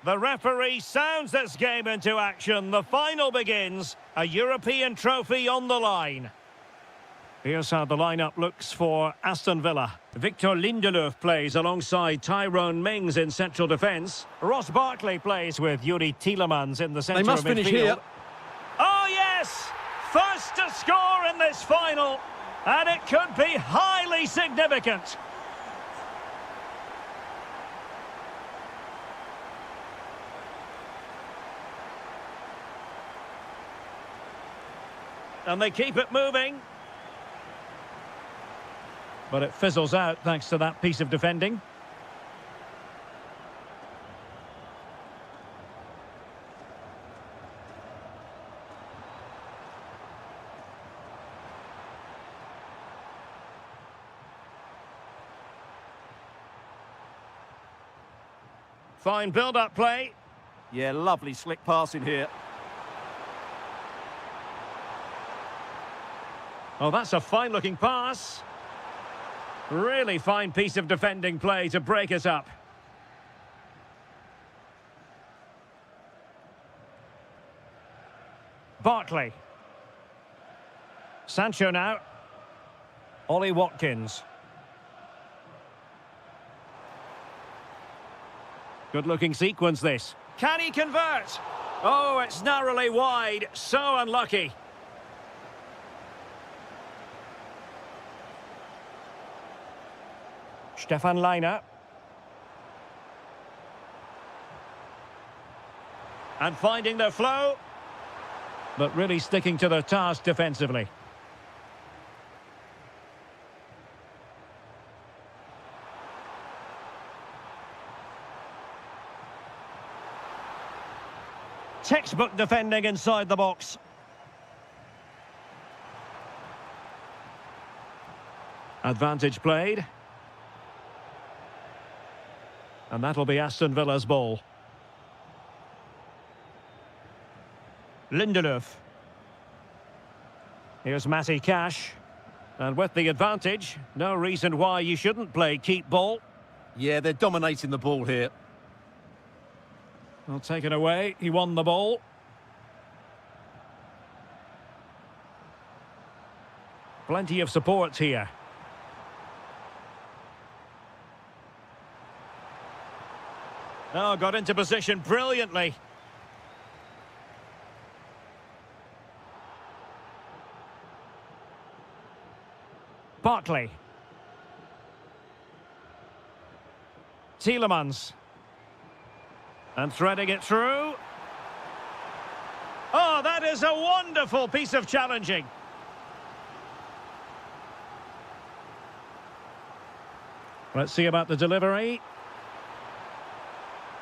The referee sounds this game into action. The final begins. A European trophy on the line. Here's how the lineup looks for Aston Villa. Victor Lindelöf plays alongside Tyrone Mings in central defence. Ross Barkley plays with Yuri Tielemans in the centre of midfield. They must finish here. Oh yes! First to score in this final. And it could be highly significant. And they keep it moving. But it fizzles out thanks to that piece of defending. Fine build-up play. Yeah, lovely slick passing here. Oh, that's a fine-looking pass. Really fine piece of defending play to break us up. Barkley. Sancho now. Ollie Watkins. Good-looking sequence, this. Can he convert? Oh, it's narrowly wide. So unlucky. Stefan Leiner. And finding their flow. But really sticking to their task defensively. Textbook defending inside the box. Advantage played. And that'll be Aston Villa's ball. Lindelöf. Here's Matty Cash. And with the advantage, no reason why you shouldn't play keep ball. Yeah, they're dominating the ball here. Well, taken away. He won the ball. Plenty of support here. Oh, got into position brilliantly. Barkley. Tielemans. And threading it through. Oh, that is a wonderful piece of challenging. Let's see about the delivery.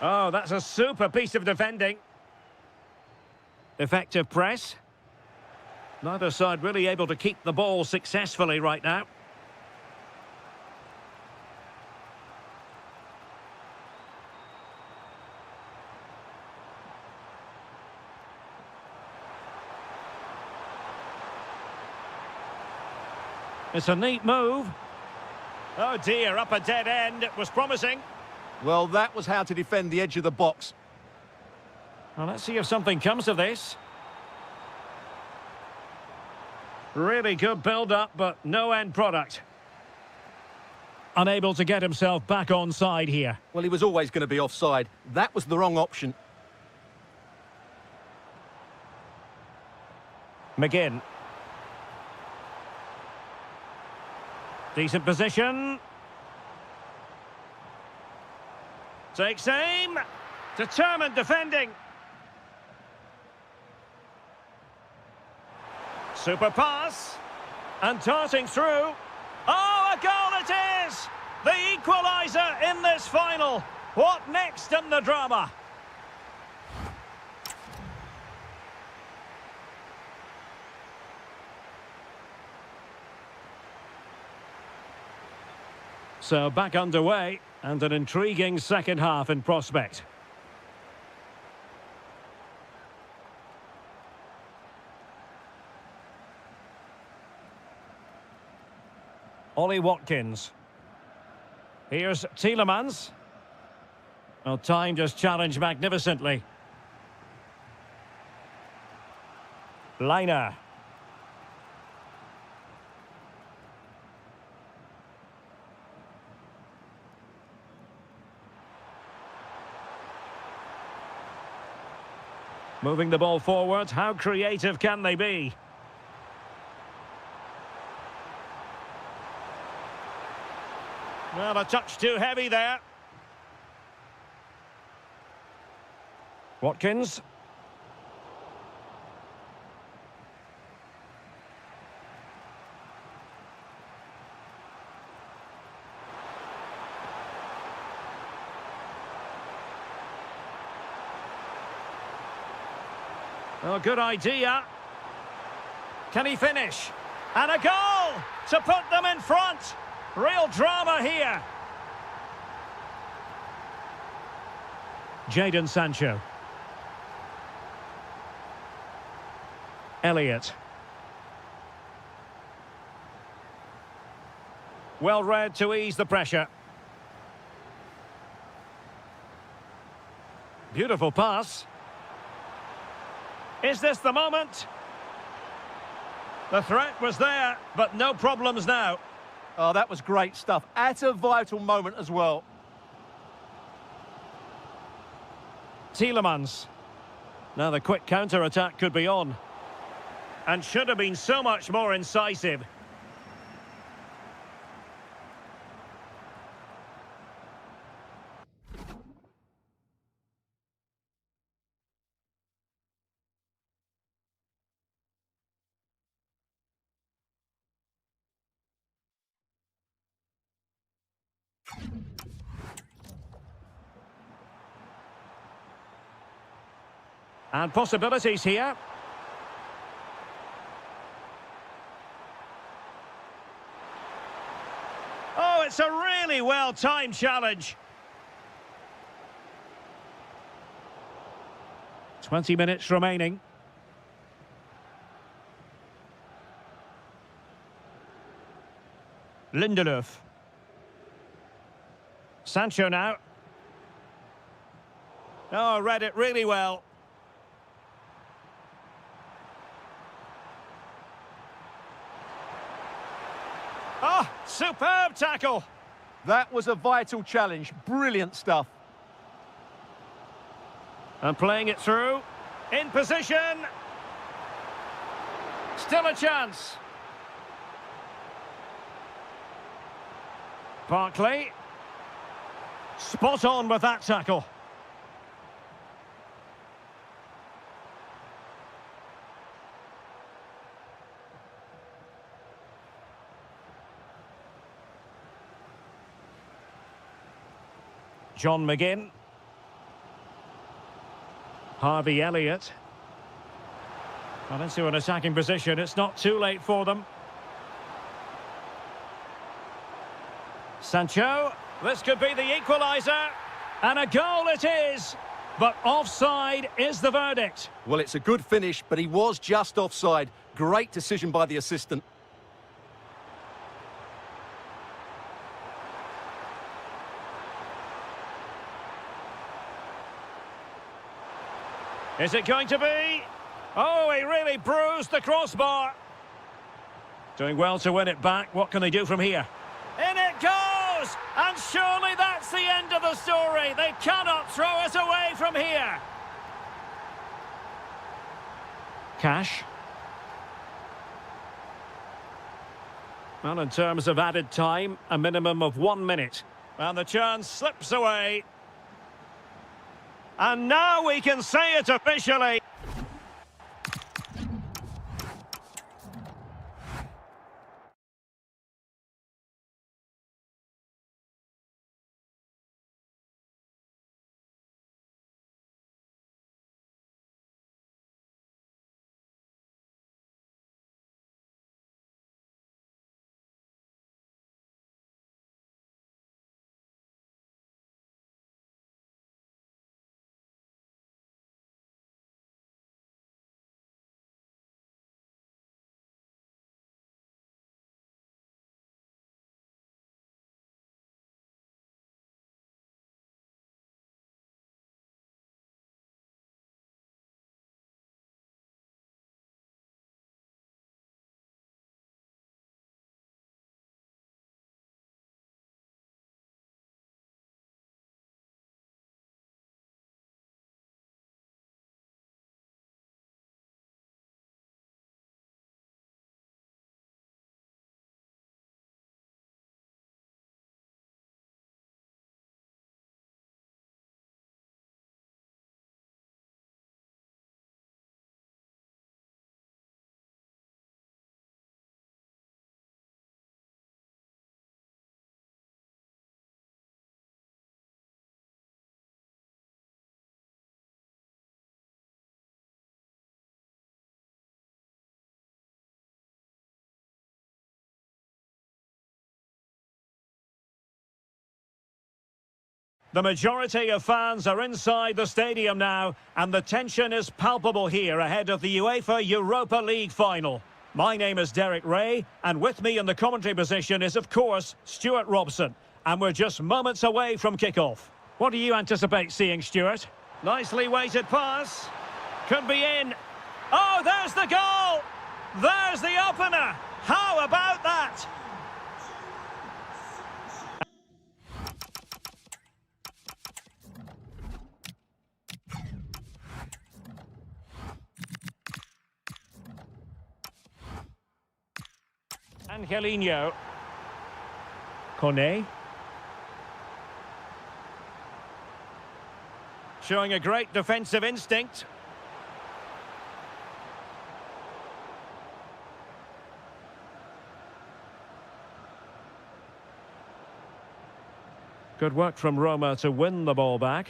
Oh, that's a super piece of defending. Effective press. Neither side really able to keep the ball successfully right now. It's a neat move. Oh dear, up a dead end. It was promising. Well, that was how to defend the edge of the box. Well, let's see if something comes of this. Really good build-up, but no end product. Unable to get himself back on side here. Well, he was always going to be offside. That was the wrong option. McGinn. Decent position. Takes aim. Determined defending. Super pass. And darting through. Oh, a goal it is! The equaliser in this final. What next in the drama? So back underway, and an intriguing second half in prospect. Ollie Watkins. Here's Tielemans. Well, time just challenged magnificently. Liner. Moving the ball forward, how creative can they be? Well, a touch too heavy there. Watkins. Oh, good idea. Can he finish? And a goal to put them in front. Real drama here. Jadon Sancho. Elliott. Well read to ease the pressure. Beautiful pass. Is this the moment? The threat was there, but no problems now. Oh, that was great stuff. At a vital moment as well. Tielemans. Now the quick counter-attack could be on. And should have been so much more incisive. And possibilities here. Oh, it's a really well-timed challenge. 20 minutes remaining. Lindelöf. Sancho now. Oh, read it really well. Oh, superb tackle. That was a vital challenge. Brilliant stuff. And playing it through. In position. Still a chance. Barkley. Spot on with that tackle. John McGinn. Harvey Elliott. Well, into an attacking position. It's not too late for them. Sancho. This could be the equaliser. And a goal it is. But offside is the verdict. Well, it's a good finish, but he was just offside. Great decision by the assistant. Is it going to be? Oh, he really bruised the crossbar. Doing well to win it back. What can they do from here? In it goes! And surely that's the end of the story. They cannot throw us away from here. Cash. Well, in terms of added time, a minimum of 1 minute. And the chance slips away. And now we can say it officially. The majority of fans are inside the stadium now, and the tension is palpable here ahead of the UEFA Europa League final. My name is Derek Ray, and with me in the commentary position is, of course, Stuart Robson. And we're just moments away from kickoff. What do you anticipate seeing, Stuart? Nicely weighted pass. Could be in. Oh, there's the goal! There's the opener! How about that? Angelino. Kone. Showing a great defensive instinct. Good work from Roma to win the ball back.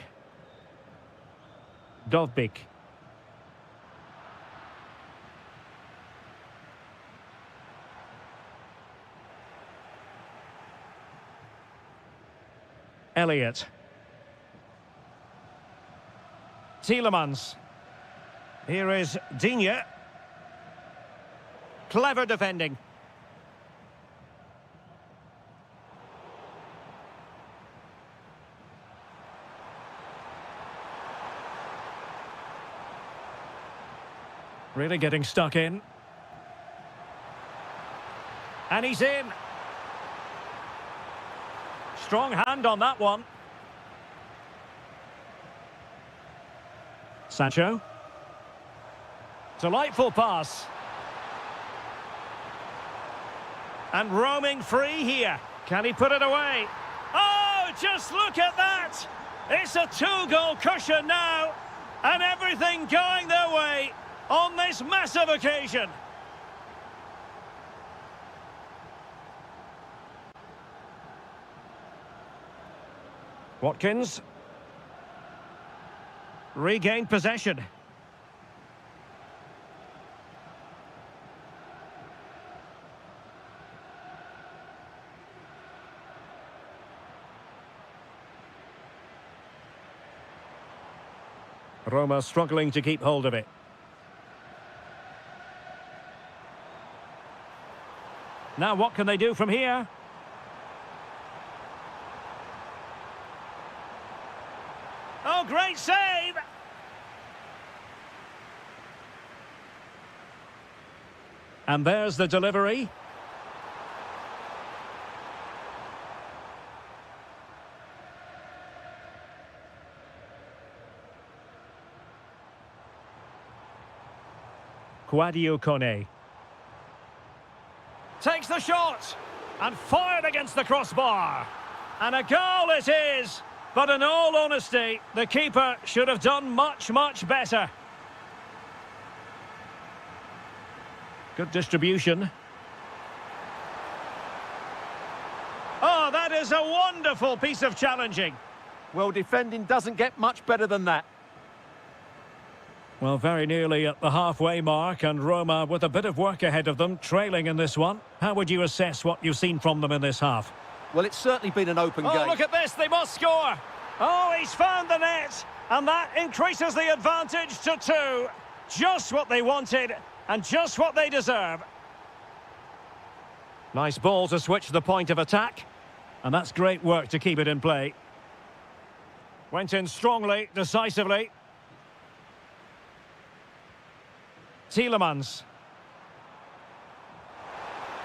Dovbik. Elliott. Tielemans. Here is Digne. Clever defending. Really getting stuck in. And he's in. Strong hand on that one. Sancho. Delightful pass. And roaming free here. Can he put it away? Oh, just look at that! It's a two-goal cushion now. And everything going their way on this massive occasion. Watkins. Regained possession. Roma struggling to keep hold of it. Now what can they do from here? Oh, great save! And there's the delivery. Quadio Kone. Takes the shot and fired against the crossbar. And a goal it is. But in all honesty, the keeper should have done much, much better. Good distribution. Oh, that is a wonderful piece of challenging. Well, defending doesn't get much better than that. Well, very nearly at the halfway mark, and Roma with a bit of work ahead of them, trailing in this one. How would you assess what you've seen from them in this half? Well, it's certainly been an open game. Oh, look at this, they must score. Oh, he's found the net, and that increases the advantage to 2. Just what they wanted, and just what they deserve. Nice ball to switch the point of attack, and that's great work to keep it in play. Went in strongly, decisively. Tielemans.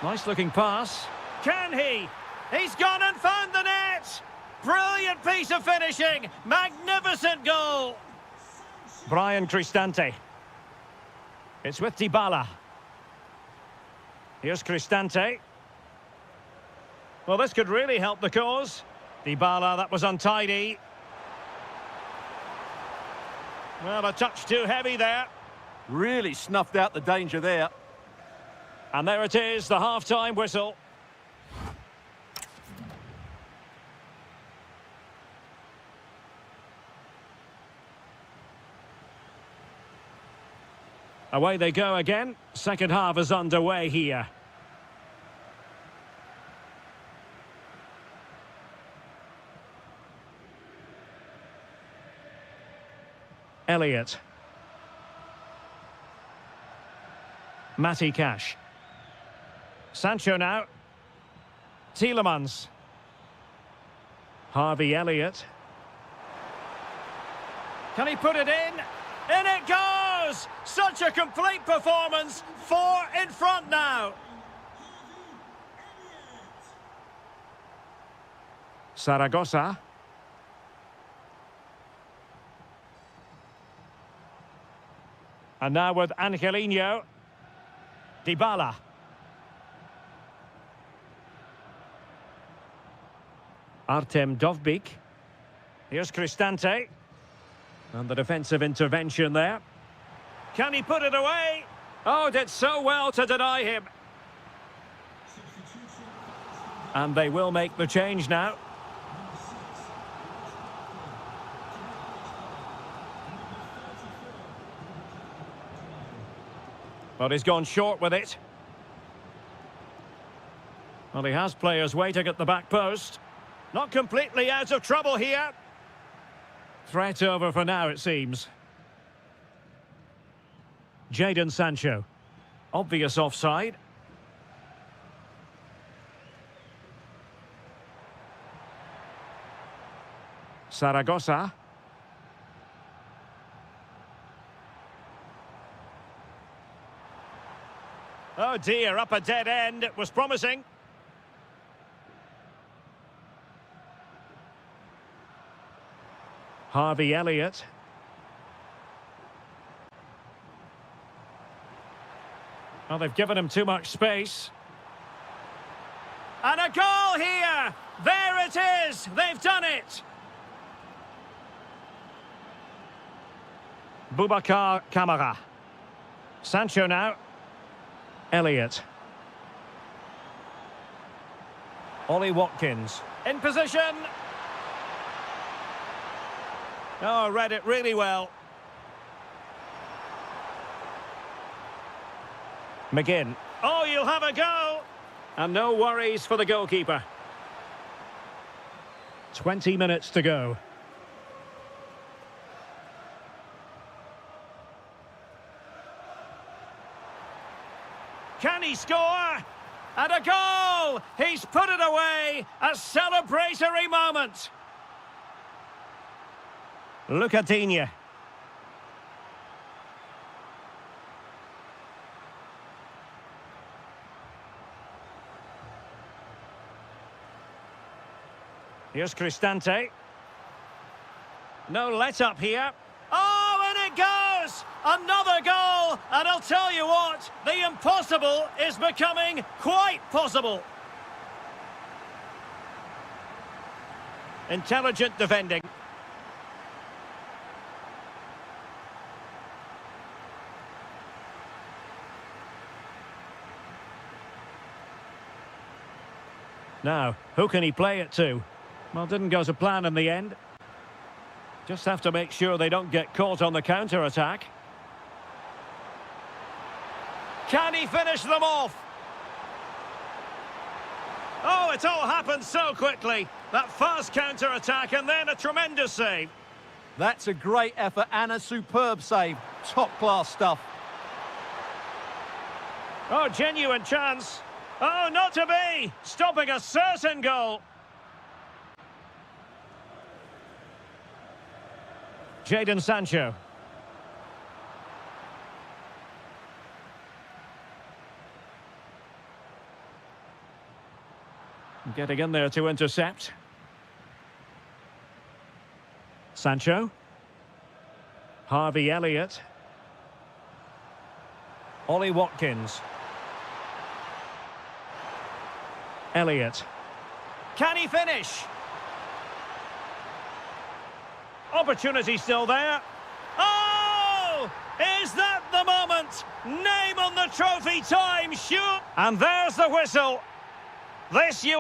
Nice looking pass. Can he? He's gone and found the net! Brilliant piece of finishing! Magnificent goal! Brian Cristante. It's with Dybala. Here's Cristante. Well, this could really help the cause. Dybala, that was untidy. Well, a touch too heavy there. Really snuffed out the danger there. And there it is, the half-time whistle. Away they go again. Second half is underway here. Elliott. Matty Cash. Sancho now. Tielemans. Harvey Elliott. Can he put it in? In it goes! Such a complete performance. 4 in front now. Saragossa. And now with Angelino. Dybala. Artem Dovbyk. Here's Cristante. And the defensive intervention there. Can he put it away? Oh, did so well to deny him. And they will make the change now. But he's gone short with it. Well, he has players waiting at the back post. Not completely out of trouble here. Threat over for now, it seems. Jadon Sancho. Obvious offside. Saragossa. Oh dear, up a dead end. It was promising. Harvey Elliott. Well, they've given him too much space. And a goal here! There it is! They've done it! Boubacar Kamara. Sancho now. Elliott. Ollie Watkins. In position. Oh, read it really well. McGinn. Oh, you'll have a go. And no worries for the goalkeeper. 20 minutes to go. Can he score? And a goal! He's put it away! A celebratory moment! Look at Digne. Here's Cristante. No let-up here. Oh, and it goes! Another goal! And I'll tell you what, the impossible is becoming quite possible. Intelligent defending. Now, who can he play it to? Well, didn't go to plan in the end. Just have to make sure they don't get caught on the counter-attack. Can he finish them off? Oh, it all happened so quickly. That fast counter-attack and then a tremendous save. That's a great effort and a superb save. Top-class stuff. Oh, genuine chance. Oh, not to be! Stopping a certain goal. Jadon Sancho. Getting in there to intercept. Sancho. Harvey Elliott. Ollie Watkins. Elliott. Can he finish? Opportunity still there. Oh! Is that the moment? Name on the trophy time, shoot! And there's the whistle. This you...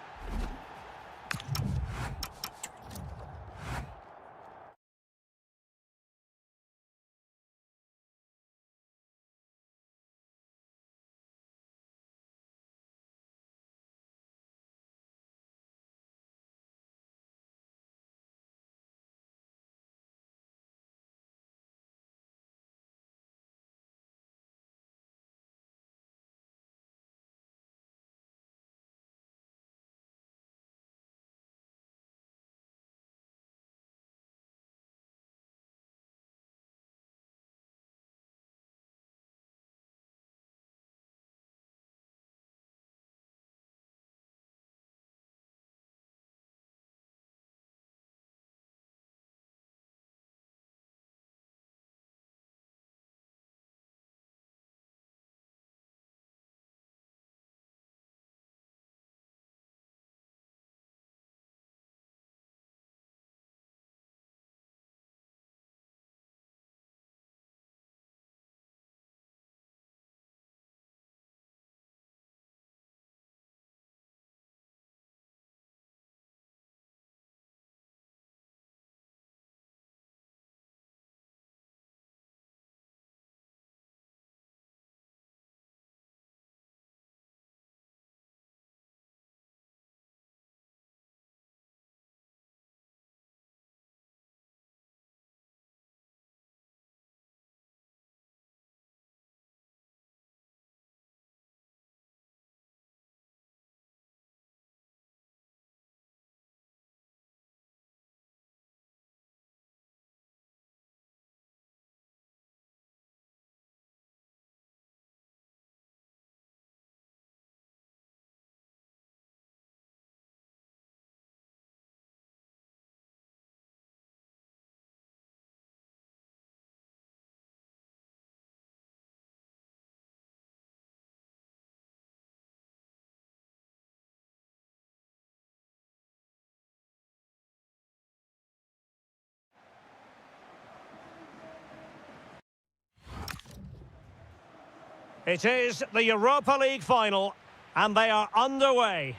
It is the Europa League final, and they are underway.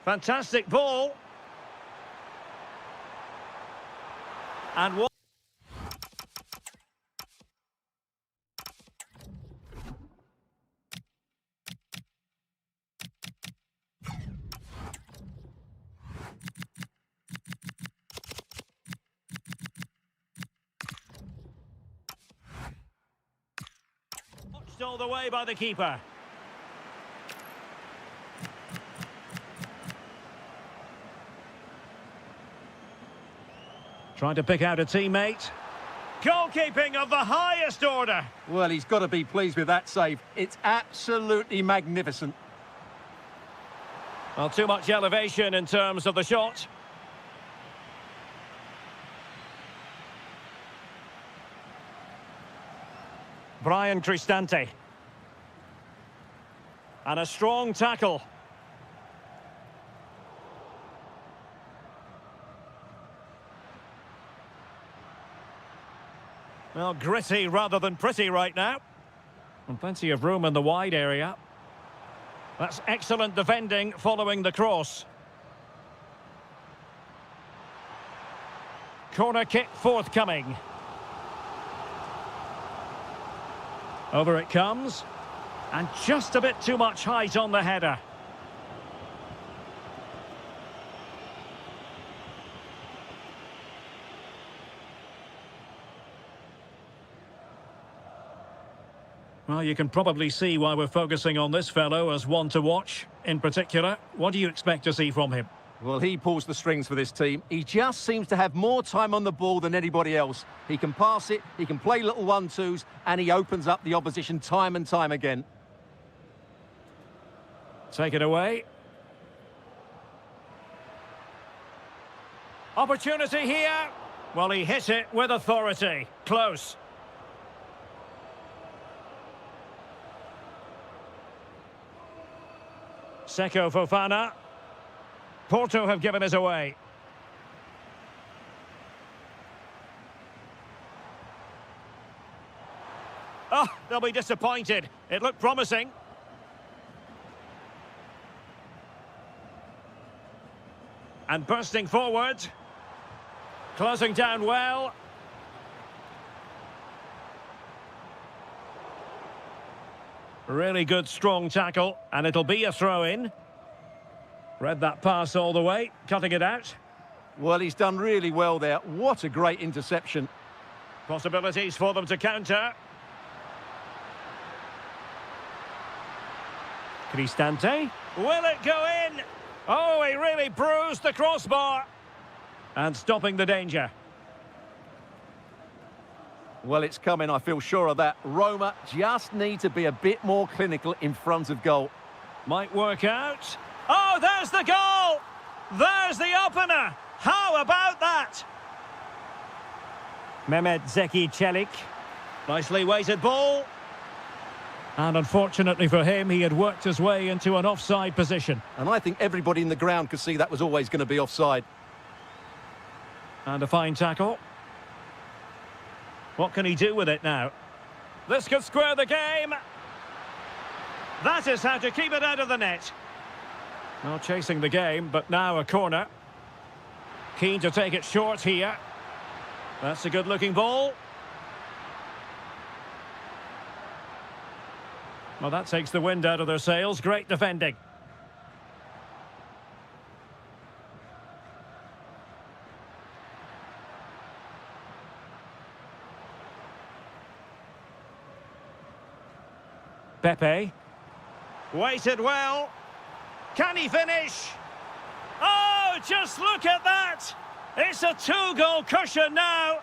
Fantastic ball. And what? Watched all the way by the keeper. Trying to pick out a teammate. Goalkeeping of the highest order. Well, he's got to be pleased with that save. It's absolutely magnificent. Well, too much elevation in terms of the shot. Brian Cristante. And a strong tackle. Well, gritty rather than pretty right now. And plenty of room in the wide area. That's excellent defending following the cross. Corner kick forthcoming. Over it comes. And just a bit too much height on the header. Well, you can probably see why we're focusing on this fellow as one to watch. In particular, what do you expect to see from him? Well, he pulls the strings for this team. He just seems to have more time on the ball than anybody else. He can pass it, he can play little 1-2s, and he opens up the opposition time and time again. Take it away. Opportunity here. Well, he hit it with authority. Close. Seko Fofana. Porto have given us away. Oh, they'll be disappointed. It looked promising. And bursting forward. Closing down well. Really good, strong tackle, and it'll be a throw-in. Read that pass all the way, cutting it out. Well, he's done really well there. What a great interception. Possibilities for them to counter. Cristante. Will it go in? Oh, he really bruised the crossbar. And stopping the danger. Well, it's coming, I feel sure of that. Roma just need to be a bit more clinical in front of goal. Might work out. Oh, there's the goal! There's the opener! How about that? Mehmet Zeki Çelik. Nicely weighted ball. And unfortunately for him, he had worked his way into an offside position. And I think everybody in the ground could see that was always going to be offside. And a fine tackle. What can he do with it now? This could square the game. That is how to keep it out of the net. Well, chasing the game, but now a corner. Keen to take it short here. That's a good-looking ball. Well, that takes the wind out of their sails. Great defending. Pepe. Waited well. Can he finish? Oh, just look at that! It's a two-goal cushion now,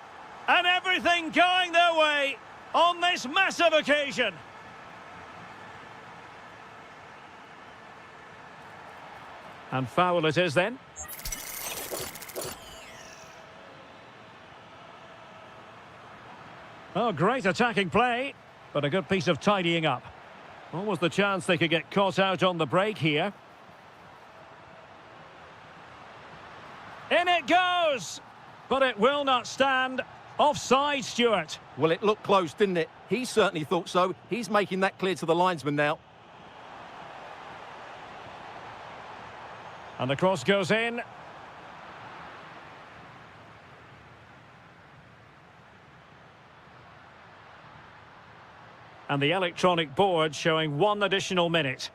and everything going their way on this massive occasion. And foul it is then. Oh, great attacking play, but a good piece of tidying up. What was the chance they could get caught out on the break here? In it goes! But it will not stand. Offside, Stuart. Well, it looked close, didn't it? He certainly thought so. He's making that clear to the linesman now. And the cross goes in. And the electronic board showing 1 additional minute.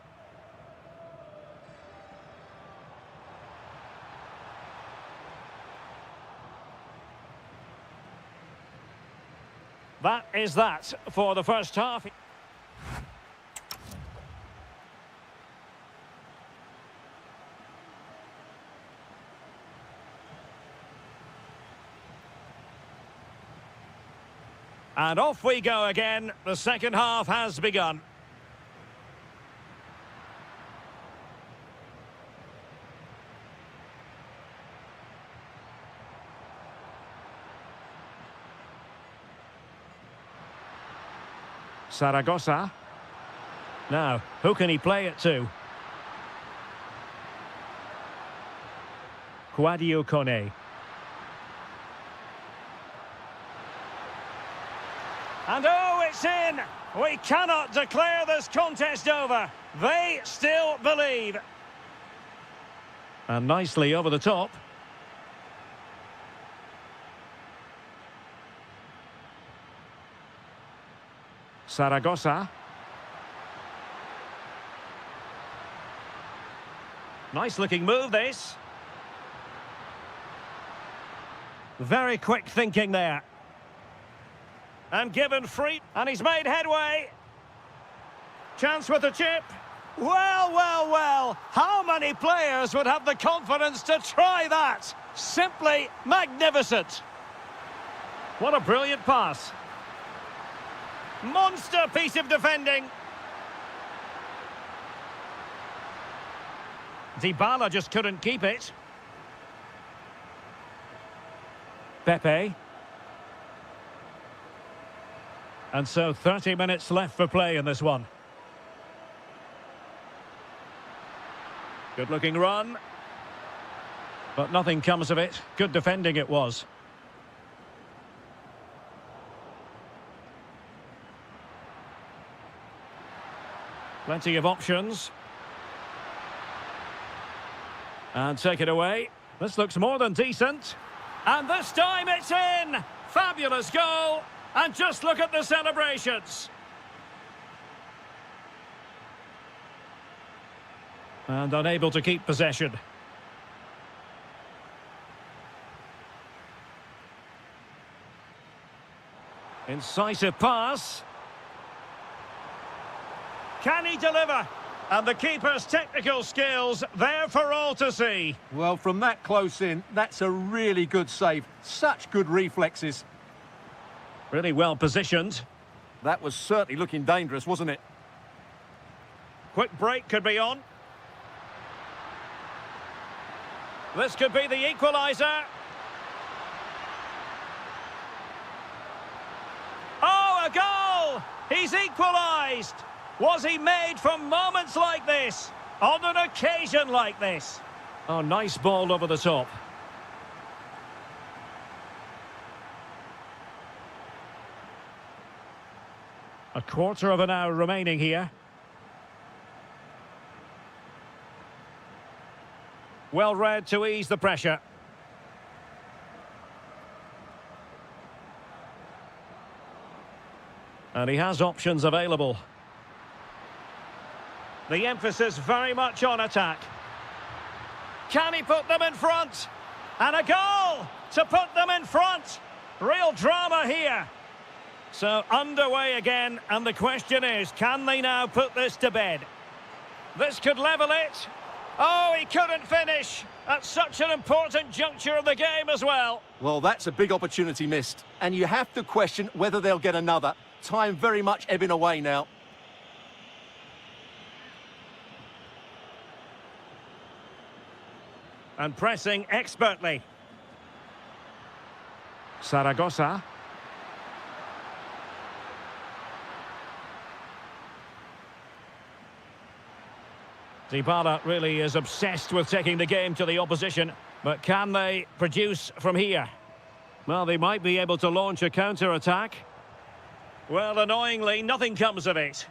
That is that for the first half. And off we go again. The second half has begun. Zaragoza. Now, who can he play it to? Quadio Kone. And oh, it's in! We cannot declare this contest over. They still believe. And nicely over the top. Zaragoza. Nice looking move, this. Very quick thinking there. And given free, and he's made headway. Chance with the chip. Well, well, well. How many players would have the confidence to try that? Simply magnificent. What a brilliant pass. Monster piece of defending. Dybala just couldn't keep it. Pepe. And so 30 minutes left for play in this one. Good looking run. But nothing comes of it. Good defending it was. Plenty of options. And take it away. This looks more than decent. And this time it's in! Fabulous goal! And just look at the celebrations. And unable to keep possession. Incisive pass. Can he deliver? And the keeper's technical skills there for all to see. Well, from that close in, that's a really good save. Such good reflexes. Really well positioned. That was certainly looking dangerous, wasn't it? Quick break could be on. This could be the equaliser. Oh, a goal! He's equalised! Was he made from moments like this? On an occasion like this? Oh, nice ball over the top. A quarter of an hour remaining here. Well read to ease the pressure. And he has options available. The emphasis very much on attack. Can he put them in front? And a goal to put them in front. Real drama here. So underway again, and the question is, can they now put this to bed? This could level it. Oh, he couldn't finish at such an important juncture of the game as well. Well, that's a big opportunity missed. And you have to question whether they'll get another. Time very much ebbing away now. And pressing expertly. Zaragoza. Dybala really is obsessed with taking the game to the opposition, but can they produce from here? Well, they might be able to launch a counter-attack. Well, annoyingly, nothing comes of it.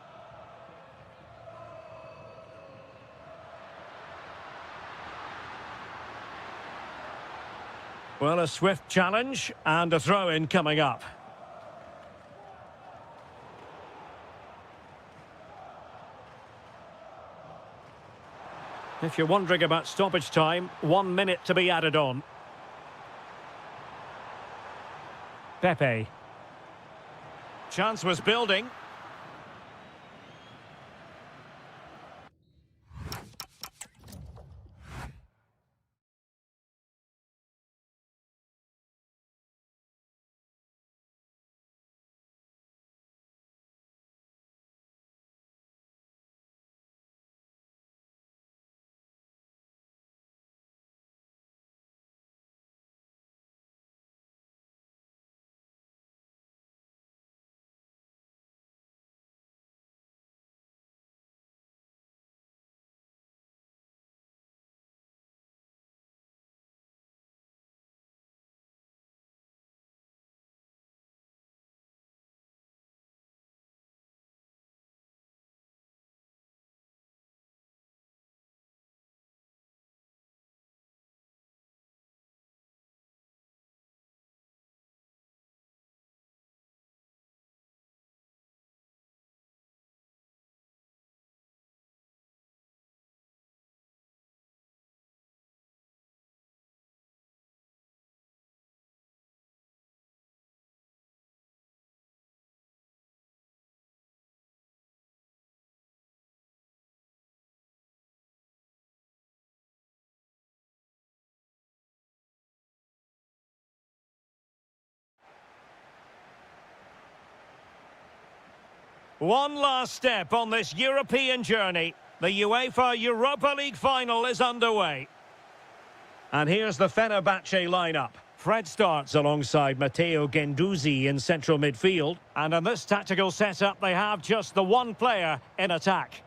Well, a swift challenge and a throw-in coming up. If you're wondering about stoppage time, 1 minute to be added on. Pepe. Chance was building. One last step on this European journey. The UEFA Europa League final is underway. And here's the Fenerbahce lineup. Fred starts alongside Matteo Guendouzi in central midfield. And in this tactical setup, they have just the one player in attack.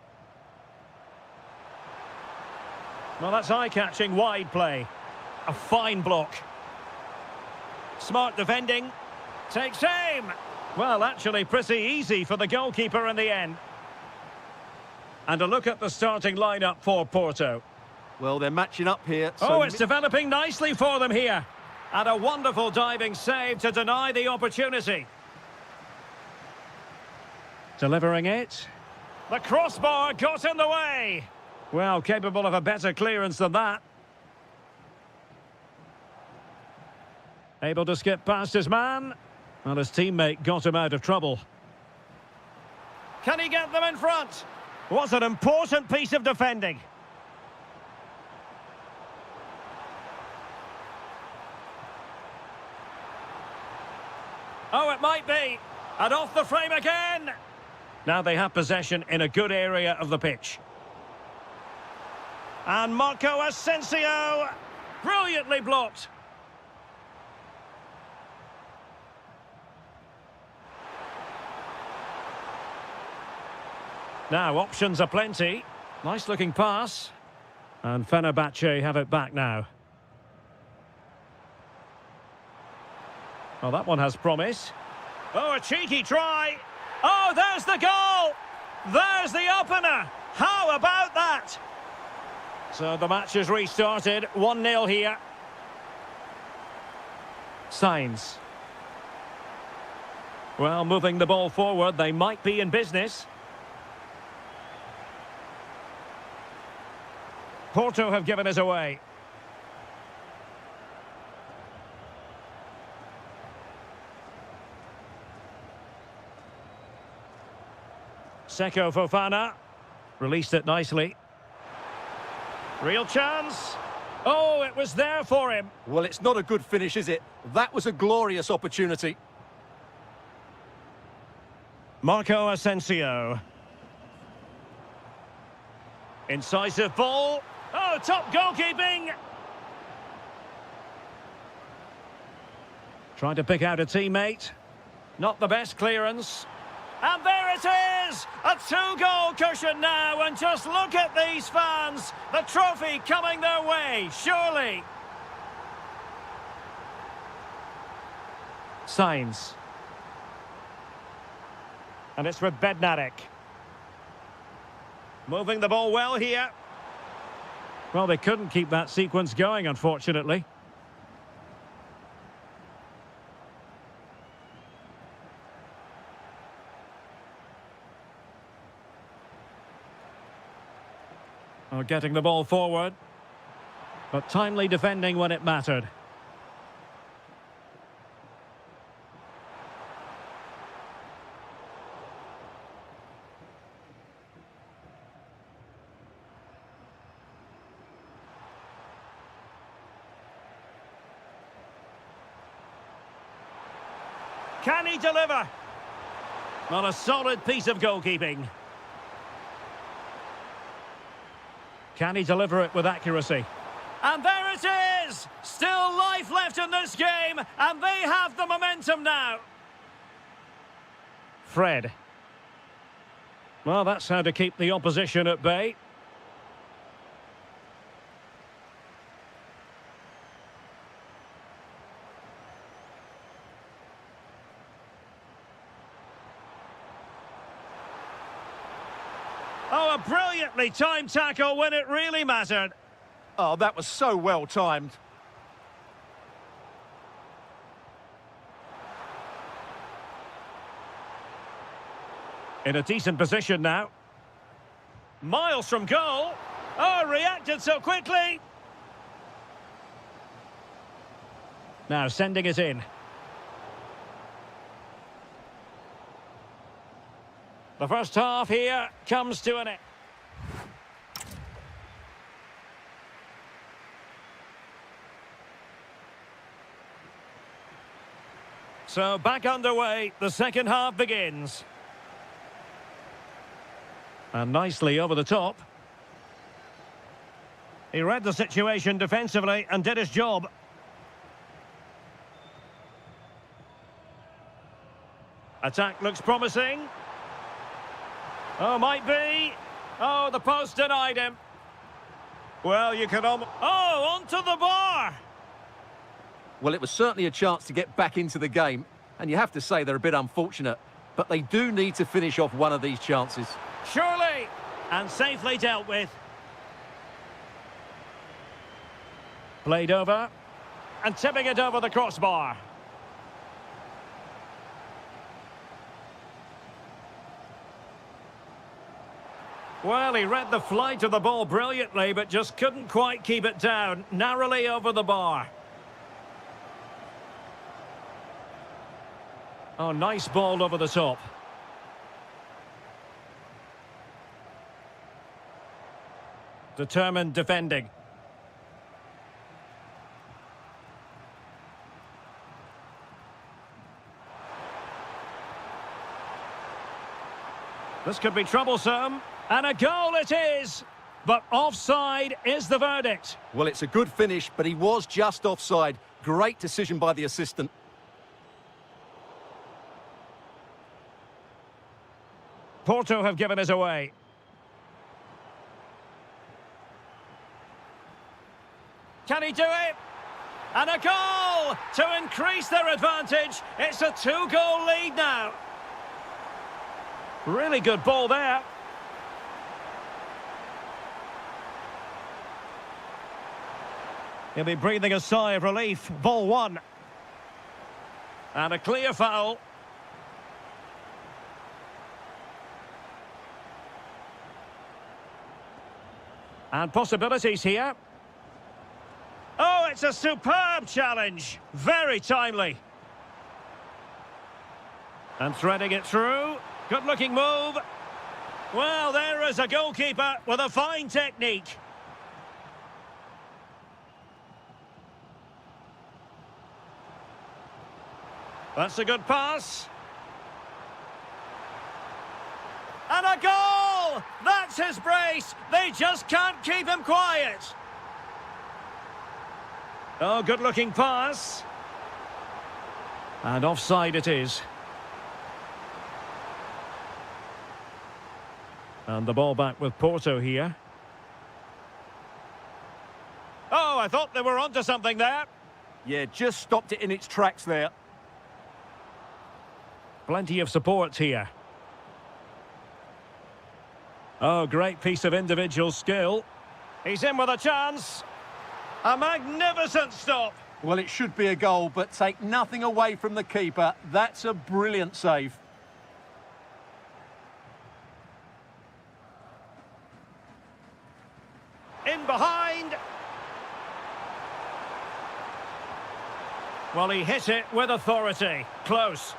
Well, that's eye-catching wide play. A fine block. Smart defending. Takes aim. Well, actually pretty easy for the goalkeeper in the end. And a look at the starting lineup for Porto. Well, they're matching up here. Oh, it's developing nicely for them here. And a wonderful diving save to deny the opportunity. Delivering it. The crossbar got in the way. Well, capable of a better clearance than that. Able to skip past his man. Well, his teammate got him out of trouble. Can he get them in front? What an important piece of defending. Oh, it might be. And off the frame again. Now they have possession in a good area of the pitch. And Marco Asensio, brilliantly blocked. Now, options are plenty. Nice looking pass. And Fenerbahce have it back now. Oh, that one has promise. Oh, a cheeky try. Oh, there's the goal. There's the opener. How about that? So the match is restarted. 1-0 here. Signs. Well, moving the ball forward, they might be in business. Porto have given us away. Seko Fofana released it nicely. Real chance. Oh, it was there for him. Well, it's not a good finish, is it? That was a glorious opportunity. Marco Asensio. Incisive ball. Oh, top goalkeeping. Trying to pick out a teammate. Not the best clearance. And there it is! A 2-goal cushion now, and just look at these fans. The trophy coming their way, surely. Signs. And it's with Bednarek. Moving the ball well here. Well, they couldn't keep that sequence going, unfortunately. Oh, getting the ball forward. But timely defending when it mattered. Can he deliver? Well, a solid piece of goalkeeping. Can he deliver it with accuracy? And there it is! Still life left in this game, and they have the momentum now. Fred. Well, that's how to keep the opposition at bay. Oh, a brilliantly timed tackle when it really mattered. Oh, that was so well timed. In a decent position now. Miles from goal. Oh, reacted so quickly. Now sending it in. The first half here comes to an end. So back underway, the second half begins. And nicely over the top. He read the situation defensively and did his job. Attack looks promising. Oh, might be. Oh, the post denied him. Well, you can almost... Oh, onto the bar! Well, it was certainly a chance to get back into the game, and you have to say they're a bit unfortunate, but they do need to finish off one of these chances. Surely! And safely dealt with. Played over. And tipping it over the crossbar. Well, he read the flight of the ball brilliantly, but just couldn't quite keep it down. Narrowly over the bar. Oh, nice ball over the top. Determined defending. This could be troublesome. And a goal it is. But offside is the verdict. Well, it's a good finish, but he was just offside. Great decision by the assistant. Porto have given us away. Can he do it? And a goal to increase their advantage. It's a 2-goal lead now. Really good ball there. He'll be breathing a sigh of relief. Ball one. And a clear foul. And possibilities here. Oh, it's a superb challenge. Very timely. And threading it through. Good-looking move. Well, there is a goalkeeper with a fine technique. That's a good pass. And a goal! That's his brace. They just can't keep him quiet. Oh, good-looking pass. And offside it is. And the ball back with Porto here. Oh, I thought they were onto something there. Yeah, just stopped it in its tracks there. Plenty of support here. Oh, great piece of individual skill. He's in with a chance. A magnificent stop. Well, it should be a goal, but take nothing away from the keeper. That's a brilliant save. In behind. Well, he hit it with authority. Close.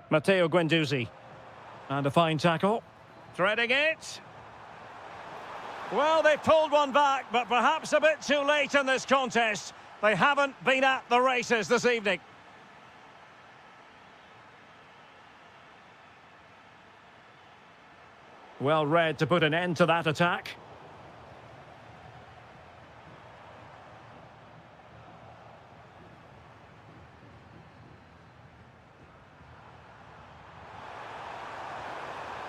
Matteo Guendouzi. And a fine tackle. Threading it. Well, they pulled one back, but perhaps a bit too late in this contest. They haven't been at the races this evening. Well read to put an end to that attack.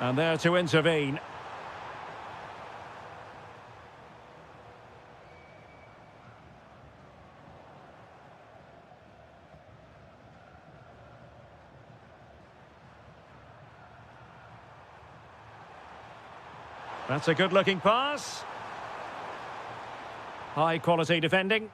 And there to intervene. That's a good-looking pass. High-quality defending.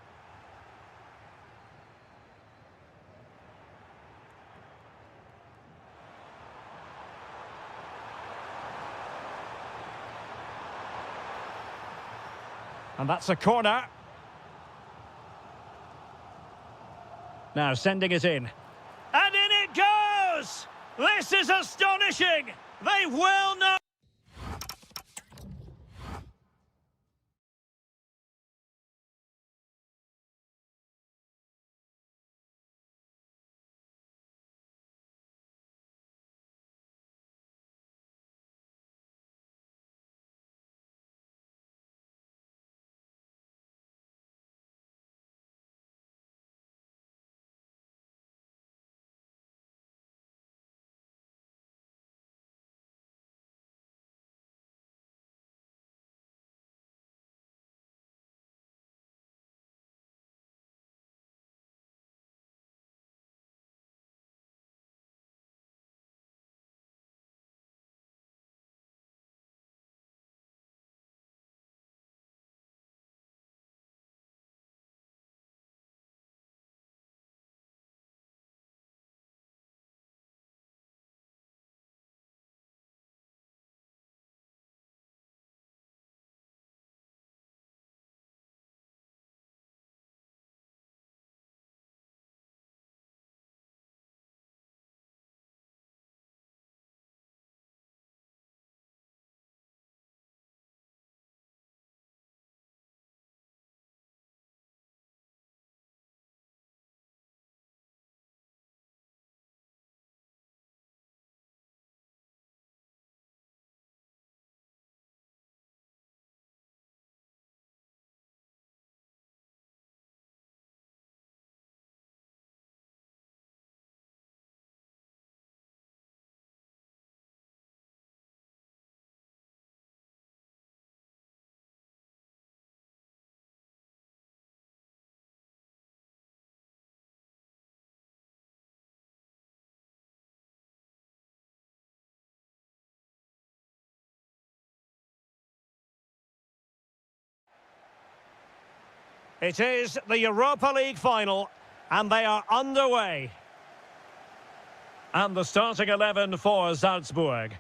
And that's a corner. Now sending it in. And in it goes! This is astonishing! They will not... It is the Europa League final, and they are underway. And the starting 11 for Salzburg.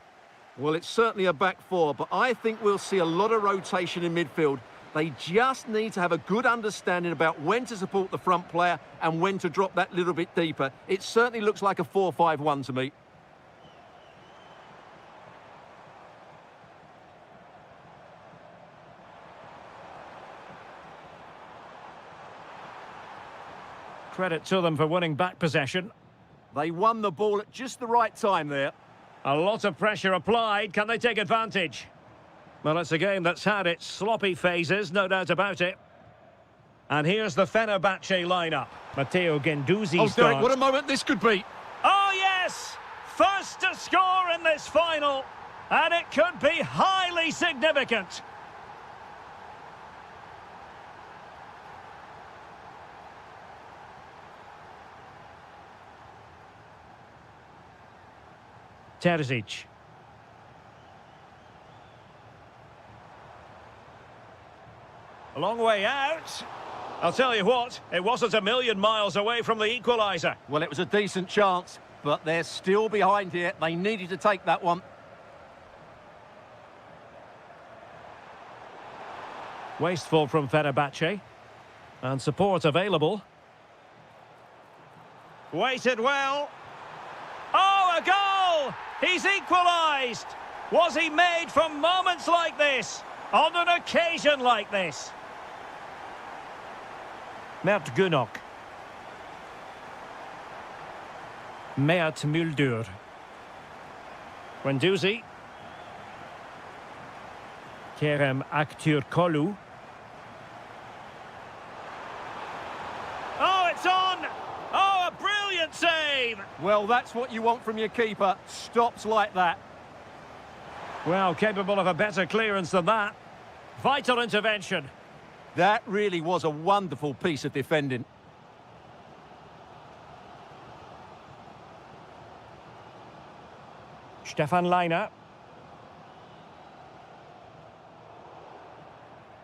Well, it's certainly a back four, but I think we'll see a lot of rotation in midfield. They just need to have a good understanding about when to support the front player and when to drop that little bit deeper. It certainly looks like a 4-5-1 to me. Credit to them for winning back possession. They won the ball at just the right time there. A lot of pressure applied. Can they take advantage? Well, it's a game that's had its sloppy phases, no doubt about it. And here's the Fenerbahce lineup. Matteo Guendouzi Oh, starts. Derek, what a moment this could be. Oh, yes! First to score in this final. And it could be highly significant. Terzic. A long way out. I'll tell you what, it wasn't a million miles away from the equaliser. Well, it was a decent chance, but they're still behind here. They needed to take that one. Wasteful from Fenerbahce. And support available. Waited well. Oh, a goal! He's equalised! Was he made for moments like this? On an occasion like this? Mert Gunok. Mert Muldur. Guendouzi. Kerem Aktürkoğlu. Oh, it's on! Oh, a brilliant save! Well, that's what you want from your keeper. Stops like that. Well, capable of a better clearance than that. Vital intervention. That really was a wonderful piece of defending. Stefan Leiner.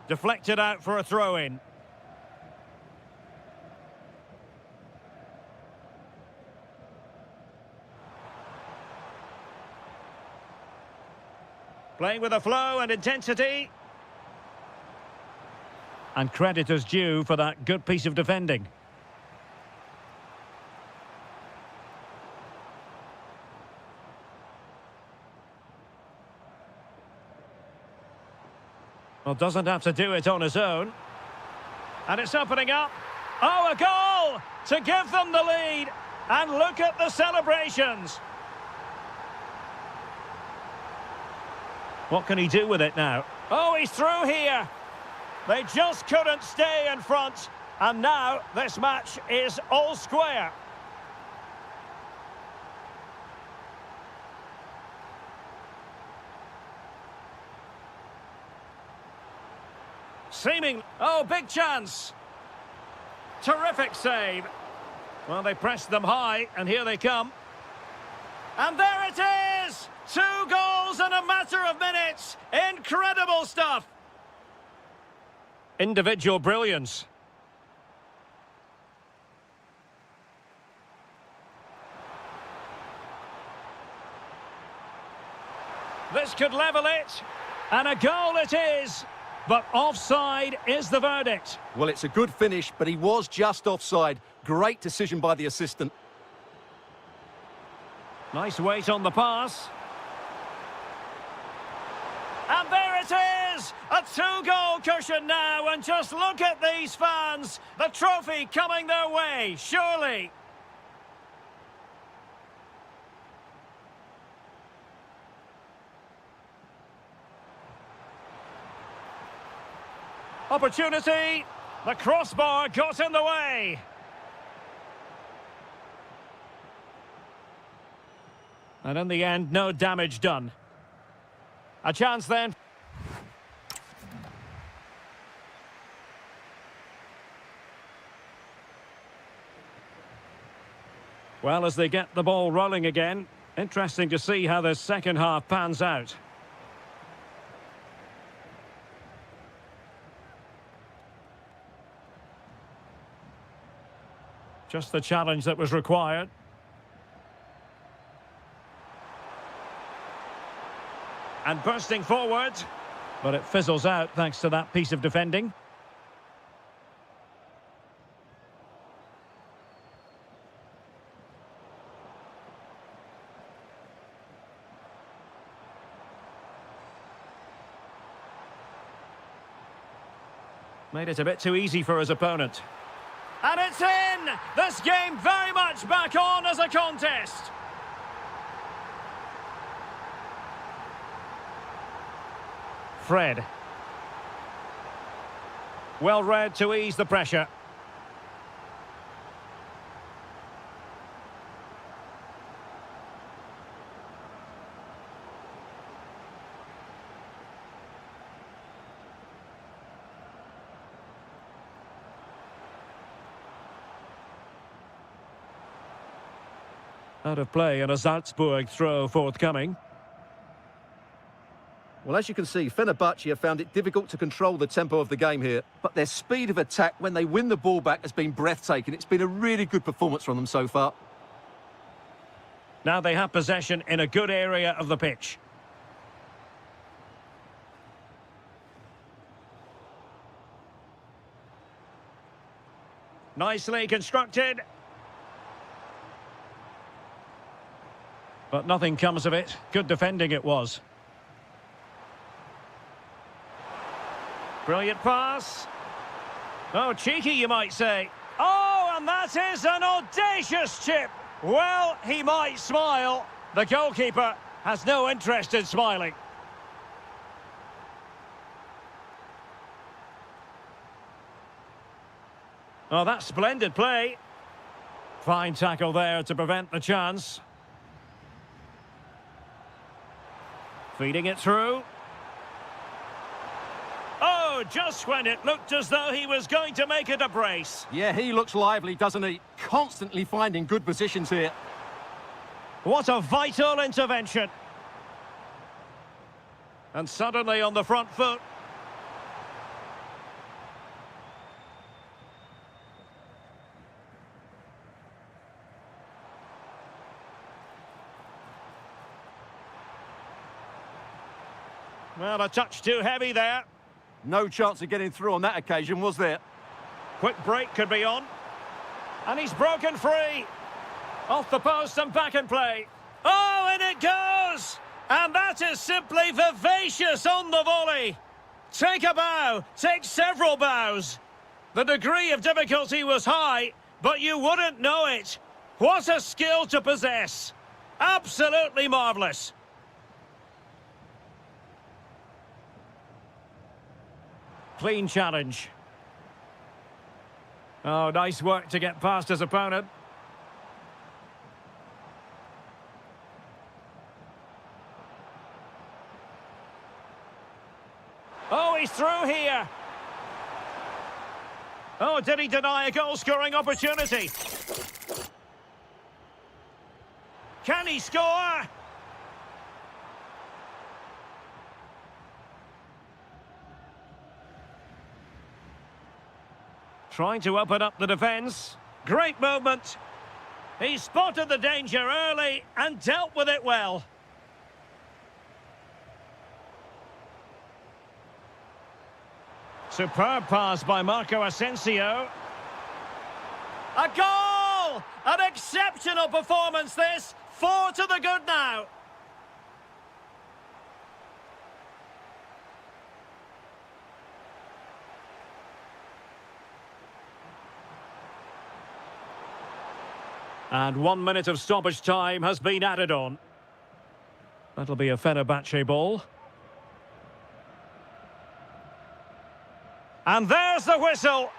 Deflected out for a throw-in. Playing with a flow and intensity. And credit is due for that good piece of defending. Well, doesn't have to do it on his own. And it's opening up. Oh, a goal to give them the lead. And look at the celebrations. What can he do with it now? Oh, he's through here. They just couldn't stay in front. And now this match is all square. Oh, big chance. Terrific save. Well, they pressed them high, and here they come. And there it is! 2 goals in a matter of minutes. Incredible stuff. Individual brilliance. This could level it. And a goal it is. But offside is the verdict. Well, it's a good finish, but he was just offside. Great decision by the assistant. Nice weight on the pass. And there it is! A 2-goal cushion now, and just look at these fans. The trophy coming their way, surely. Opportunity. The crossbar got in the way. And in the end, no damage done. A chance then. Well, as they get the ball rolling again, interesting to see how the second half pans out. Just the challenge that was required. And bursting forward. But it fizzles out thanks to that piece of defending. Made it a bit too easy for his opponent. And it's in! This game very much back on as a contest. Fred. Well read to ease the pressure. Out of play and a Salzburg throw forthcoming. Well, as you can see, Fenerbahce have found it difficult to control the tempo of the game here, but their speed of attack when they win the ball back has been breathtaking. It's been a really good performance from them so far. Now they have possession in a good area of the pitch. Nicely constructed. But nothing comes of it. Good defending it was. Brilliant pass. Oh, cheeky, you might say. Oh, and that is an audacious chip. Well, he might smile. The goalkeeper has no interest in smiling. Oh, that's splendid play. Fine tackle there to prevent the chance. Feeding it through. Oh, just when it looked as though he was going to make it a brace. Yeah, he looks lively, doesn't he? Constantly finding good positions here. What a vital intervention. And suddenly on the front foot. Well, a touch too heavy there. No chance of getting through on that occasion, was there? Quick break could be on. And he's broken free. Off the post and back in play. Oh, and it goes! And that is simply vivacious on the volley. Take a bow, take several bows. The degree of difficulty was high, but you wouldn't know it. What a skill to possess. Absolutely marvellous. Clean challenge. Oh, nice work to get past his opponent. Oh, he's through here. Oh, did he deny a goal-scoring opportunity? Can he score? Trying to open up the defence. Great movement. He spotted the danger early and dealt with it well. Superb pass by Marco Asensio. A goal! An exceptional performance this. 4 to the good now. And 1 minute of stoppage time has been added on. That'll be a Fenerbahce ball. And there's the whistle.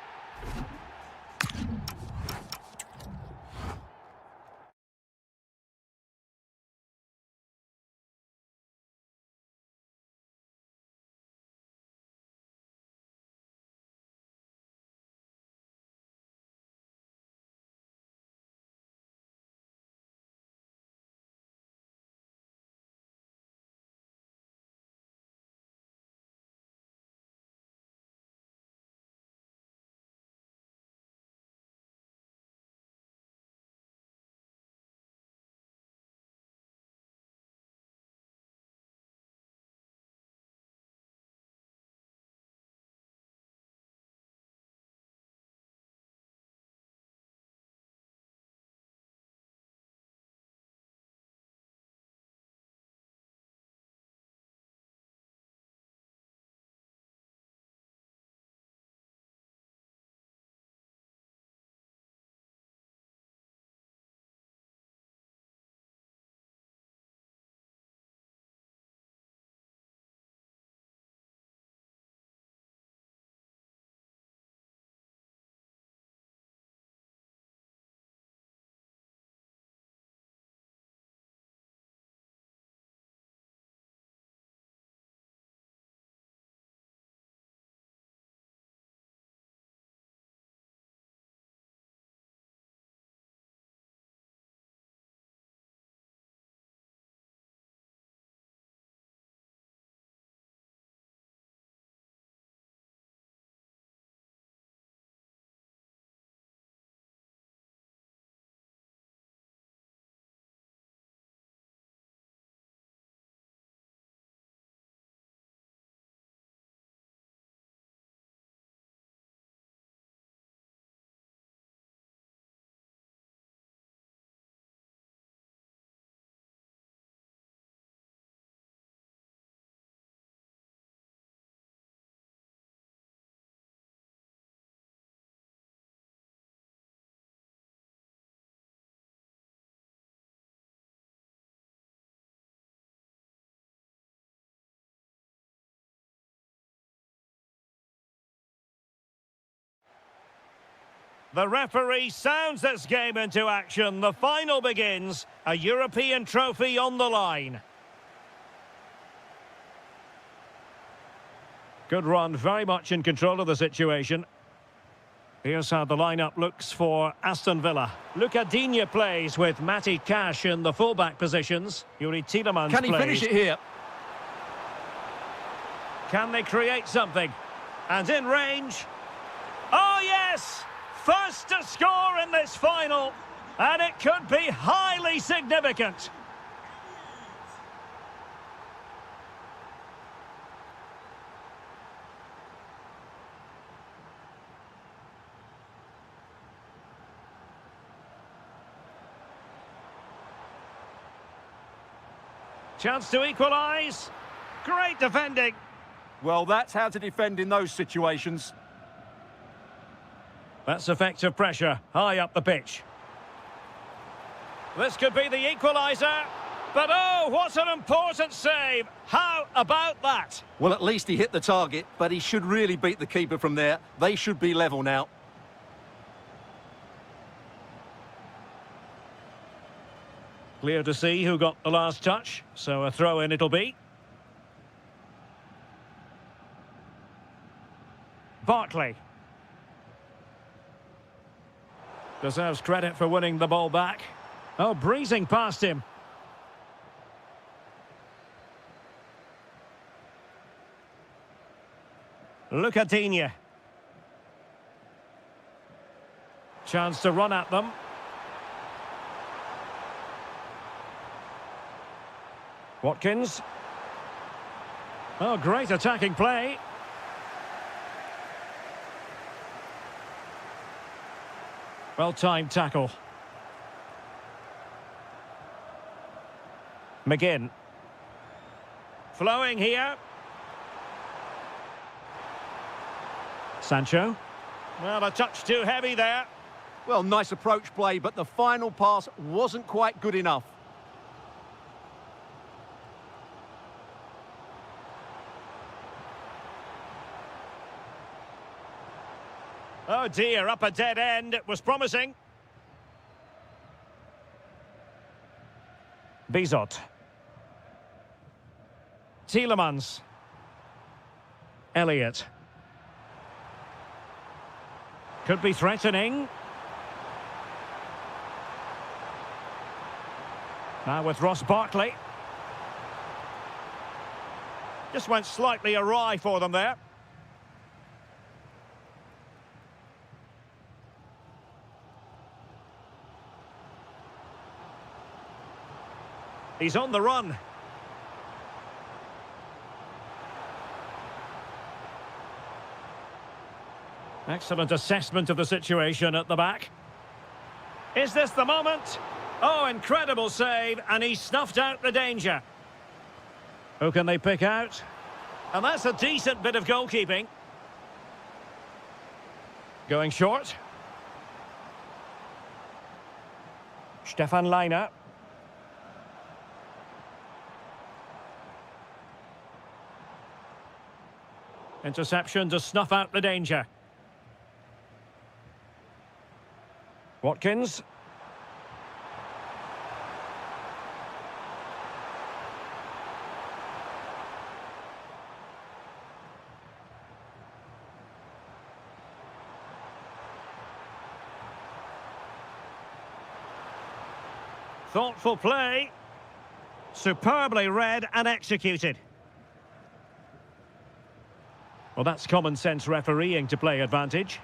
The referee sounds this game into action. The final begins. A European trophy on the line. Good run, very much in control of the situation. Here's how the lineup looks for Aston Villa. Luca Digne plays with Matty Cash in the fullback positions. Yuri Tielemans Can he plays. finish it here? Can they create something? And in range. Oh, yes! First to score in this final. And it could be highly significant. Chance to equalise. Great defending. Well, that's how to defend in those situations. That's effective pressure, high up the pitch. This could be the equaliser. But oh, what an important save. How about that? Well, at least he hit the target, but he should really beat the keeper from there. They should be level now. Clear to see who got the last touch, so a throw-in it'll be. Barkley. Deserves credit for winning the ball back. Oh, breezing past him. Luca Digne. Chance to run at them. Watkins. Oh, great attacking play. Well-timed tackle. McGinn. Flowing here. Sancho. Well, a touch too heavy there. Well, nice approach play, but the final pass wasn't quite good enough. Oh dear, up a dead end. It was promising. Bizot. Tielemans. Elliott. Could be threatening. Now with Ross Barkley. Just went slightly awry for them there. He's on the run. Excellent assessment of the situation at the back. Is this the moment? Oh, incredible save, and he snuffed out the danger. Who can they pick out? And that's a decent bit of goalkeeping. Going short. Stefan Leiner. Interception to snuff out the danger. Watkins. Thoughtful play. Superbly read and executed. Well, that's common sense refereeing to play advantage.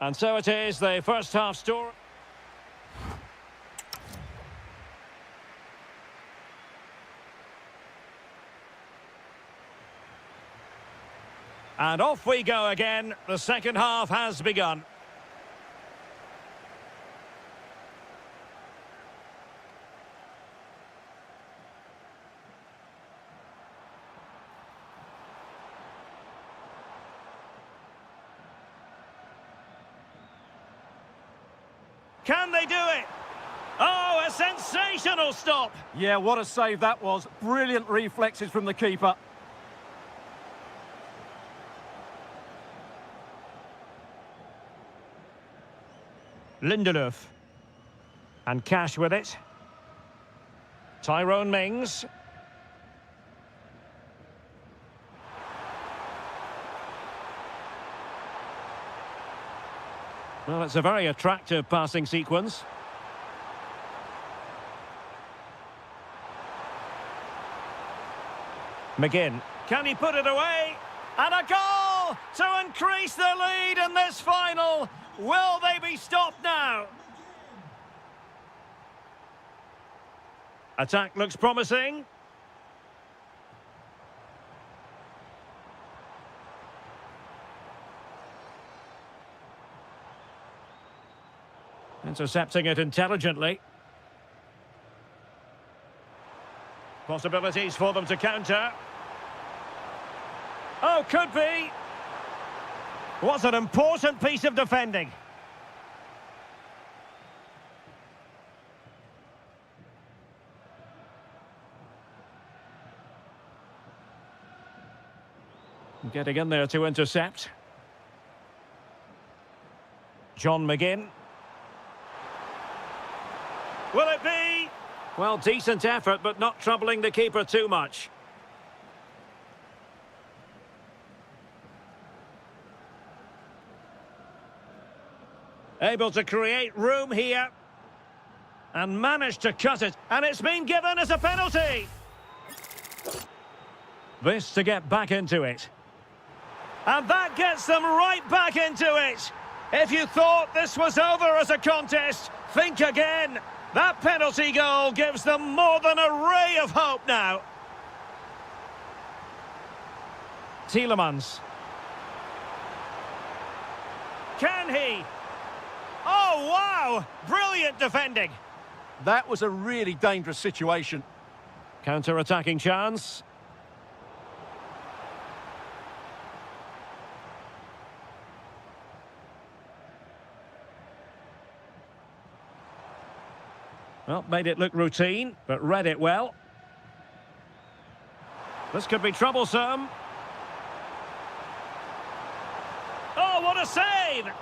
And so it is, the first half story. And off we go again. The second half has begun. Can they do it? Oh, a sensational stop. Yeah, what a save that was. Brilliant reflexes from the keeper. Lindelöf. And Cash with it. Tyrone Mings. Well, it's a very attractive passing sequence. McGinn. Can he put it away? And a goal to increase the lead in this final. Will they be stopped now? Attack looks promising. Intercepting it intelligently. Possibilities for them to counter. Oh, could be. What an important piece of defending. Getting in there to intercept. John McGinn. Will it be? Well, decent effort, but not troubling the keeper too much. Able to create room here. And managed to cut it. And it's been given as a penalty. This to get back into it. And that gets them right back into it. If you thought this was over as a contest, think again. That penalty goal gives them more than a ray of hope now. Tielemans. Can he? Oh, wow! Brilliant defending. That was a really dangerous situation. Counter-attacking chance. Well, made it look routine, but read it well. This could be troublesome. Oh, what a save!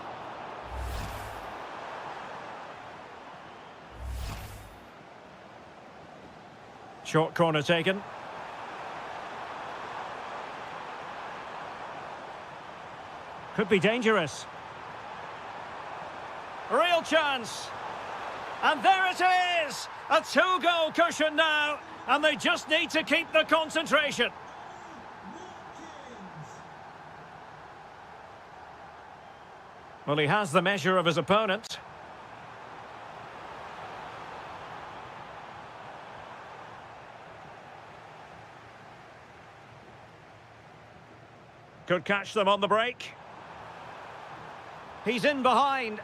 Short corner taken. Could be dangerous. Real chance. And there it is! A two-goal cushion now, and they just need to keep the concentration. Well, he has the measure of his opponent. Could catch them on the break. He's in behind.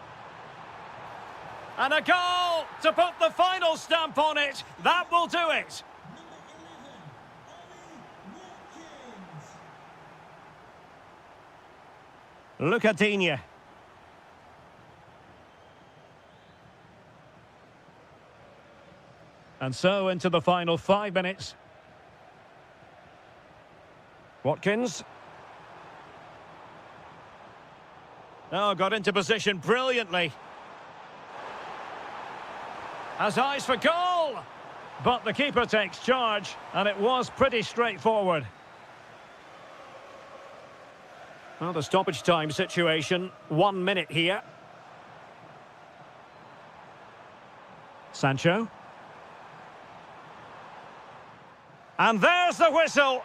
And a goal to put the final stamp on it. That will do it. Look at Digne. And so into the final 5 minutes. Watkins. Oh, got into position brilliantly. Has eyes for goal! But the keeper takes charge, and it was pretty straightforward. Well, the stoppage time situation, 1 minute here. Sancho. And there's the whistle!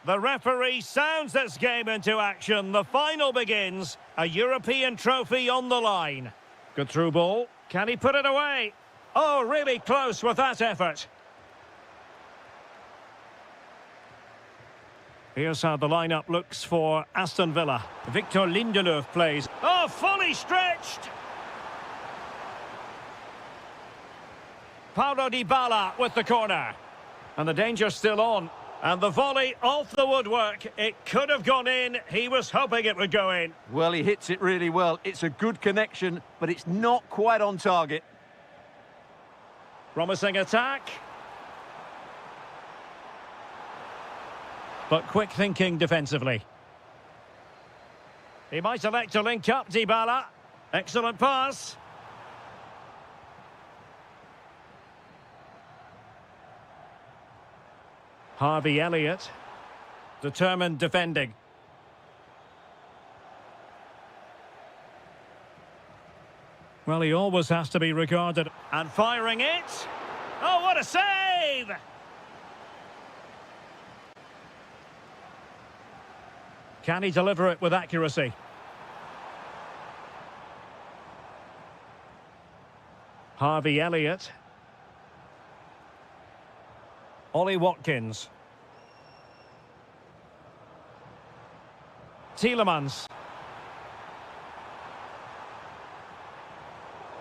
The referee sounds this game into action. The final begins. A European trophy on the line. Good through ball. Can he put it away? Oh, really close with that effort. Here's how the lineup looks for Aston Villa. Victor Lindelöf plays. Oh, fully stretched! Paulo Dybala with the corner. And the danger's still on. And the volley off the woodwork. It could have gone in. He was hoping it would go in. Well, he hits it really well. It's a good connection, but it's not quite on target. Promising attack. But quick thinking defensively. He might elect to link up Dybala. Excellent pass. Harvey Elliott. Determined defending. Well, he always has to be regarded. And firing it. Oh, what a save! Can he deliver it with accuracy? Harvey Elliott. Ollie Watkins. Tielemans.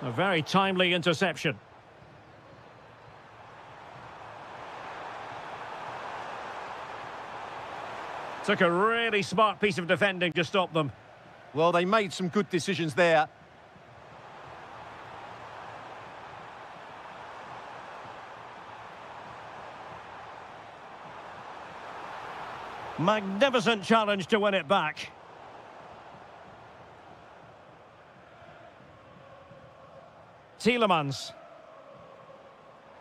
A very timely interception. Took a really smart piece of defending to stop them. Well, they made some good decisions there. Magnificent challenge to win it back. Tielemans.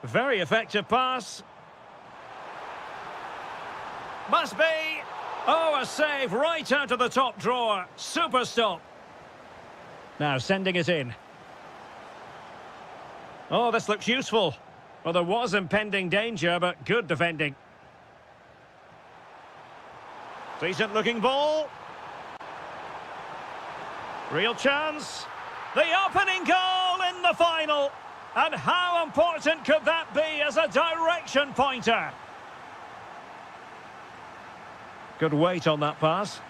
Very effective pass. Must be. Oh, a save right out of the top drawer. Super stop. Now sending it in. Oh, this looks useful. Well, there was impending danger, but good defending. Decent looking ball. Real chance. The opening goal in the final. And how important could that be as a direction pointer? Good weight on that pass.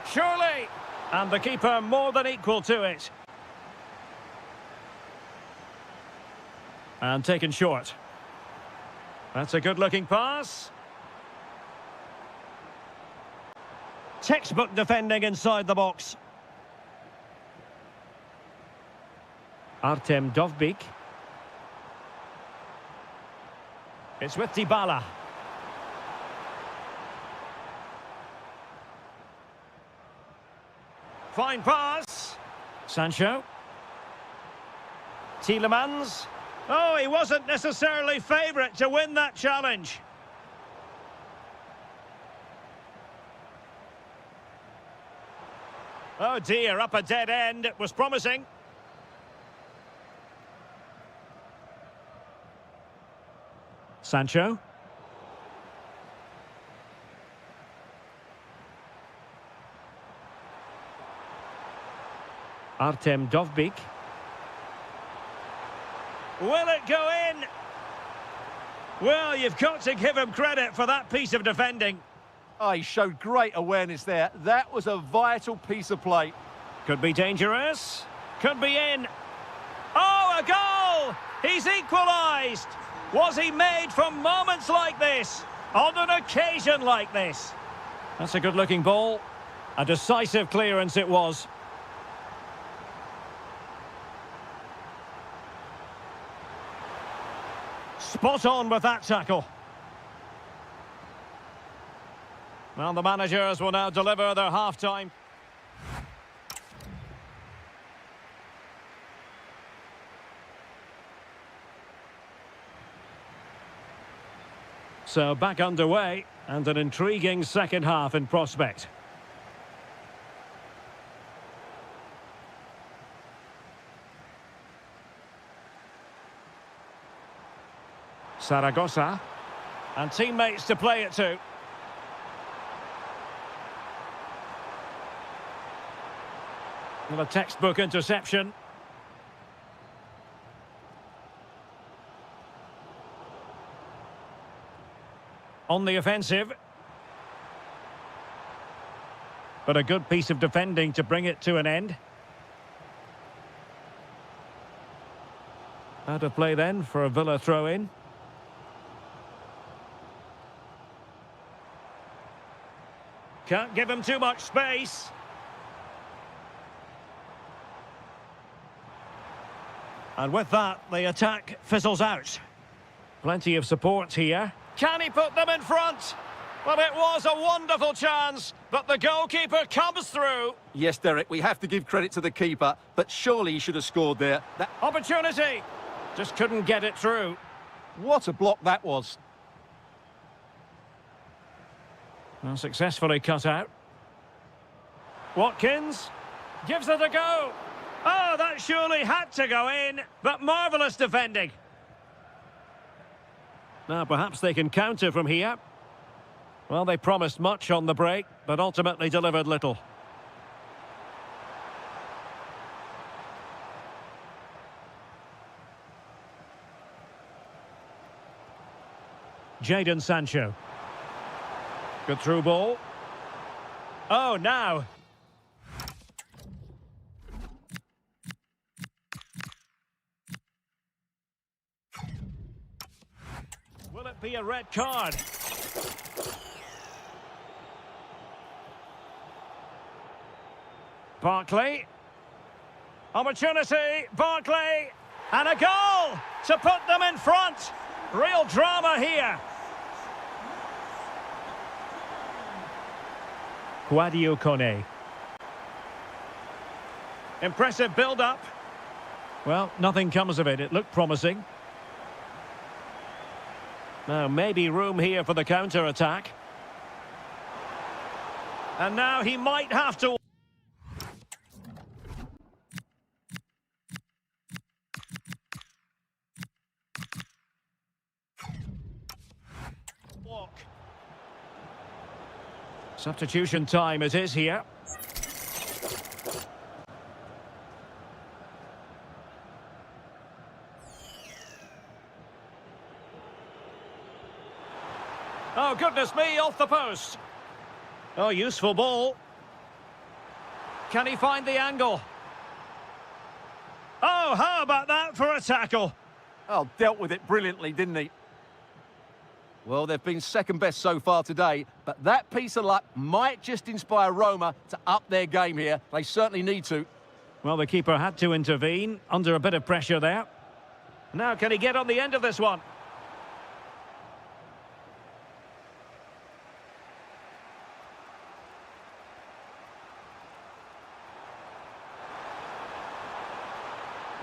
Surely. And the keeper more than equal to it. And taken short. That's a good-looking pass. Textbook defending inside the box. Artem Dovbyk. It's with Dybala. Fine pass. Sancho. Tielemans. Oh, he wasn't necessarily favourite to win that challenge. Oh dear, up a dead end. It was promising. Sancho. Artem Dovbyk. Will it go in? Well, you've got to give him credit for that piece of defending. Oh, he showed great awareness there. That was a vital piece of play. Could be dangerous. Could be in. Oh, a goal! He's equalised. Was he made for moments like this? On an occasion like this? That's a good-looking ball. A decisive clearance it was. Spot on with that tackle. Well, the managers will now deliver their half-time. So back underway, and an intriguing second half in prospect. Zaragoza. And teammates to play it to. Well, a textbook interception. On the offensive. But a good piece of defending to bring it to an end. Out of play then for a Villa throw-in. Can't give him too much space. And with that, the attack fizzles out. Plenty of support here. Can he put them in front? Well, it was a wonderful chance, but the goalkeeper comes through. Yes, Derek, we have to give credit to the keeper, but surely he should have scored there. That Opportunity. Just couldn't get it through. What a block that was. Well, successfully cut out. Watkins gives it a go. Oh, that surely had to go in, but marvellous defending. Now, perhaps they can counter from here. Well, they promised much on the break, but ultimately delivered little. Jadon Sancho. Good through ball. Oh, now. Will it be a red card? Barkley. Opportunity. Barkley. And a goal to put them in front. Real drama here. Guadio Kone. Impressive build-up. Well, nothing comes of it. It looked promising. Now, maybe room here for the counter-attack. And now he might have to... walk. Substitution time it is here. Oh, goodness me, off the post. Oh, useful ball. Can he find the angle? Oh, how about that for a tackle? Oh, dealt with it brilliantly, didn't he? Well, they've been second best so far today, but that piece of luck might just inspire Roma to up their game here. They certainly need to. Well, the keeper had to intervene under a bit of pressure there. Now, can he get on the end of this one?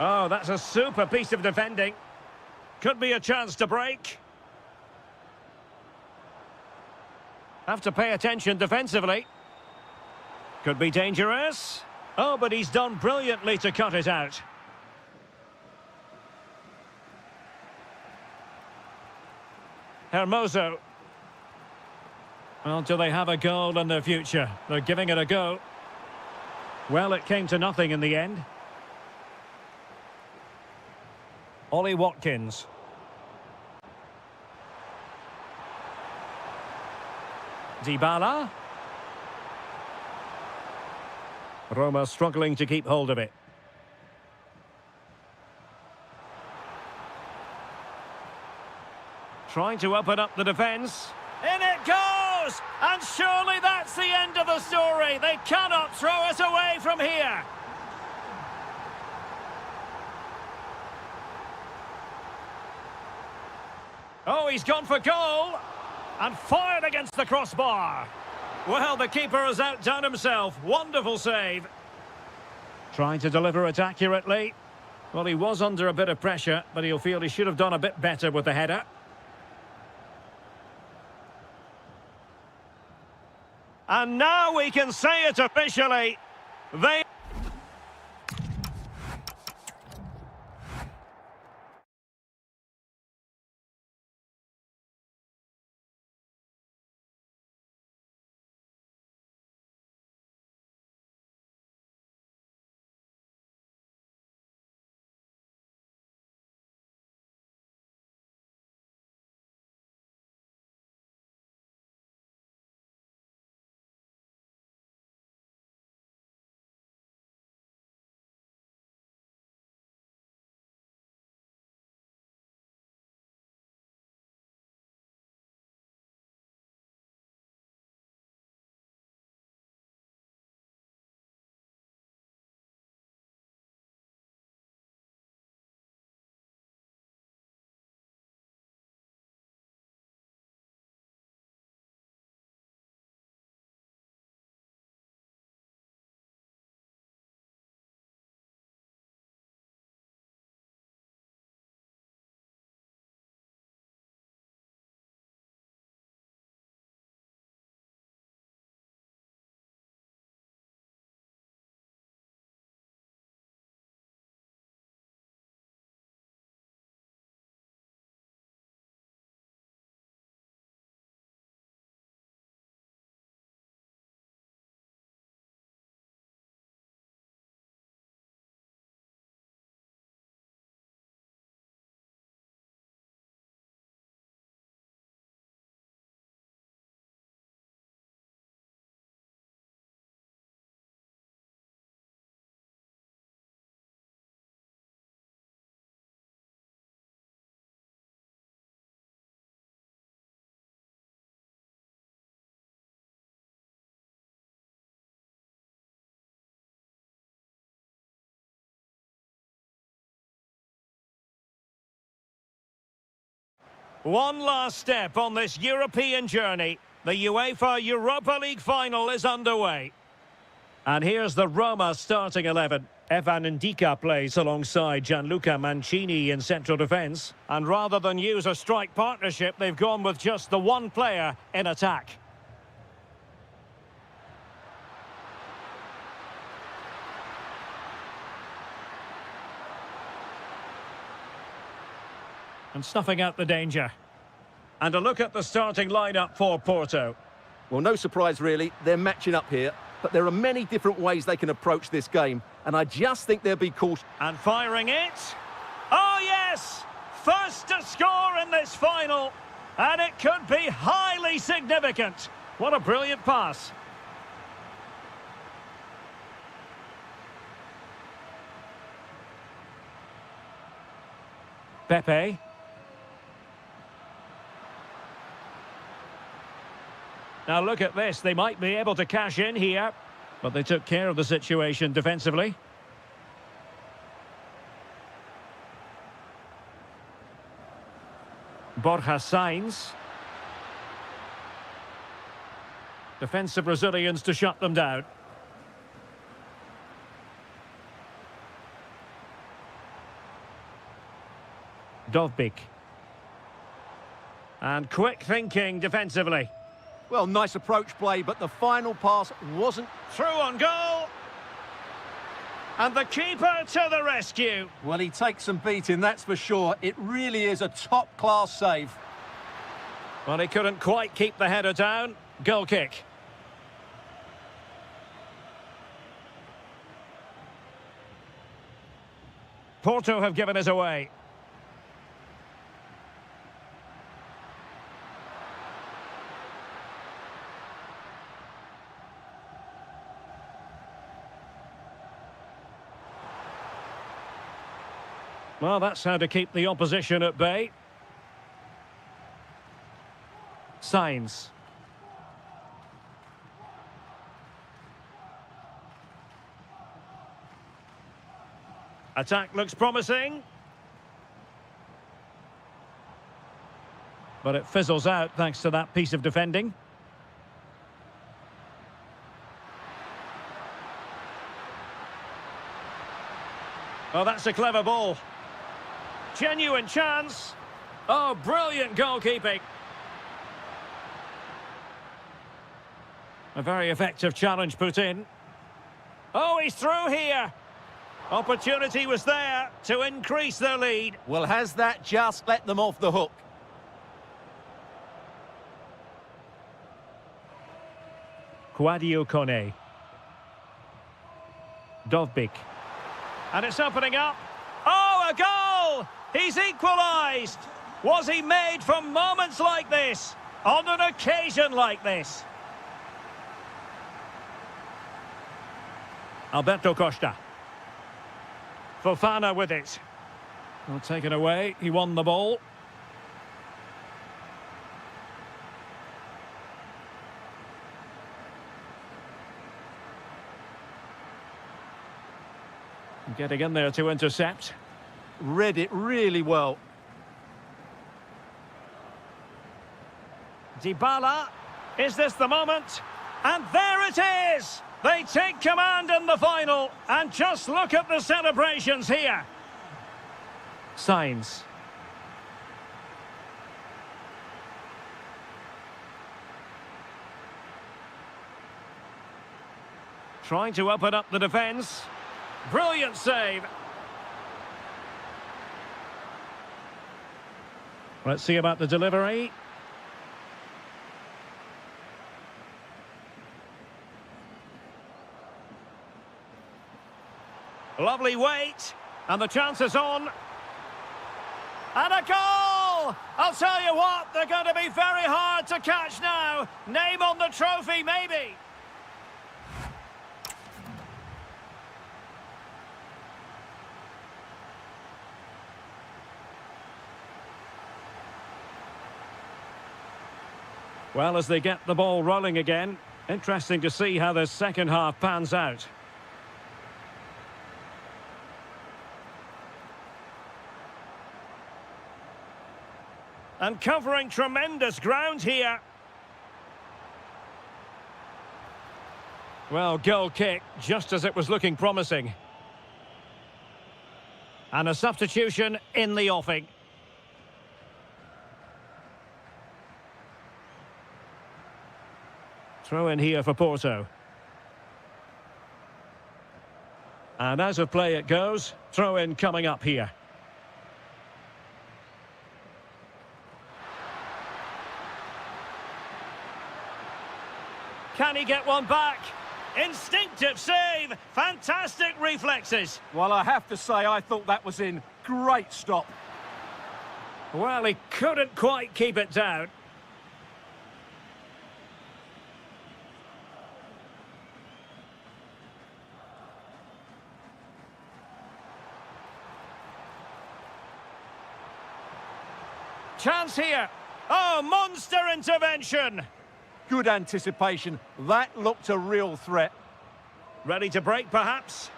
Oh, that's a super piece of defending. Could be a chance to break. Have to pay attention defensively. Could be dangerous. Oh, but he's done brilliantly to cut it out. Hermoso. Well, do they have a goal in their future? They're giving it a go. Well, it came to nothing in the end. Ollie Watkins. Dybala. Roma struggling to keep hold of it. Trying to open up the defence. In it goes! And surely that's the end of the story. They cannot throw us away from here. Oh, he's gone for goal. And fired against the crossbar. Well, the keeper has outdone himself. Wonderful save. Trying to deliver it accurately. Well, he was under a bit of pressure, but he'll feel he should have done a bit better with the header. And now we can say it officially. They... One last step on this European journey. The UEFA Europa League final is underway. And here's the Roma starting 11. Evan Ndika plays alongside Gianluca Mancini in central defence. And rather than use a strike partnership, they've gone with just the one player in attack. And snuffing out the danger. And a look at the starting lineup for Porto. Well, no surprise really, they're matching up here, but there are many different ways they can approach this game, and I just think they'll be cautious. And firing it. Oh yes! First to score in this final, and it could be highly significant. What a brilliant pass. Pepe. Now look at this, they might be able to cash in here, but they took care of the situation defensively. Borja Sainz. Defensive Brazilians to shut them down. Dovbik. And quick thinking defensively. Well, nice approach play, but the final pass wasn't. Through on goal. And the keeper to the rescue. Well, he takes some beating, that's for sure. It really is a top-class save. Well, he couldn't quite keep the header down. Goal kick. Porto have given us away. Well, that's how to keep the opposition at bay. Sainz. Attack looks promising. But it fizzles out thanks to that piece of defending. Oh, that's a clever ball. Genuine chance. Oh, brilliant goalkeeping. A very effective challenge put in. Oh, he's through here. Opportunity was there to increase their lead. Well, has that just let them off the hook? Quadio Kone. Dovbik. And it's opening up. Oh, a goal! He's equalised. Was he made for moments like this? On an occasion like this? Alberto Costa. Fofana with it. Well, taken away. He won the ball. Getting in there to intercept. Read it really well. Dybala. Is this the moment? And there it is! They take command in the final. And just look at the celebrations here. Sainz. Trying to open up the defence. Brilliant save. Let's see about the delivery. Lovely weight. And the chance is on. And a goal! I'll tell you what, they're going to be very hard to catch now. Name on the trophy, maybe. Well, as they get the ball rolling again, interesting to see how the second half pans out. And covering tremendous ground here. Well, goal kick, just as it was looking promising. And a substitution in the offing. Throw in here for Porto. And out of play it goes. Throw in coming up here. Can he get one back? Instinctive save. Fantastic reflexes. Well, I have to say, I thought that was in. Great stop. Well, he couldn't quite keep it down. Chance here. Oh, monster intervention. Good anticipation. That looked a real threat. Ready to break, perhaps?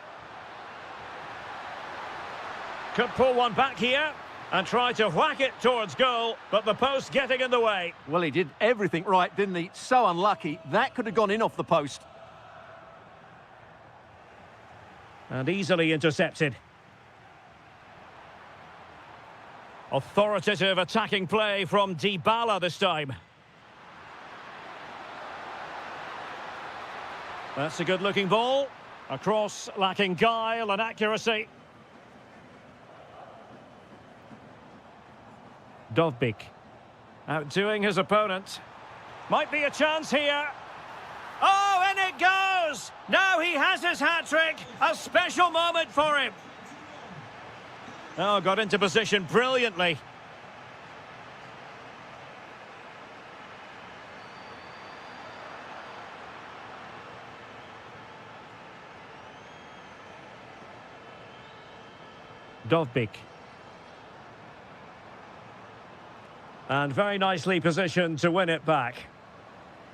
Could pull one back here and try to whack it towards goal, but the post getting in the way. Well, he did everything right, didn't he? So unlucky. That could have gone in off the post. And easily intercepted. Authoritative attacking play from Dybala this time. That's a good-looking ball. A cross lacking guile and accuracy. Dovbyk outdoing his opponent. Might be a chance here. Oh, and it goes! Now he has his hat-trick. A special moment for him. Oh, got into position brilliantly. Dovbyk. And very nicely positioned to win it back.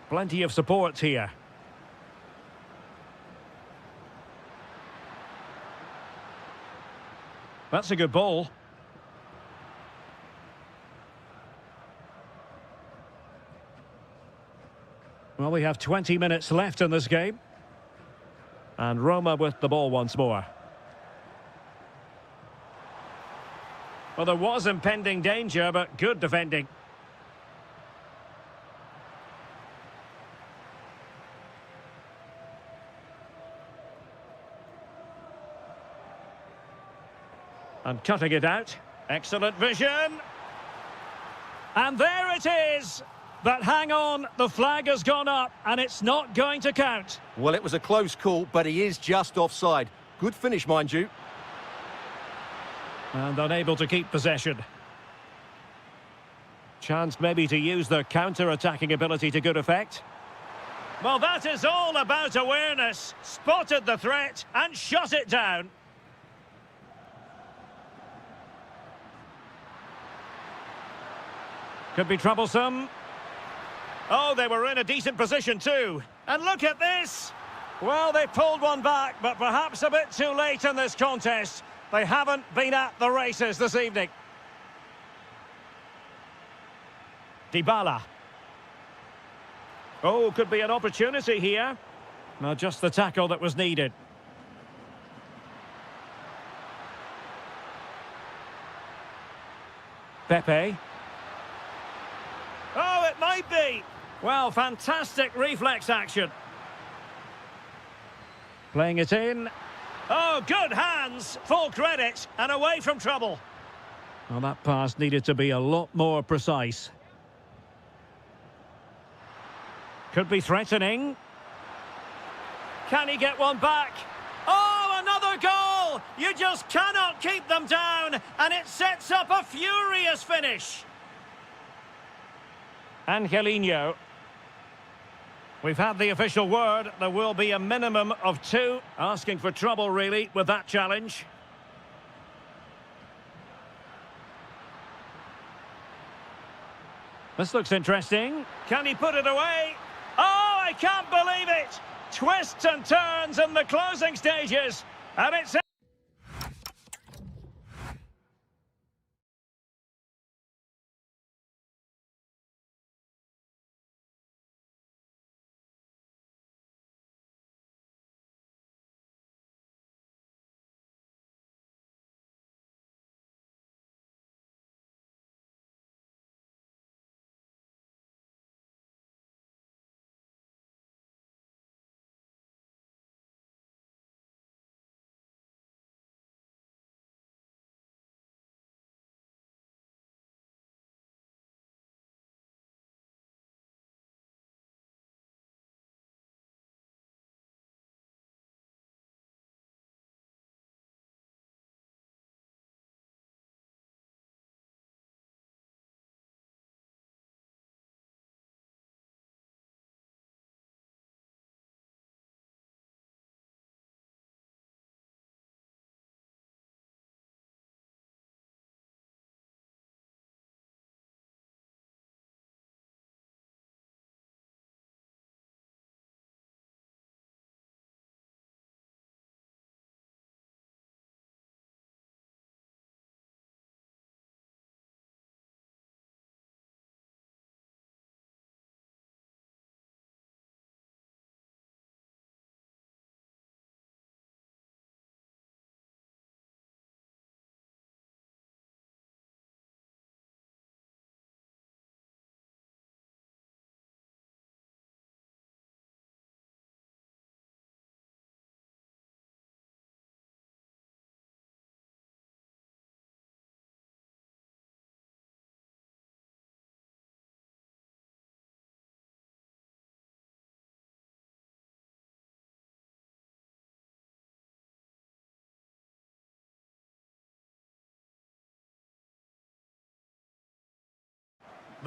Plenty of support here. That's a good ball. Well, we have 20 minutes left in this game. And Roma with the ball once more. Well, there was impending danger, but good defending. And cutting it out. Excellent vision. And there it is. But hang on, the flag has gone up and it's not going to count. Well, it was a close call, but he is just offside. Good finish, mind you. And unable to keep possession. Chance maybe to use their counter-attacking ability to good effect. Well, that is all about awareness. Spotted the threat and shot it down. Could be troublesome. Oh, they were in a decent position too. And look at this. Well, they pulled one back, but perhaps a bit too late in this contest. They haven't been at the races this evening. Dybala. Oh, could be an opportunity here. Not just the tackle that was needed. Pepe. Oh, it might be. Well, fantastic reflex action. Playing it in. Oh, good hands. Full credit and away from trouble. Well, that pass needed to be a lot more precise. Could be threatening. Can he get one back? Oh, another goal! You just cannot keep them down, and it sets up a furious finish. Angelino. We've had the official word. There will be a minimum of 2. Asking for trouble, really, with that challenge. This looks interesting. Can he put it away? Oh, I can't believe it! Twists and turns in the closing stages. And it's...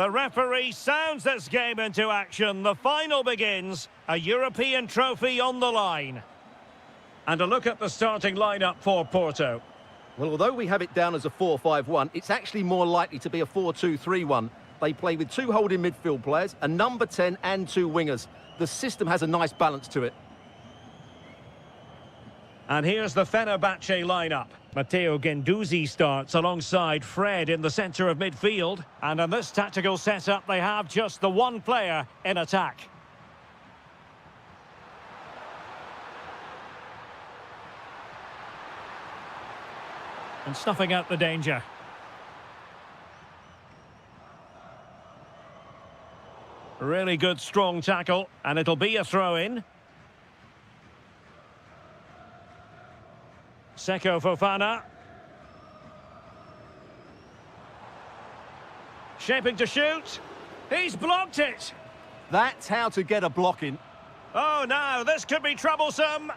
The referee sounds this game into action. The final begins. A European trophy on the line. And a look at the starting lineup for Porto. Well, although we have it down as a 4-5-1, it's actually more likely to be a 4-2-3-1. They play with two holding midfield players, a number 10 and two wingers. The system has a nice balance to it. And here's the Fenerbahce lineup. Matteo Guendouzi starts alongside Fred in the centre of midfield. And in this tactical setup, they have just the one player in attack. And snuffing out the danger. Really good, strong tackle, and it'll be a throw-in. Seko Fofana. Shaping to shoot. He's blocked it. That's how to get a block in. Oh, now this could be troublesome.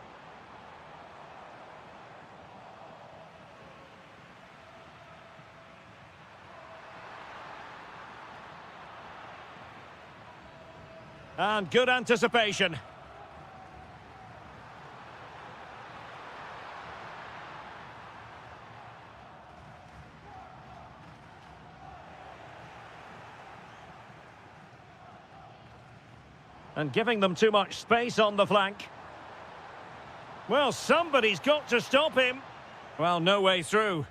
And good anticipation. And giving them too much space on the flank. Well, somebody's got to stop him. Well, no way through.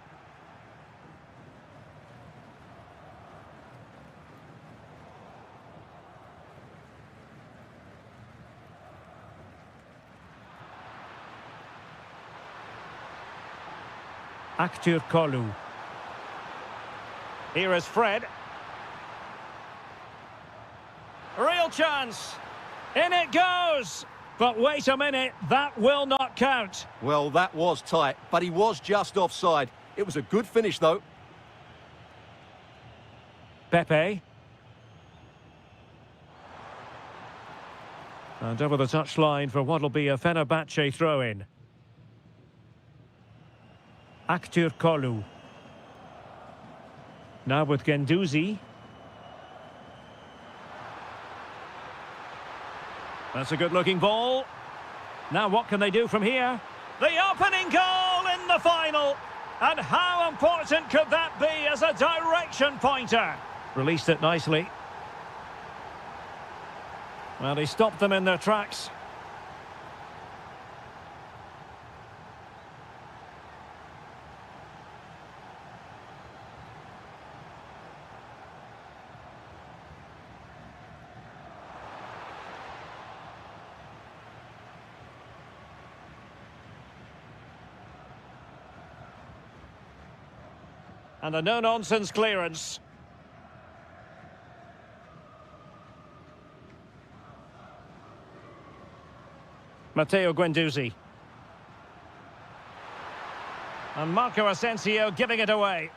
Kolu. Here is Fred. Real chance. In it goes. But wait a minute, that will not count. Well, that was tight, but he was just offside. It was a good finish, though. Pepe. And over the touchline for what will be a Fenerbahce throw-in. Kolu. Now with Guendouzi. That's a good-looking ball. Now what can they do from here? The opening goal in the final. And how important could that be as a direction pointer? Released it nicely. Well, he stopped them in their tracks. And a no-nonsense clearance. Matteo Guendouzi. And Marco Asensio giving it away.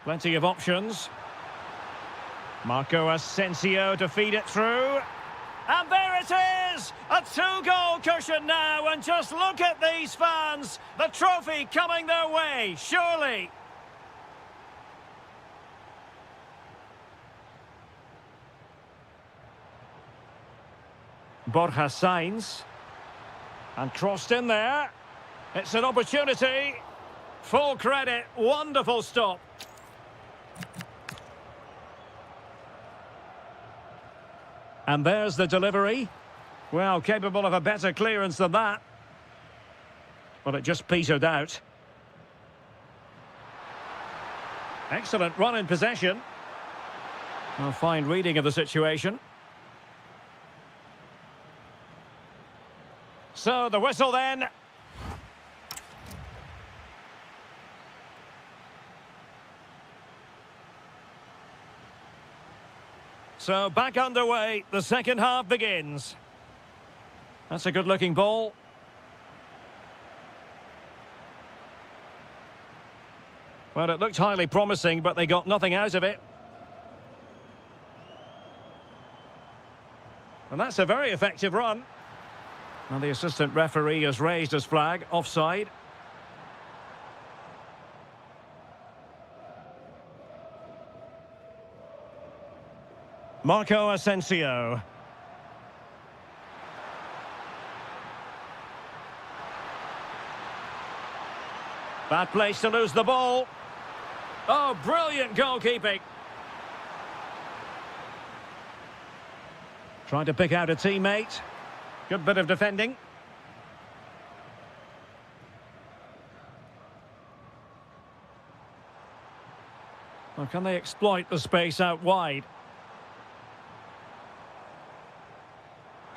Plenty of options. Marco Asensio to feed it through. And there it is! A two-goal cushion now, and just look at these fans! The trophy coming their way, surely! Borja Sainz. And crossed in there. It's an opportunity. Full credit, wonderful stop. And there's the delivery. Well, capable of a better clearance than that. But it just petered out. Excellent run in possession. A fine reading of the situation. So the whistle then. So back underway, the second half begins. That's a good-looking ball. Well, it looked highly promising, but they got nothing out of it. And that's a very effective run. And the assistant referee has raised his flag, offside. Marco Asensio. Bad place to lose the ball. Oh, brilliant goalkeeping. Trying to pick out a teammate. Good bit of defending. Well, can they exploit the space out wide?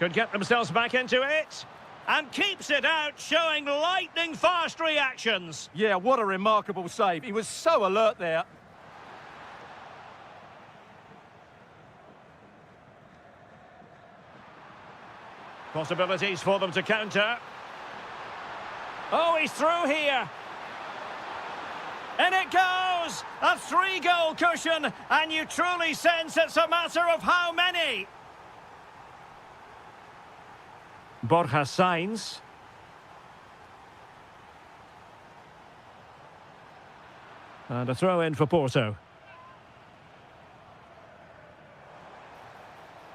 Could get themselves back into it. And keeps it out, showing lightning-fast reactions. Yeah, what a remarkable save. He was so alert there. Possibilities for them to counter. Oh, he's through here. In it goes! A 3-goal cushion, and you truly sense it's a matter of how many. Borja Sainz. And a throw in for Porto.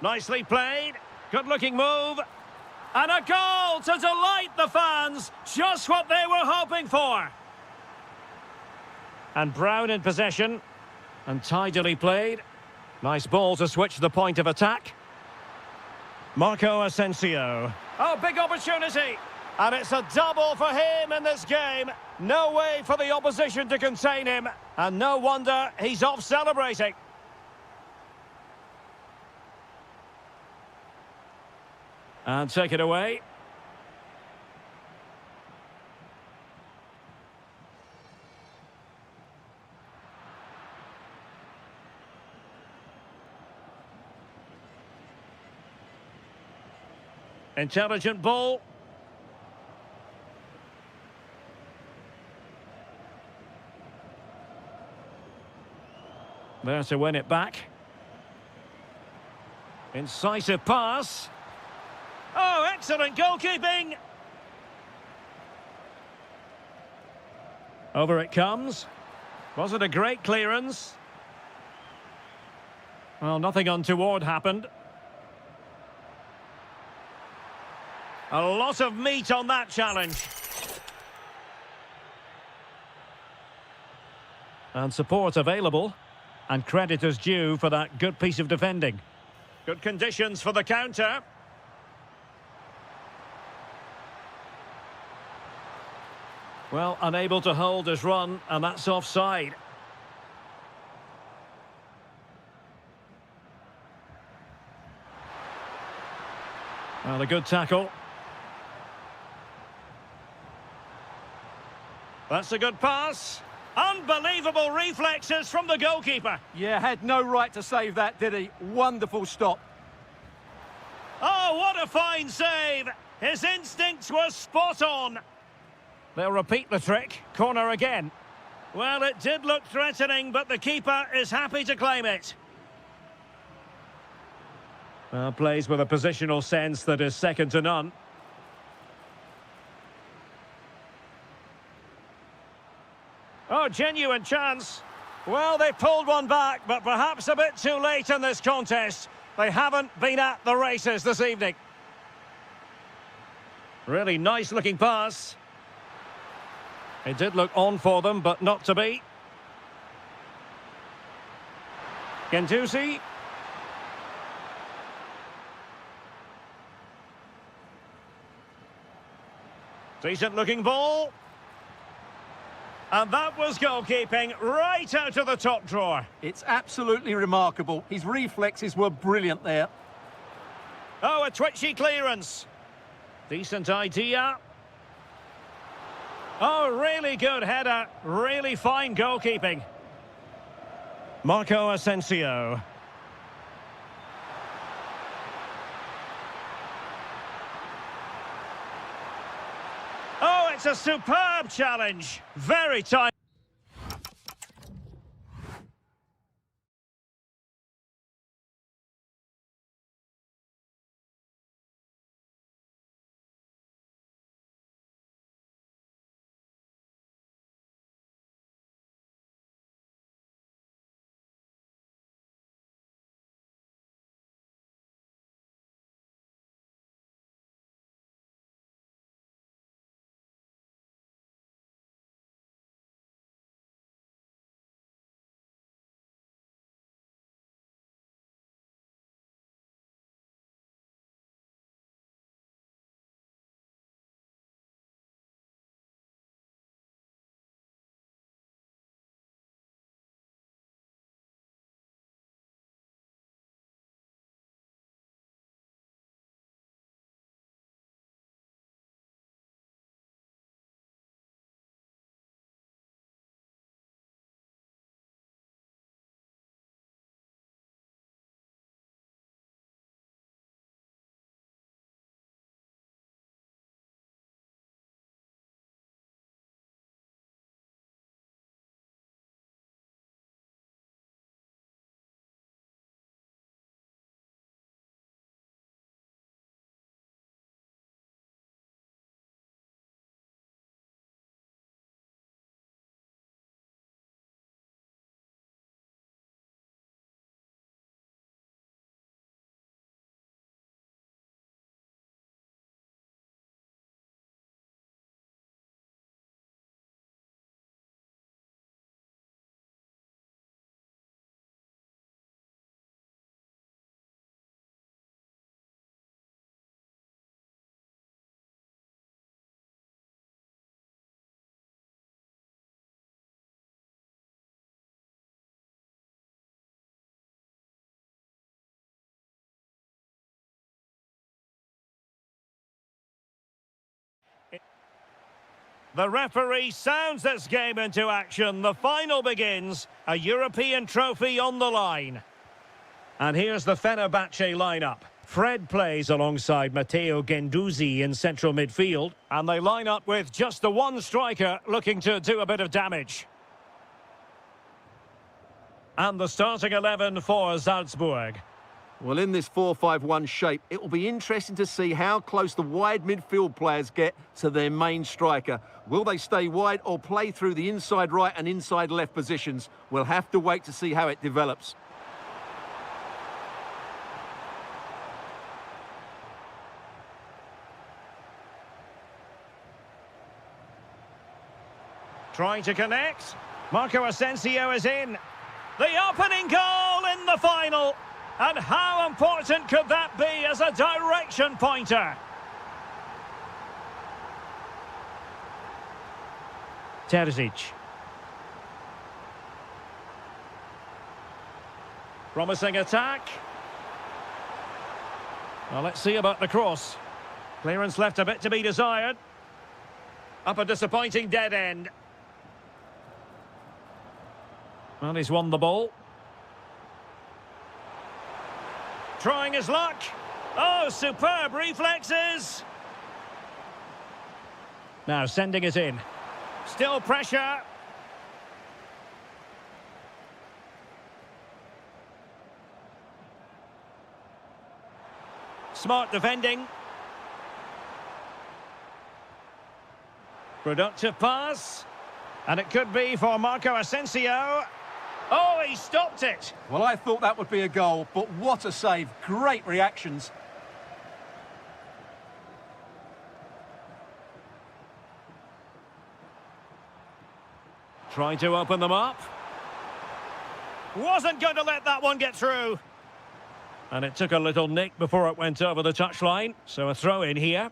Nicely played. Good-looking move. And a goal to delight the fans. Just what they were hoping for. And Brown in possession. And tidily played. Nice ball to switch the point of attack. Marco Asensio. Oh, big opportunity. And it's a double for him in this game. No way for the opposition to contain him. And no wonder he's off celebrating. And take it away. Intelligent ball. There to win it back. Incisive pass. Oh, excellent goalkeeping. Over it comes. Was it a great clearance? Well, nothing untoward happened. A lot of meat on that challenge. And support available. And credit is due for that good piece of defending. Good conditions for the counter. Well, unable to hold his run, and that's offside. Well, a good tackle. That's a good pass. Unbelievable reflexes from the goalkeeper. Yeah, had no right to save that, did he? Wonderful stop. Oh, what a fine save. His instincts were spot on. They'll repeat the trick. Corner again. Well, it did look threatening, but the keeper is happy to claim it. Plays with a positional sense that is second to none. Oh, genuine chance. Well, they pulled one back, but perhaps a bit too late in this contest. They haven't been at the races this evening. Really nice-looking pass. It did look on for them, but not to be. Gendusi. Decent-looking ball. And that was goalkeeping right out of the top drawer. It's absolutely remarkable. His reflexes were brilliant there. Oh, a twitchy clearance. Decent idea. Oh, really good header. Really fine goalkeeping. Marco Asensio. Oh, it's a superb challenge. Very tight. The referee sounds this game into action. The final begins. A European trophy on the line. And here's the Fenerbahce lineup. Fred plays alongside Matteo Guendouzi in central midfield. And they line up with just the one striker looking to do a bit of damage. And the starting 11 for Salzburg. Well, in this 4-5-1 shape, it will be interesting to see how close the wide midfield players get to their main striker. Will they stay wide or play through the inside right and inside left positions? We'll have to wait to see how it develops. Trying to connect. Marco Asensio is in. The opening goal in the final. And how important could that be as a direction pointer? Terzic. Promising attack. Well, let's see about the cross. Clearance left a bit to be desired. Up a disappointing dead end. Well, he's won the ball. Trying his luck. Oh, superb reflexes. Now sending it in. Still pressure. Smart defending. Productive pass. And it could be for Marco Asensio. Oh, he stopped it. Well, I thought that would be a goal, but what a save. Great reactions. Trying to open them up. Wasn't going to let that one get through. And it took a little nick before it went over the touchline. So a throw in here.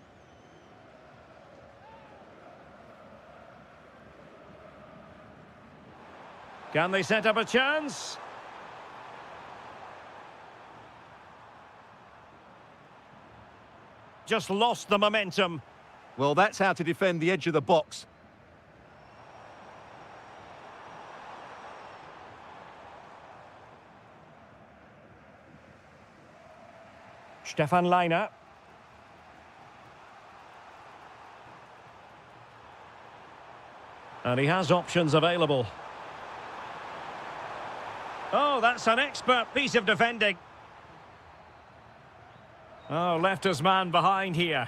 Can they set up a chance? Just lost the momentum. Well, that's how to defend the edge of the box. Stefan Leiner. And he has options available. Oh, that's an expert piece of defending. Oh, left his man behind here.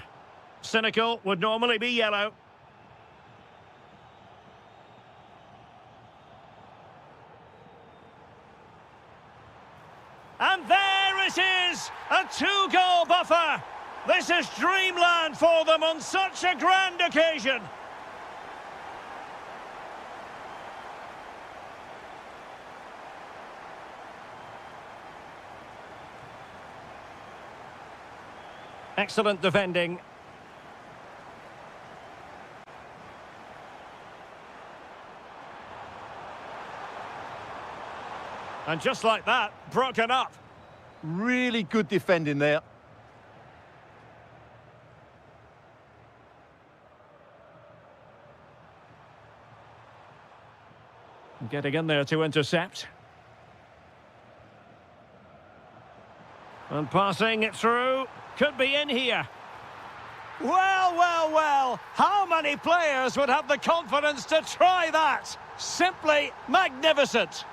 Cynical, would normally be yellow. And there it is! A two-goal buffer! This is dreamland for them on such a grand occasion! Excellent defending. And just like that, broken up. Really good defending there. Getting in there to intercept. And passing it through. Could be in here. Well, well, well. How many players would have the confidence to try that? Simply magnificent.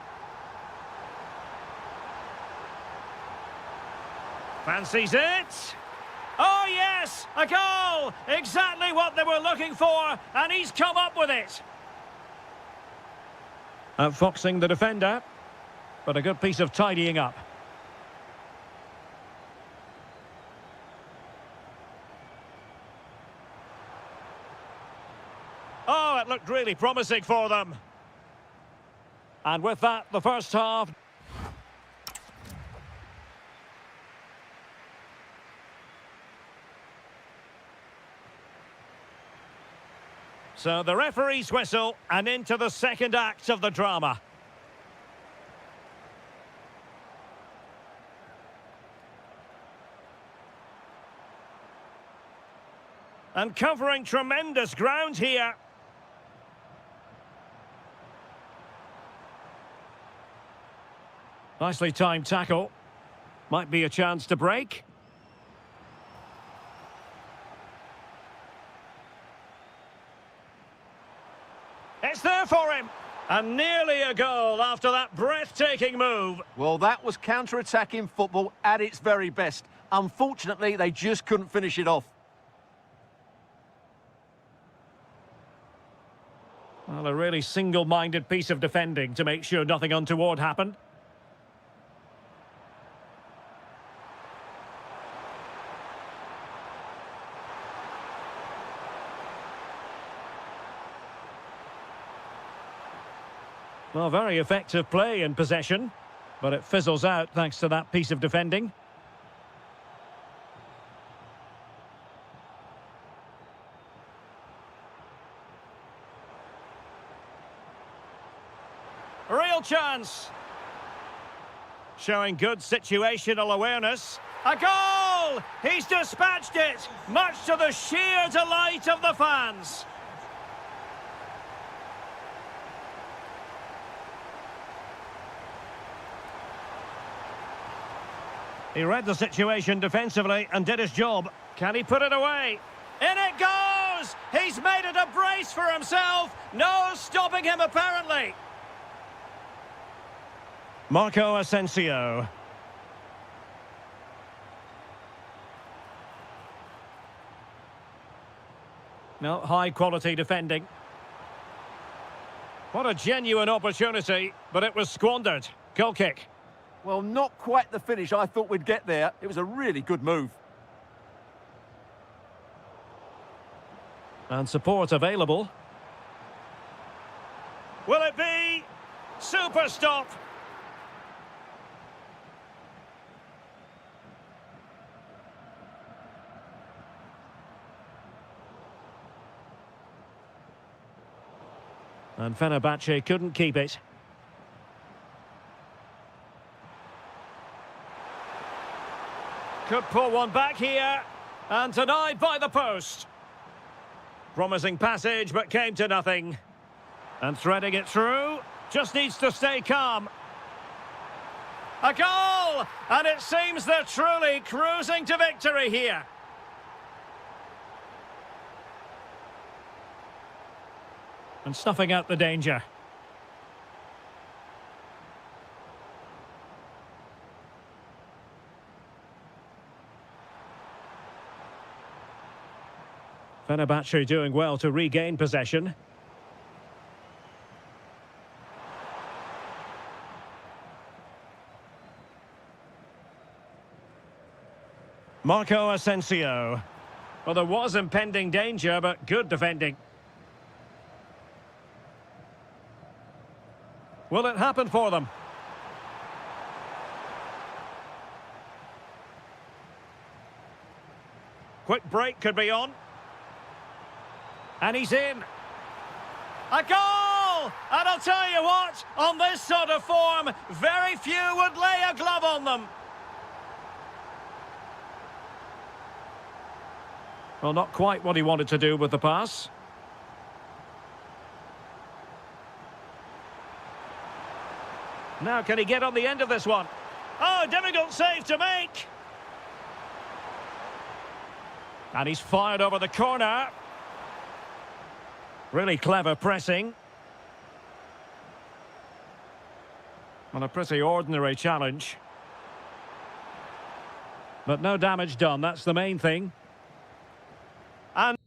Fancies it. Oh, yes, a goal. Exactly what they were looking for, and he's come up with it. Outfoxing the defender, but a good piece of tidying up. Oh, it looked really promising for them. And with that, the first half. So the referee's whistle, and into the second act of the drama. And covering tremendous ground here. Nicely timed tackle. Might be a chance to break. It's there for him. And nearly a goal after that breathtaking move. Well, that was counter-attacking football at its very best. Unfortunately, they just couldn't finish it off. Well, a really single-minded piece of defending to make sure nothing untoward happened. Well, very effective play in possession, but it fizzles out thanks to that piece of defending. Real chance. Showing good situational awareness. A goal! He's dispatched it, much to the sheer delight of the fans. He read the situation defensively and did his job. Can he put it away? In it goes! He's made it a brace for himself. No stopping him, apparently. Marco Asensio. No, high-quality defending. What a genuine opportunity, but it was squandered. Goal kick. Well, not quite the finish I thought we'd get there. It was a really good move. And support available. Will it be? Super stop. And Fenerbahce couldn't keep it. Could pull one back here, and denied by the post. Promising passage, but came to nothing. And threading it through, just needs to stay calm. A goal! And it seems they're truly cruising to victory here. And snuffing out the danger. Fenerbahce doing well to regain possession. Marco Asensio. Well, there was impending danger, but good defending. Will it happen for them? Quick break could be on. And he's in. A goal! And I'll tell you what, on this sort of form, very few would lay a glove on them. Well, not quite what he wanted to do with the pass. Now, can he get on the end of this one? Oh, difficult save to make. And he's fired over the corner. Really clever pressing. On a pretty ordinary challenge. But no damage done, that's the main thing. And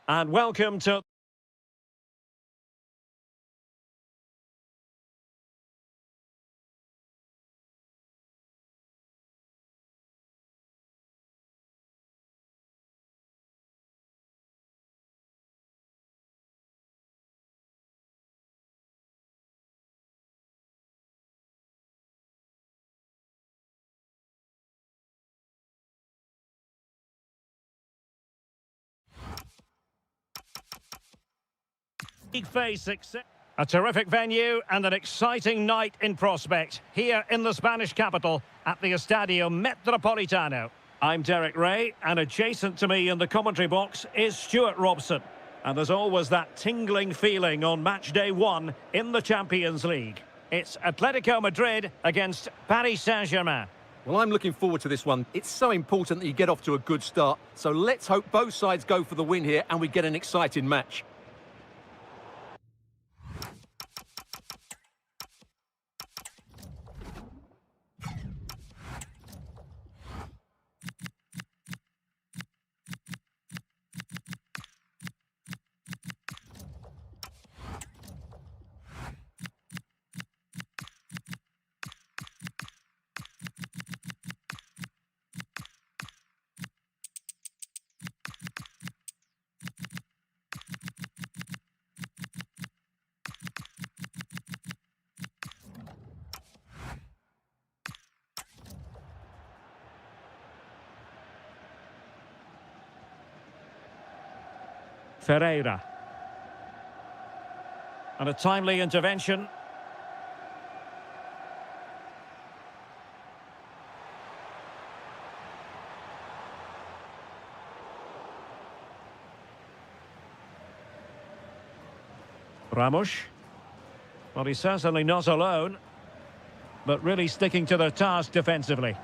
And welcome to... Face success. A terrific venue and an exciting night in prospect here in the Spanish capital at the Estadio Metropolitano. I'm Derek Ray, and adjacent to me in the commentary box is Stuart Robson. And there's always that tingling feeling on match day 1 in the Champions League. It's Atletico Madrid against Paris Saint-Germain. Well, I'm looking forward to this one. It's so important that you get off to a good start. So let's hope both sides go for the win here and we get an exciting match. Ferreira. And a timely intervention. Ramos. Well, he's certainly not alone, but really sticking to the task defensively.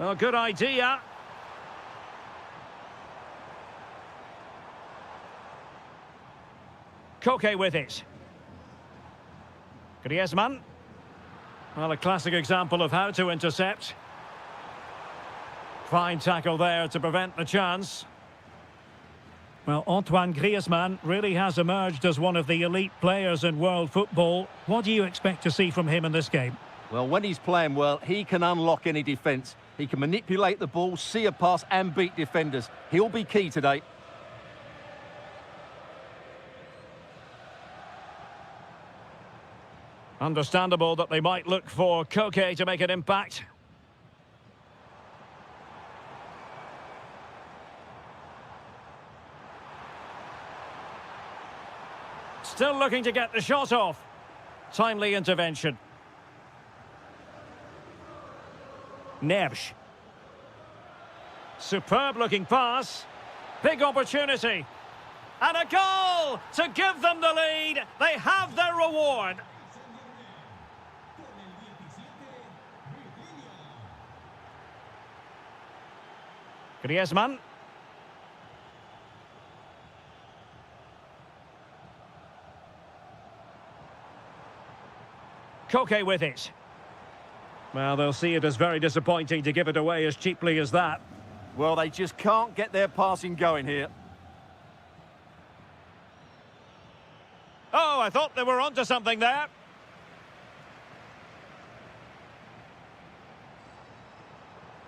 Oh, good idea. Koke with it. Griezmann. Well, a classic example of how to intercept. Fine tackle there to prevent the chance. Well, Antoine Griezmann really has emerged as one of the elite players in world football. What do you expect to see from him in this game? Well, when he's playing well, he can unlock any defence. He can manipulate the ball, see a pass and beat defenders. He'll be key today. Understandable that they might look for Koke to make an impact. Still looking to get the shot off. Timely intervention. Neves. Superb looking pass. Big opportunity. And a goal to give them the lead. They have their reward. Griezmann. Koke with it. Well, they'll see it as very disappointing to give it away as cheaply as that. Well, they just can't get their passing going here. Oh, I thought they were onto something there.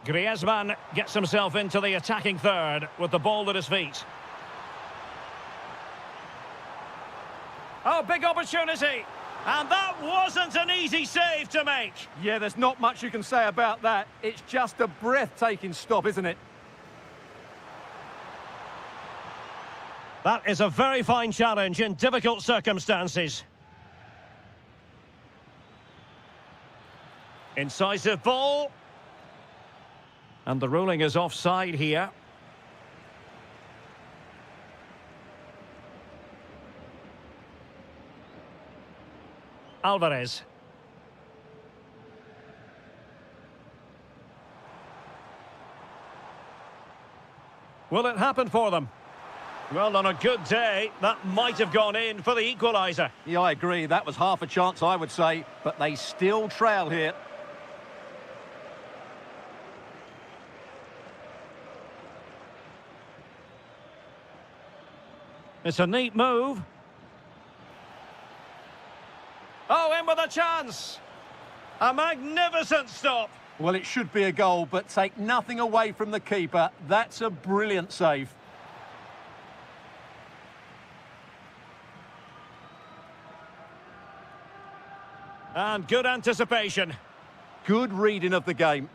Griezmann gets himself into the attacking third with the ball at his feet. Oh, big opportunity. And that wasn't an easy save to make. Yeah, there's not much you can say about that. It's just a breathtaking stop, isn't it? That is a very fine challenge in difficult circumstances. Incisive ball. And the ruling is offside here. Alvarez. Will it happen for them? Well, on a good day, that might have gone in for the equaliser. Yeah, I agree. That was half a chance, I would say, but they still trail here. It's a neat move. Oh, in with a chance. A magnificent stop. Well, it should be a goal, but take nothing away from the keeper. That's a brilliant save. And good anticipation. Good reading of the game.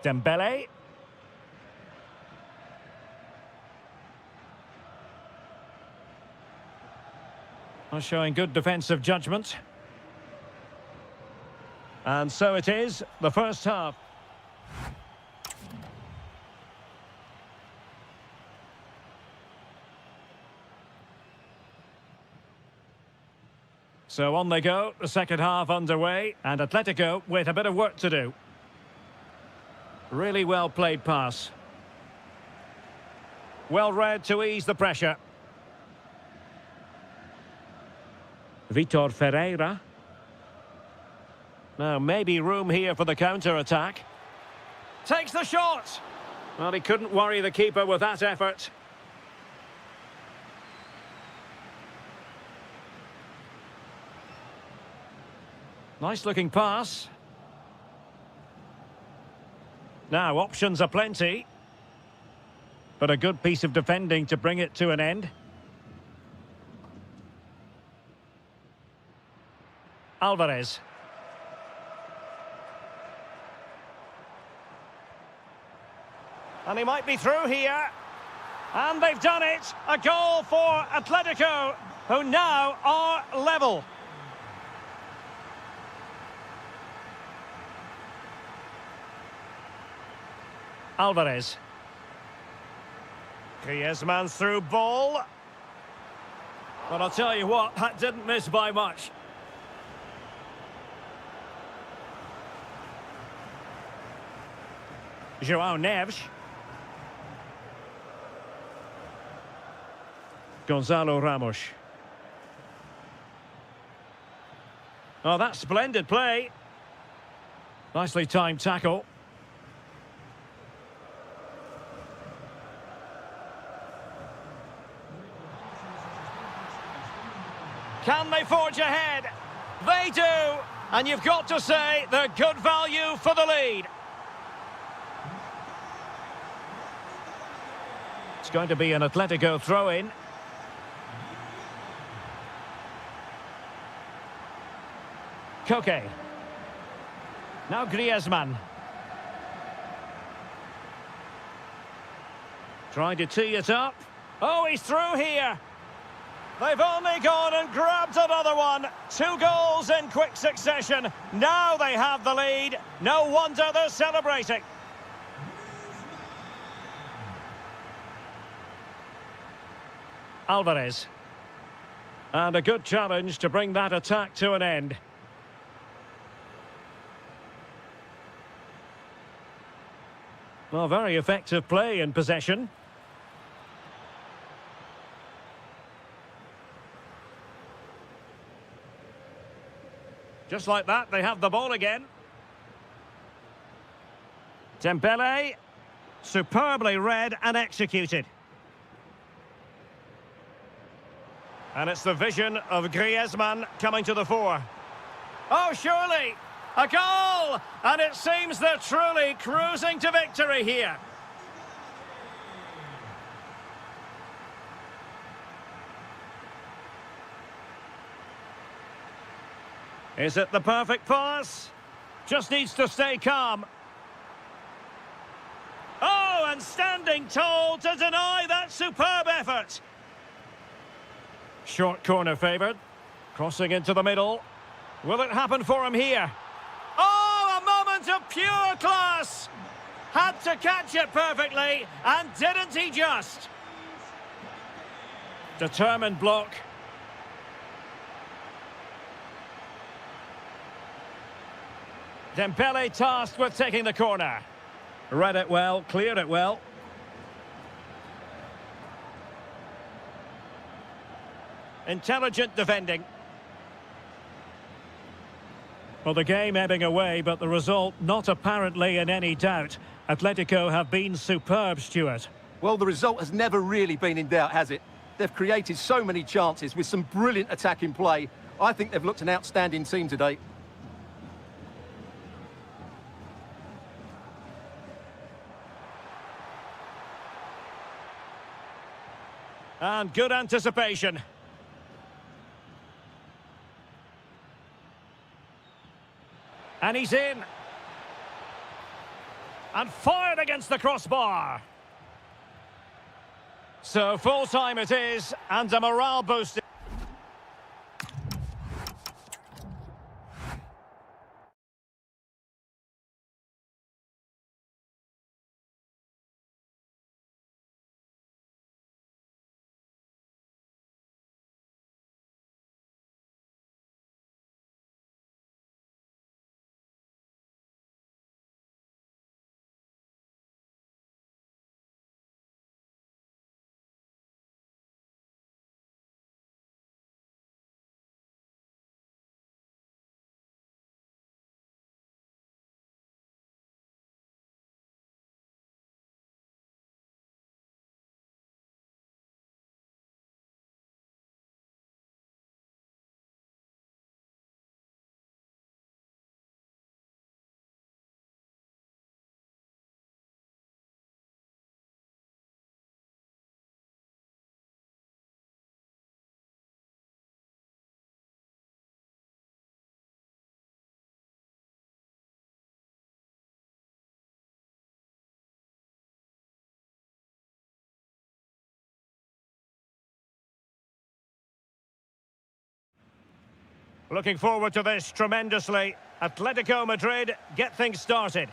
Dembele. Showing good defensive judgment. And so it is, the first half. So on they go, the second half underway, and Atletico with a bit of work to do. Really well played pass. Well read to ease the pressure. Vitor Ferreira. Now, maybe room here for the counter-attack. Takes the shot! Well, he couldn't worry the keeper with that effort. Nice-looking pass. Now, options are plenty. But a good piece of defending to bring it to an end. Alvarez. And he might be through here. And they've done it. A goal for Atletico, who now are level. Alvarez. Griezmann's through ball. But I'll tell you what, that didn't miss by much. João Neves. Gonzalo Ramos. Oh, that's splendid play. Nicely timed tackle. Can they forge ahead? They do! And you've got to say they're good value for the lead. It's going to be an Atletico throw-in. Koke. Now Griezmann. Trying to tee it up. Oh, he's through here. They've only gone and grabbed another one. 2 goals in quick succession. Now they have the lead. No wonder they're celebrating. Alvarez. And a good challenge to bring that attack to an end. Well, very effective play in possession. Just like that, they have the ball again. Dembele. Superbly read and executed. And it's the vision of Griezmann coming to the fore. Oh, surely! A goal! And it seems they're truly cruising to victory here. Is it the perfect pass? Just needs to stay calm. Oh, and standing tall to deny that superb effort. Short corner favoured. Crossing into the middle. Will it happen for him here? Oh, a moment of pure class! Had to catch it perfectly, and didn't he just? Determined block. Dembele tasked with taking the corner. Read it well, cleared it well. Intelligent defending. Well, the game ebbing away, but the result not apparently in any doubt. Atletico have been superb, Stuart. Well, the result has never really been in doubt, has it? They've created so many chances with some brilliant attacking play. I think they've looked an outstanding team today. And good anticipation. And he's in. And fired against the crossbar. So full time it is, and a morale booster. Looking forward to this tremendously. Atletico Madrid get things started.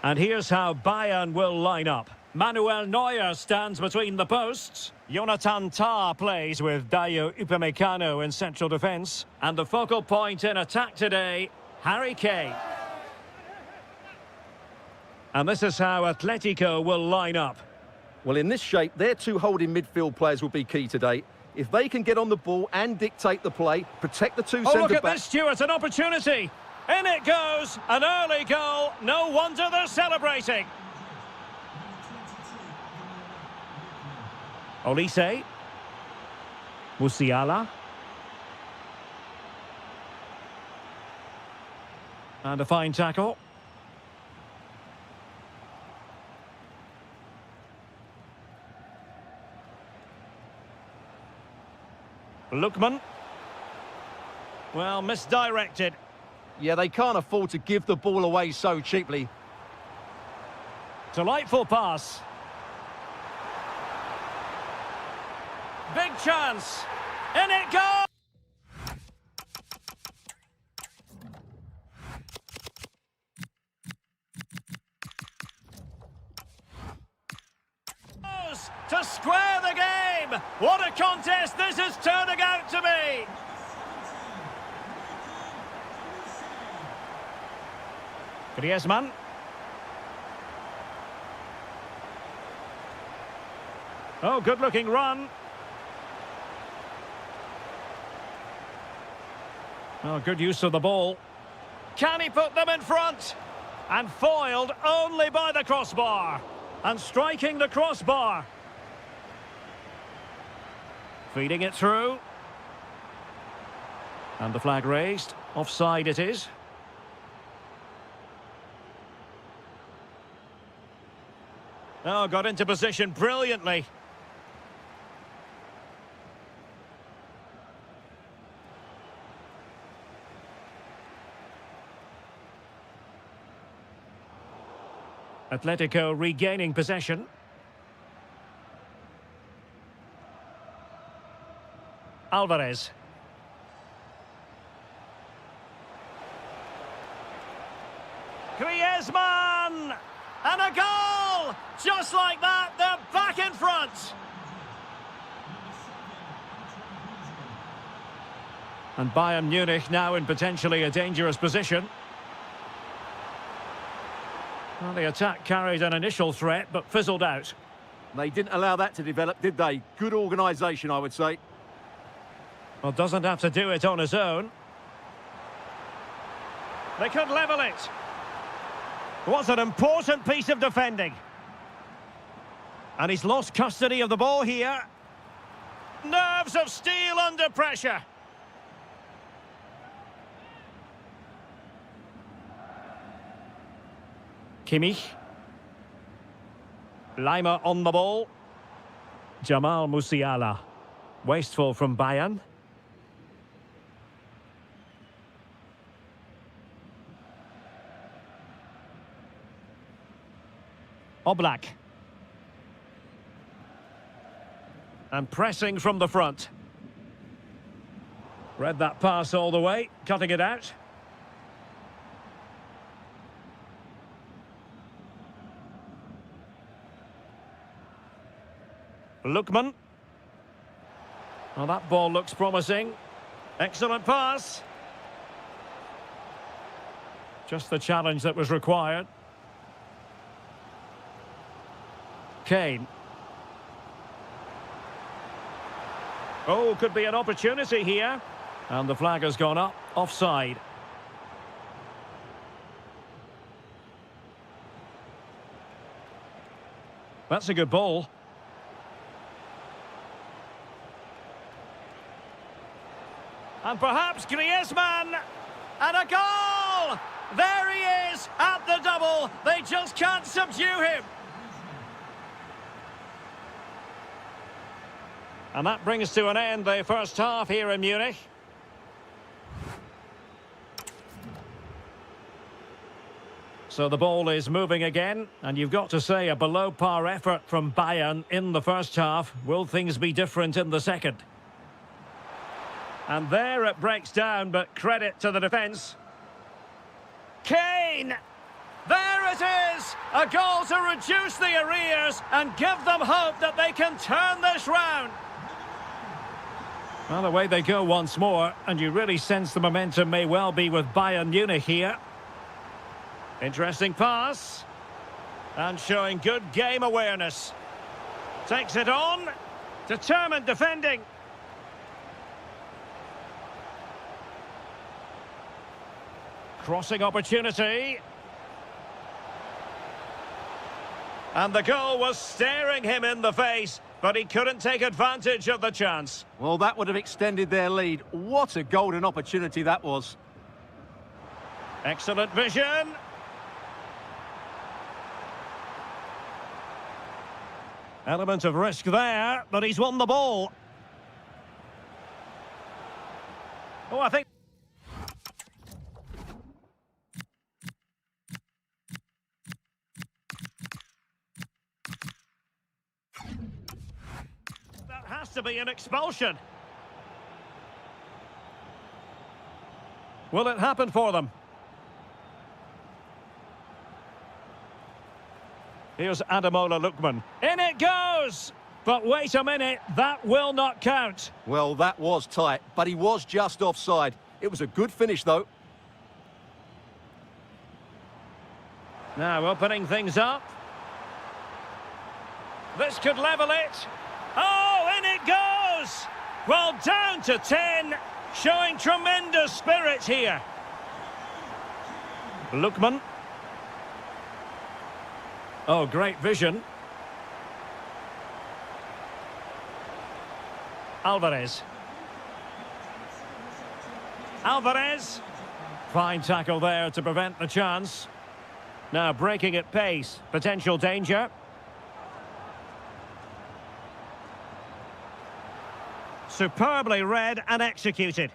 And here's how Bayern will line up. Manuel Neuer stands between the posts. Jonathan Tah plays with Dayo Upamecano in central defence. And the focal point in attack today, Harry Kane. And this is how Atletico will line up. Well, in this shape, their two holding midfield players will be key today. If they can get on the ball and dictate the play, protect the two centre-backs... Oh, look at this, Stuart, an opportunity. In it goes, an early goal. No wonder they're celebrating. Olise. Musiala. And a fine tackle. Lookman. Well, misdirected. Yeah, they can't afford to give the ball away so cheaply. Delightful pass. Big chance. In it goes! To square the game! What a contest this is turning out to be! Griezmann. Oh, good-looking run. Oh, good use of the ball. Can he put them in front? And foiled only by the crossbar. And striking the crossbar. Feeding it through. And the flag raised. Offside it is. Oh, got into position brilliantly. Atletico regaining possession. Alvarez. Griezmann! And a goal! Just like that, they're back in front! And Bayern Munich now in potentially a dangerous position. Well, the attack carried an initial threat, but fizzled out. They didn't allow that to develop, did they? Good organisation, I would say. Well, doesn't have to do it on his own. They could level it. Was an important piece of defending. And he's lost custody of the ball here. Nerves of steel under pressure. Kimmich. Lima on the ball. Jamal Musiala. Wasteful from Bayern. Oblak. And pressing from the front. Read that pass all the way, cutting it out. Lookman. Well, that ball looks promising. Excellent pass. Just the challenge that was required. Kane. Oh, could be an opportunity here. And the flag has gone up, offside. That's a good ball. And perhaps Griezmann. And a goal! There he is at the double. They just can't subdue him. And that brings to an end the first half here in Munich. So the ball is moving again, and you've got to say a below-par effort from Bayern in the first half. Will things be different in the second? And there it breaks down, but credit to the defence. Kane! There it is! A goal to reduce the arrears and give them hope that they can turn this round. Well, away they go once more, and you really sense the momentum may well be with Bayern Munich here. Interesting pass. And showing good game awareness. Takes it on. Determined defending. Crossing opportunity. And the goal was staring him in the face, but he couldn't take advantage of the chance. Well, that would have extended their lead. What a golden opportunity that was. Excellent vision. Element of risk there, but he's won the ball. Oh, I think... that has to be an expulsion. Will it happen for them? Here's Ademola Lookman. In it goes! But wait a minute, that will not count. Well, that was tight, but he was just offside. It was a good finish, though. Now opening things up. This could level it. Oh, in it goes! Well, down to 10, showing tremendous spirit here. Lookman. Oh, great vision. Alvarez. Alvarez. Fine tackle there to prevent the chance. Now breaking at pace. Potential danger. Superbly read and executed.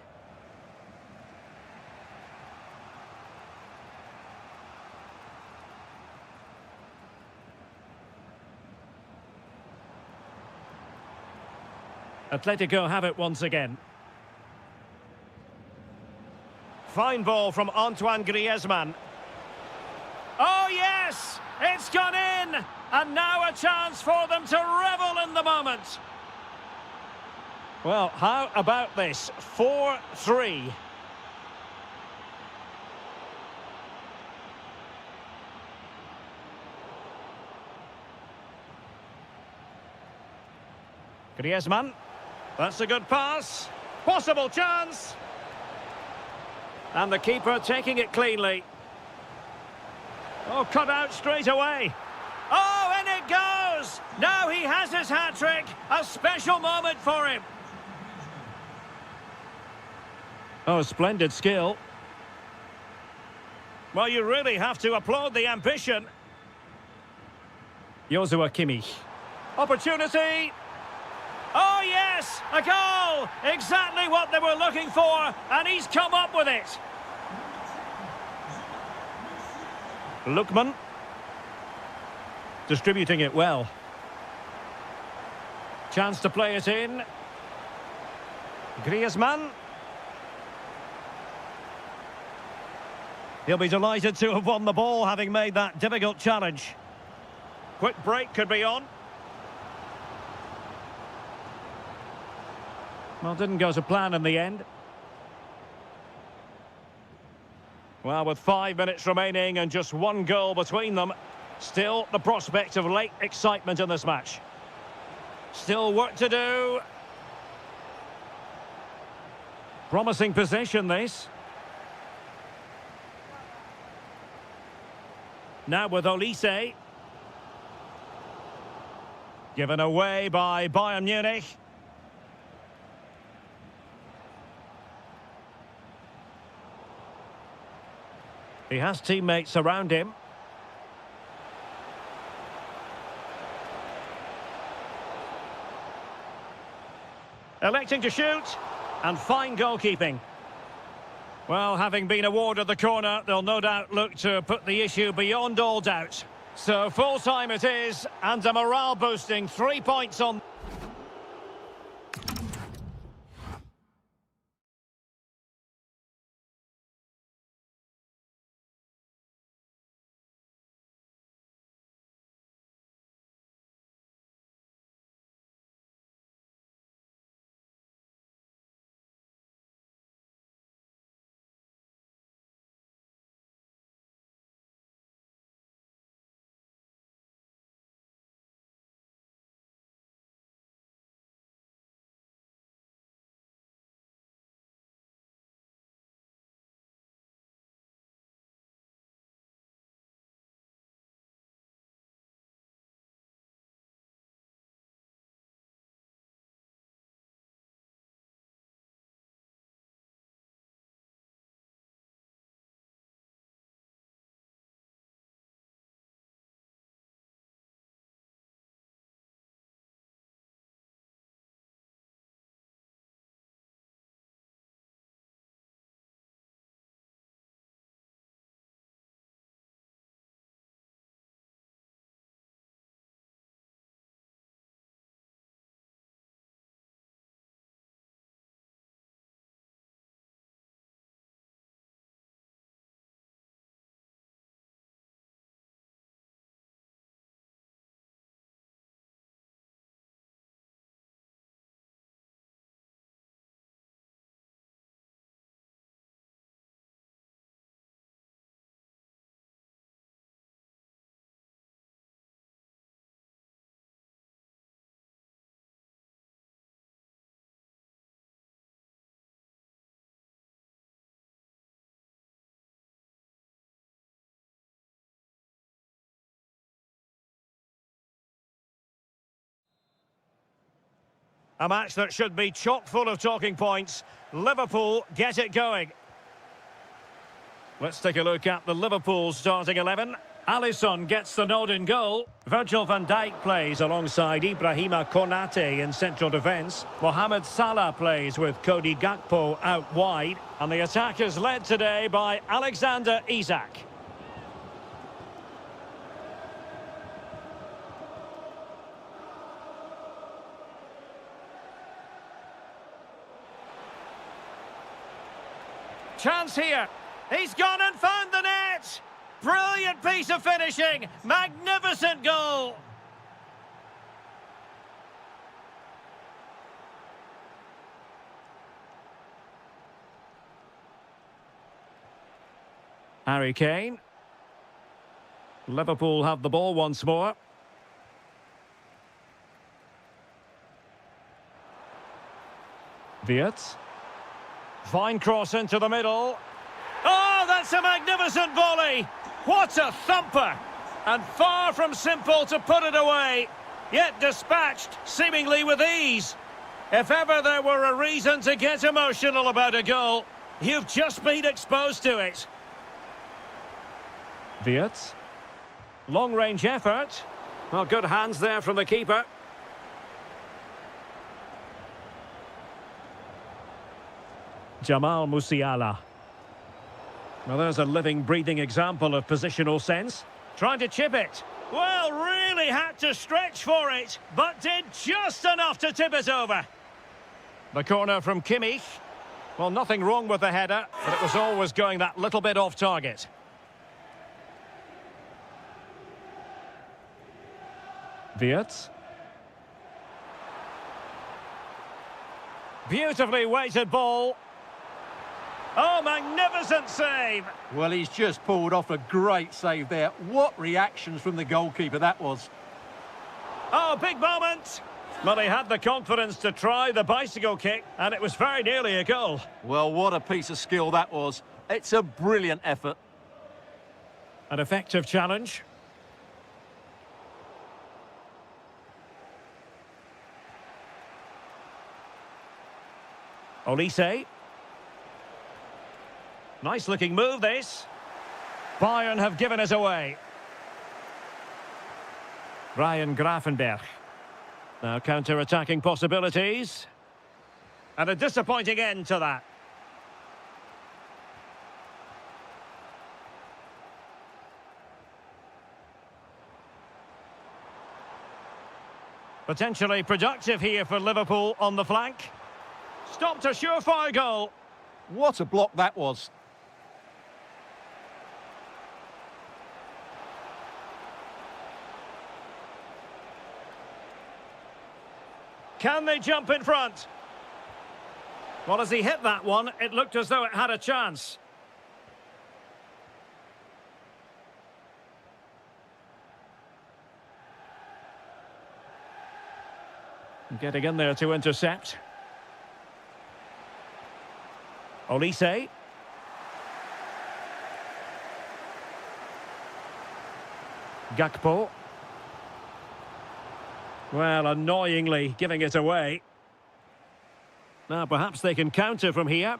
Atletico have it once again. Fine ball from Antoine Griezmann. Oh yes! It's gone in! And now a chance for them to revel in the moment. Well, how about this? 4-3. Griezmann. That's a good pass. Possible chance. And the keeper taking it cleanly. Oh, cut out straight away. Oh, and it goes! Now he has his hat-trick. A special moment for him. Oh, splendid skill. Well, you really have to applaud the ambition. Joshua Kimmich. Opportunity. Oh, yes! A goal! Exactly what they were looking for, and he's come up with it. Lookman. Distributing it well. Chance to play it in. Griezmann. He'll be delighted to have won the ball, having made that difficult challenge. Quick break could be on. Well, didn't go to plan in the end. Well, with 5 minutes remaining and just one goal between them, still the prospect of late excitement in this match. Still work to do. Promising possession, this. Now with Olise. Given away by Bayern Munich. He has teammates around him. Electing to shoot, and fine goalkeeping. Well, having been awarded the corner, they'll no doubt look to put the issue beyond all doubt. So full time it is, and a morale boosting 3 points on. A match that should be chock full of talking points. Liverpool get it going. Let's take a look at the Liverpool starting 11. Alisson gets the nod in goal. Virgil van Dijk plays alongside Ibrahima Konate in central defence. Mohamed Salah plays with Cody Gakpo out wide. And the attack is led today by Alexander Isak. Chance here. He's gone and found the net. Brilliant piece of finishing. Magnificent goal. Harry Kane. Liverpool have the ball once more. Wirtz. Fine cross into the middle. Oh, that's a magnificent volley! What a thumper! And far from simple to put it away, yet dispatched seemingly with ease. If ever there were a reason to get emotional about a goal, you've just been exposed to it. Wirtz. Long-range effort. Well, good hands there from the keeper. Jamal Musiala. Well, there's a living, breathing example of positional sense. Trying to chip it. Well, really had to stretch for it, but did just enough to tip it over. The corner from Kimmich. Well, nothing wrong with the header, but it was always going that little bit off target. Wirtz. Beautifully weighted ball. Oh, magnificent save! Well, he's just pulled off a great save there. What reactions from the goalkeeper that was. Oh, big moment! Well, he had the confidence to try the bicycle kick, and it was very nearly a goal. Well, what a piece of skill that was. It's a brilliant effort. An effective challenge. Olise. Nice looking move, this. Bayern have given us away. Ryan Grafenberg. Now counter-attacking possibilities. And a disappointing end to that. Potentially productive here for Liverpool on the flank. Stopped a surefire goal. What a block that was. Can they jump in front? Well, as he hit that one, it looked as though it had a chance. Getting in there to intercept. Olise. Gakpo. Well, annoyingly giving it away. Now, perhaps they can counter from here.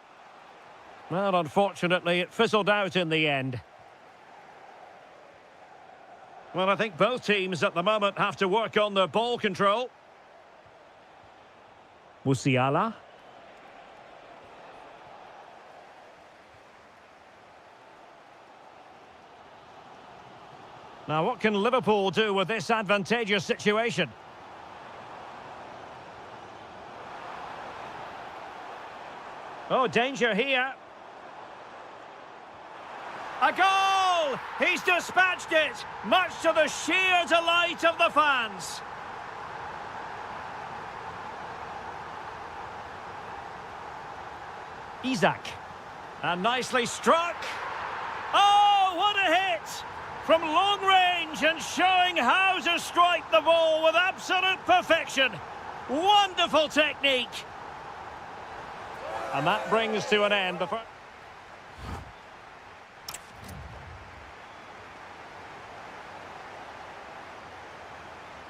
Well, unfortunately, it fizzled out in the end. Well, I think both teams at the moment have to work on their ball control. Musiala. Now, what can Liverpool do with this advantageous situation? Oh, danger here. A goal! He's dispatched it, much to the sheer delight of the fans. Isaac. And nicely struck. Oh, what a hit! From long range and showing how to strike the ball with absolute perfection. Wonderful technique. And that brings to an end the first.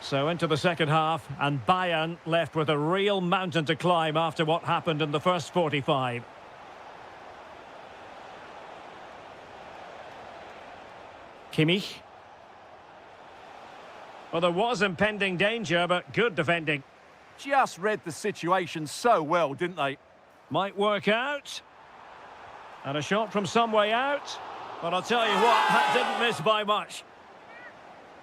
So into the second half, and Bayern left with a real mountain to climb after what happened in the first 45. Kimmich. Well, there was impending danger, but good defending. Just read the situation so well, didn't they? Might work out. And a shot from some way out. But I'll tell you what, that didn't miss by much.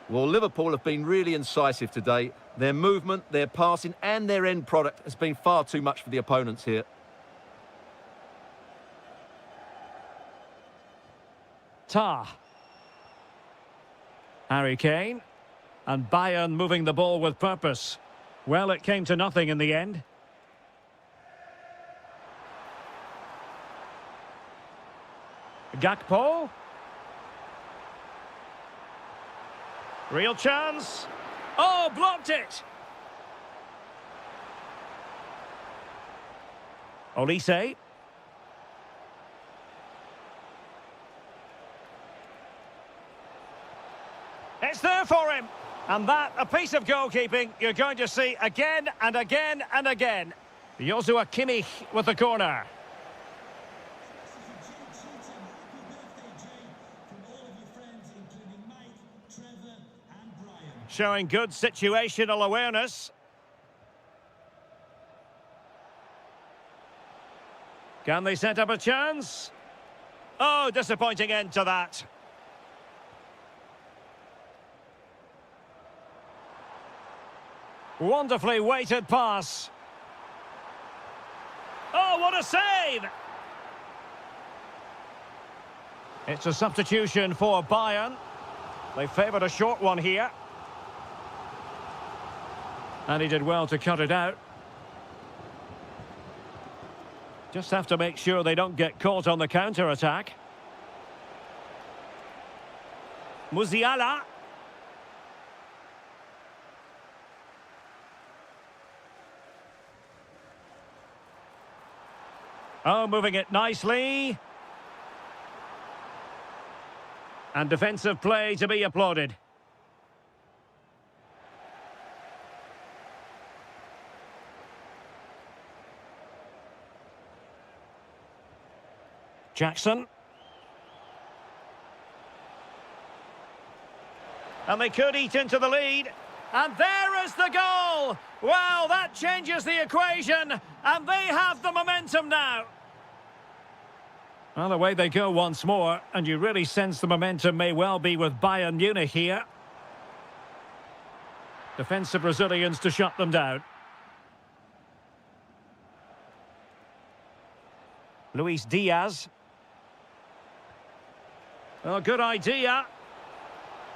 Well, Liverpool have been really incisive today. Their movement, their passing and their end product has been far too much for the opponents here. Tah. Harry Kane. And Bayern moving the ball with purpose. Well, it came to nothing in the end. Gakpo. Real chance. Oh, blocked it. Olise. It's there for him. And that, a piece of goalkeeping you're going to see again and again and again. Joshua Kimmich with the corner. Showing good situational awareness. Can they set up a chance? Oh, disappointing end to that. Wonderfully weighted pass. Oh, what a save! It's a substitution for Bayern. They favoured a short one here. And he did well to cut it out. Just have to make sure they don't get caught on the counter-attack. Musiala. Oh, moving it nicely. And defensive play to be applauded. Jackson. And they could eat into the lead. And there is the goal! Well, that changes the equation. And they have the momentum now. Well, away they go once more. And you really sense the momentum may well be with Bayern Munich here. Defensive Brazilians to shut them down. Luis Diaz. Oh, good idea.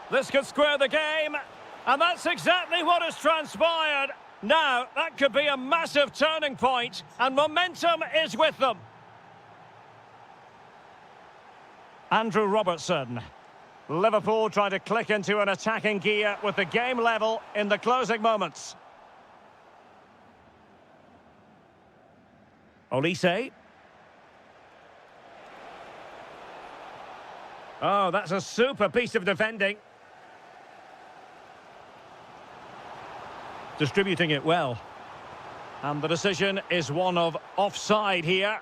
This could square the game. And that's exactly what has transpired. Now, that could be a massive turning point. And momentum is with them. Andrew Robertson. Liverpool trying to click into an attacking gear with the game level in the closing moments. Olise. Oh, that's a super piece of defending. Distributing it well. And the decision is one of offside here.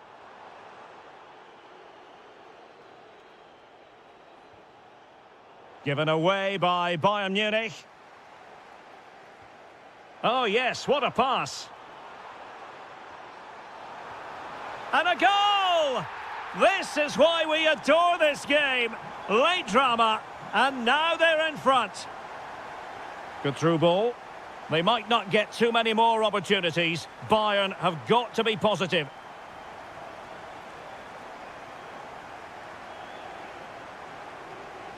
Given away by Bayern Munich. Oh yes, what a pass. And a goal! This is why we adore this game. Late drama, and now they're in front. Good through ball. They might not get too many more opportunities. Bayern have got to be positive.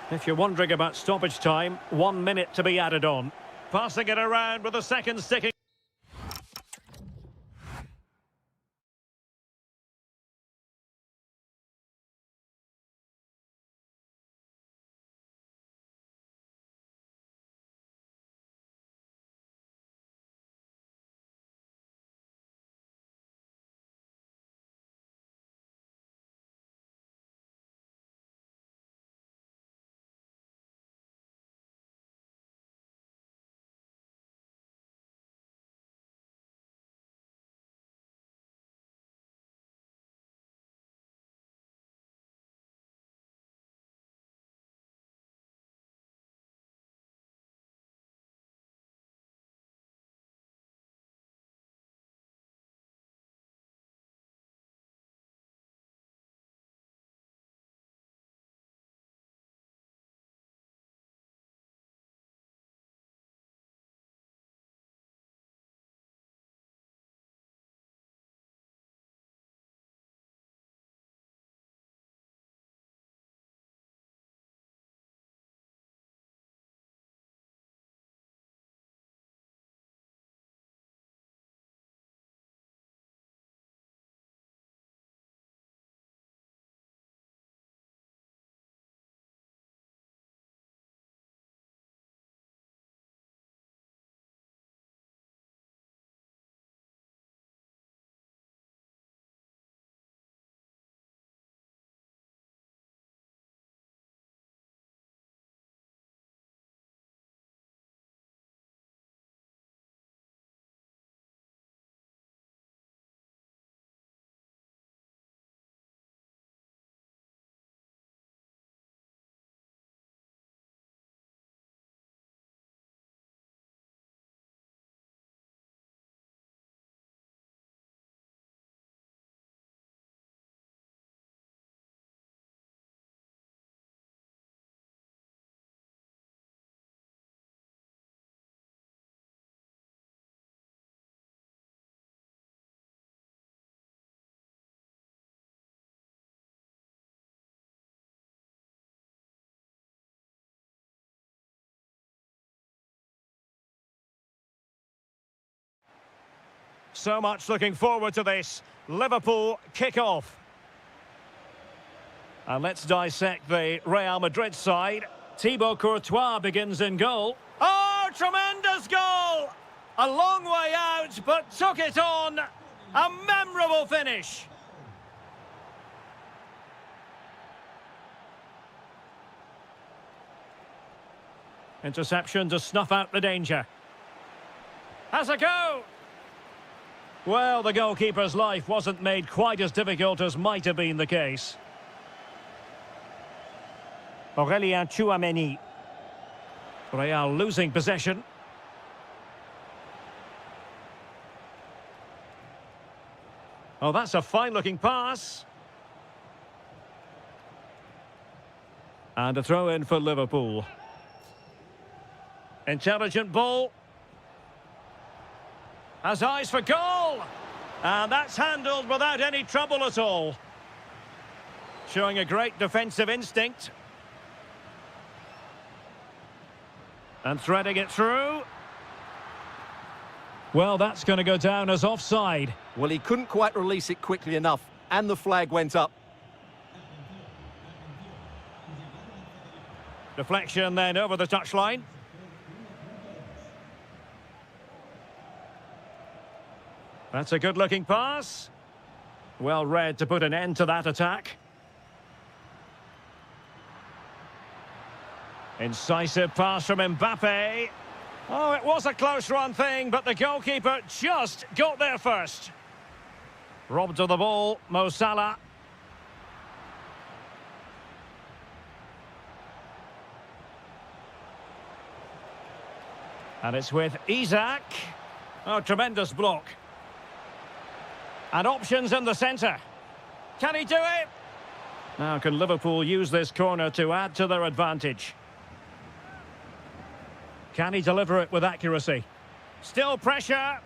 If you're wondering about stoppage time, 1 minute to be added on. Passing it around with the second sticking. So much looking forward to this. Liverpool kick off. And let's dissect the Real Madrid side. Thibaut Courtois begins in goal. Oh, tremendous goal! A long way out, but took it on. A memorable finish. Interception to snuff out the danger. Has a go! Well, the goalkeeper's life wasn't made quite as difficult as might have been the case. Aurélien Tchouameni. Real losing possession. Oh, that's a fine-looking pass. And a throw-in for Liverpool. Intelligent ball. Has eyes for goal. And that's handled without any trouble at all. Showing a great defensive instinct. And threading it through. Well, that's going to go down as offside. Well, he couldn't quite release it quickly enough, and the flag went up. Deflection then over the touchline. That's a good-looking pass. Well read to put an end to that attack. Incisive pass from Mbappe. Oh, it was a close-run thing, but the goalkeeper just got there first. Robbed of the ball, Mo Salah. And it's with Isaac. Oh, tremendous block. And options in the centre. Can he do it? Now, can Liverpool use this corner to add to their advantage? Can he deliver it with accuracy? Still pressure.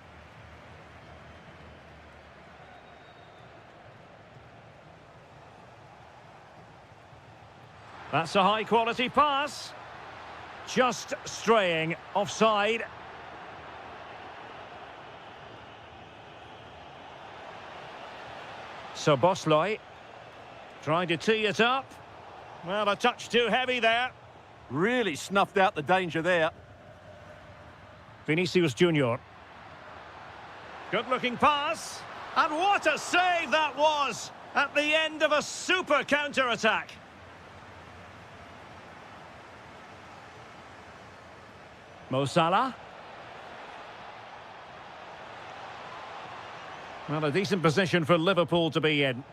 That's a high-quality pass. Just straying offside. So Bosloy trying to tee it up. Well, a touch too heavy there. Really snuffed out the danger there. Vinicius Junior. Good-looking pass. And what a save that was at the end of a super counter-attack. Mo Salah. Well, a decent position for Liverpool to be in.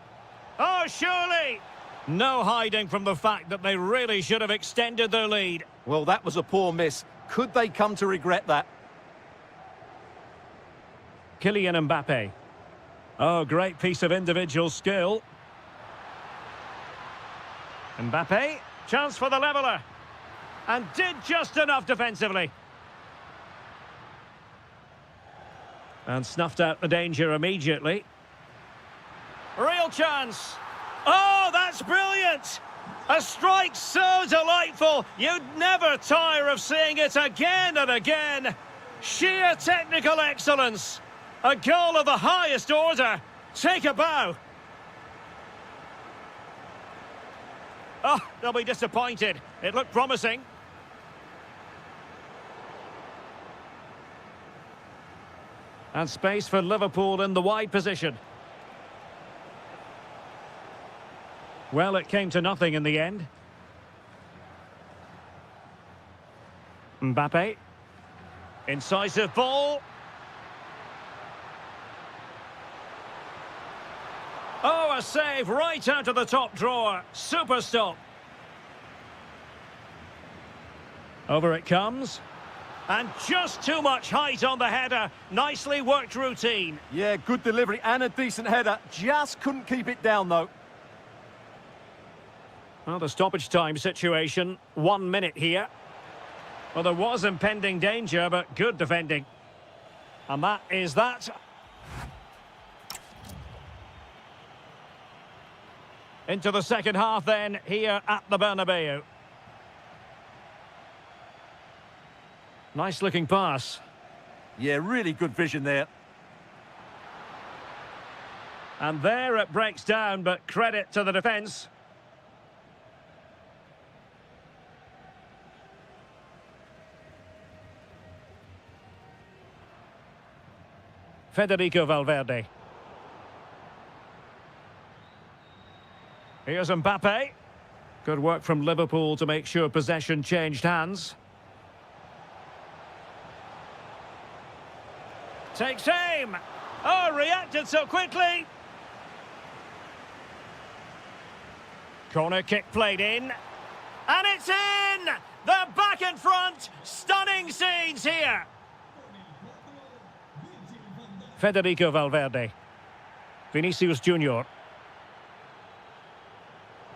Oh, surely! No hiding from the fact that they really should have extended their lead. Well, that was a poor miss. Could they come to regret that? Kylian Mbappe. Oh, great piece of individual skill. Mbappe, chance for the leveller. And did just enough defensively. And snuffed out the danger immediately. Real chance. Oh, that's brilliant! A strike so delightful, you'd never tire of seeing it again and again. Sheer technical excellence. A goal of the highest order. Take a bow. Oh, they'll be disappointed. It looked promising. And space for Liverpool in the wide position. Well, it came to nothing in the end. Mbappe. Incisive ball. Oh, a save right out of the top drawer. Super stop. Over it comes. And just too much height on the header. Nicely worked routine. Yeah, good delivery and a decent header. Just couldn't keep it down, though. Well, the stoppage time situation. 1 minute here. Well, there was impending danger, but good defending. And that is that. Into the second half then, here at the Bernabeu. Nice looking pass. Yeah, really good vision there. And there it breaks down, but credit to the defence. Federico Valverde. Here's Mbappe. Good work from Liverpool to make sure possession changed hands. Takes aim. Oh, reacted so quickly. Corner kick played in. And it's in! They're back in front. Stunning scenes here. Federico Valverde. Vinicius Junior.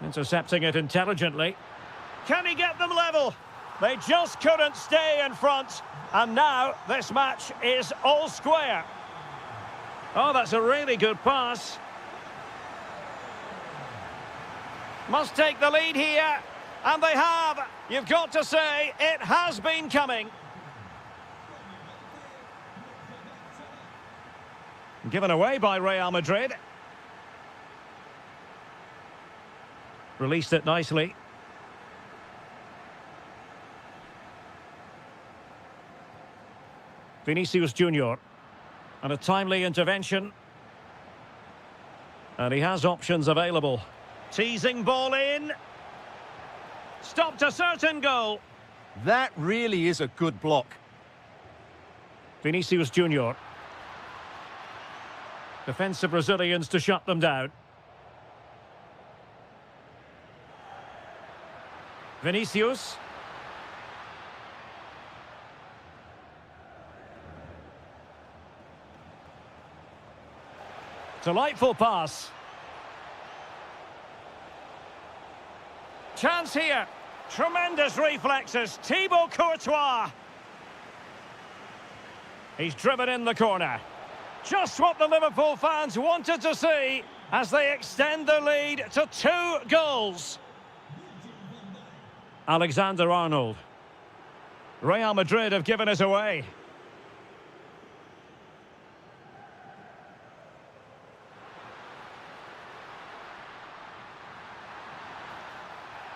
Intercepting it intelligently. Can he get them level? They just couldn't stay in front. And now this match is all square. Oh, that's a really good pass. Must take the lead here. And they have. You've got to say, it has been coming. Given away by Real Madrid. Released it nicely. Vinicius Junior. And a timely intervention. And he has options available. Teasing ball in. Stopped a certain goal. That really is a good block. Vinicius Junior. Defensive Brazilians to shut them down. Vinicius. Delightful pass. Chance here. Tremendous reflexes. Thibaut Courtois. He's driven in the corner. Just what the Liverpool fans wanted to see as they extend the lead to 2 goals. Alexander-Arnold. Real Madrid have given it away.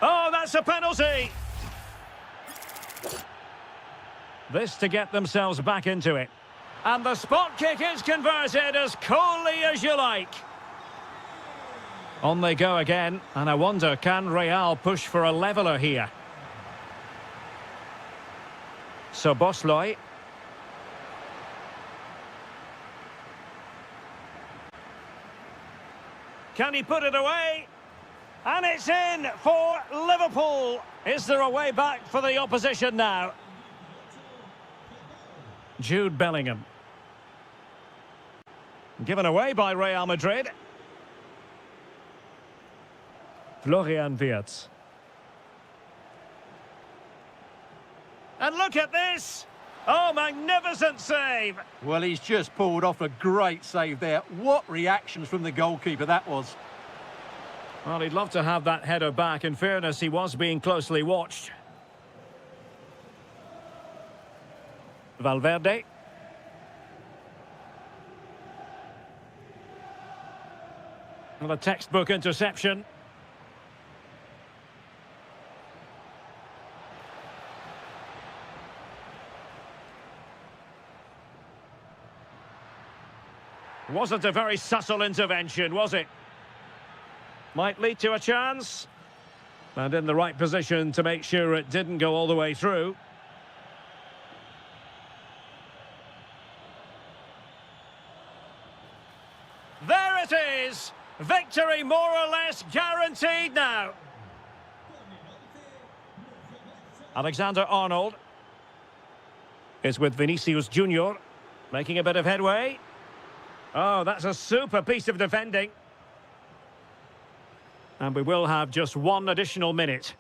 Oh, that's a penalty! This to get themselves back into it. And the spot kick is converted as coolly as you like. On they go again, and I wonder, can Real push for a leveller here? Szoboszlai. Can he put it away? And it's in for Liverpool. Is there a way back for the opposition now? Jude Bellingham. Given away by Real Madrid. Florian Wirtz. And look at this! Oh, magnificent save! Well, he's just pulled off a great save there. What reactions from the goalkeeper that was. Well, he'd love to have that header back. In fairness, he was being closely watched. Valverde. Well, a textbook interception. Wasn't a very subtle intervention, was it? Might lead to a chance. And in the right position to make sure it didn't go all the way through. There it is! Victory more or less guaranteed now. Alexander-Arnold is with Vinicius Junior, making a bit of headway. Oh, that's a super piece of defending. And we will have just 1 additional minute.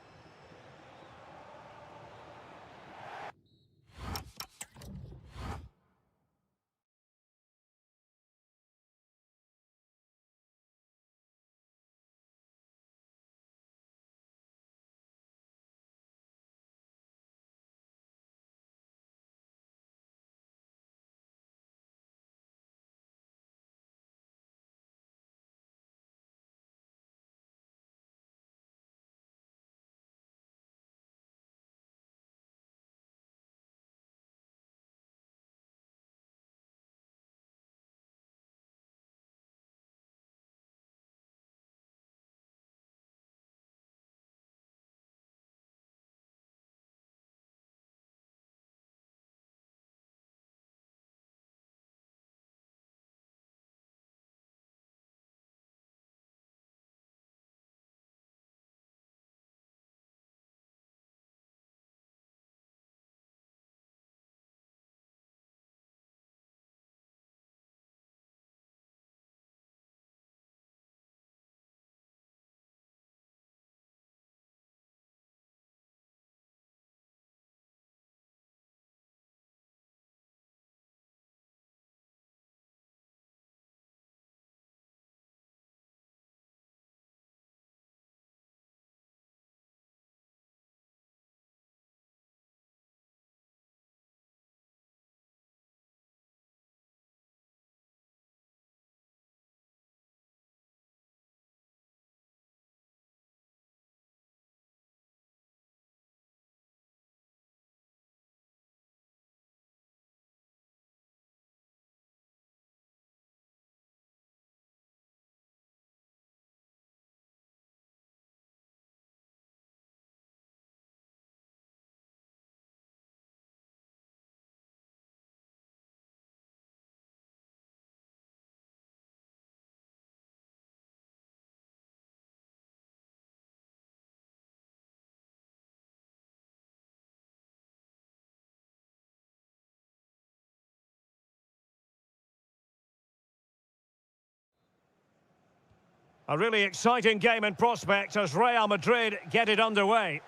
A really exciting game in prospect as Real Madrid get it underway.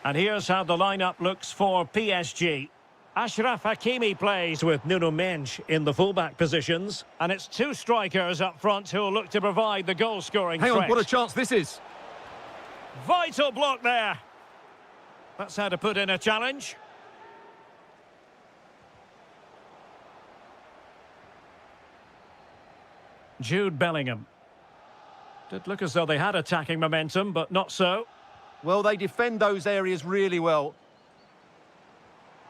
And here's how the lineup looks for PSG. Achraf Hakimi plays with Nuno Mendes in the fullback positions. And it's two strikers up front who will look to provide the goal-scoring threat. Hang on, what a chance this is. Vital block there. That's how to put in a challenge. Jude Bellingham. Did look as though they had attacking momentum, but not so. Well, they defend those areas really well.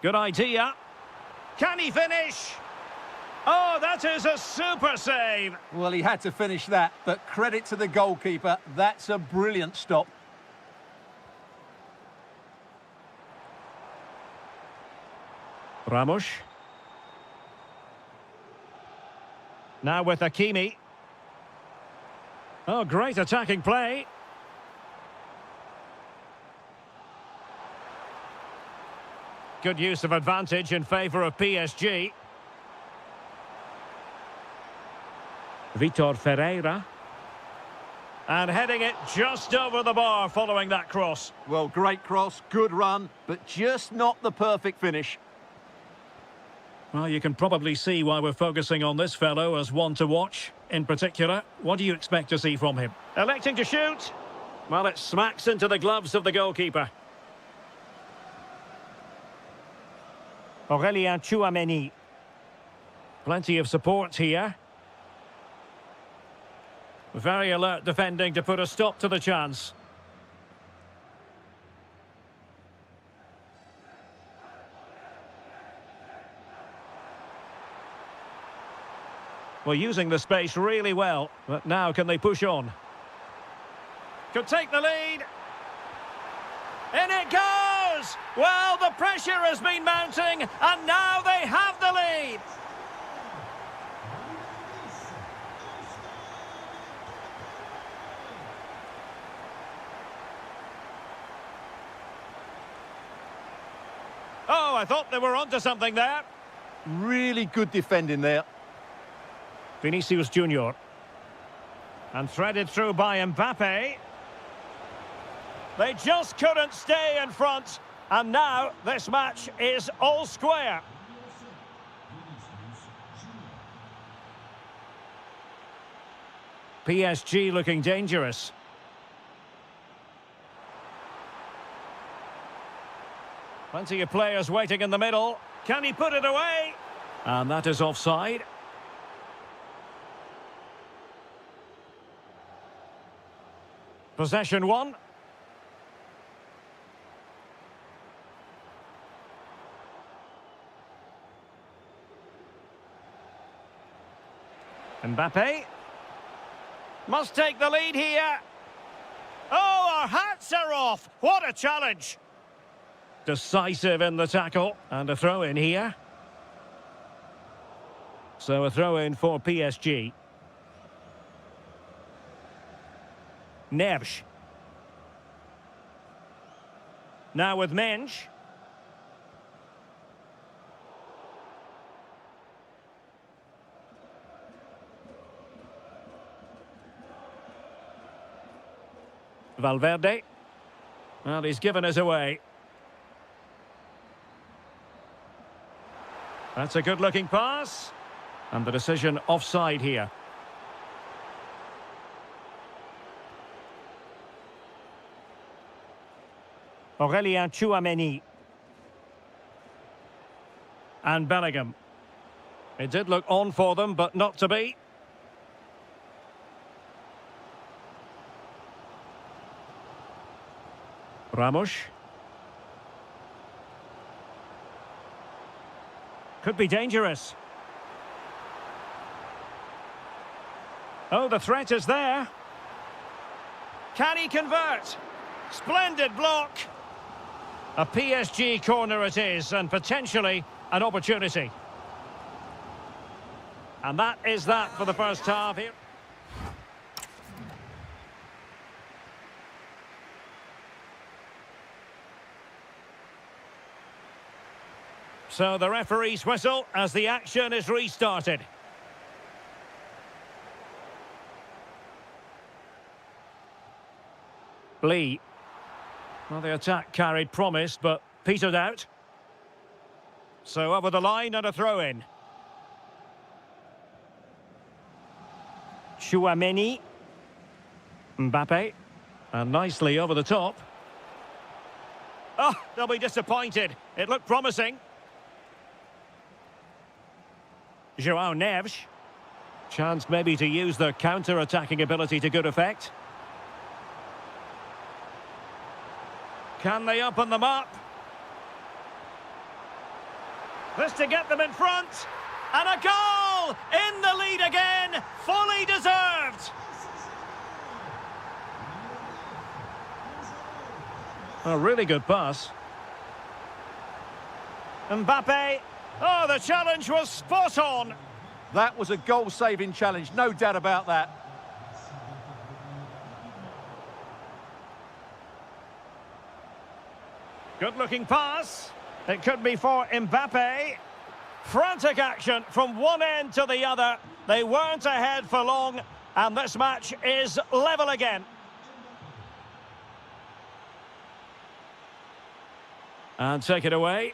Good idea. Can he finish? Oh, that is a super save. Well, he had to finish that, but credit to the goalkeeper. That's a brilliant stop. Ramos. Now with Hakimi. Oh, great attacking play. Good use of advantage in favour of PSG. Vitor Ferreira. And heading it just over the bar following that cross. Well, great cross, good run, but just not the perfect finish. Well, you can probably see why we're focusing on this fellow as one to watch. In particular, what do you expect to see from him? Electing to shoot. Well, it smacks into the gloves of the goalkeeper. Aurélien Tchouameni. Plenty of support here. Very alert defending to put a stop to the chance. Well, using the space really well, but now can they push on? Could take the lead. In it goes! Well, the pressure has been mounting, and now they have the lead. Oh, I thought they were onto something there. Really good defending there. Vinicius Junior. And threaded through by Mbappe. They just couldn't stay in front. And now this match is all square. PSG looking dangerous. Plenty of players waiting in the middle. Can he put it away? And that is offside. Possession one. Mbappe. Must take the lead here. Oh, our hats are off. What a challenge. Decisive in the tackle. And a throw in here. So a throw in for PSG. Neves. Now with Mendes. Valverde. Well, he's given us away. That's a good-looking pass. And the decision offside here. Aurélien Tchouameni. And Bellingham. It did look on for them, but not to be. Ramos. Could be dangerous. Oh, the threat is there. Can he convert? Splendid block. A PSG corner it is, and potentially an opportunity. And that is that for the first half here. So the referee's whistle as the action is restarted. Lee. Well, the attack carried promise, but petered out. So over the line and a throw-in. Chouameni. Mbappe. And nicely over the top. Oh, they'll be disappointed. It looked promising. João Neves. Chance maybe to use their counter-attacking ability to good effect. Can they open them up? This to get them in front. And a goal! In the lead again! Fully deserved! A really good pass. Mbappe. Oh, the challenge was spot on. That was a goal-saving challenge, no doubt about that. Good-looking pass. It could be for Mbappe. Frantic action from one end to the other. They weren't ahead for long, and this match is level again. And take it away.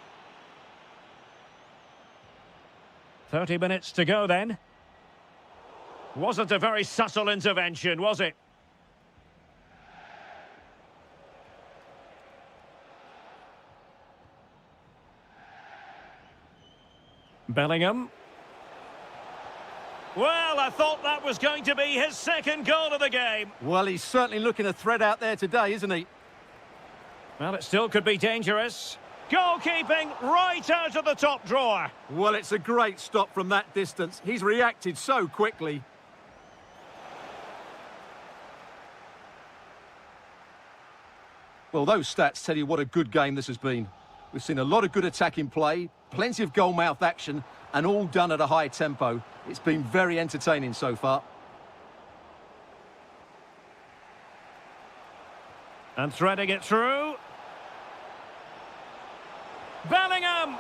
30 minutes to go then. Wasn't a very subtle intervention, was it? Bellingham. Well, I thought that was going to be his second goal of the game. Well, he's certainly looking a threat out there today, isn't he? Well, it still could be dangerous. Goalkeeping right out of the top drawer. Well, it's a great stop from that distance. He's reacted so quickly. Well, those stats tell you what a good game this has been. We've seen a lot of good attacking play, plenty of goal-mouth action, and all done at a high tempo. It's been very entertaining so far. And threading it through. Bellingham!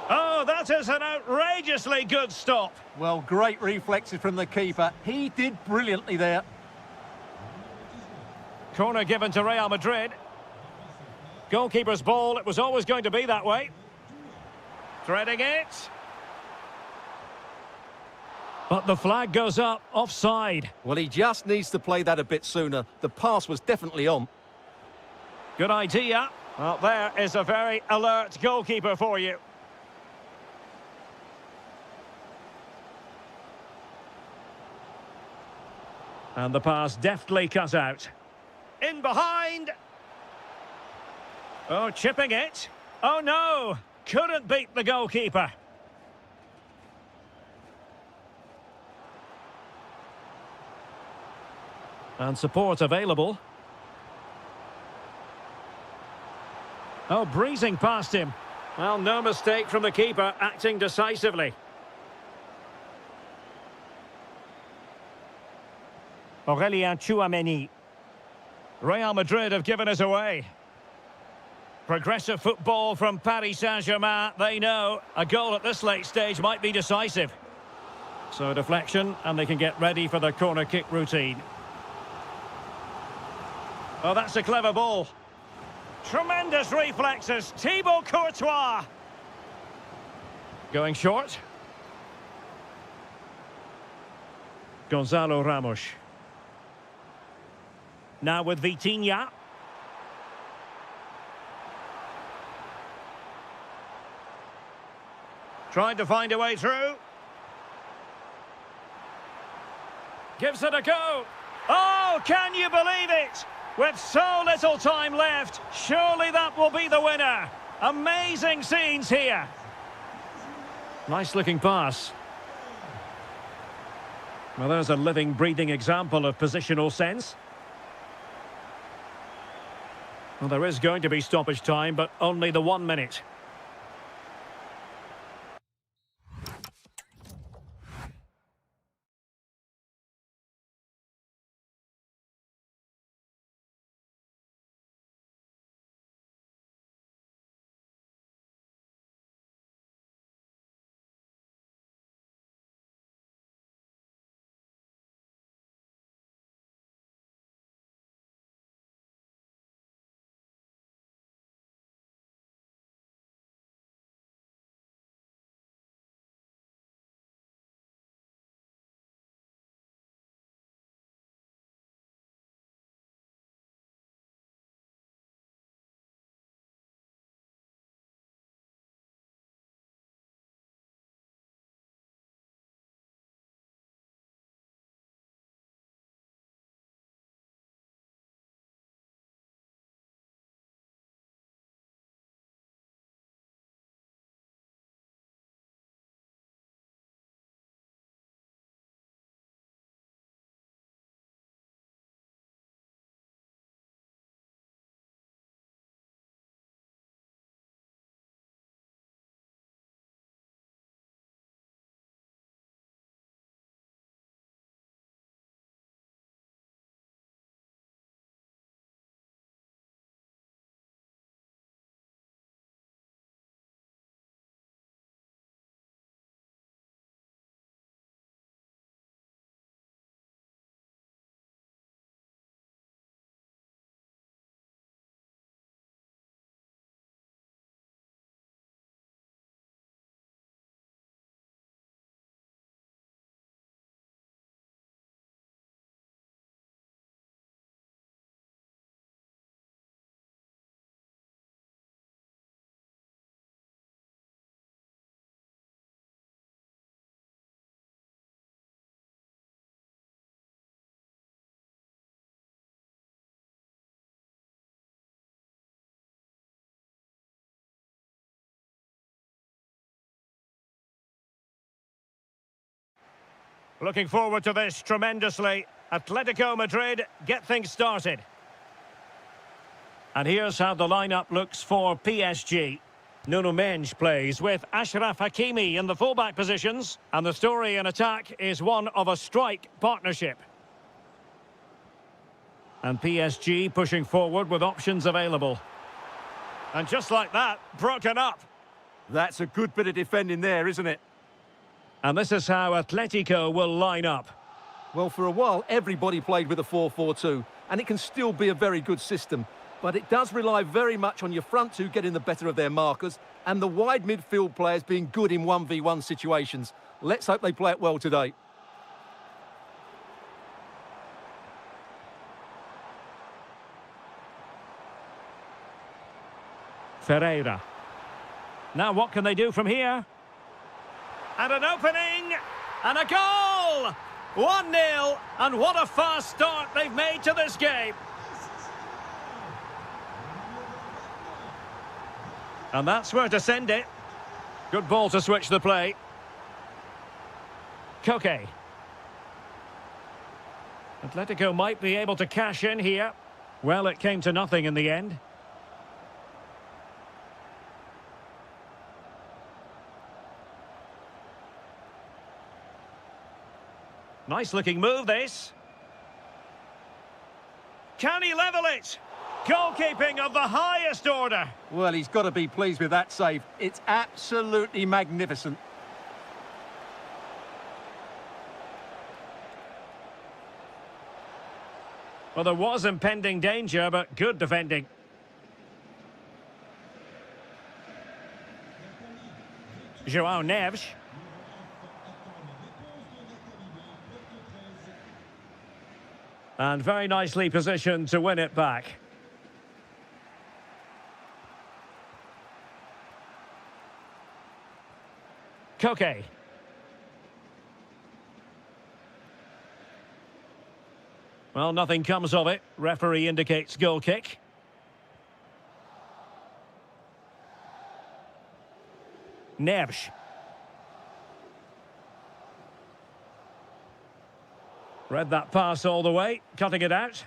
Oh, that is an outrageously good stop. Well, great reflexes from the keeper. He did brilliantly there. Corner given to Real Madrid. Goalkeeper's ball, it was always going to be that way. Threading it. But the flag goes up, offside. Well, he just needs to play that a bit sooner. The pass was definitely on. Good idea. Well, there is a very alert goalkeeper for you. And the pass deftly cut out. In behind. Oh, chipping it. Oh, no. Couldn't beat the goalkeeper. And support available. Oh, breezing past him. Well, no mistake from the keeper, acting decisively. Aurélien Chouameni. Real Madrid have given us away. Progressive football from Paris Saint-Germain. They know a goal at this late stage might be decisive. So deflection, and they can get ready for the corner kick routine. Oh, that's a clever ball. Tremendous reflexes. Thibaut Courtois. Going short. Gonzalo Ramos. Now with Vitinha. Trying to find a way through. Gives it a go. Oh, can you believe it? With so little time left, surely that will be the winner. Amazing scenes here. Nice looking pass. Well, there's a living, breathing example of positional sense. Well, there is going to be stoppage time, but only the 1 minute. Looking forward to this tremendously. Atletico Madrid get things started. And here's how the lineup looks for PSG. Nuno Mendes plays with Achraf Hakimi in the fullback positions. And the story in attack is one of a strike partnership. And PSG pushing forward with options available. And just like that, broken up. That's a good bit of defending there, isn't it? And this is how Atletico will line up. Well, for a while, everybody played with a 4-4-2, and it can still be a very good system. But it does rely very much on your front two getting the better of their markers and the wide midfield players being good in 1v1 situations. Let's hope they play it well today. Ferreira. Now what can they do from here? And an opening! And a goal! 1-0, and what a fast start they've made to this game. And that's where to send it. Good ball to switch the play. Koke. Atletico might be able to cash in here. Well, it came to nothing in the end. Nice looking move, this. Can he level it? Goalkeeping of the highest order. Well, he's got to be pleased with that save. It's absolutely magnificent. Well, there was impending danger, but good defending. João Neves. And very nicely positioned to win it back. Koke. Well, nothing comes of it. Referee indicates goal kick. Neves. Read that pass all the way, cutting it out.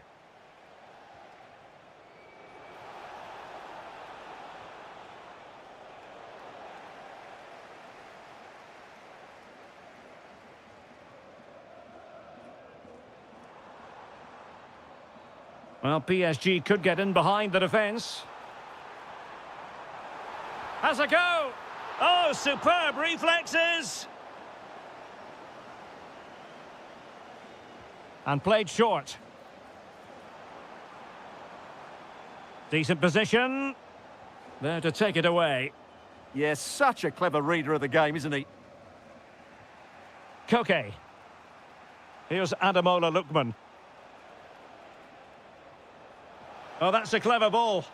Well, PSG could get in behind the defence. Has a go! Oh, superb reflexes! And played short. Decent position. There to take it away. Yes, such a clever reader of the game, isn't he? Koke. Here's Ademola Lookman. Oh, that's a clever ball.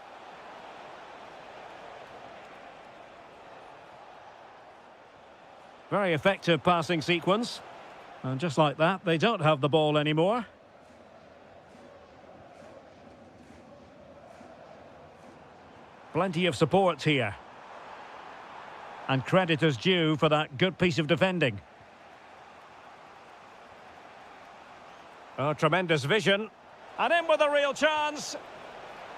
Very effective passing sequence. And just like that, they don't have the ball anymore. Plenty of support here. And credit is due for that good piece of defending. Oh, tremendous vision. And in with a real chance.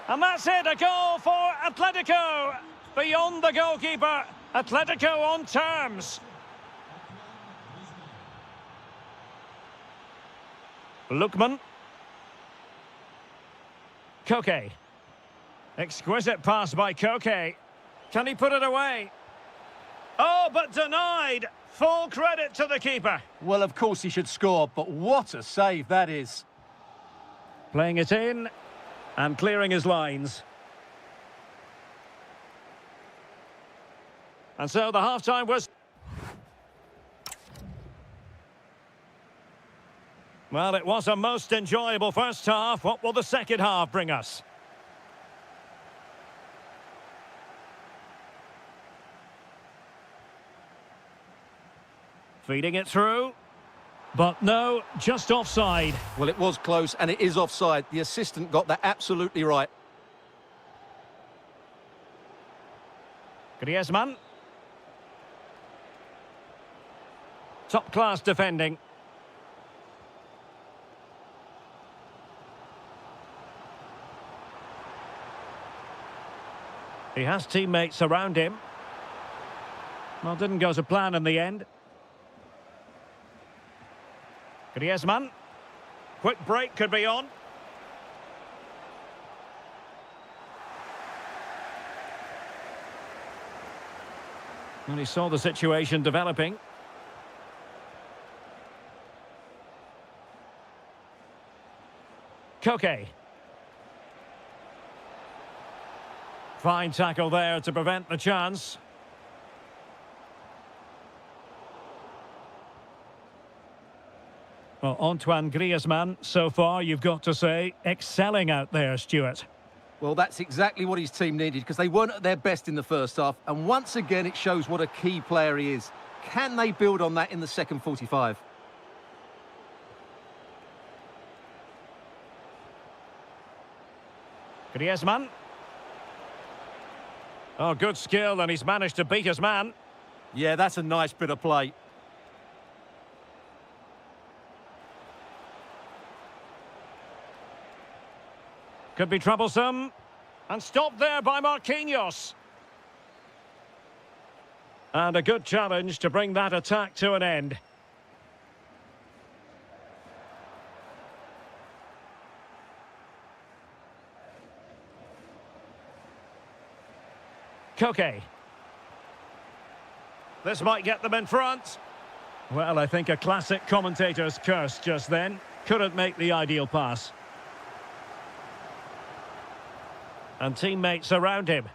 And that's it, a goal for Atletico. Beyond the goalkeeper, Atletico on terms. Lookman. Koke. Exquisite pass by Koke. Can he put it away? Oh, but denied. Full credit to the keeper. Well, of course he should score, but what a save that is. Playing it in and clearing his lines. And so the half-time was... Well, it was a most enjoyable first half. What will the second half bring us? Feeding it through. But no, just offside. Well, it was close, and it is offside. The assistant got that absolutely right. Griezmann. Top-class defending. He has teammates around him. Well, didn't go to plan in the end. Griezmann. Quick break could be on. And he saw the situation developing. Koke. Fine tackle there to prevent the chance. Well, Antoine Griezmann, so far, you've got to say, excelling out there, Stuart. Well, that's exactly what his team needed, because they weren't at their best in the first half. And once again, it shows what a key player he is. Can they build on that in the second 45? Griezmann. Oh, good skill, and he's managed to beat his man. Yeah, that's a nice bit of play. Could be troublesome. And stopped there by Marquinhos. And a good challenge to bring that attack to an end. Koke. This might get them in front. Well, I think a classic commentator's curse just then. Couldn't make the ideal pass. And teammates around him.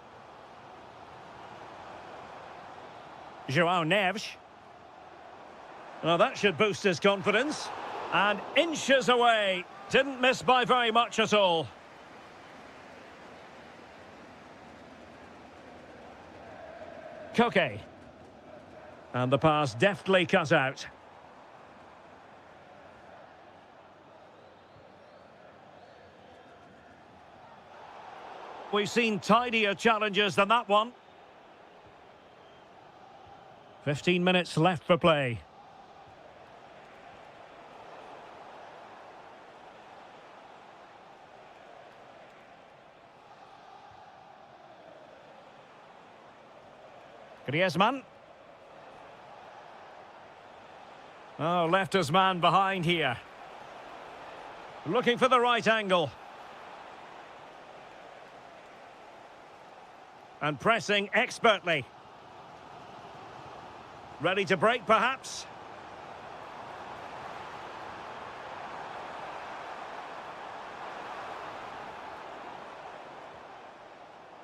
João Neves. Well, that should boost his confidence. And inches away. Didn't miss by very much at all. Koke. And the pass deftly cut out. We've seen tidier challenges than that one. 15 minutes left for play. Griezmann. Oh, left his man behind here. Looking for the right angle. And pressing expertly. Ready to break, perhaps?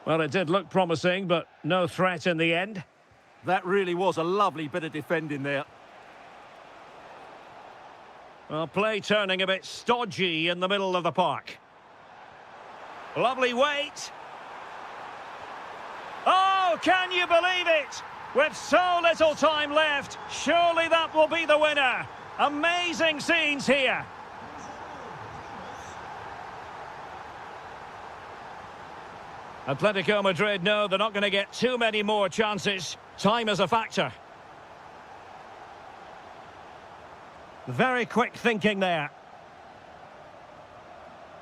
Well, it did look promising, but no threat in the end. That really was a lovely bit of defending there. Well, play turning a bit stodgy in the middle of the park. Lovely weight. Oh, can you believe it? With so little time left, surely that will be the winner. Amazing scenes here. Atletico Madrid know they're not going to get too many more chances. Time is a factor. Very quick thinking there.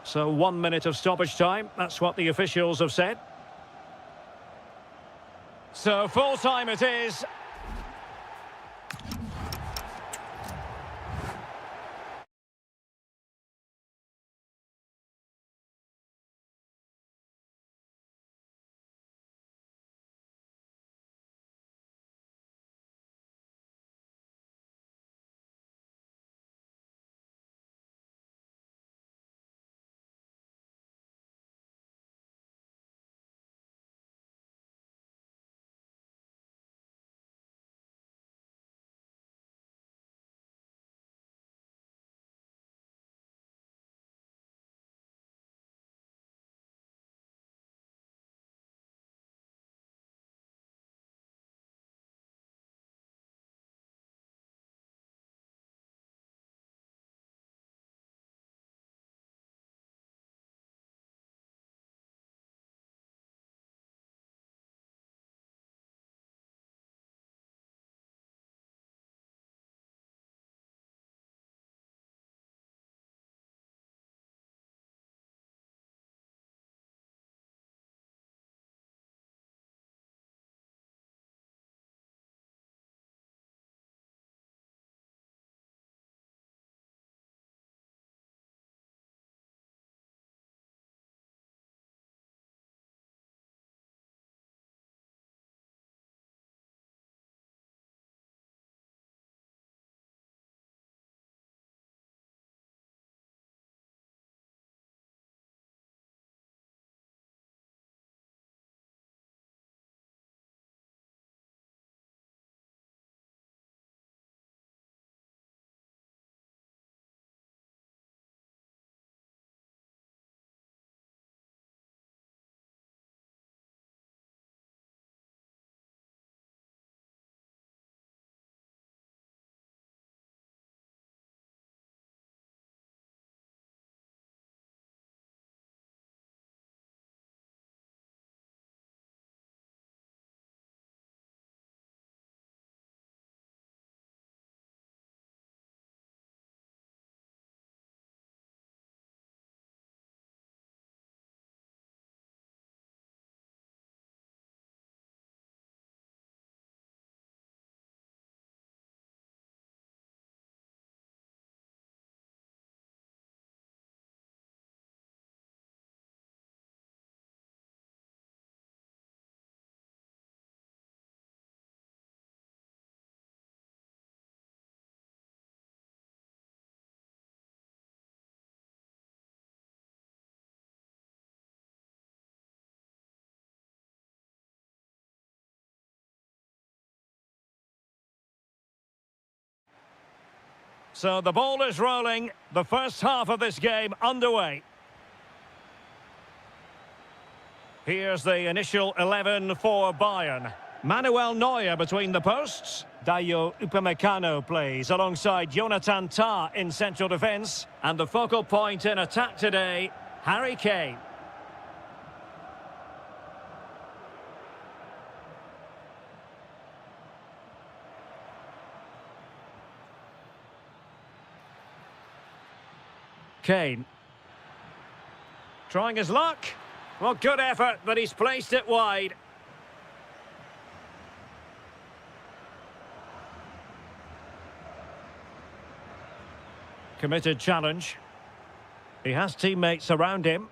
So 1 minute of stoppage time. That's what the officials have said. So full time it is. So the ball is rolling. The first half of this game underway. Here's the initial 11 for Bayern. Manuel Neuer between the posts. Dayo Upamecano plays alongside Jonathan Tah in central defence. And the focal point in attack today, Harry Kane. Kane. Trying his luck. Well, good effort, but he's placed it wide. Committed challenge. He has teammates around him.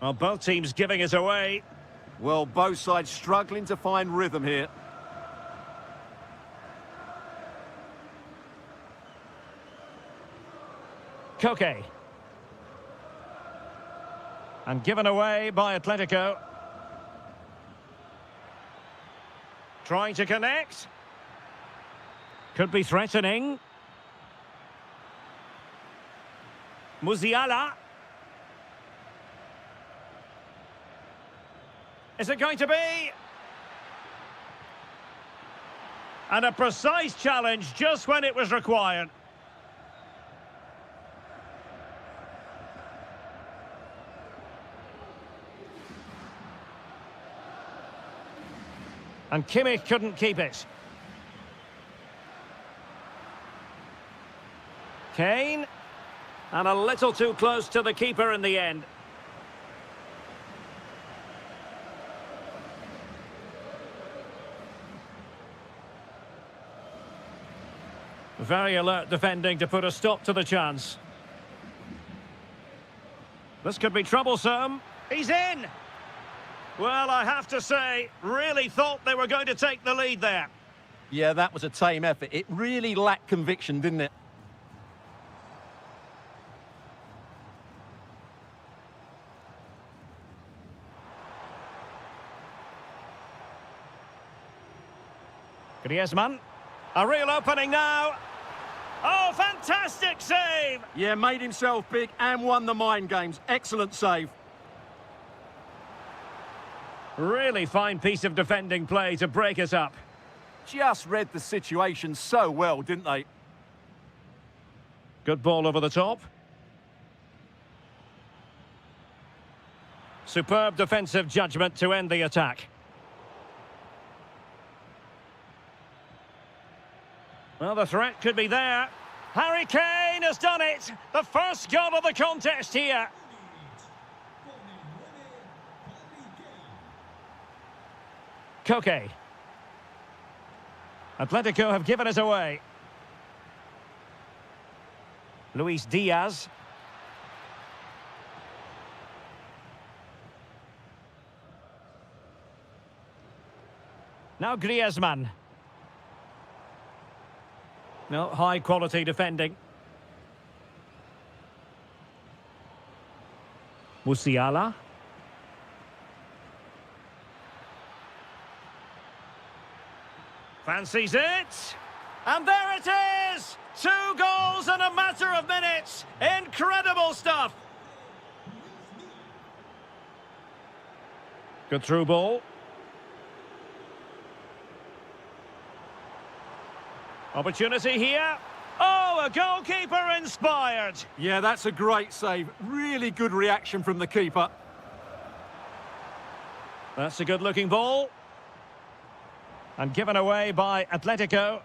Well, both teams giving it away. Well, both sides struggling to find rhythm here. Koke. And given away by Atletico. Trying to connect. Could be threatening. Musiala. Is it going to be? And a precise challenge just when it was required. And Kimmich couldn't keep it. Kane. And a little too close to the keeper in the end. Very alert defending to put a stop to the chance. This could be troublesome. He's in! Well, I have to say, really thought they were going to take the lead there. Yeah, that was a tame effort. It really lacked conviction, didn't it? Griezmann. A real opening now. Oh, fantastic save! Yeah, made himself big and won the mind games. Excellent save. Really fine piece of defending play to break us up. Just read the situation so well, didn't they? Good ball over the top. Superb defensive judgment to end the attack. Well, the threat could be there. Harry Kane has done it. The first goal of the contest here. Koke. Atletico have given it away. Luis Diaz. Now Griezmann. No, high quality defending. Musiala. Fancies it. And there it is! 2 goals in a matter of minutes. Incredible stuff. Good through ball. Opportunity here. Oh, a goalkeeper inspired. Yeah, that's a great save. Really good reaction from the keeper. That's a good-looking ball. And given away by Atletico.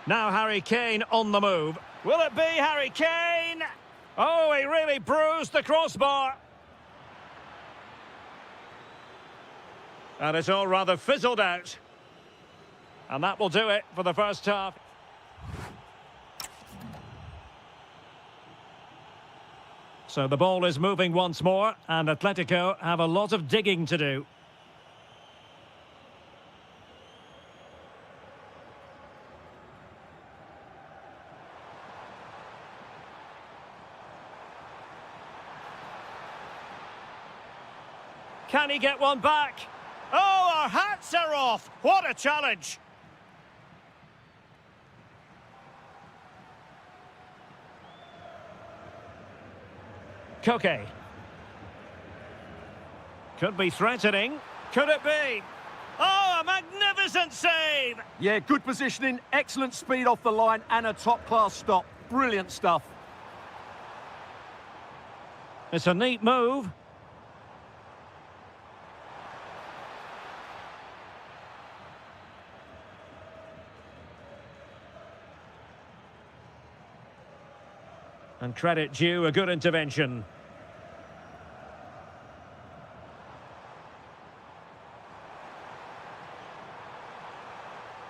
Now Harry Kane on the move. Will it be Harry Kane? Oh, he really bruised the crossbar. And it's all rather fizzled out. And that will do it for the first half. So the ball is moving once more, and Atletico have a lot of digging to do. Can he get one back? Oh, Our hats are off. What a challenge. Koke. Could be threatening. Could it be? Oh, a magnificent save! Yeah, good positioning, excellent speed off the line, and a top-class stop. Brilliant stuff. It's a neat move. And credit due, a good intervention.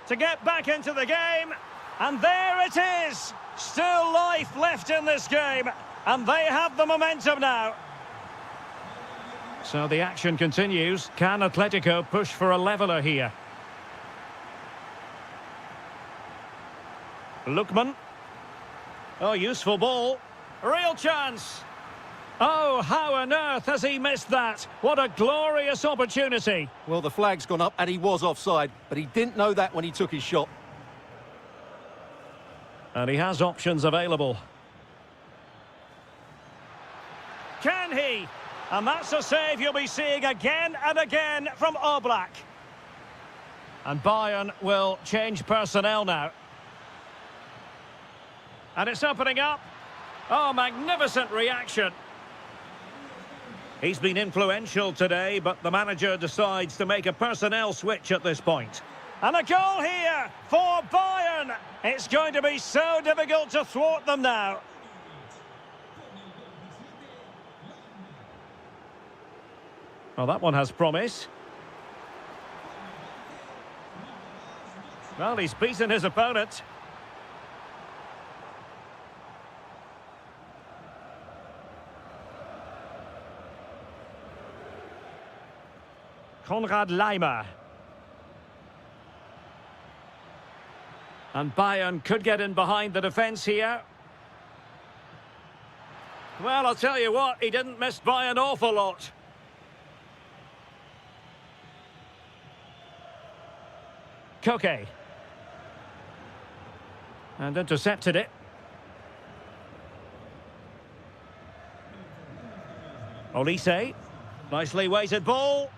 To get back into the game, and there it is! Still life left in this game, and they have the momentum now. So the action continues. Can Atletico push for a leveller here? Lookman. Oh, useful ball. Real chance. Oh, how on earth has he missed that? What a glorious opportunity. Well, the flag's gone up and he was offside, but he didn't know that when he took his shot. And he has options available. Can he? And that's a save you'll be seeing again and again from Oblak. And Bayern will change personnel now. And it's opening up. Oh, magnificent reaction. He's been influential today, but the manager decides to make a personnel switch at this point. And a goal here for Bayern. It's going to be so difficult to thwart them now. Well, that one has promise. Well, he's beaten his opponent. Konrad Laimer. And Bayern could get in behind the defence here. Well, I'll tell you what, he didn't miss by an awful lot. Koke. And intercepted it. Olise. Nicely weighted ball.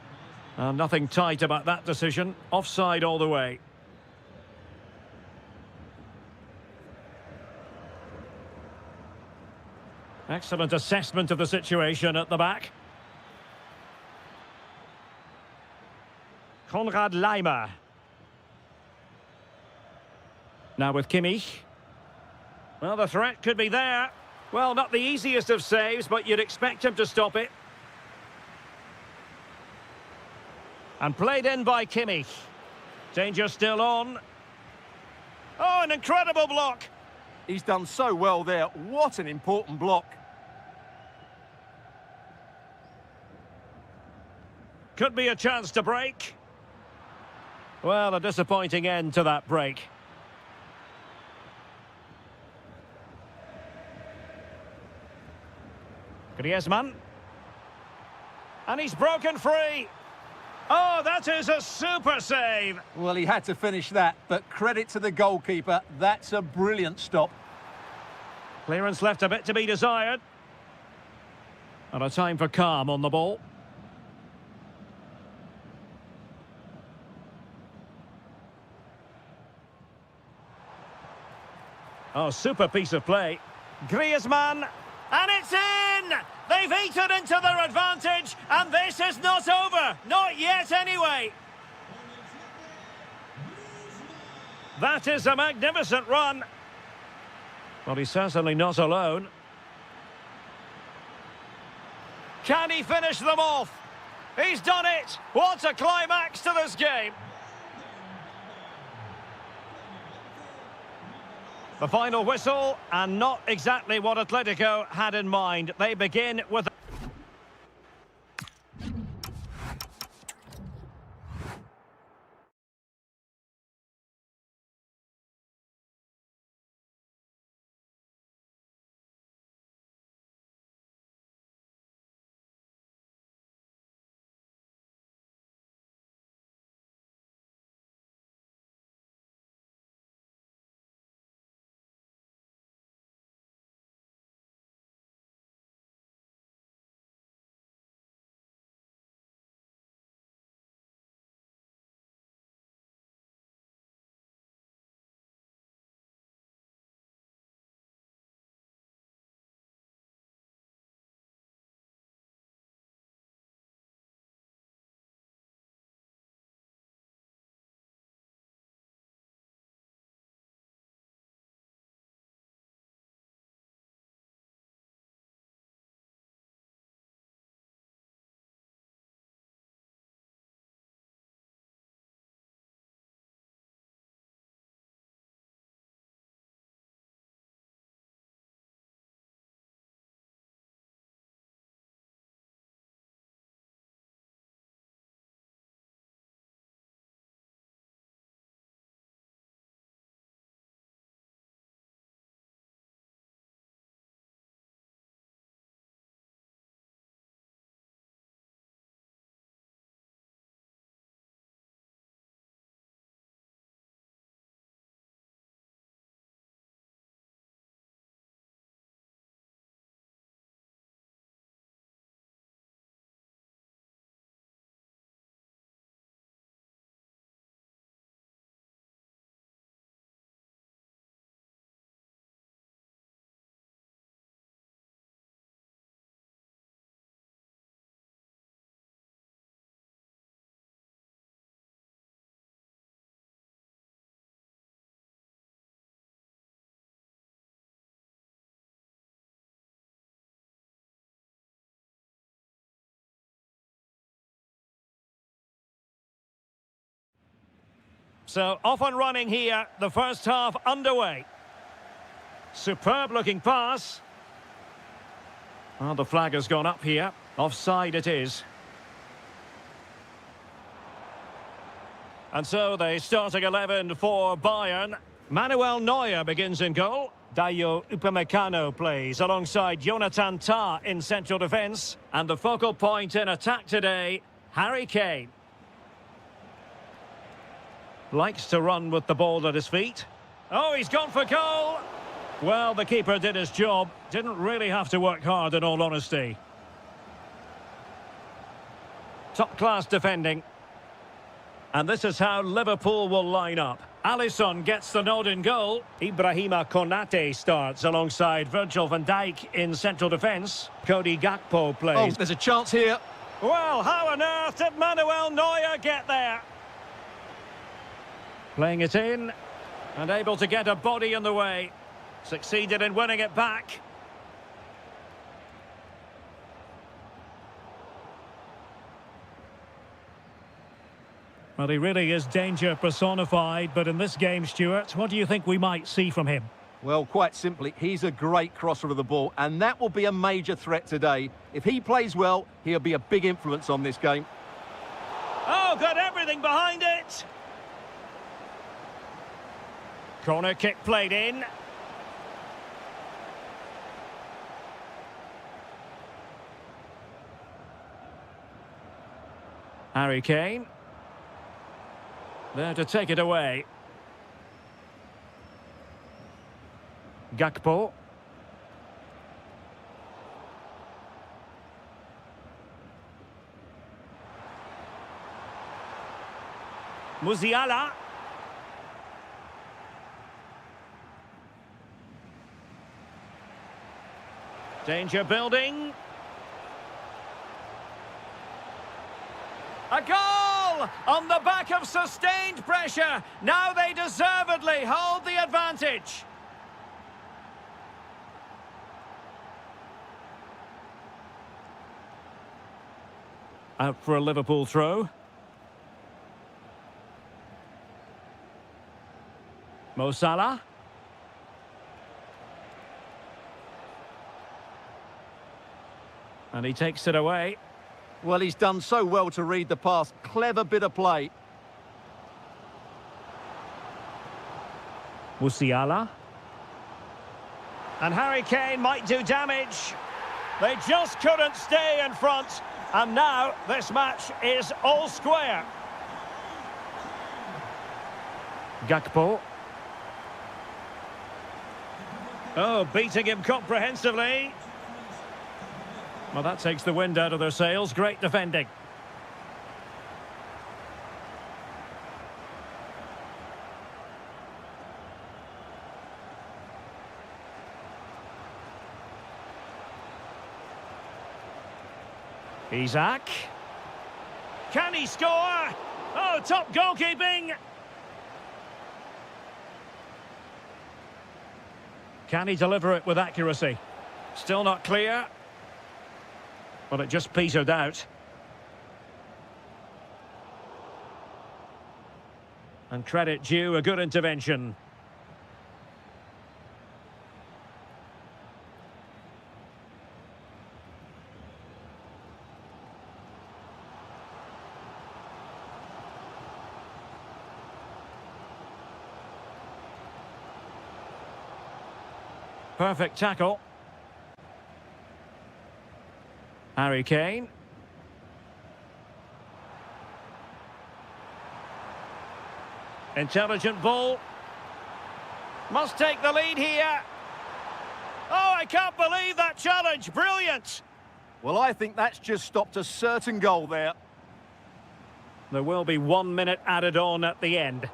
Nothing tight about that decision. Offside all the way. Excellent assessment of the situation at the back. Konrad Laimer. Now with Kimmich. Well, the threat could be there. Well, not the easiest of saves, but you'd expect him to stop it. And played in by Kimmich. Danger still on. Oh, an incredible block. He's done so well there. What an important block. Could be a chance to break. Well, a disappointing end to that break. Griezmann. And he's broken free. Oh, that is a super save. Well, he had to finish that, but credit to the goalkeeper. That's a brilliant stop. Clearance left a bit to be desired. And a time for calm on the ball. Oh, super piece of play. Griezmann. And it's in! They've eaten into their advantage, and this is not over. Not yet, anyway. That is a magnificent run. Well, he's certainly not alone. Can he finish them off? He's done it! What a climax to this game! The final whistle, and not exactly what Atletico had in mind. They begin with... So off and running here, the first half underway. Superb looking pass. Well, the flag has gone up here. Offside it is. And so the starting 11 for Bayern. Manuel Neuer begins in goal. Dayo Upamecano plays alongside Jonathan Tah in central defence. And the focal point in attack today, Harry Kane. Likes to run with the ball at his feet. Oh, he's gone for goal! Well, the keeper did his job. Didn't really have to work hard, in all honesty. Top-class defending. And this is how Liverpool will line up. Alisson gets the nod in goal. Ibrahima Konate starts alongside Virgil van Dijk in central defence. Cody Gakpo plays. Oh, there's a chance here. Well, how on earth did Manuel Neuer get there? Playing it in and able to get a body in the way. Succeeded in winning it back. Well, he really is danger personified, but in this game, Stuart, what do you think we might see from him? Well, quite simply, he's a great crosser of the ball, and that will be a major threat today. If he plays well, he'll be a big influence on this game. Oh, got everything behind it! Corner kick played in. Harry Kane. There to take it away. Gakpo. Musiala. Danger building. A goal on the back of sustained pressure. Now they deservedly hold the advantage. Out for a Liverpool throw. Mo Salah. And he takes it away. Well, he's done so well to read the pass. Clever bit of play. Musiala. And Harry Kane might do damage. They just couldn't stay in front. And now this match is all square. Gakpo. Oh, beating him comprehensively. Well, that takes the wind out of their sails. Great defending. Isaac. Can he score? Oh, top goalkeeping. Can he deliver it with accuracy? Still not clear. Well, it just petered out. And credit due, a good intervention. Perfect tackle. Harry Kane. Intelligent ball. Must take the lead here. Oh, I can't believe that challenge. Brilliant. Well, I think that's just stopped a certain goal there. There will be 1 minute added on at the end.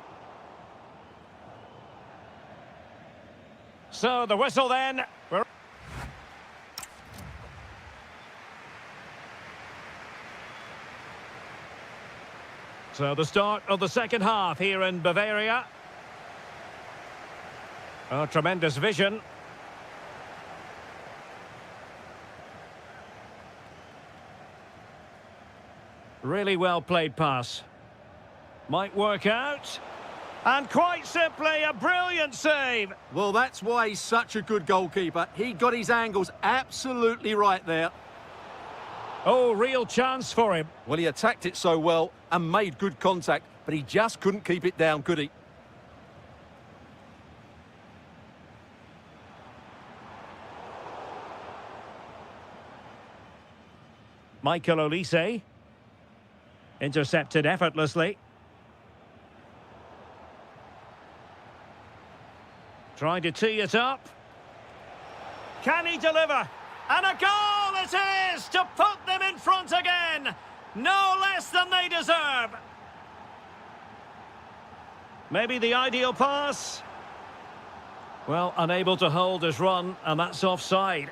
So the whistle then. So the start of the second half here in Bavaria. Oh, tremendous vision. Really well played pass. Might work out. And quite simply, a brilliant save. Well, that's why he's such a good goalkeeper. He got his angles absolutely right there. Oh, real chance for him. Well, he attacked it so well and made good contact, but he just couldn't keep it down, could he? Michael Olise. Intercepted effortlessly. Trying to tee it up. Can he deliver? And a goal it is to put them in front again. No less than they deserve. Maybe the ideal pass. Well, unable to hold his run, and that's offside.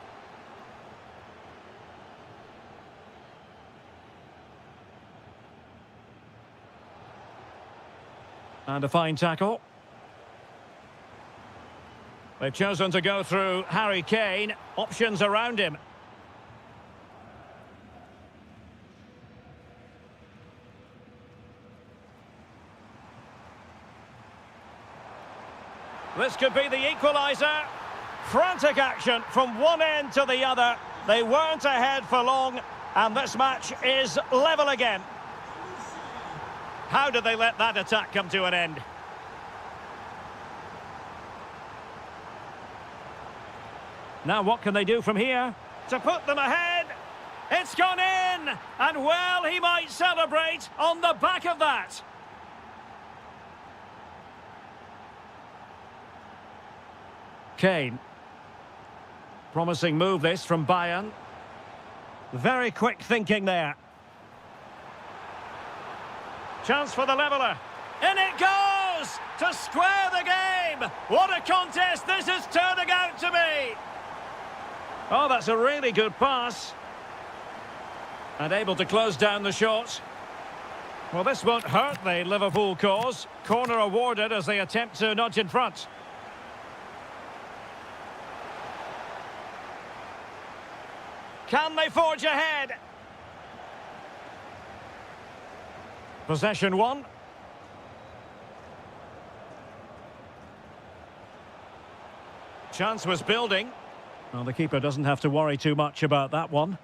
And a fine tackle. They've chosen to go through Harry Kane. Options around him. This could be the equaliser. Frantic action from one end to the other. They weren't ahead for long, and this match is level again. How did they let that attack come to an end? Now what can they do from here to put them ahead? It's gone in! And well, he might celebrate on the back of that. Kane. Promising move this from Bayern. Very quick thinking there. Chance for the leveller. In it goes! To square the game! What a contest this is turning out to be! Oh, that's a really good pass. And able to close down the shot. Well, this won't hurt the Liverpool cause. Corner awarded as they attempt to nudge in front. Can they forge ahead? Possession one. Chance was building. Well, the keeper doesn't have to worry too much about that one.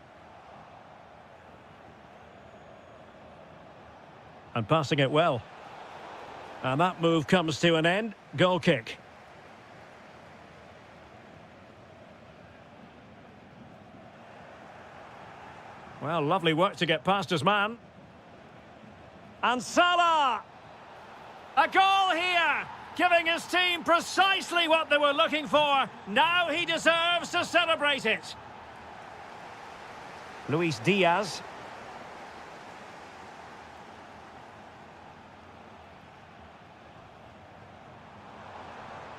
And passing it well. And that move comes to an end. Goal kick. Well, lovely work to get past his man. And Salah! A goal here! Giving his team precisely what they were looking for. Now he deserves to celebrate it. Luis Diaz.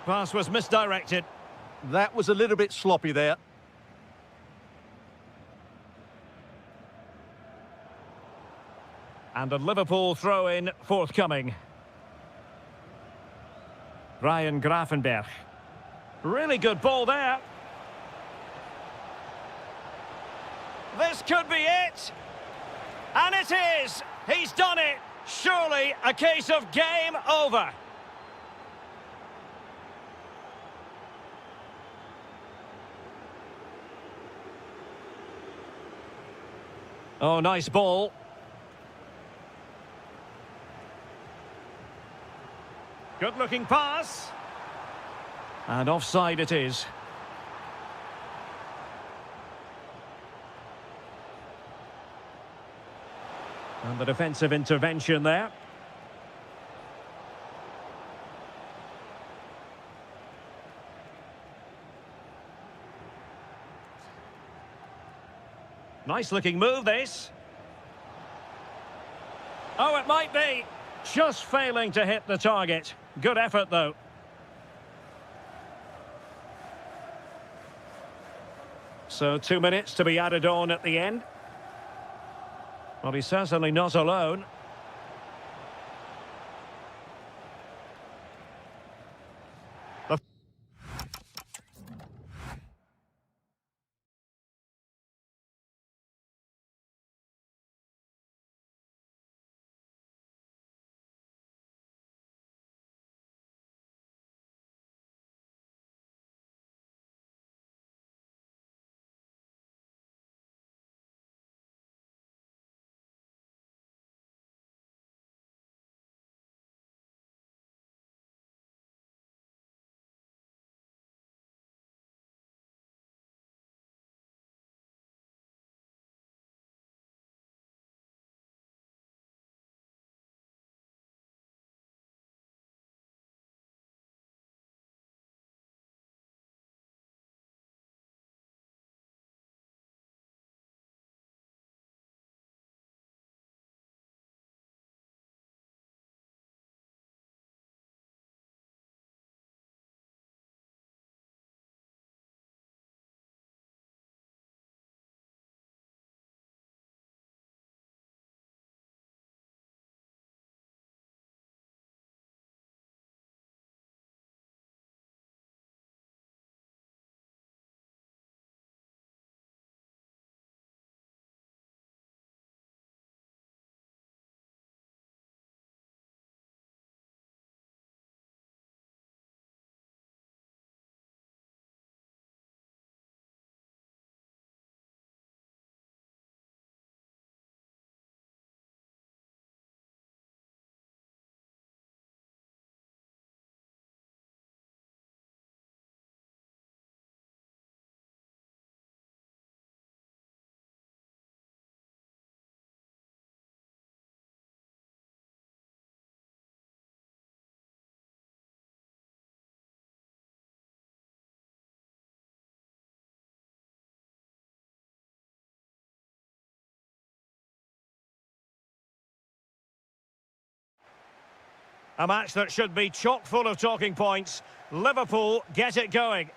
Pass was misdirected. That was a little bit sloppy there. And a Liverpool throw-in forthcoming. Ryan Gravenberch. Really good ball there. This could be it. And it is. He's done it. Surely a case of game over. Oh, nice ball. Good-looking pass. And offside it is. And the defensive intervention there. Nice-looking move, this. Oh, it might be. Just failing to hit the target. Good effort, though. So 2 minutes to be added on at the end. Well, he's certainly not alone. A match that should be chock full of talking points. Liverpool get it going.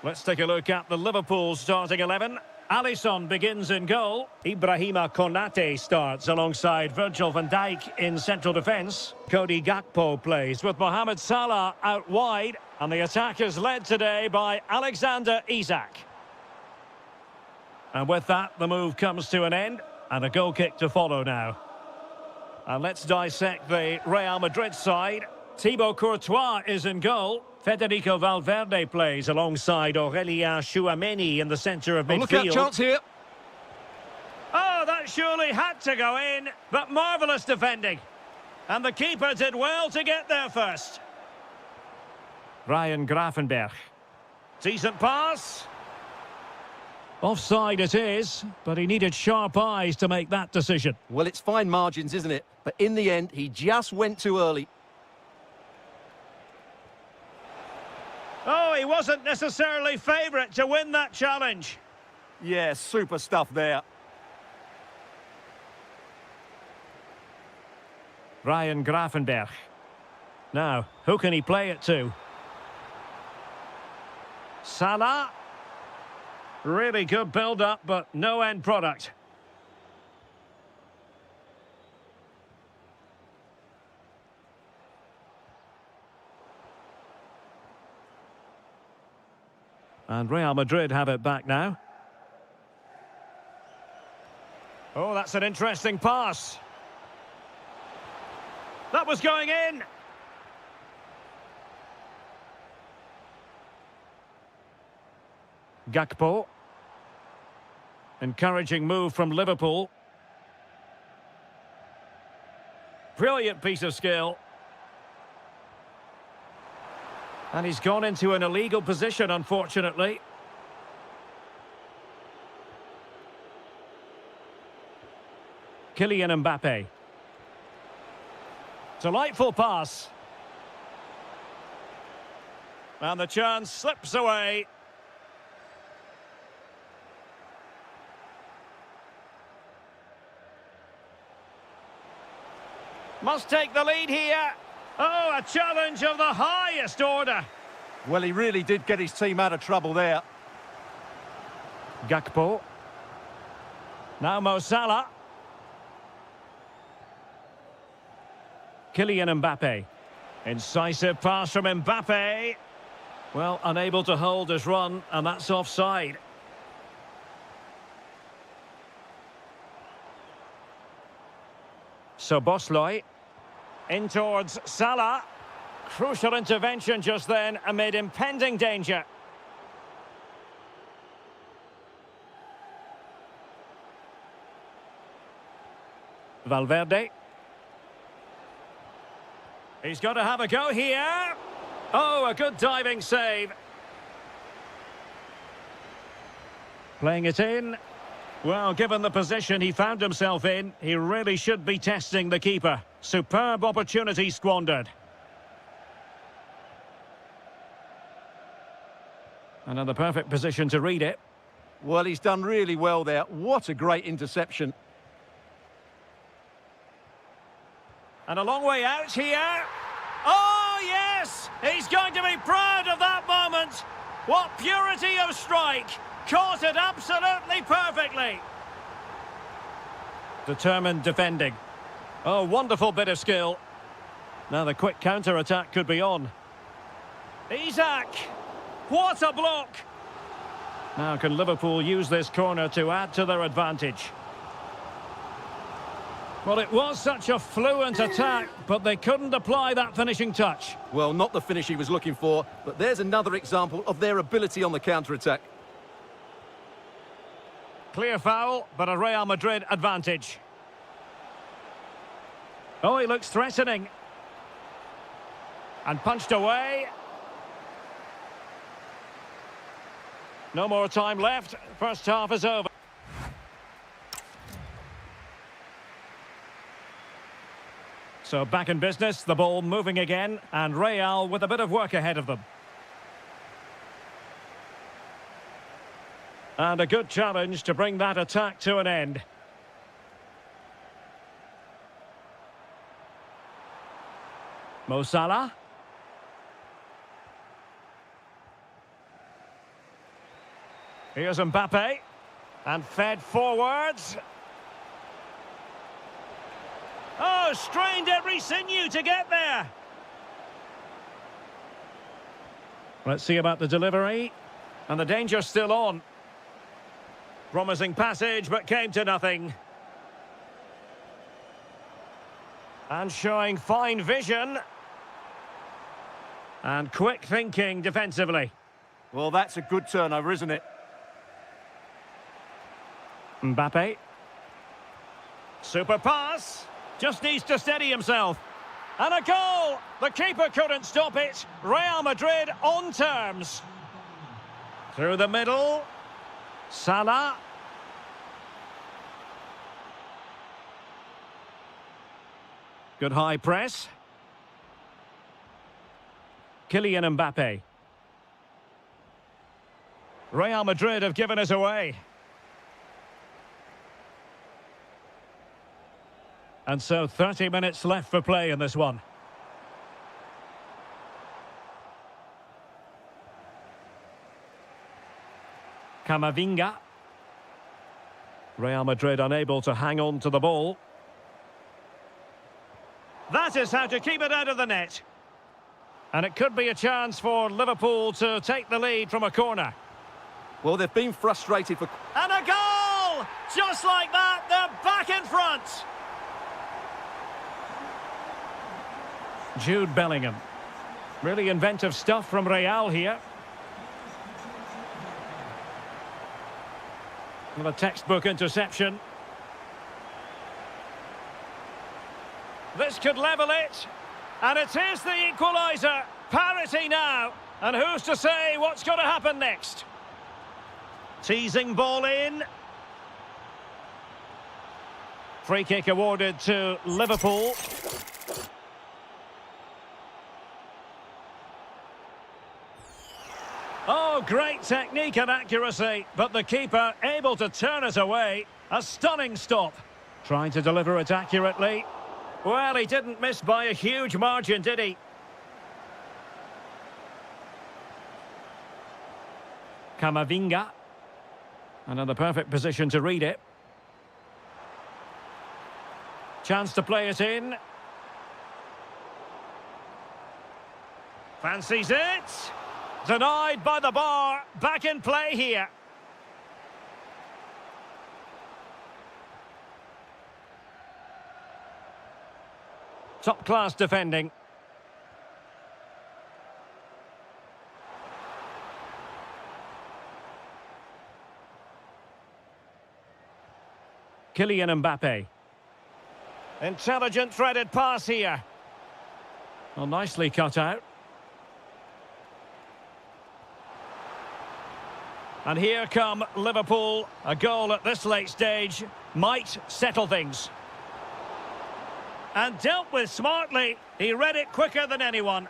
Let's take a look at the Liverpool starting 11. Alisson begins in goal. Ibrahima Konate starts alongside Virgil van Dijk in central defence. Cody Gakpo plays with Mohamed Salah out wide. And the attack is led today by Alexander Isak. And with that, the move comes to an end. And a goal kick to follow now. And let's dissect the Real Madrid side. Thibaut Courtois is in goal. Federico Valverde plays alongside Aurelien Chouameni in the centre of midfield. Look out, chance here. Oh, that surely had to go in, but marvellous defending. And the keeper did well to get there first. Ryan Gravenberch. Decent pass. Offside it is, but he needed sharp eyes to make that decision. Well, it's fine margins, isn't it? But in the end, he just went too early. Oh, he wasn't necessarily favourite to win that challenge. Yeah, super stuff there. Ryan Gravenberch. Now, who can he play it to? Salah. Really good build-up, but no end product. And Real Madrid have it back now. Oh, that's an interesting pass. That was going in. Gakpo. Encouraging move from Liverpool. Brilliant piece of skill. And he's gone into an illegal position, unfortunately. Kylian Mbappe. Delightful pass. And the chance slips away. Must take the lead here. Oh, a challenge of the highest order. Well, he really did get his team out of trouble there. Gakpo. Now Mo Salah. Kylian Mbappe. Incisive pass from Mbappe. Well, unable to hold his run, and that's offside. Szoboszlai. In towards Salah. Crucial intervention just then amid impending danger. Valverde. He's got to have a go here. Oh, a good diving save. Playing it in. Well, given the position he found himself in, he really should be testing the keeper. Superb opportunity squandered. Another perfect position to read it. Well, he's done really well there. What a great interception. And a long way out here. Oh, yes! He's going to be proud of that moment. What purity of strike. Caught it absolutely perfectly. Determined defending. Oh, wonderful bit of skill. Now the quick counter-attack could be on. Isak. What a block. Now can Liverpool use this corner to add to their advantage? Well, it was such a fluent attack, but they couldn't apply that finishing touch. Well, not the finish he was looking for, but there's another example of their ability on the counter-attack. Clear foul, but a Real Madrid advantage. Oh, he looks threatening. And punched away. No more time left. First half is over. So back in business, the ball moving again, and Real with a bit of work ahead of them. And a good challenge to bring that attack to an end. Mo Salah. Here's Mbappe. And fed forwards. Oh, strained every sinew to get there. Let's see about the delivery. And the danger's still on. Promising passage, but came to nothing. And showing fine vision. And quick thinking defensively. Well, that's a good turnover, isn't it? Mbappe. Super pass. Just needs to steady himself. And a goal! The keeper couldn't stop it. Real Madrid on terms. Through the middle. Salah. Good high press. Kylian Mbappe. Real Madrid have given us away. And so 30 minutes left for play in this one. Camavinga. Real Madrid unable to hang on to the ball. That is how to keep it out of the net. And it could be a chance for Liverpool to take the lead from a corner. Well, they've been frustrated for... And a goal! Just like that, they're back in front. Jude Bellingham. Really inventive stuff from Real here. With a textbook interception. This could level it. And it is the equaliser. Parity now. And who's to say what's going to happen next? Teasing ball in. Free kick awarded to Liverpool. Oh, great technique and accuracy, but the keeper able to turn it away. A stunning stop. Trying to deliver it accurately. Well, he didn't miss by a huge margin, did he? Camavinga. And in the perfect position to read it. Chance to play it in. Fancies it. Denied by the bar. Back in play here. Top-class defending. Kylian Mbappe. Intelligent threaded pass here. Well, nicely cut out. And here come Liverpool. A goal at this late stage might settle things. And dealt with smartly. He read it quicker than anyone.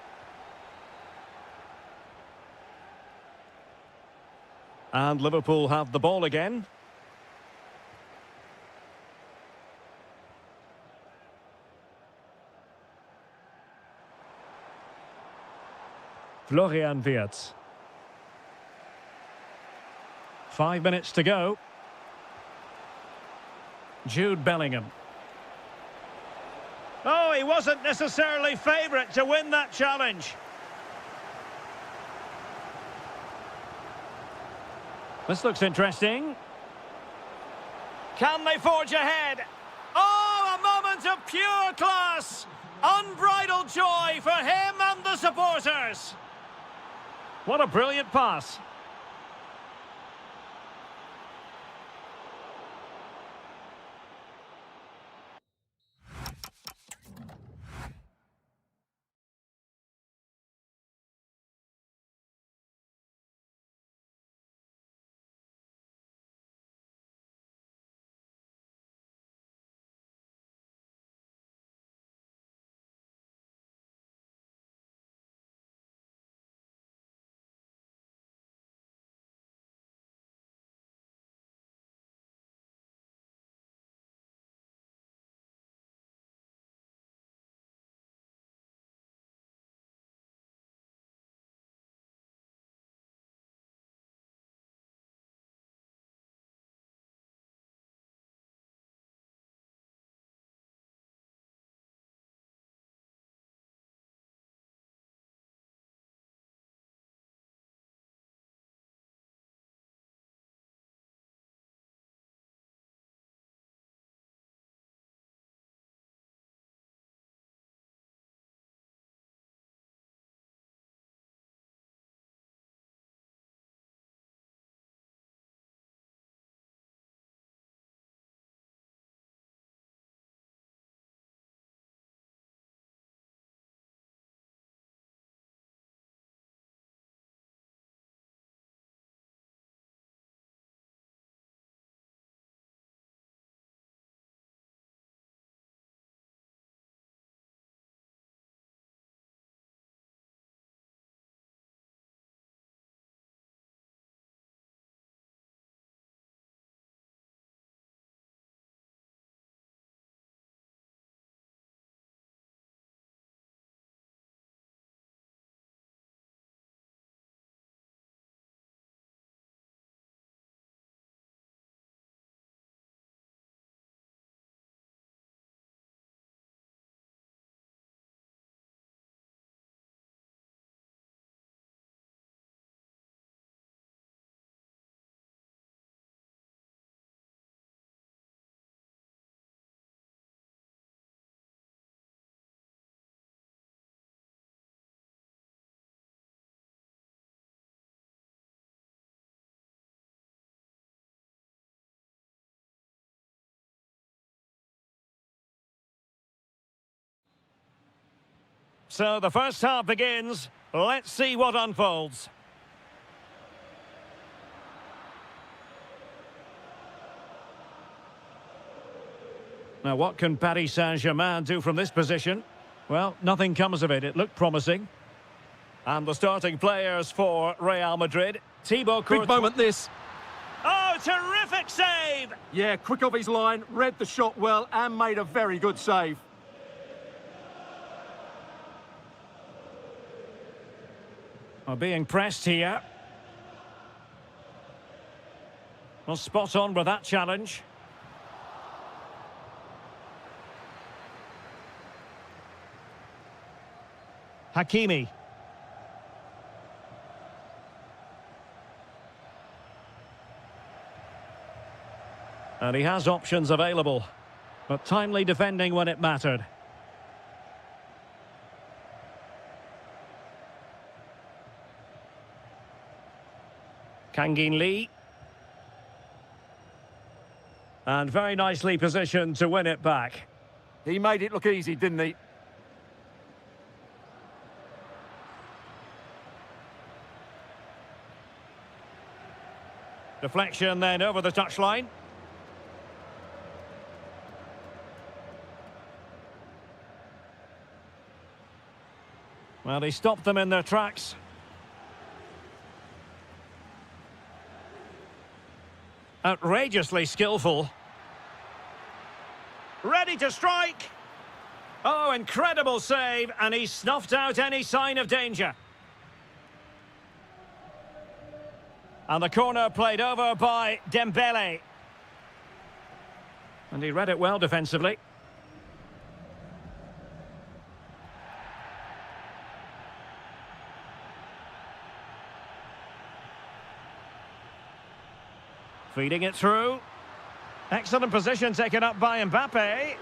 And Liverpool have the ball again. Florian Wirtz. 5 minutes to go. Jude Bellingham. Oh, he wasn't necessarily favourite to win that challenge. This looks interesting. Can they forge ahead? Oh, a moment of pure class! Unbridled joy for him and the supporters. What a brilliant pass. So the first half begins. Let's see what unfolds. Now, what can Paris Saint-Germain do from this position? Well, nothing comes of it. It looked promising. And the starting players for Real Madrid. Thibaut Courtois. Big moment, this. Oh, terrific save! Yeah, quick off his line, read the shot well, and made a very good save. Well, being pressed here. Well, spot on with that challenge. Hakimi. And he has options available, but timely defending when it mattered. Kangin Lee. And very nicely positioned to win it back. He made it look easy, didn't he? Deflection then over the touchline. Well, he stopped them in their tracks. Outrageously skillful. Ready to strike. Oh, incredible save, and he snuffed out any sign of danger. And the corner played over by Dembele. And he read it well defensively. Feeding it through. Excellent position taken up by Mbappe.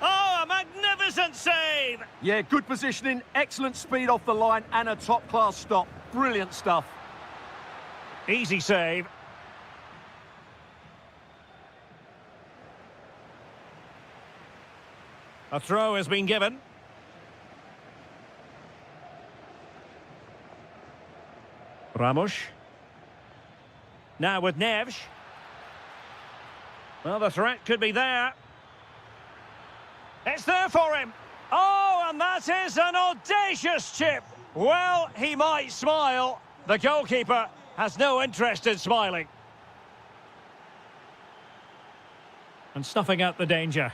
Oh, a magnificent save! Yeah, good positioning, excellent speed off the line, and a top-class stop. Brilliant stuff. Easy save. A throw has been given. Ramos. Now with Neves. Well, the threat could be there. It's there for him. Oh, and that is an audacious chip. Well, he might smile. The goalkeeper has no interest in smiling. And snuffing out the danger.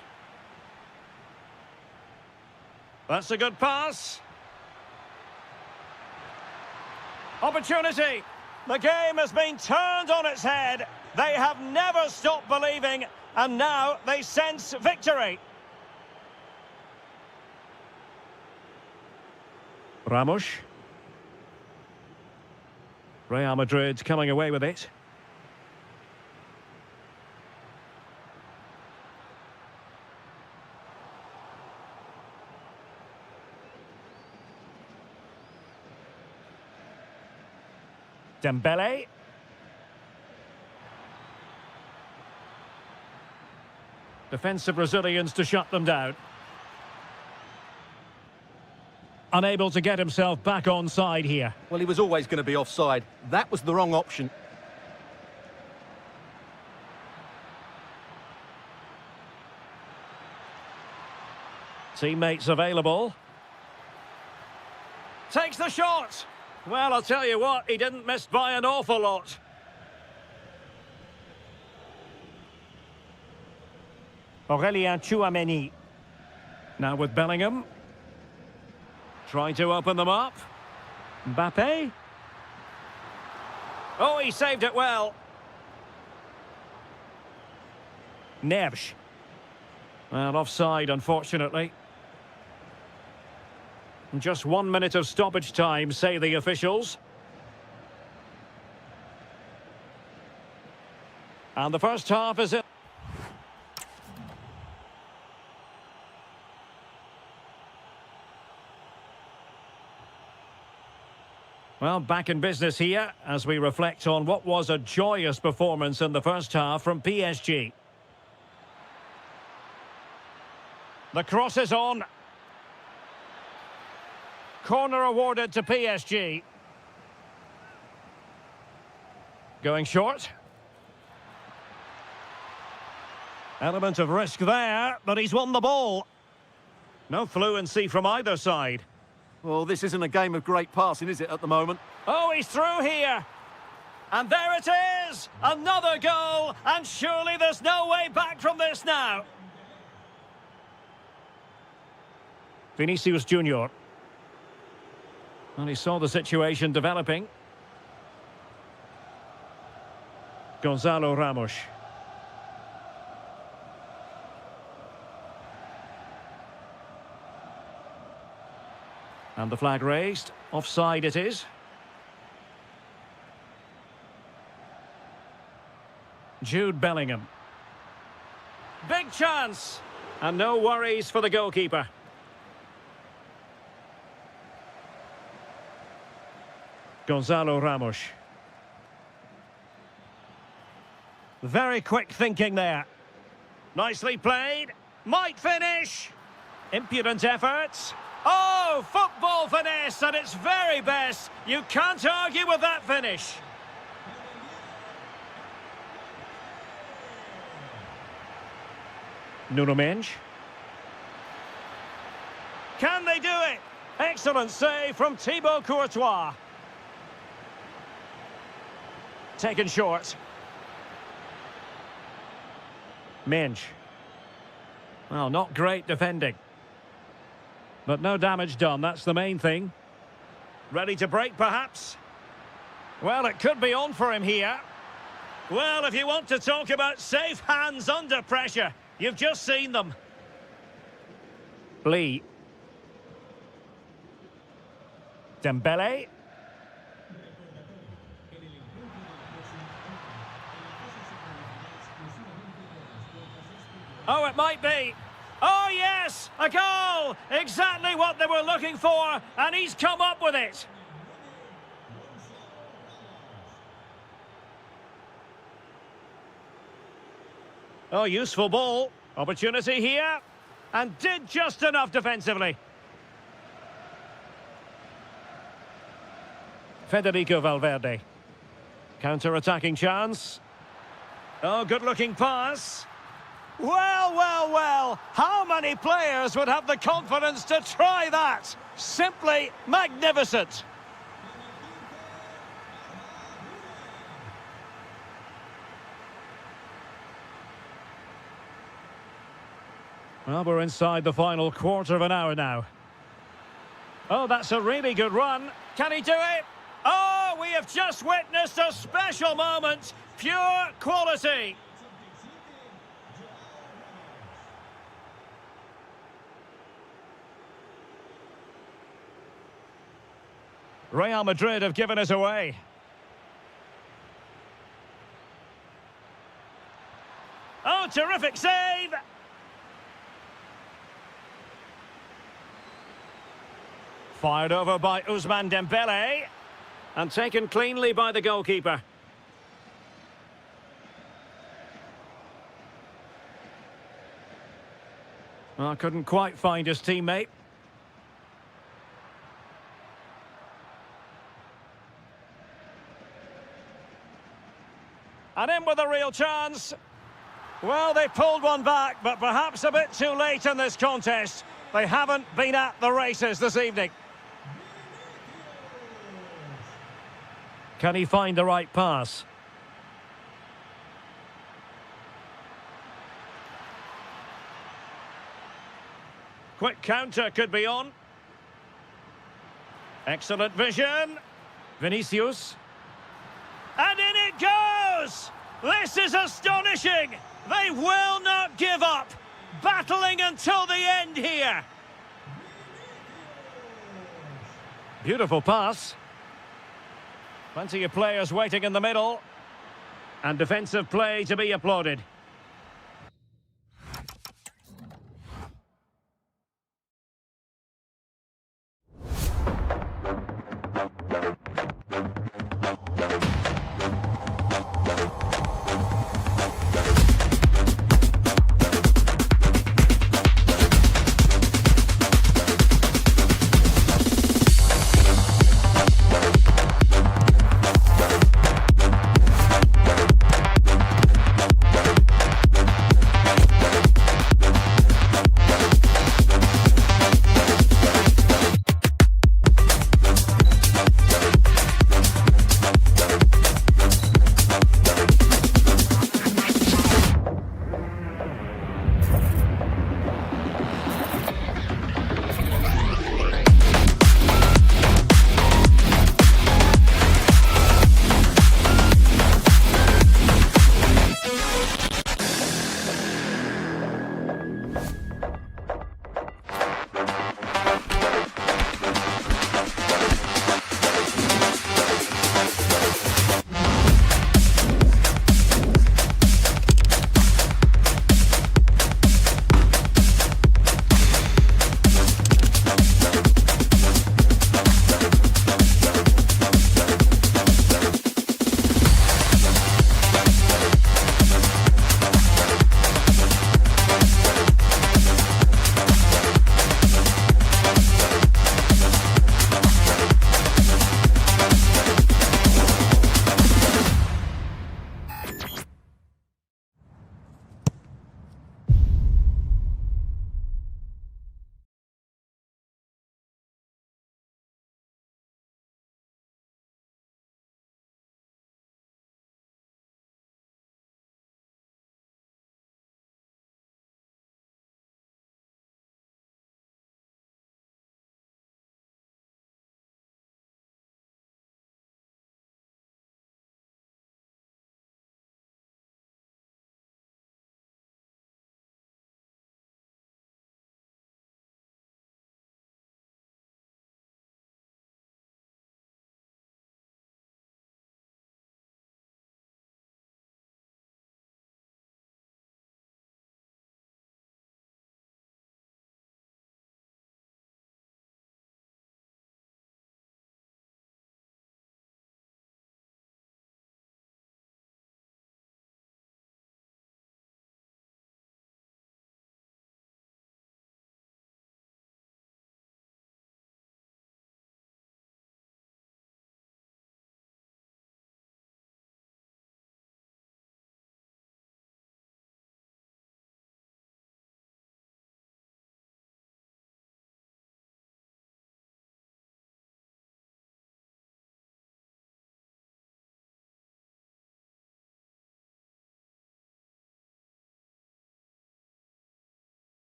That's a good pass. Opportunity. The game has been turned on its head. They have never stopped believing, and now they sense victory. Ramos. Real Madrid coming away with it. Dembele. Defensive Brazilians to shut them down. Unable to get himself back on side here. Well, he was always going to be offside. That was the wrong option. Teammates available. Takes the shot. Well, I'll tell you what, he didn't miss by an awful lot. Aurélien Tchouameni. Now with Bellingham. Trying to open them up. Mbappe. Oh, he saved it well. Neves. Well, offside, unfortunately. Just 1 minute of stoppage time, say the officials. And the first half is it. Well, back in business here as we reflect on what was a joyous performance in the first half from PSG. The cross is on. corner awarded to PSG. Going short. Element of risk there, but he's won the ball. No fluency from either side. Well, this isn't a game of great passing, is it, at the moment? Oh, he's through here. And there it is! Another goal, and surely there's no way back from this now. Vinicius Junior. And he saw the situation developing. Gonzalo Ramos. And the flag raised. Offside it is. Jude Bellingham. Big chance! And no worries for the goalkeeper. Gonzalo Ramos. Very quick thinking there. Nicely played. Might finish. Impudent efforts. Oh, football finesse at its very best. You can't argue with that finish. Nuno Mendes. Can they do it? Excellent save from Thibaut Courtois. Taken short. Mendes. Well, not great defending. But no damage done, that's the main thing. Ready to break, perhaps? Well, it could be on for him here. Well, if you want to talk about safe hands under pressure, you've just seen them. Lee. Dembele. Oh, it might be. Oh, yes! A goal! Exactly what they were looking for, and he's come up with it. Oh, useful ball. Opportunity here. And did just enough defensively. Federico Valverde. Counter-attacking chance. Oh, good-looking pass. Well, well, well. How many players would have the confidence to try that? Simply magnificent. Well, we're inside the final quarter of an hour now. Oh, that's a really good run. Can he do it? Oh, we have just witnessed a special moment. Pure quality. Real Madrid have given us away. Oh, terrific save! Fired over by Ousmane Dembele. And taken cleanly by the goalkeeper. Well, couldn't quite find his teammate. And in with a real chance. Well, they pulled one back, but perhaps a bit too late in this contest. They haven't been at the races this evening. Can he find the right pass? Quick counter could be on. Excellent vision. Vinicius. And in it goes! This is astonishing! They will not give up! Battling until the end here! Beautiful pass. Plenty of players waiting in the middle. And defensive play to be applauded.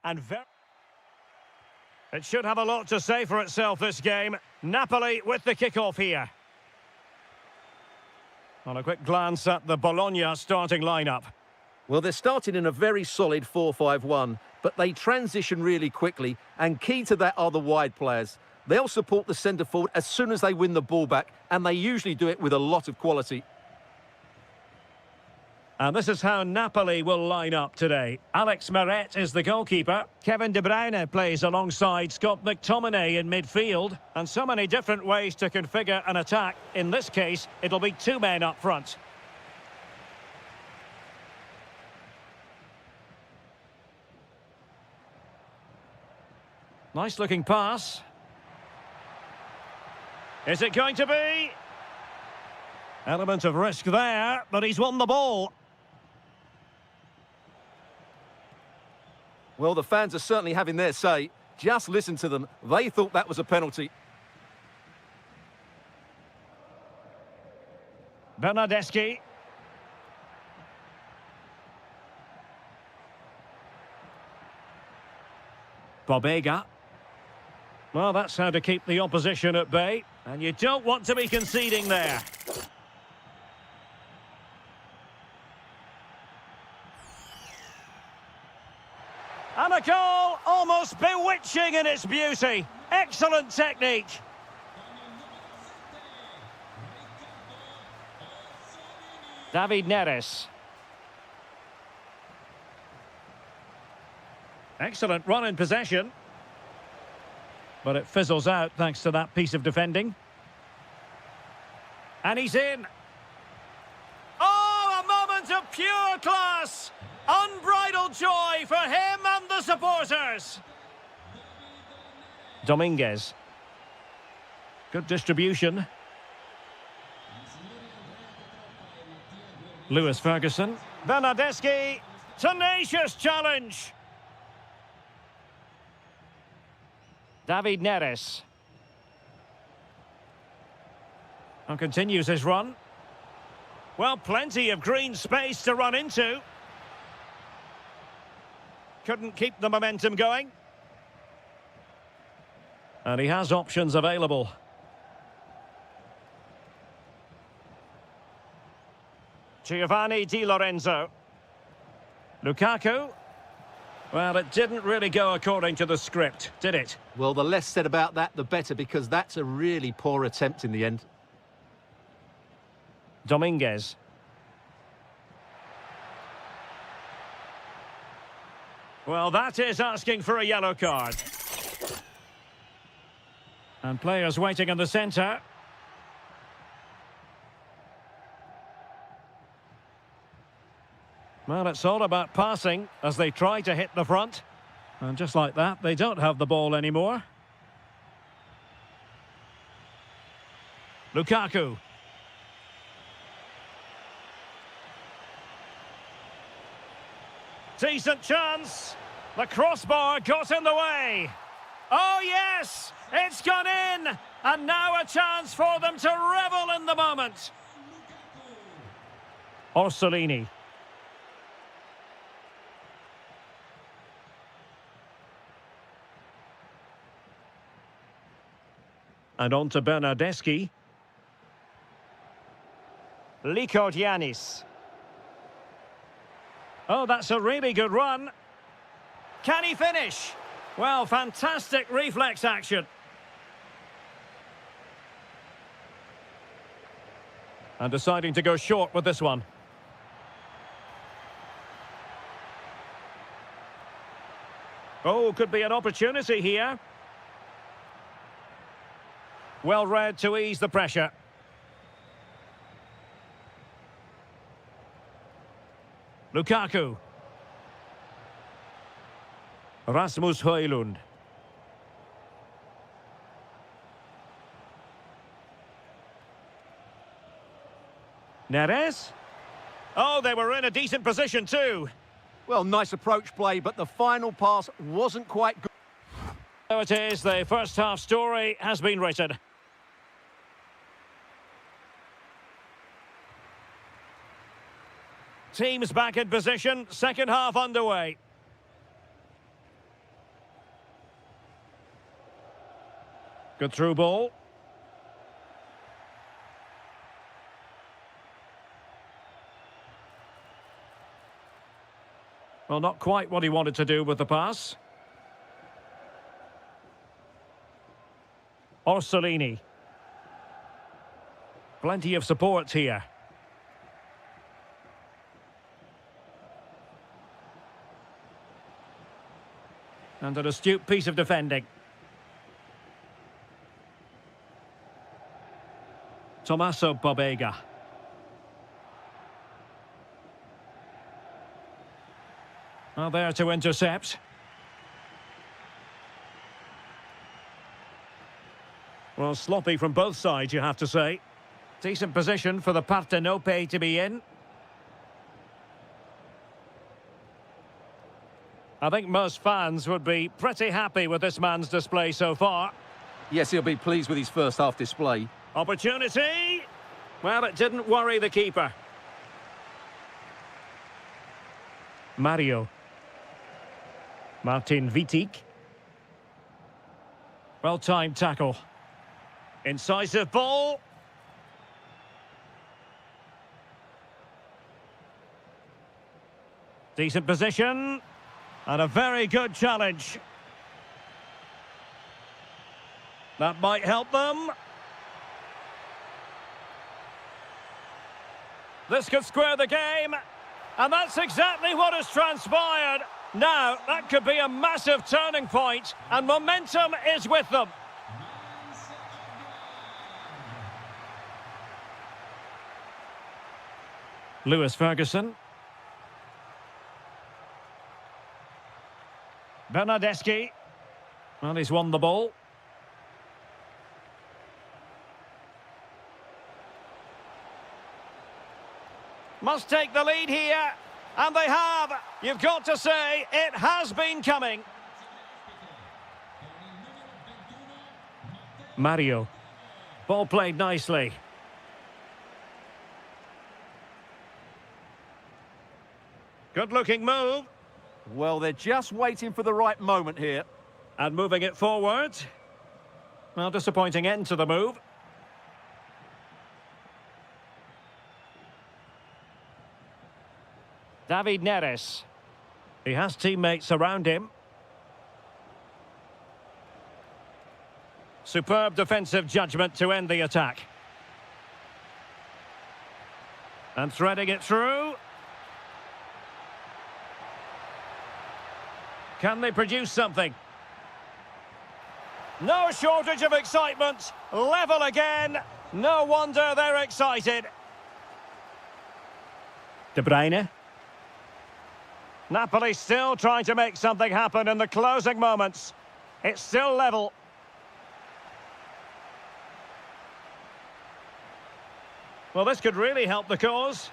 And it should have a lot to say for itself, this game. Napoli with the kickoff here. On a quick glance at the Bologna starting lineup. Well, they're starting in a very solid 4-5-1, but they transition really quickly, and key to that are the wide players. They'll support the centre forward as soon as they win the ball back, and they usually do it with a lot of quality. And this is how Napoli will line up today. Alex Meret is the goalkeeper. Kevin De Bruyne plays alongside Scott McTominay in midfield. And so many different ways to configure an attack. In this case, it'll be two men up front. Nice looking pass. Is it going to be? Element of risk there, but he's won the ball. Well, the fans are certainly having their say. Just listen to them. They thought that was a penalty. Bernardeschi. Bobega. Well, that's how to keep the opposition at bay. And you don't want to be conceding there. And a goal almost bewitching in its beauty. Excellent technique. David Neres. Excellent run in possession. But it fizzles out thanks to that piece of defending. And he's in. Oh, a moment of pure class. Unbridled joy for him and the supporters. Dominguez. Good distribution. Lewis Ferguson. Bernardeschi. Tenacious challenge. David Neres. And continues his run. Well, plenty of green space to run into. Couldn't keep the momentum going. And he has options available. Giovanni Di Lorenzo. Lukaku. Well, it didn't really go according to the script, did it? Well, the less said about that, the better, because that's a really poor attempt in the end. Dominguez. Well, that is asking for a yellow card. And players waiting in the centre. Well, it's all about passing as they try to hit the front. And just like that, they don't have the ball anymore. Lukaku. Decent chance. The crossbar got in the way. Oh, yes! It's gone in! And now a chance for them to revel in the moment. Orsolini. And on to Bernardeschi. Likodianis. Oh, that's a really good run. Can he finish? Well, fantastic reflex action. And deciding to go short with this one. Oh, could be an opportunity here. Well read to ease the pressure. Lukaku. Rasmus Højlund. Neres? Oh, they were in a decent position too. Well, nice approach play, but the final pass wasn't quite good. So it is, the first half story has been written. Teams back in position, second half underway. Good through ball. Well, not quite what he wanted to do with the pass. Orsolini. Plenty of support here. And an astute piece of defending. Tommaso Pobega. Well, there to intercept. Well, sloppy from both sides, you have to say. Decent position for the Partenope to be in. I think most fans would be pretty happy with this man's display so far. Yes, he'll be pleased with his first half display. Opportunity! Well, it didn't worry the keeper. Mario. Martin Vitic. Well-timed tackle. Incisive ball. Decent position. And a very good challenge. That might help them. This could square the game. And that's exactly what has transpired. Now, that could be a massive turning point, and momentum is with them. Lewis Ferguson. Bernardeschi. Well, he's won the ball. Must take the lead here. And they have. You've got to say, it has been coming. Mario. Ball played nicely. Good-looking move. Well, they're just waiting for the right moment here. And moving it forward. Well, disappointing end to the move. David Neres. He has teammates around him. Superb defensive judgment to end the attack. And threading it through. Can they produce something? No shortage of excitement. Level again. No wonder they're excited. De Bruyne. Napoli still trying to make something happen in the closing moments. It's still level. Well, this could really help the cause.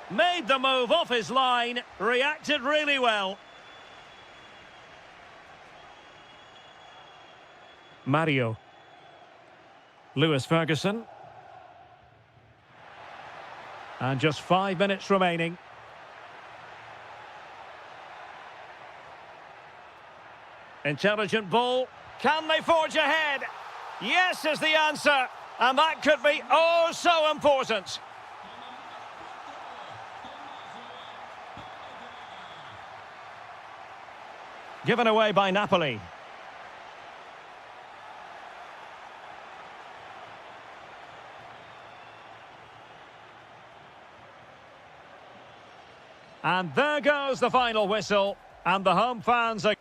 Made the move off his line, reacted really well. Mario. Lewis Ferguson. And just 5 minutes remaining. Intelligent ball. Can they forge ahead? Yes is the answer. And that could be oh so important. Given away by Napoli. And there goes the final whistle. And the home fans are...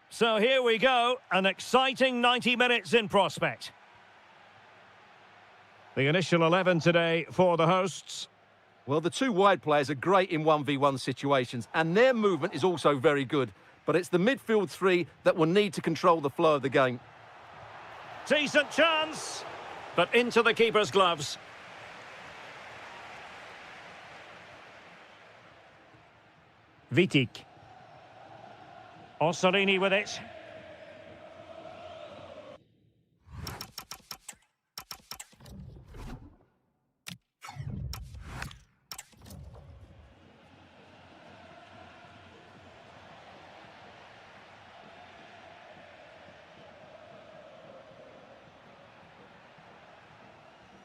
So here we go, an exciting 90 minutes in prospect. The initial 11 today for the hosts. Well, the two wide players are great in 1v1 situations, and their movement is also very good. But it's the midfield three that will need to control the flow of the game. Decent chance, but into the keeper's gloves. Vitic. Orsolini with it.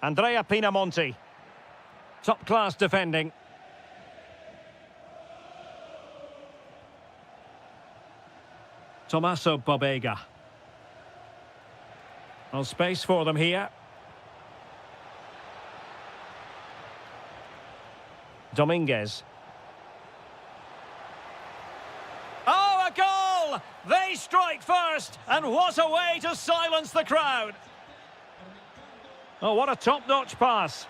Andrea Pinamonti. Top-class defending. Tommaso Bobega. No space for them here. Dominguez. Oh, a goal! They strike first, and what a way to silence the crowd. Oh, what a top-notch pass.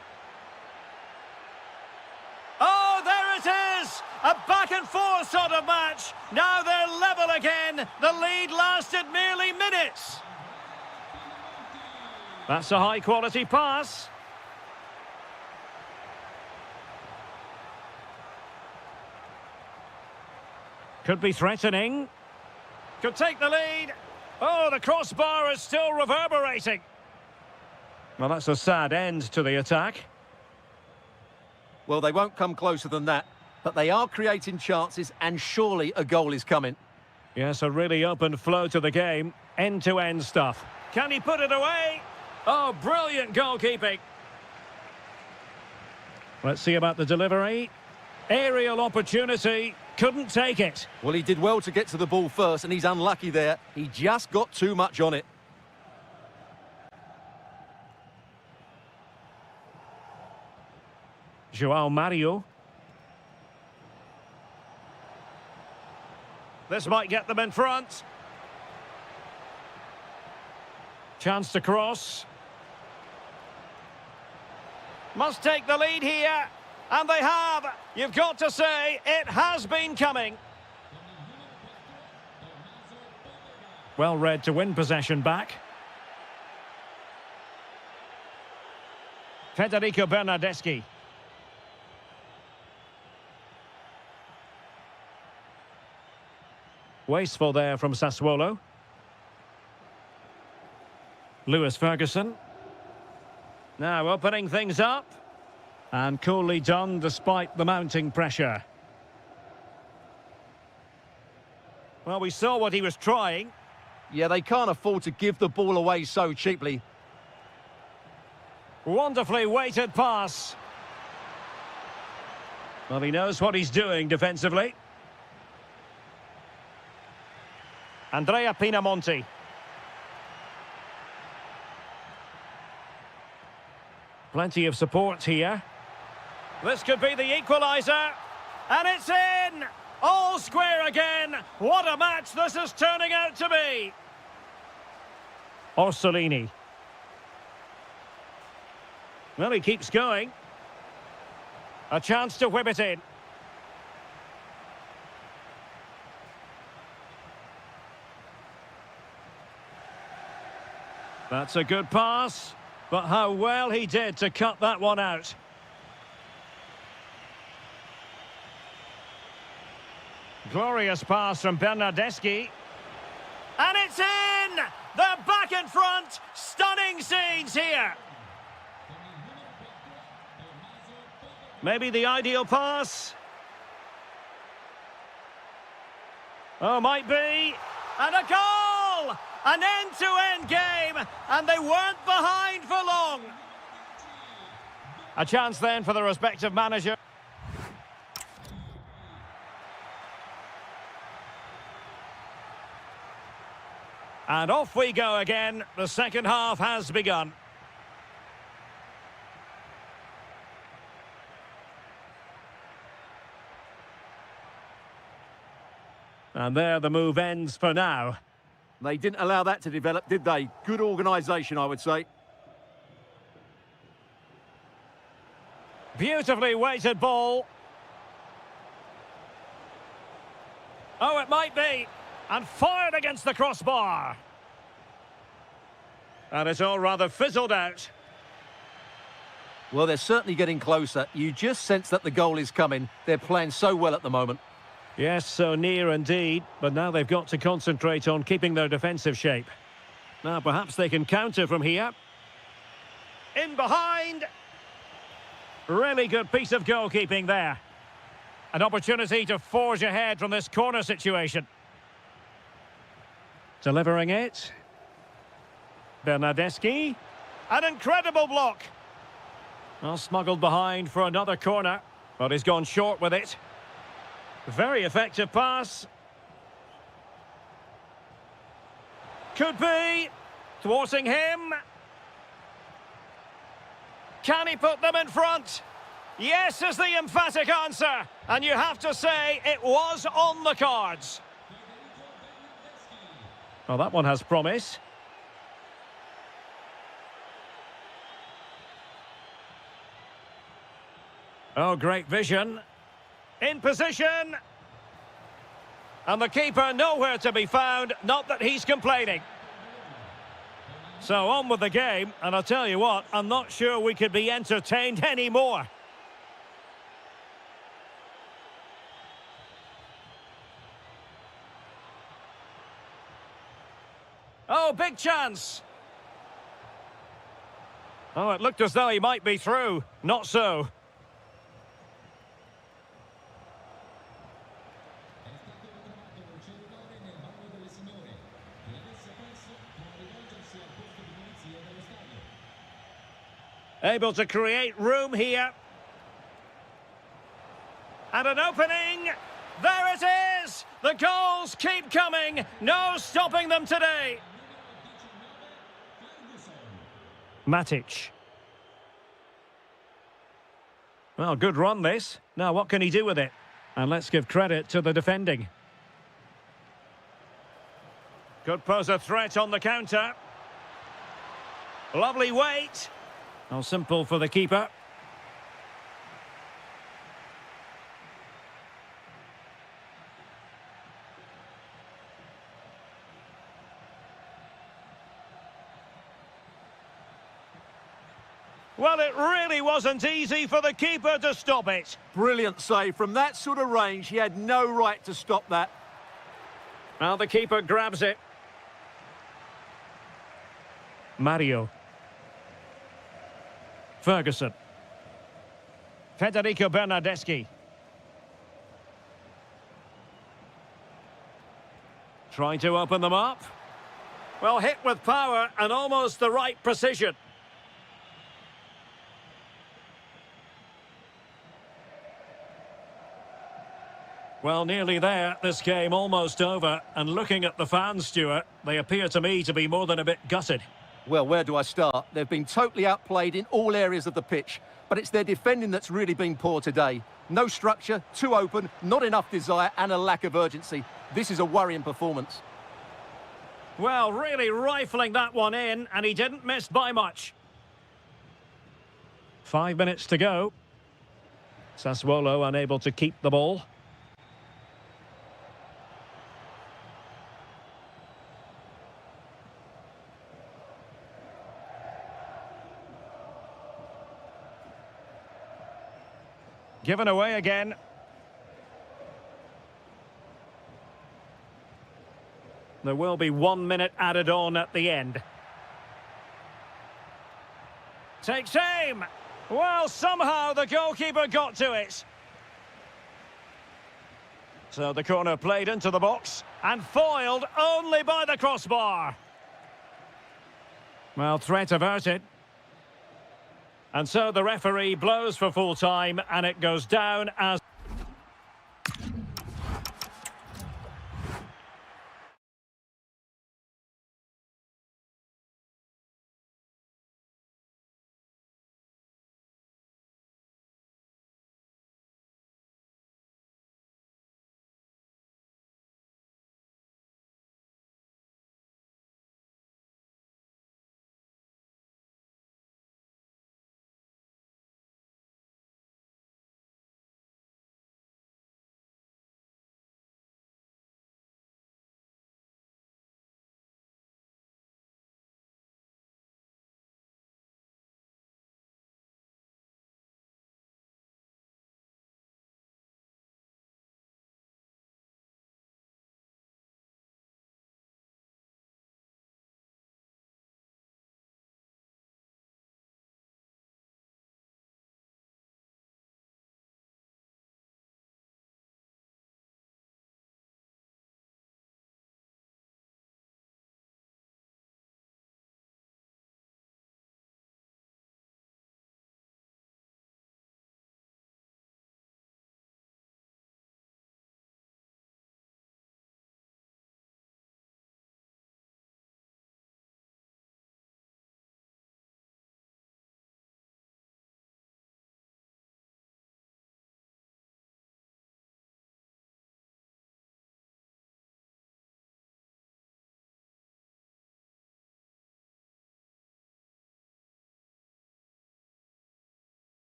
Oh, there it is! A back-and-forth sort of match. Now they're level again. The lead lasted merely minutes. That's a high-quality pass. Could be threatening. Could take the lead. Oh, the crossbar is still reverberating. Well, that's a sad end to the attack. Well, they won't come closer than that, but they are creating chances, and surely a goal is coming. Yes, a really open flow to the game. End-to-end stuff. Can he put it away? Oh, brilliant goalkeeping. Let's see about the delivery. Aerial opportunity. Couldn't take it. Well, he did well to get to the ball first, and he's unlucky there. He just got too much on it. João Mario. This might get them in front. Chance to cross. Must take the lead here. And they have. You've got to say, it has been coming. Well read to win possession back. Federico Bernardeschi. Wasteful there from Sassuolo. Lewis Ferguson. Now opening things up. And coolly done despite the mounting pressure. Well, we saw what he was trying. Yeah, they can't afford to give the ball away so cheaply. Wonderfully weighted pass. Well, he knows what he's doing defensively. Andrea Pinamonti. Plenty of support here. This could be the equaliser. And it's in! All square again. What a match this is turning out to be. Orsolini. Well, he keeps going. A chance to whip it in. That's a good pass, but how well he did to cut that one out. Glorious pass from Bernardeschi. And it's in! They're back in front! Stunning scenes here! Maybe the ideal pass. Oh, might be. And a goal! An end-to-end game, and they weren't behind for long. A chance then for the respective manager. And off we go again. The second half has begun. And there the move ends for now. They didn't allow that to develop, did they? Good organisation, I would say. Beautifully weighted ball. Oh, it might be. And fired against the crossbar. And it's all rather fizzled out. Well, they're certainly getting closer. You just sense that the goal is coming. They're playing so well at the moment. Yes, so near indeed. But now they've got to concentrate on keeping their defensive shape. Now, perhaps they can counter from here. In behind. Really good piece of goalkeeping there. An opportunity to forge ahead from this corner situation. Delivering it. Bernardeschi. An incredible block. Well, smuggled behind for another corner, but he's gone short with it. Very effective pass. Could be. Thwarting him. Can he put them in front? Yes is the emphatic answer. And you have to say it was on the cards. Well, that one has promise. Oh, great vision. In position. And the keeper nowhere to be found. Not that he's complaining. So on with the game. And I'll tell you what, I'm not sure we could be entertained anymore. Oh, big chance. Oh, it looked as though he might be through. Not so. Able to create room here. And an opening. There it is! The goals keep coming. No stopping them today. Matic. Well, good run this. Now, what can he do with it? And let's give credit to the defending. Could pose a threat on the counter. Lovely weight. Oh, simple for the keeper. Well, it really wasn't easy for the keeper to stop it. Brilliant save. From that sort of range, he had no right to stop that. Now the keeper grabs it. Mario. Ferguson. Federico Bernardeschi. Trying to open them up. Well, hit with power and almost the right precision. Well, nearly there. This game almost over. And looking at the fans, Stuart, they appear to me to be more than a bit gutted. Well, where do I start? They've been totally outplayed in all areas of the pitch, but it's their defending that's really been poor today. No structure, too open, not enough desire, and a lack of urgency. This is a worrying performance. Well, really rifling that one in, and he didn't miss by much. 5 minutes to go. Sassuolo unable to keep the ball. Given away again. There will be 1 minute added on at the end. Takes aim. Well, somehow the goalkeeper got to it. So the corner played into the box and foiled only by the crossbar. Well, threat averted. And so the referee blows for full time and it goes down as...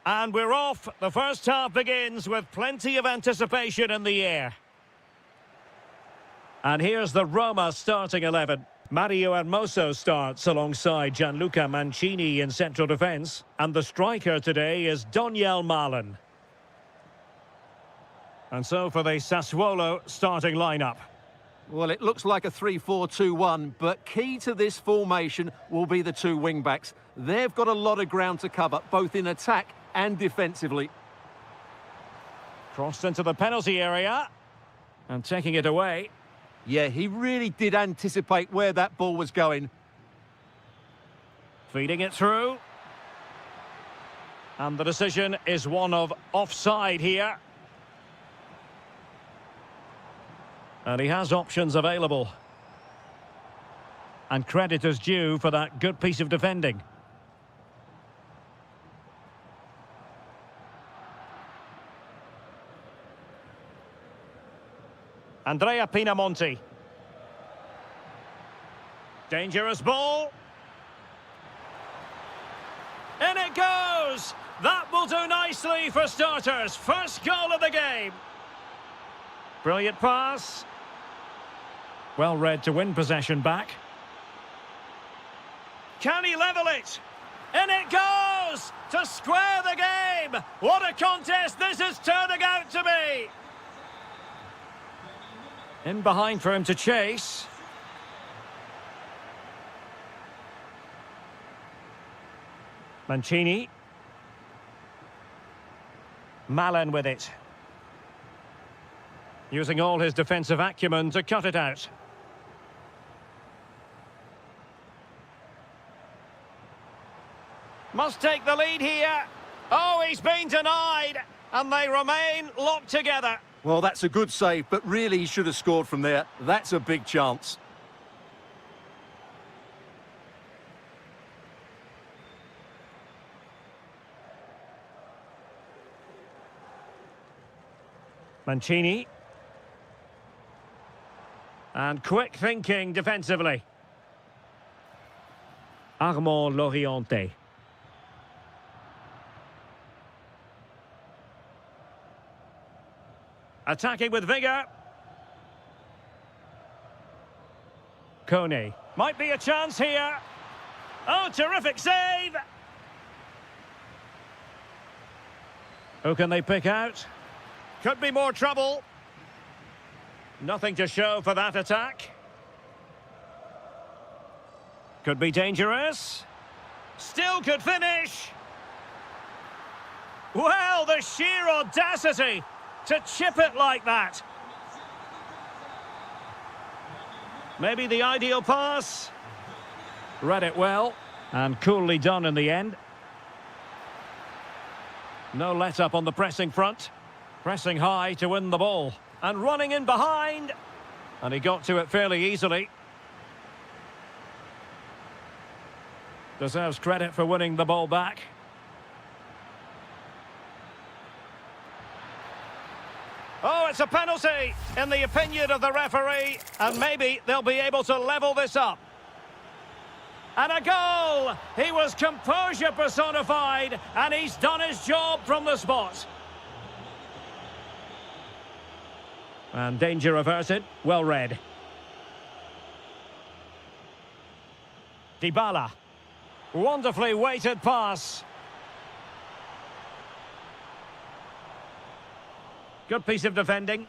And we're off. The first half begins with plenty of anticipation in the air. And here's the Roma starting 11. Mario Hermoso starts alongside Gianluca Mancini in central defence. And the striker today is Doniel Malen. And so for the Sassuolo starting lineup. Well, it looks like a 3-4-2-1, but key to this formation will be the two wing-backs. They've got a lot of ground to cover, both in attack and defensively. Crossed into the penalty area. And taking it away. Yeah, he really did anticipate where that ball was going. Feeding it through. And the decision is one of offside here. And he has options available. And credit is due for that good piece of defending. Andrea Pinamonti. Dangerous ball. In it goes! That will do nicely for starters. First goal of the game. Brilliant pass. Well read to win possession back. Can he level it? In it goes! To square the game! What a contest this is turning out to be! In behind for him to chase. Mancini. Malen with it. Using all his defensive acumen to cut it out. Must take the lead here. Oh, he's been denied. And they remain locked together. Well, that's a good save, but really he should have scored from there. That's a big chance. Mancini. And quick thinking defensively. Armand Loriente. Attacking with vigour. Kone. Might be a chance here. Oh, terrific save! Who can they pick out? Could be more trouble. Nothing to show for that attack. Could be dangerous. Still could finish. Well, the sheer audacity to chip it like that. Maybe the ideal pass. Read it well and coolly done in the end. No let-up on the pressing front. Pressing high to win the ball. And running in behind. And he got to it fairly easily. Deserves credit for winning the ball back. Oh, it's a penalty in the opinion of the referee. And maybe they'll be able to level this up. And a goal! He was composure personified, and he's done his job from the spot. And danger averted. Well read. Dybala. Wonderfully weighted pass. Good piece of defending.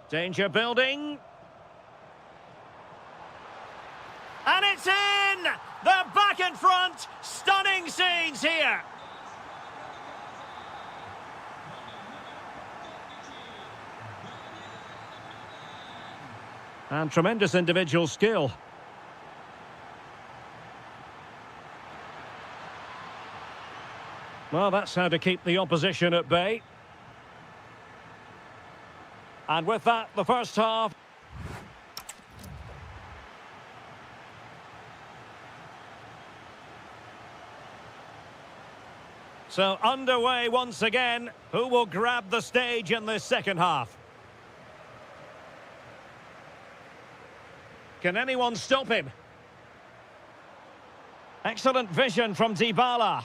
Danger building. And it's in! They're back in front. Stunning scenes here. And tremendous individual skill. Well, that's how to keep the opposition at bay. And with that, the first half. So underway once again. Who will grab the stage in this second half? Can anyone stop him? Excellent vision from Dybala.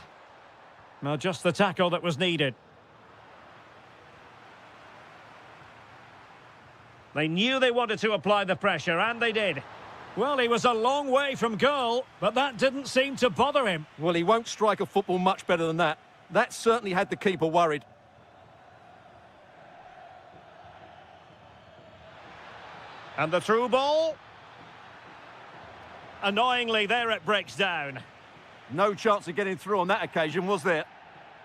Well, just the tackle that was needed. They knew they wanted to apply the pressure, and they did. Well, he was a long way from goal, but that didn't seem to bother him. Well, he won't strike a football much better than that. That certainly had the keeper worried. And the through ball. Annoyingly, there it breaks down. No chance of getting through on that occasion, was there?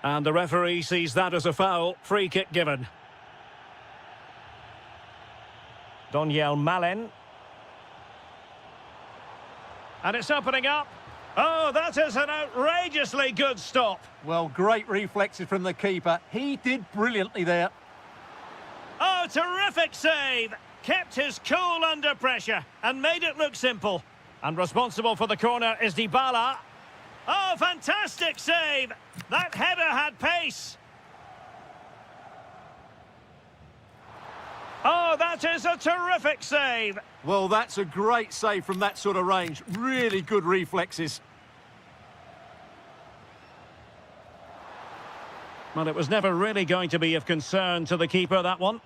And the referee sees that as a foul. Free kick given. Daniel Malen. And it's opening up. Oh, that is an outrageously good stop. Well, great reflexes from the keeper. He did brilliantly there. Oh, terrific save. Kept his cool under pressure and made it look simple. And responsible for the corner is Dybala. Oh, fantastic save. That header had pace. Oh, that is a terrific save. Well, that's a great save from that sort of range. Really good reflexes. Well, it was never really going to be of concern to the keeper, that one.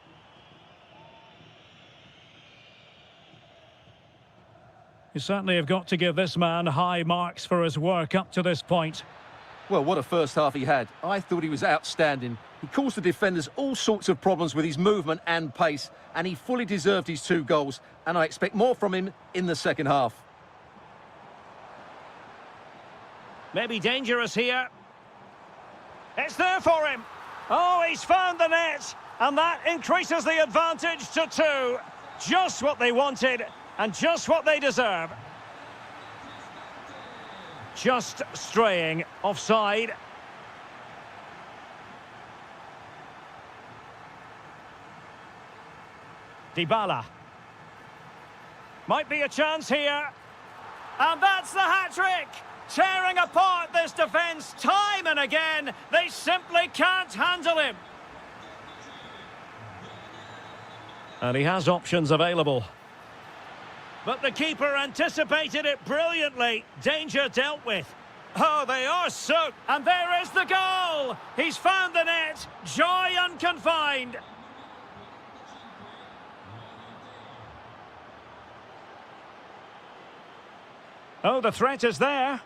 You certainly have got to give this man high marks for his work up to this point. Well, what a first half he had. I thought he was outstanding. He caused the defenders all sorts of problems with his movement and pace, and he fully deserved his 2 goals, and I expect more from him in the second half. Maybe dangerous here. It's there for him. Oh, he's found the net, and that increases the advantage to 2. Just what they wanted, and just what they deserve. Just straying offside. Dybala. Might be a chance here. And that's the hat-trick! Tearing apart this defence time and again. They simply can't handle him. And he has options available. But the keeper anticipated it brilliantly. Danger dealt with. Oh, they are soaked. And there is the goal. He's found the net. Joy unconfined. Oh, the threat is there.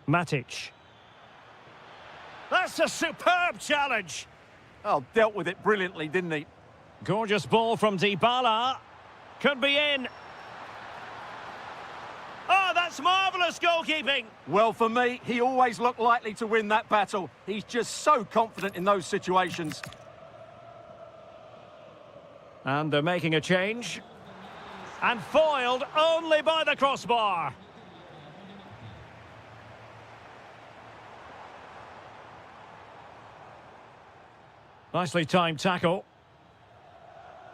Matic. That's a superb challenge. Oh, dealt with it brilliantly, didn't he? Gorgeous ball from Dybala. Could be in. Oh, that's marvellous goalkeeping. Well, for me, he always looked likely to win that battle. He's just so confident in those situations. And they're making a change. And foiled only by the crossbar. Nicely timed tackle.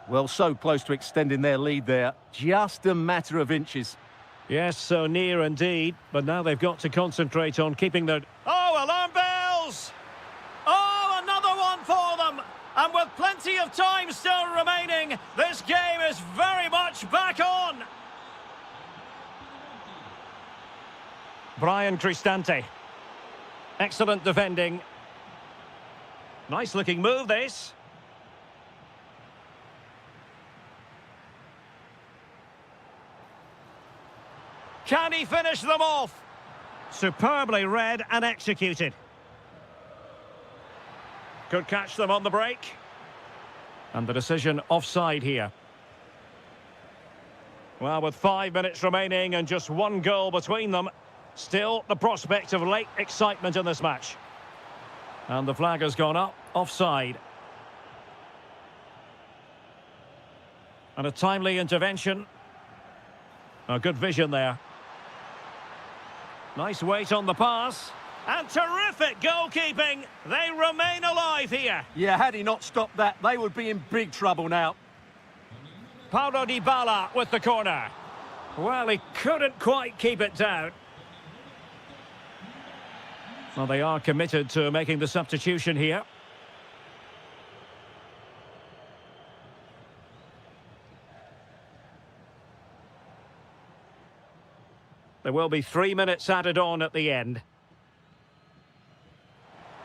Well, so close to extending their lead there. Just a matter of inches. Yes, so near indeed. But now they've got to concentrate on keeping their... Oh, alarm bells! Oh, another one for them! And with plenty of time still remaining, this game is very much back on. Brian Cristante. Excellent defending. Nice looking move, this. Can he finish them off? Superbly read and executed. Could catch them on the break. And the decision offside here. Well, with 5 minutes remaining and just 1 goal between them, still the prospect of late excitement in this match. And the flag has gone up, offside. And a timely intervention. A good vision there. Nice weight on the pass. And terrific goalkeeping. They remain alive here. Yeah, had he not stopped that, they would be in big trouble now. Paulo Dybala with the corner. Well, he couldn't quite keep it down. Well, they are committed to making the substitution here. There will be 3 minutes added on at the end.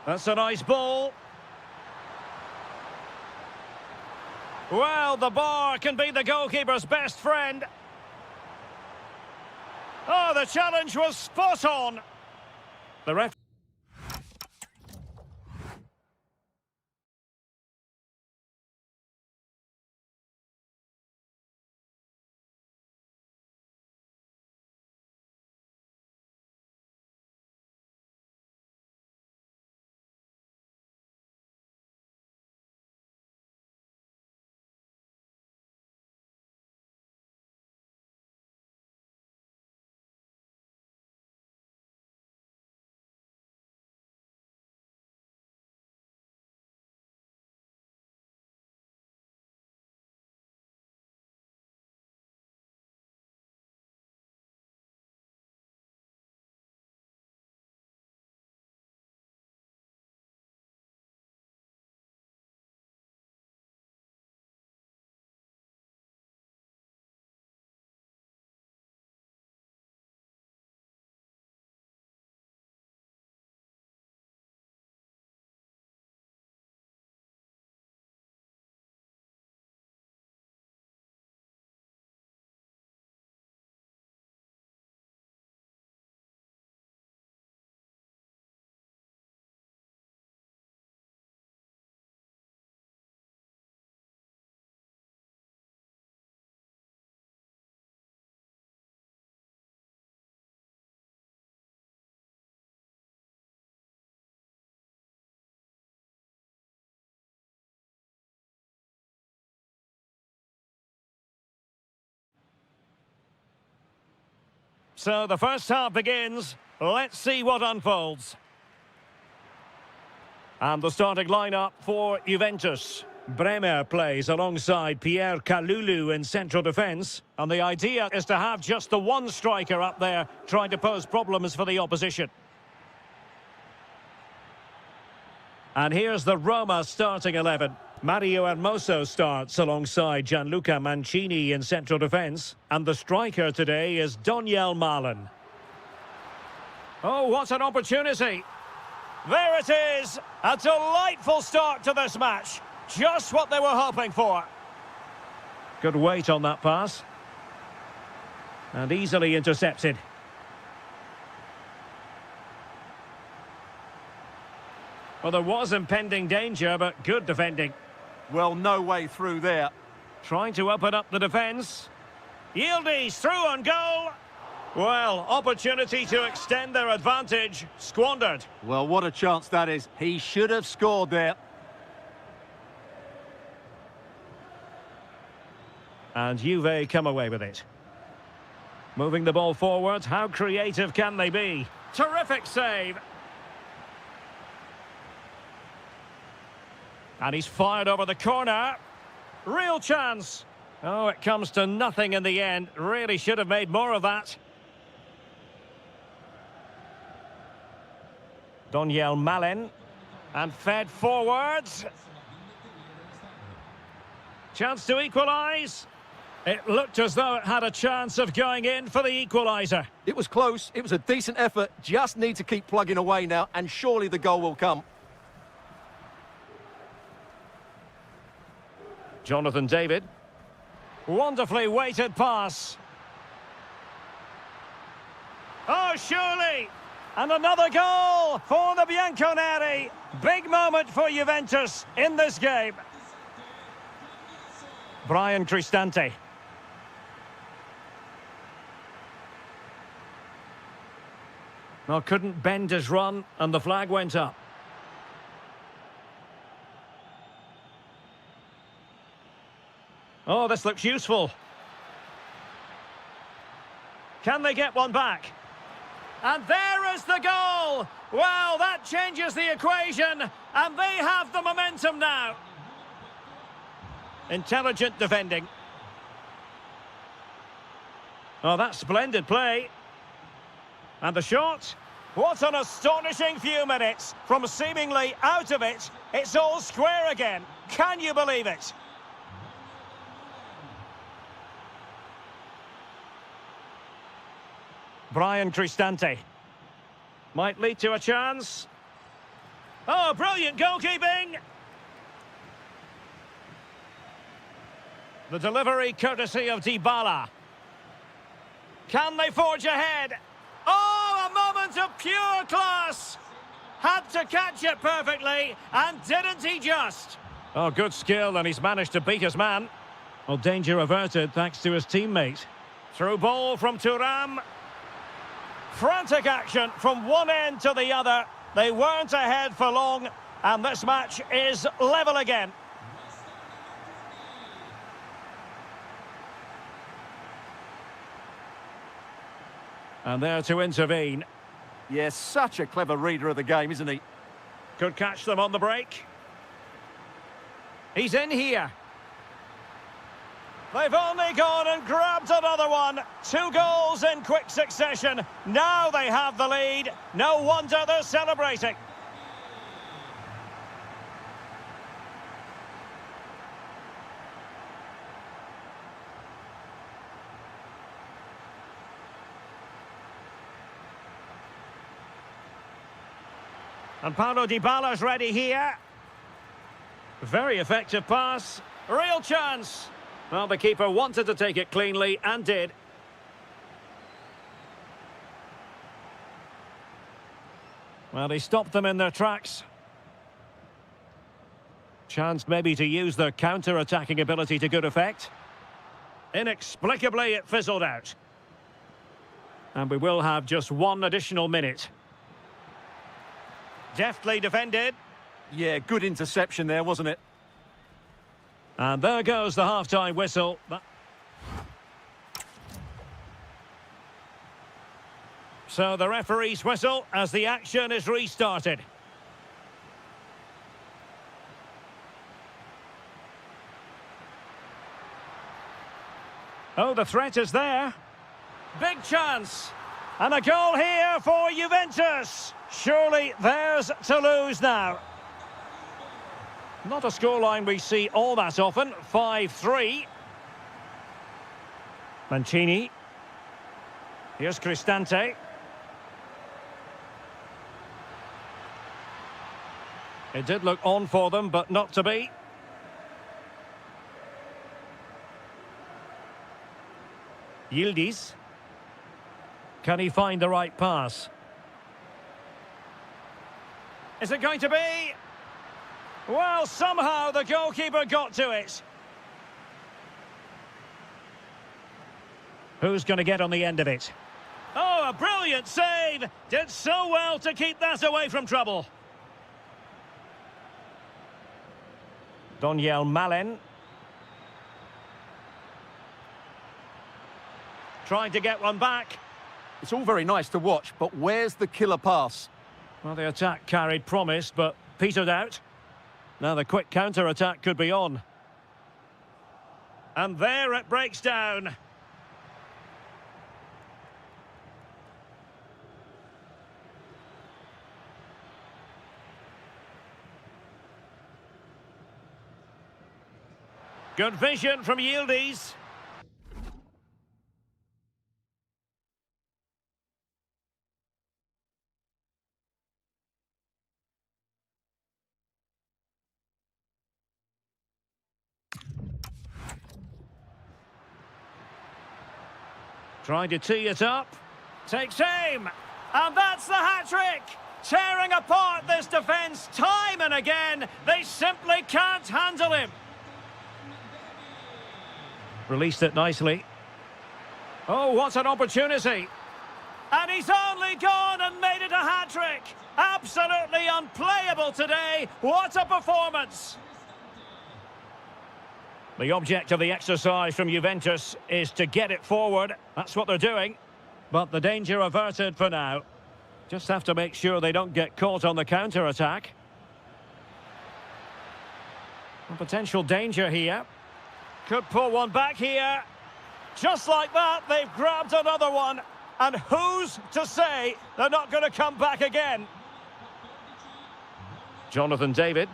That's a nice ball. Well, the bar can be the goalkeeper's best friend. Oh, the challenge was spot on. The ref. So the first half begins. Let's see what unfolds. And the starting lineup for Juventus. Bremer plays alongside Pierre Kalulu in central defence. And the idea is to have just the one striker up there trying to pose problems for the opposition. And here's the Roma starting 11. Mario Hermoso starts alongside Gianluca Mancini in central defence. And the striker today is Donyell Malen. Oh, what an opportunity. There it is. A delightful start to this match. Just what they were hoping for. Good weight on that pass. And easily intercepted. Well, there was impending danger, but good defending. Well, no way through there. Trying to open up the defence. Yildiz through on goal. Well, opportunity to extend their advantage. Squandered. Well, what a chance that is. He should have scored there. And Juve come away with it. Moving the ball forward. How creative can they be? Terrific save. And he's fired over the corner. Real chance. Oh, it comes to nothing in the end. Really should have made more of that. Donyell Malen. And fed forwards. Chance to equalise. It looked as though it had a chance of going in for the equaliser. It was close. It was a decent effort. Just need to keep plugging away now, and surely the goal will come. Jonathan David. Wonderfully weighted pass. Oh, surely! And another goal for the Bianconeri. Big moment for Juventus in this game. Brian Cristante. Well, couldn't bend his run, and the flag went up. Oh, this looks useful. Can they get one back? And there is the goal! Well, that changes the equation, and they have the momentum now. Intelligent defending. Oh, that's splendid play. And the shot? What an astonishing few minutes. From seemingly out of it, it's all square again. Can you believe it? Brian Cristante. Might lead to a chance. Oh, brilliant goalkeeping! The delivery courtesy of Dybala. Can they forge ahead? Oh, a moment of pure class! Had to catch it perfectly, and didn't he just? Oh, good skill, and he's managed to beat his man. Well, danger averted thanks to his teammate. Through ball from Thuram. Frantic action from one end to the other. They weren't ahead for long, and this match is level again. And there to intervene. Yes, such a clever reader of the game, isn't he? Could catch them on the break. He's in here. They've only gone and grabbed another one. 2 goals in quick succession. Now they have the lead. No wonder they're celebrating. And Paulo Dybala's ready here. Very effective pass. Real chance. Well, the keeper wanted to take it cleanly and did. Well, he stopped them in their tracks. Chance maybe to use their counter-attacking ability to good effect. Inexplicably, it fizzled out. And we will have just 1 additional minute. Deftly defended. Yeah, good interception there, wasn't it? And there goes the half-time whistle. So the referee's whistle as the action is restarted. Oh, the threat is there. Big chance. And a goal here for Juventus. Surely theirs to lose now. Not a scoreline we see all that often. 5-3. Mancini. Here's Cristante. It did look on for them, but not to be. Yildiz. Can he find the right pass? Is it going to be? Well, somehow the goalkeeper got to it. Who's going to get on the end of it? Oh, a brilliant save! Did so well to keep that away from trouble. Doniel Malen. Trying to get one back. It's all very nice to watch, but where's the killer pass? Well, the attack carried promise, but petered out. Now the quick counter-attack could be on. And there it breaks down. Good vision from Yildiz. Trying to tee it up. Takes aim. And that's the hat-trick. Tearing apart this defence time and again. They simply can't handle him. Released it nicely. Oh, what an opportunity. And he's only gone and made it a hat-trick. Absolutely unplayable today. What a performance. The object of the exercise from Juventus is to get it forward. That's what they're doing. But the danger averted for now. Just have to make sure they don't get caught on the counter-attack. A potential danger here. Could pull one back here. Just like that, they've grabbed another one. And who's to say they're not going to come back again? Jonathan David.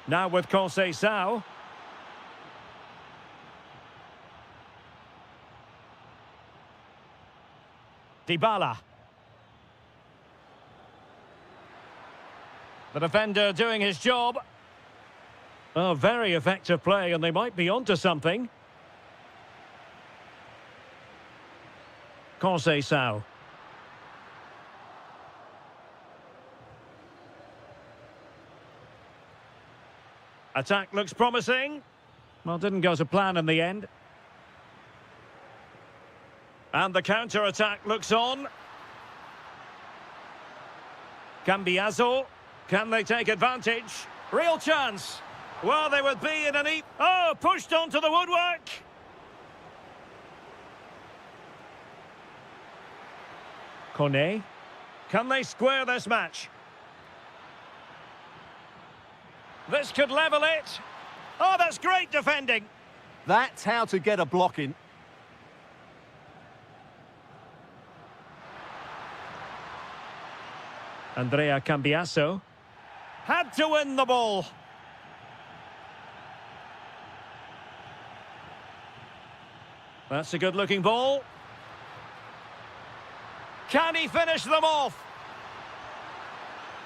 Now with Conceição. Dybala. The defender doing his job. Oh, very effective play, and they might be onto something. Conceição. Attack looks promising. Well, didn't go to plan in the end. And the counter-attack looks on. Cambiaso. Can they take advantage? Real chance. Well, they would be in an Oh, pushed onto the woodwork. Kone. Can they square this match? This could level it. Oh, that's great defending. That's how to get a block in. Andrea Cambiaso. Had to win the ball. That's a good-looking ball. Can he finish them off?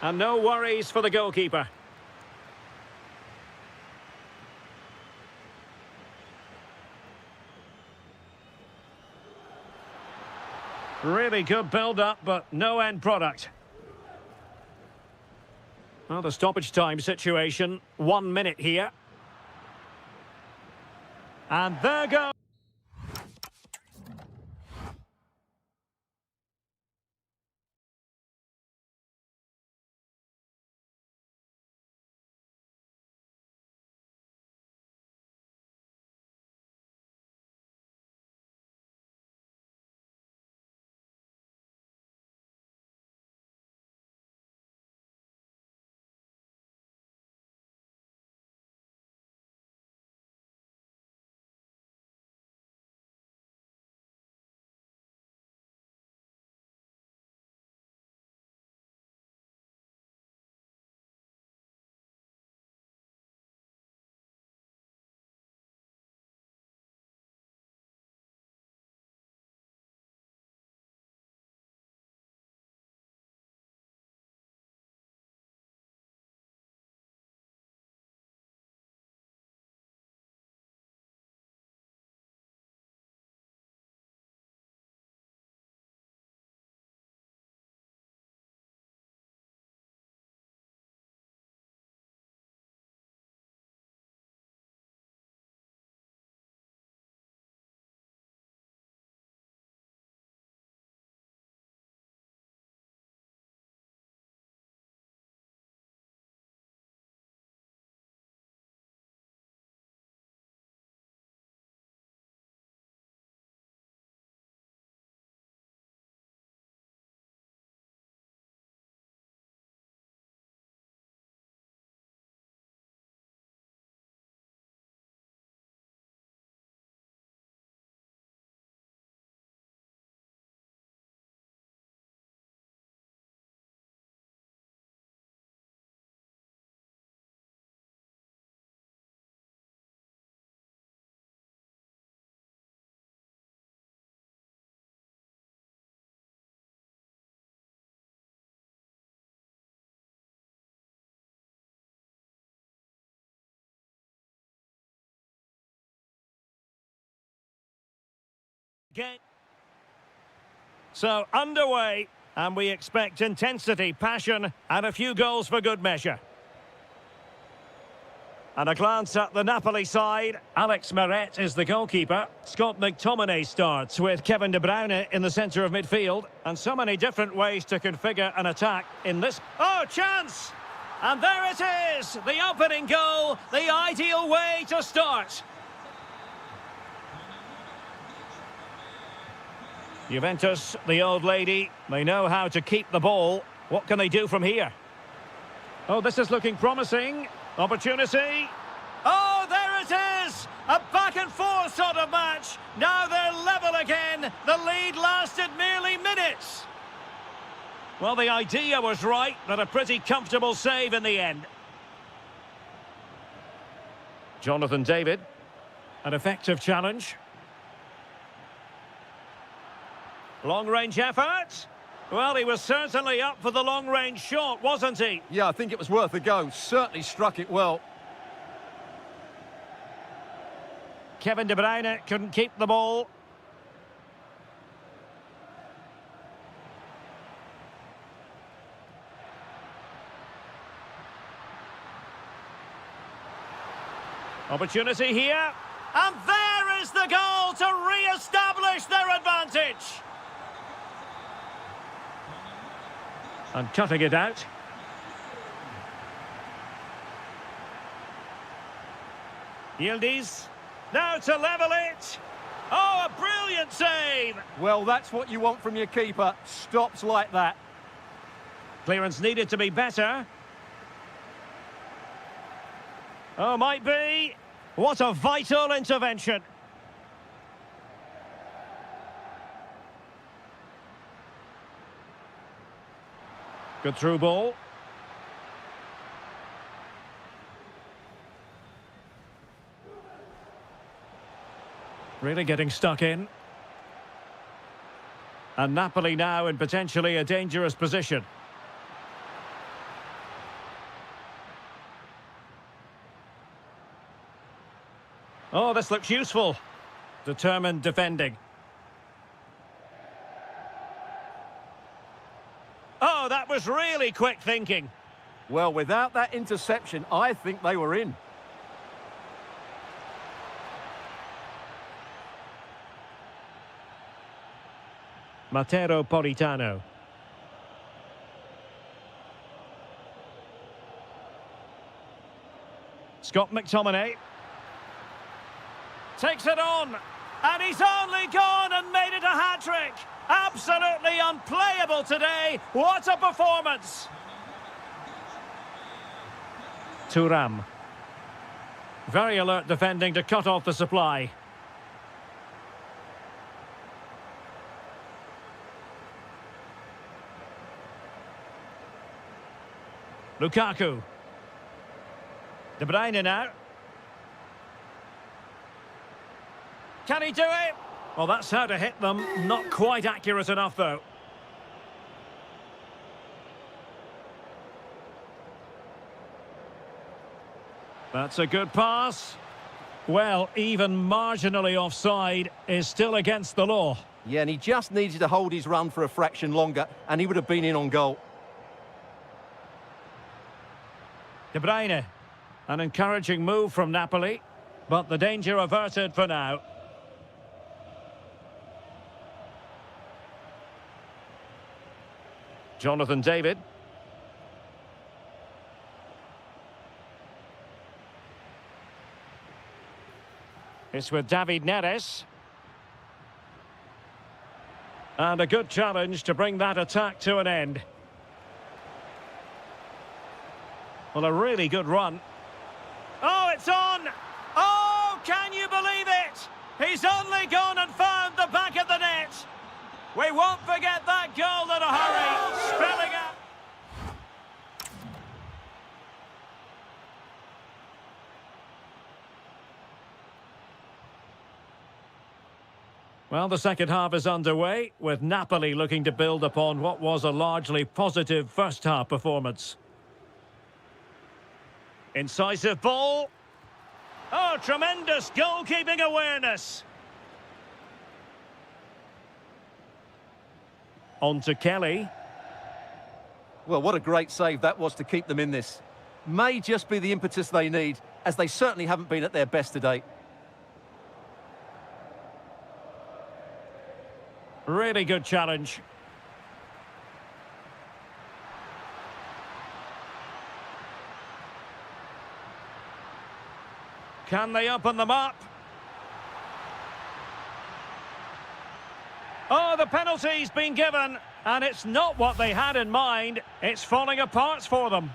And no worries for the goalkeeper. Really good build-up, but no end product. Well, the stoppage time situation, 1 minute here. And there goes. So underway, and we expect intensity, passion, and a few goals for good measure. And a glance at the Napoli side. Alex Meret is the goalkeeper. Scott McTominay starts with Kevin De Bruyne in the centre of midfield. And so many different ways to configure an attack in this. Oh, chance! And there it is! The opening goal, the ideal way to start. Juventus, the old lady, they know how to keep the ball. What can they do from here? Oh, this is looking promising. Opportunity. Oh, there it is! A back-and-forth sort of match. Now they're level again. The lead lasted merely minutes. Well, the idea was right, but a pretty comfortable save in the end. Jonathan David. An effective challenge. Long-range effort. Well, he was certainly up for the long-range shot, wasn't he? Yeah, I think it was worth a go. Certainly struck it well. Kevin De Bruyne couldn't keep the ball. Opportunity here. And there is the goal to re-establish their advantage. And cutting it out. Yildiz. Now to level it. Oh, a brilliant save. Well, that's what you want from your keeper. Stops like that. Clearance needed to be better. Oh, might be. What a vital intervention. Good through ball. Really getting stuck in. And Napoli now in potentially a dangerous position. Oh, this looks useful. Determined defending. Oh, that was really quick thinking. Well, without that interception, I think they were in. Matteo Politano. Scott McTominay. Takes it on. And he's only gone and made it a hat-trick. Absolutely unplayable today. What a performance. Thuram. Very alert defending to cut off the supply. Lukaku. De Bruyne now. Can he do it? Well, that's how to hit them. Not quite accurate enough, though. That's a good pass. Well, even marginally offside is still against the law. Yeah, and he just needed to hold his run for a fraction longer, and he would have been in on goal. De Bruyne. An encouraging move from Napoli, but the danger averted for now. Jonathan David. It's with David Neres. And a good challenge to bring that attack to an end. Well, a really good run. Oh, it's on! Oh, can you believe it? He's only gone and found the back of the net. We won't forget that goal in a hurry. Spelling out. Well, the second half is underway, with Napoli looking to build upon what was a largely positive first-half performance. Incisive ball. Oh, tremendous goalkeeping awareness. On to Kelly. Well, what a great save that was to keep them in this. May just be the impetus they need, as they certainly haven't been at their best today. Really good challenge. Can they open them up? Oh, the penalty's been given, and it's not what they had in mind. It's falling apart for them.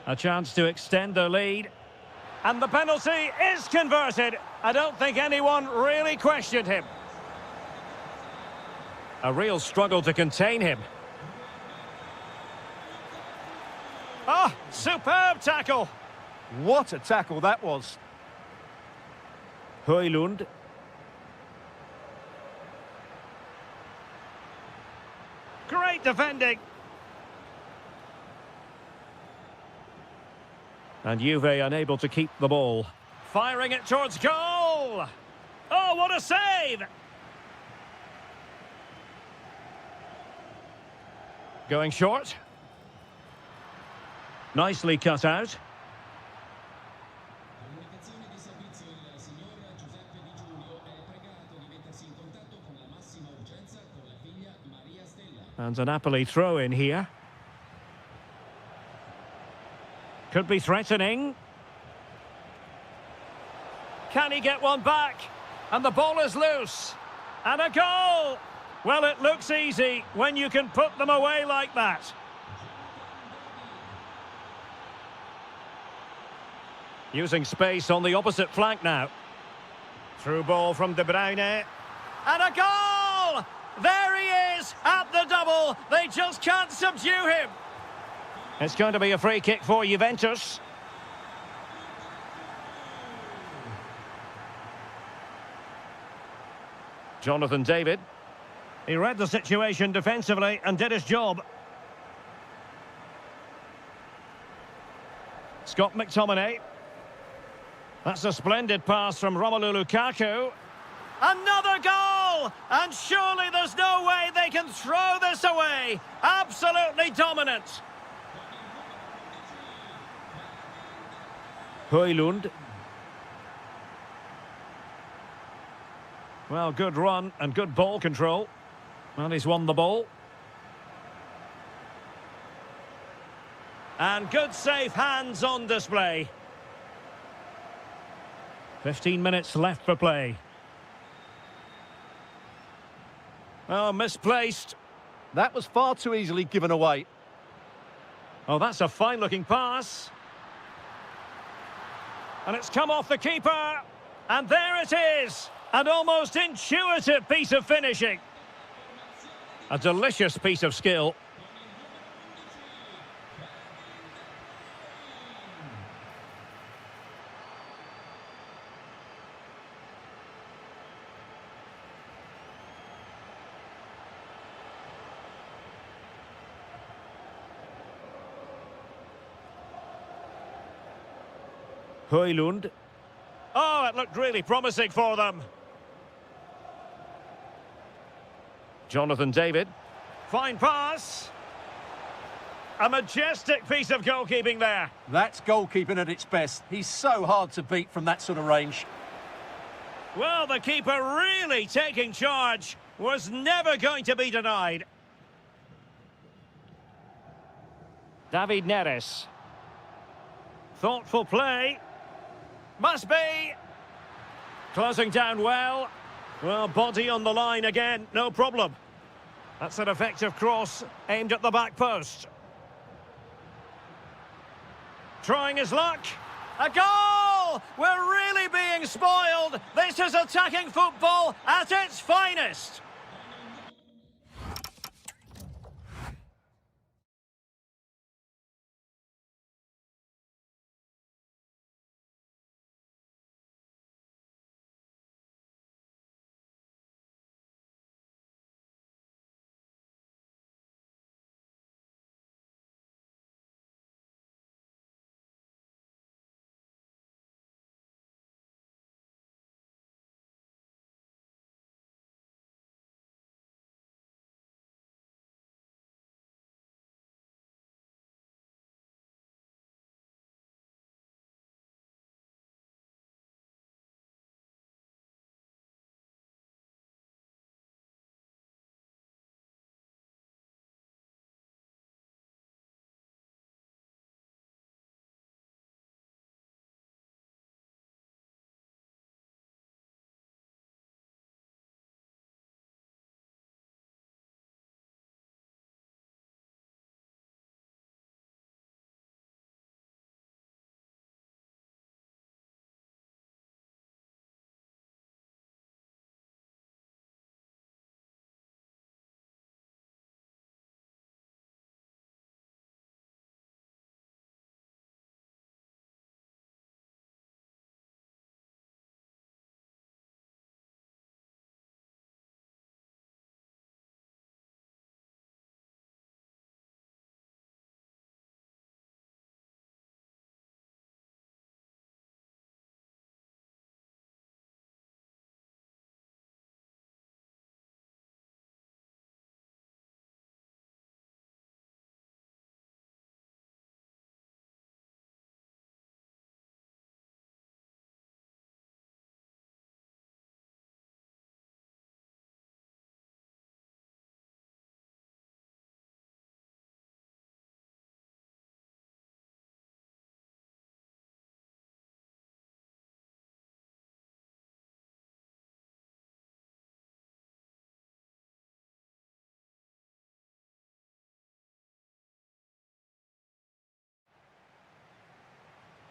A chance to extend their lead. And the penalty is converted. I don't think anyone really questioned him. A real struggle to contain him. Oh, superb tackle. What a tackle that was. Højlund. Great defending. And Juve unable to keep the ball. Firing it towards goal. Oh, what a save! Going short. Nicely cut out. And a Napoli throw in here. Could be threatening. Can he get one back? And the ball is loose. And a goal! Well, it looks easy when you can put them away like that. Using space on the opposite flank now. Through ball from De Bruyne. And a goal! There he is at the double. They just can't subdue him. It's going to be a free kick for Juventus. Jonathan David. He read the situation defensively and did his job. Scott McTominay. That's a splendid pass from Romelu Lukaku. Another goal! And surely there's no way they can throw this away. Absolutely dominant. Højlund. Well, good run and good ball control. Well, he's won the ball. And good safe hands on display. 15 minutes left for play. Oh, misplaced. That was far too easily given away. Oh, that's a fine-looking pass. And it's come off the keeper. And there it is. An almost intuitive piece of finishing. A delicious piece of skill. Højlund. Oh, it looked really promising for them. Jonathan David. Fine pass. A majestic piece of goalkeeping there. That's goalkeeping at its best. He's so hard to beat from that sort of range. Well, the keeper really taking charge. Was never going to be denied. David Neres. Thoughtful play. Must be. Closing down well. Well, body on the line again, no problem. That's an effective cross aimed at the back post. Trying his luck. A goal! We're really being spoiled. This is attacking football at its finest.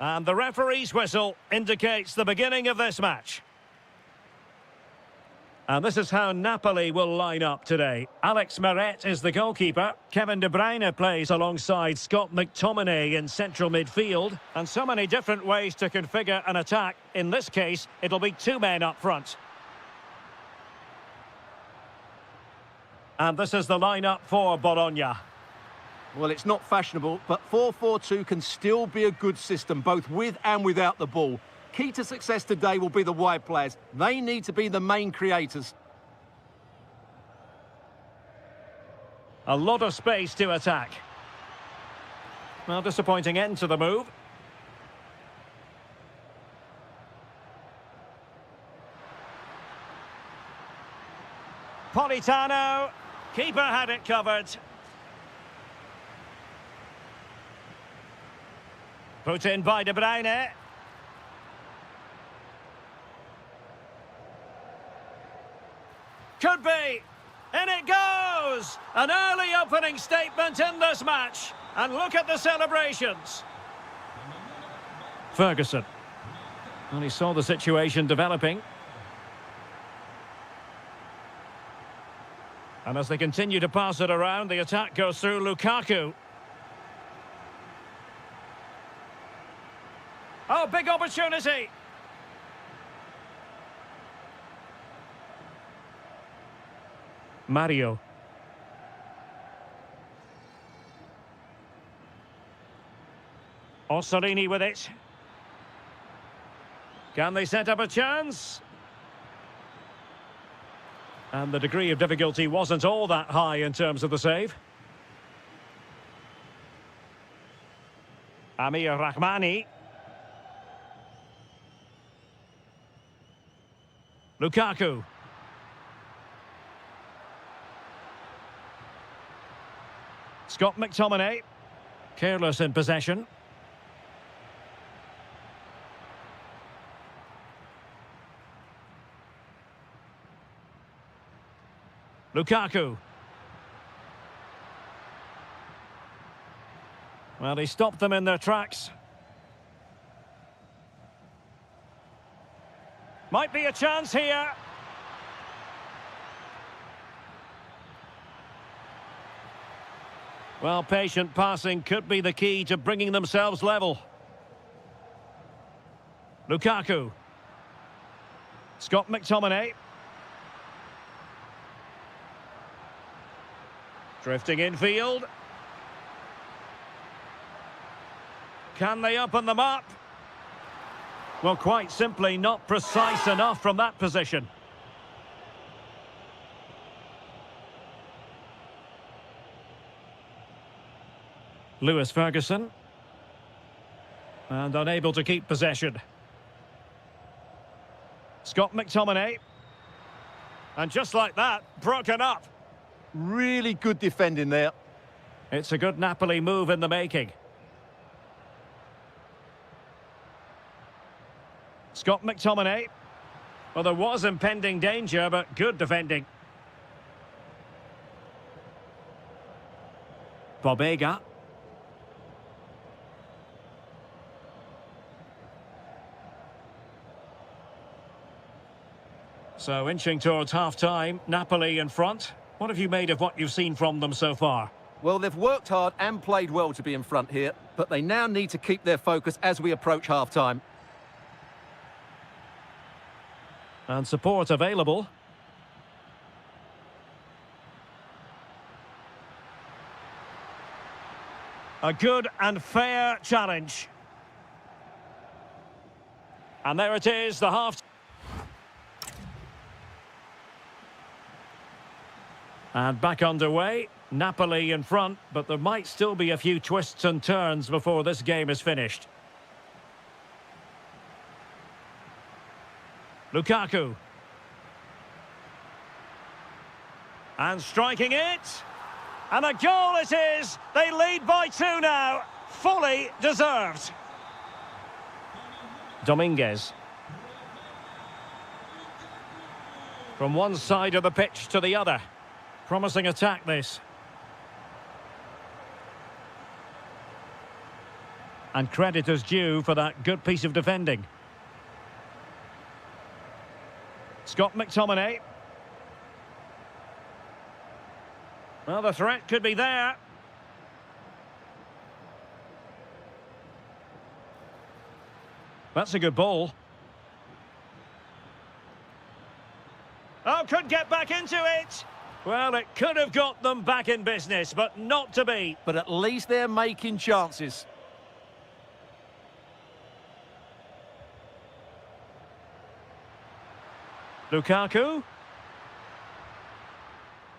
And the referee's whistle indicates the beginning of this match. And this is how Napoli will line up today. Alex Meret is the goalkeeper. Kevin De Bruyne plays alongside Scott McTominay in central midfield. And so many different ways to configure an attack. In this case, it'll be two men up front. And this is the lineup for Bologna. Well, it's not fashionable, but 4-4-2 can still be a good system, both with and without the ball. Key to success today will be the wide players. They need to be the main creators. A lot of space to attack. Well, disappointing end to the move. Politano. Keeper had it covered. Put in by De Bruyne. Could be. In it goes! An early opening statement in this match. And look at the celebrations. Ferguson. Well, he saw the situation developing. And as they continue to pass it around, the attack goes through Lukaku. Oh, big opportunity. Mario. Orsolini with it. Can they set up a chance? And the degree of difficulty wasn't all that high in terms of the save. Amir Rahmani. Lukaku. Scott McTominay. Careless in possession. Lukaku. Well, he stopped them in their tracks. Might be a chance here. Well, patient passing could be the key to bringing themselves level. Lukaku. Scott McTominay. Drifting infield. Can they open them up? Well, quite simply not precise enough from that position. Lewis Ferguson. And unable to keep possession. Scott McTominay. And just like that, broken up. Really good defending there. It's a good Napoli move in the making. Scott McTominay. Well, there was impending danger, but good defending. Bobega. So, inching towards half-time, Napoli in front. What have you made of what you've seen from them so far? Well, they've worked hard and played well to be in front here, but they now need to keep their focus as we approach half-time. And support available. A good and fair challenge. And there it is, the half. And back underway. Napoli in front, but there might still be a few twists and turns before this game is finished. Lukaku. And striking it. And a goal it is. They lead by 2 now. Fully deserved. Dominguez. From one side of the pitch to the other. Promising attack, this. And credit is due for that good piece of defending. Scott McTominay. Well, the threat could be there. That's a good ball. Oh, could get back into it. Well, it could have got them back in business, but not to be. But at least they're making chances. Lukaku.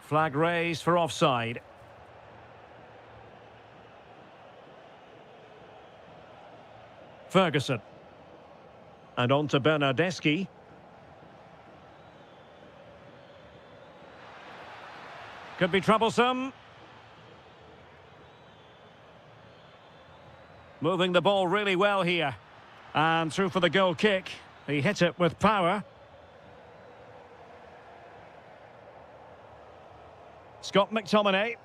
Flag raised for offside. Ferguson. And on to Bernardeschi. Could be troublesome. Moving the ball really well here. And through for the goal kick. He hit it with power. Scott McTominay.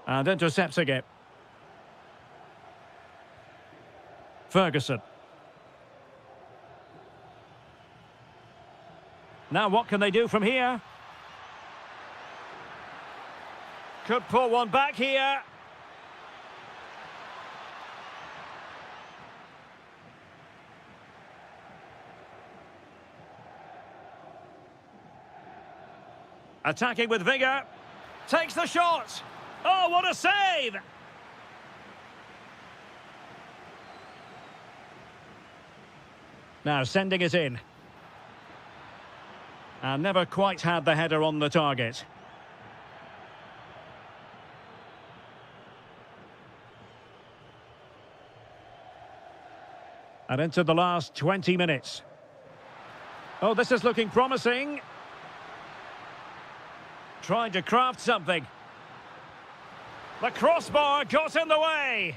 And intercepts again. Ferguson. Now what can they do from here? Could pull one back here. Attacking with vigour. Takes the shot. Oh, what a save! Now sending it in. And never quite had the header on the target. And into the last 20 minutes. Oh, this is looking promising. Trying to craft something. The crossbar got in the way.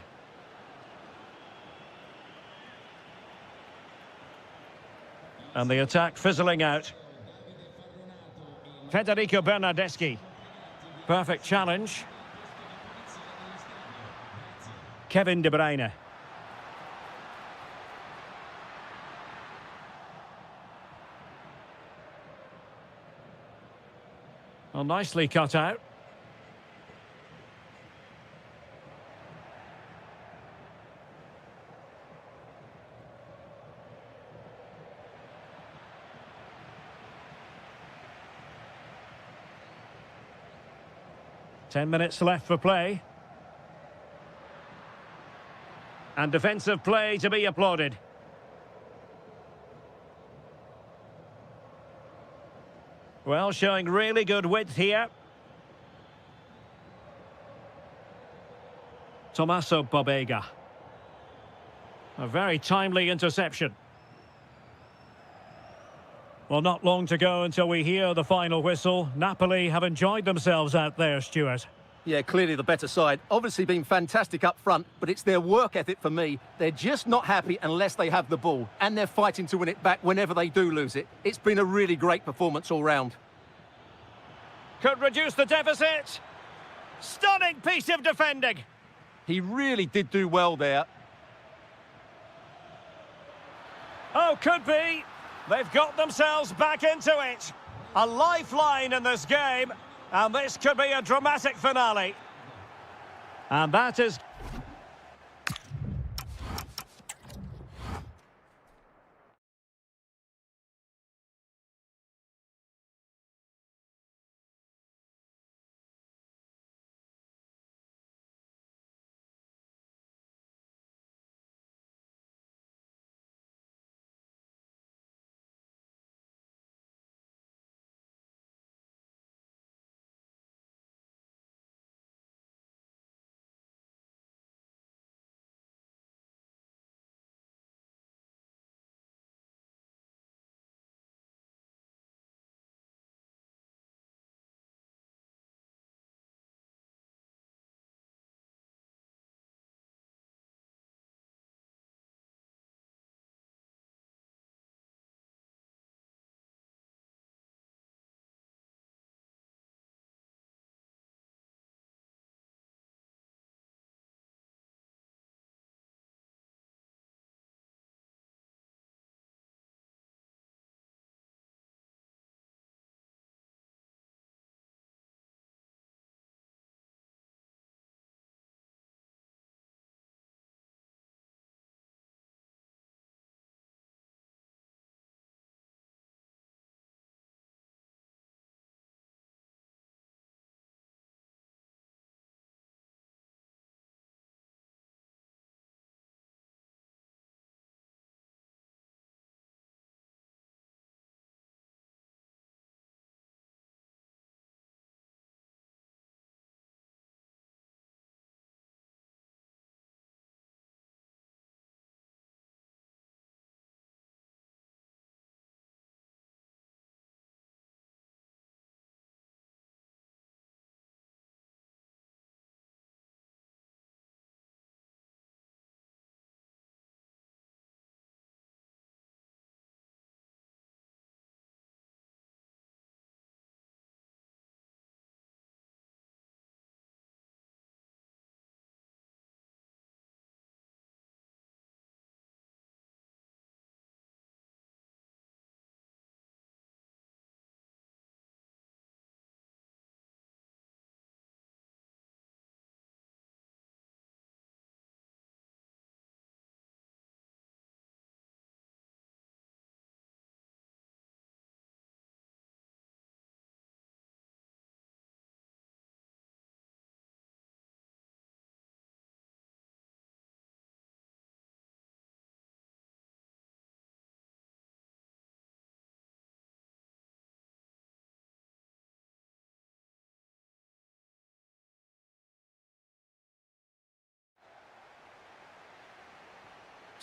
And the attack fizzling out. Federico Bernardeschi. Perfect challenge. Kevin De Bruyne. Well, nicely cut out. Ten minutes left for play. And defensive play to be applauded. Well, showing really good width here. Tommaso Pobega. A very timely interception. Well, not long to go until we hear the final whistle. Napoli have enjoyed themselves out there, Stuart. Yeah, clearly the better side. Obviously been fantastic up front, but it's their work ethic for me. They're just not happy unless they have the ball, and they're fighting to win it back whenever they do lose it. It's been a really great performance all round. Could reduce the deficit. Stunning piece of defending. He really did do well there. Oh, could be. They've got themselves back into it. A lifeline in this game. And this could be a dramatic finale. And that is...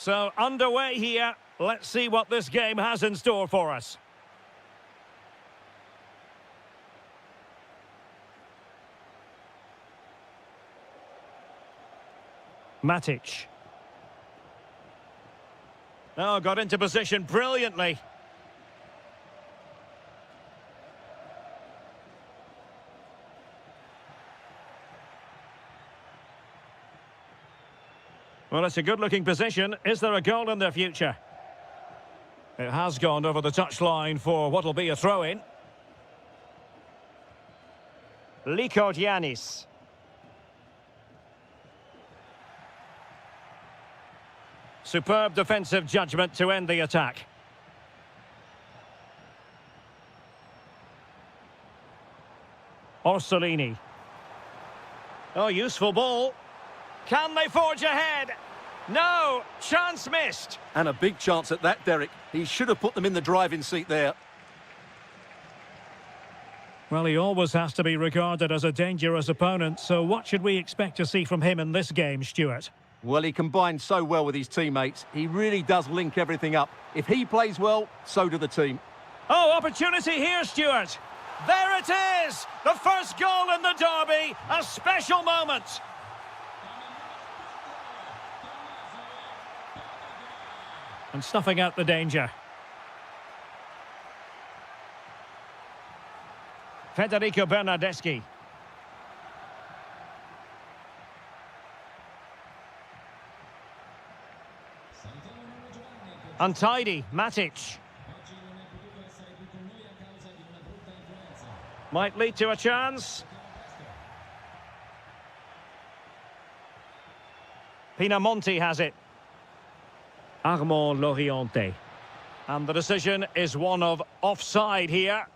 So, underway here. Let's see what this game has in store for us. Matic. Oh, got into position brilliantly. Well, it's a good-looking position. Is there a goal in their future? It has gone over the touchline for what will be a throw-in. Giannis. Superb defensive judgment to end the attack. Orsolini. Oh, useful ball. Can they forge ahead? No, chance missed. And a big chance at that, Derek. He should have put them in the driving seat there. Well, he always has to be regarded as a dangerous opponent, so what should we expect to see from him in this game, Stuart? Well, he combines so well with his teammates. He really does link everything up. If he plays well, so do the team. Oh, opportunity here, Stuart. There it is! The first goal in the derby. A special moment. And snuffing out the danger. Federico Bernardeschi. Untidy, Matic. Might lead to a chance. Pinamonti has it. Armand Loriente. And the decision is one of offside here.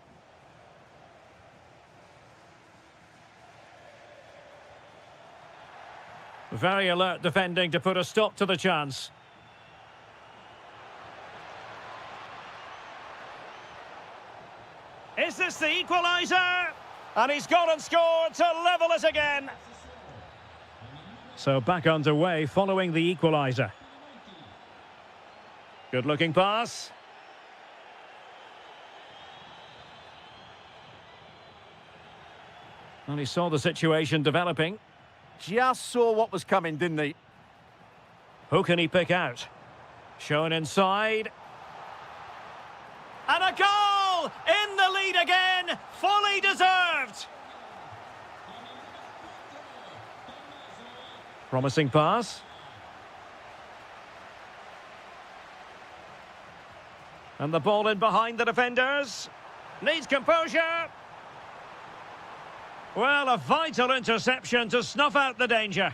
Very alert defending to put a stop to the chance. Is this the equaliser? And he's gone and scored to level it again. So back underway following the equaliser. Good-looking pass. And he saw the situation developing. Just saw what was coming, didn't he? Who can he pick out? Shown inside. And a goal! In the lead again! Fully deserved! Promising pass. And the ball in behind the defenders. Needs composure. Well, a vital interception to snuff out the danger.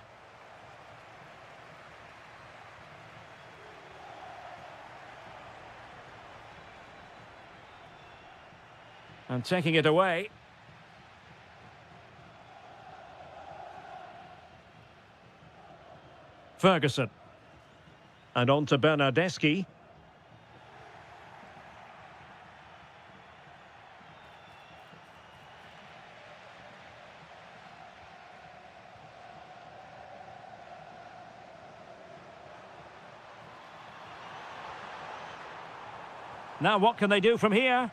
And taking it away. Ferguson. And on to Bernardeschi. Now what can they do from here?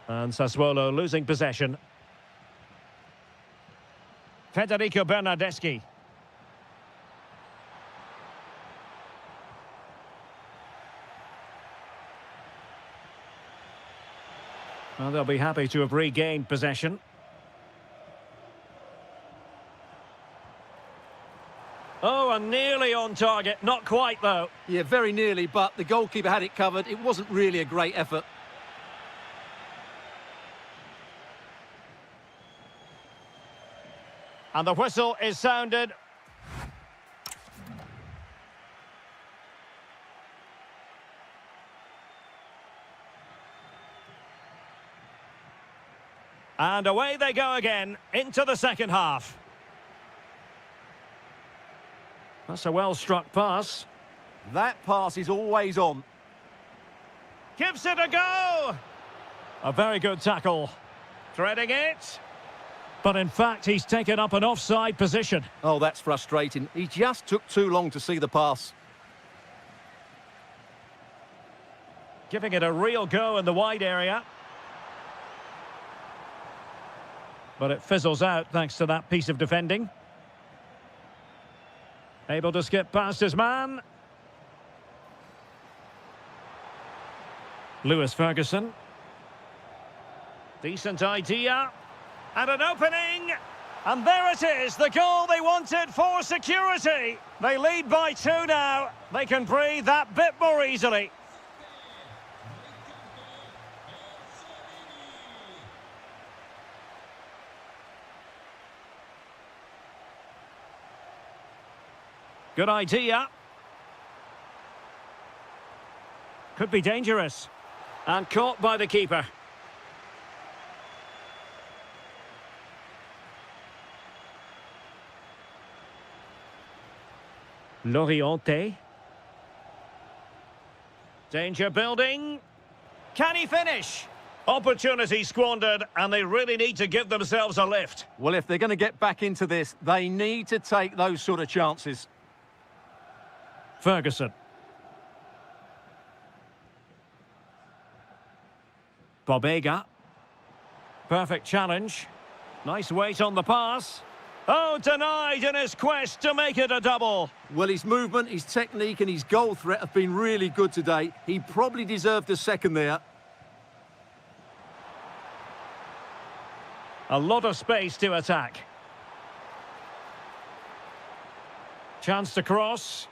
And Sassuolo losing possession. Federico Bernardeschi. Well, they'll be happy to have regained possession. Oh, and nearly on target. Not quite, though. Yeah, very nearly, but the goalkeeper had it covered. It wasn't really a great effort. And the whistle is sounded. And away they go again into the second half. That's a well-struck pass. That pass is always on. Gives it a go. A very good tackle. Threading it. But in fact, he's taken up an offside position. Oh, that's frustrating. He just took too long to see the pass. Giving it a real go in the wide area. But it fizzles out thanks to that piece of defending. Able to skip past his man. Lewis Ferguson. Decent idea. And an opening. And there it is, the goal they wanted for security. They lead by 2 now. They can breathe that bit more easily. Good idea. Could be dangerous. And caught by the keeper. Loriente. Danger building. Can he finish? Opportunity squandered, and they really need to give themselves a lift. Well, if they're going to get back into this, they need to take those sort of chances. Ferguson. Bobega. Perfect challenge. Nice weight on the pass. Oh, denied in his quest to make it a double. Well, his movement, his technique and his goal threat have been really good today. He probably deserved a second there. A lot of space to attack. Chance to cross.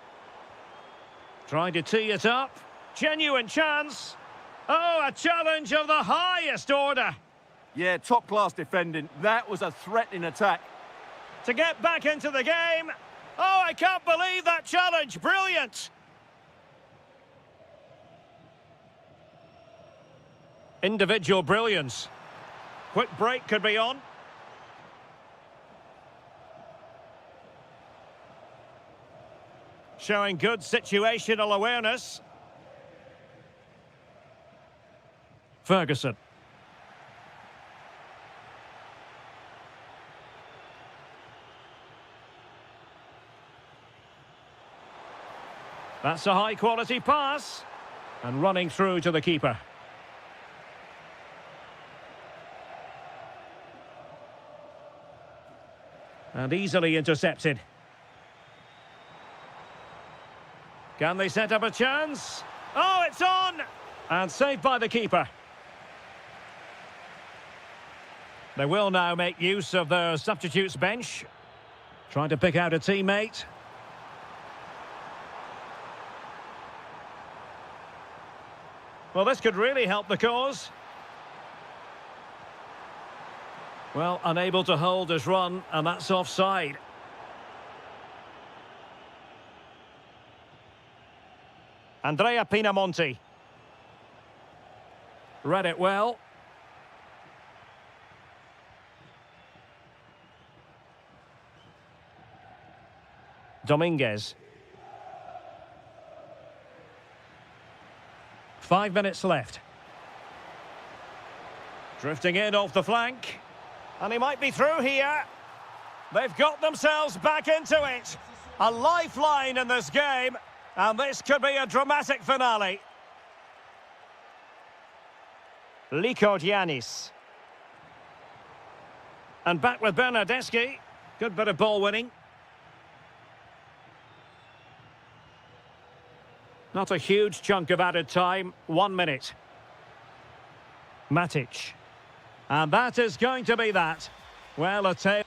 Trying to tee it up. Genuine chance. Oh, a challenge of the highest order. Yeah, top-class defending. That was a threatening attack. To get back into the game. Oh, I can't believe that challenge. Brilliant. Individual brilliance. Quick break could be on. Showing good situational awareness. Ferguson. That's a high-quality pass. And running through to the keeper. And easily intercepted. Can they set up a chance? Oh, it's on! And saved by the keeper. They will now make use of their substitutes bench. Trying to pick out a teammate. Well, this could really help the cause. Well, unable to hold his run, and that's offside. Andrea Pinamonti. Read it well. Dominguez. 5 minutes left. Drifting in off the flank. And he might be through here. They've got themselves back into it. A lifeline in this game. And this could be a dramatic finale. Likodianis. And back with Bernardeschi. Good bit of ball winning. Not a huge chunk of added time. 1 minute. Matic. And that is going to be that. Well, a tail.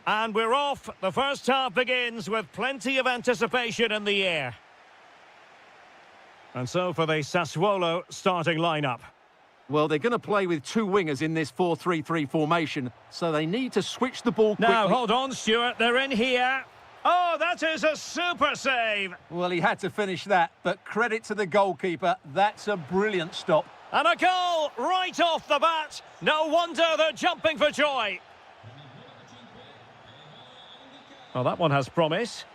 And we're off. The first half begins with plenty of anticipation in the air. And so for the Sassuolo starting lineup. Well, they're going to play with two wingers in this 4-3-3 formation, so they need to switch the ball quickly. Now, hold on, Stuart. They're in here. Oh, that is a super save. Well, he had to finish that, but credit to the goalkeeper. That's a brilliant stop. And a goal right off the bat. No wonder they're jumping for joy. Well, that one has promise.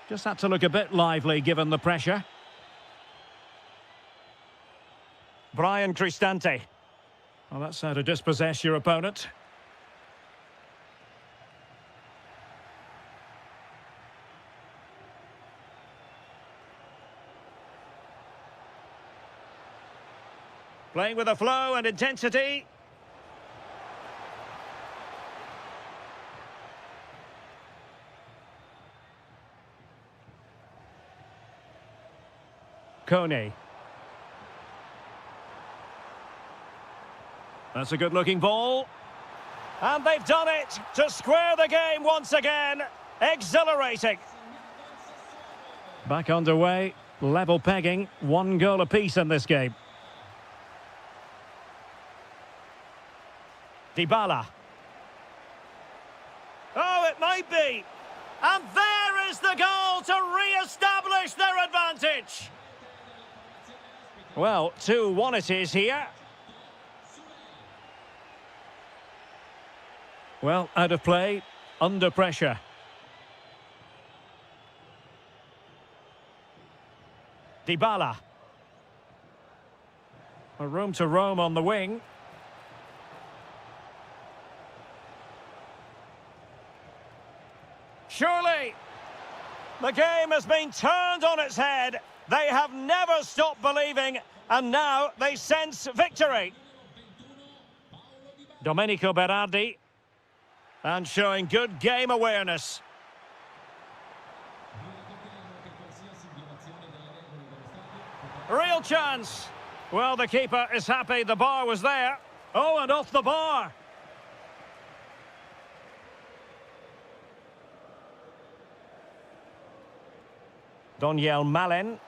Just had to look a bit lively given the pressure. Brian Cristante. Well, that's how to dispossess your opponent. Playing with a flow and intensity. Kone. That's a good-looking ball. And they've done it to square the game once again. Exhilarating. Back underway. Level pegging. 1 goal apiece in this game. Dybala. Oh, it might be. And there is the goal to re-establish their advantage. Well, 2-1 it is here. Well, out of play, under pressure. Dybala. A room to roam on the wing. Surely, the game has been turned on its head. They have never stopped believing, and now they sense victory. Domenico Berardi. And showing good game awareness. Real chance. Well, the keeper is happy the bar was there. Oh, and off the bar. Doniel Malen.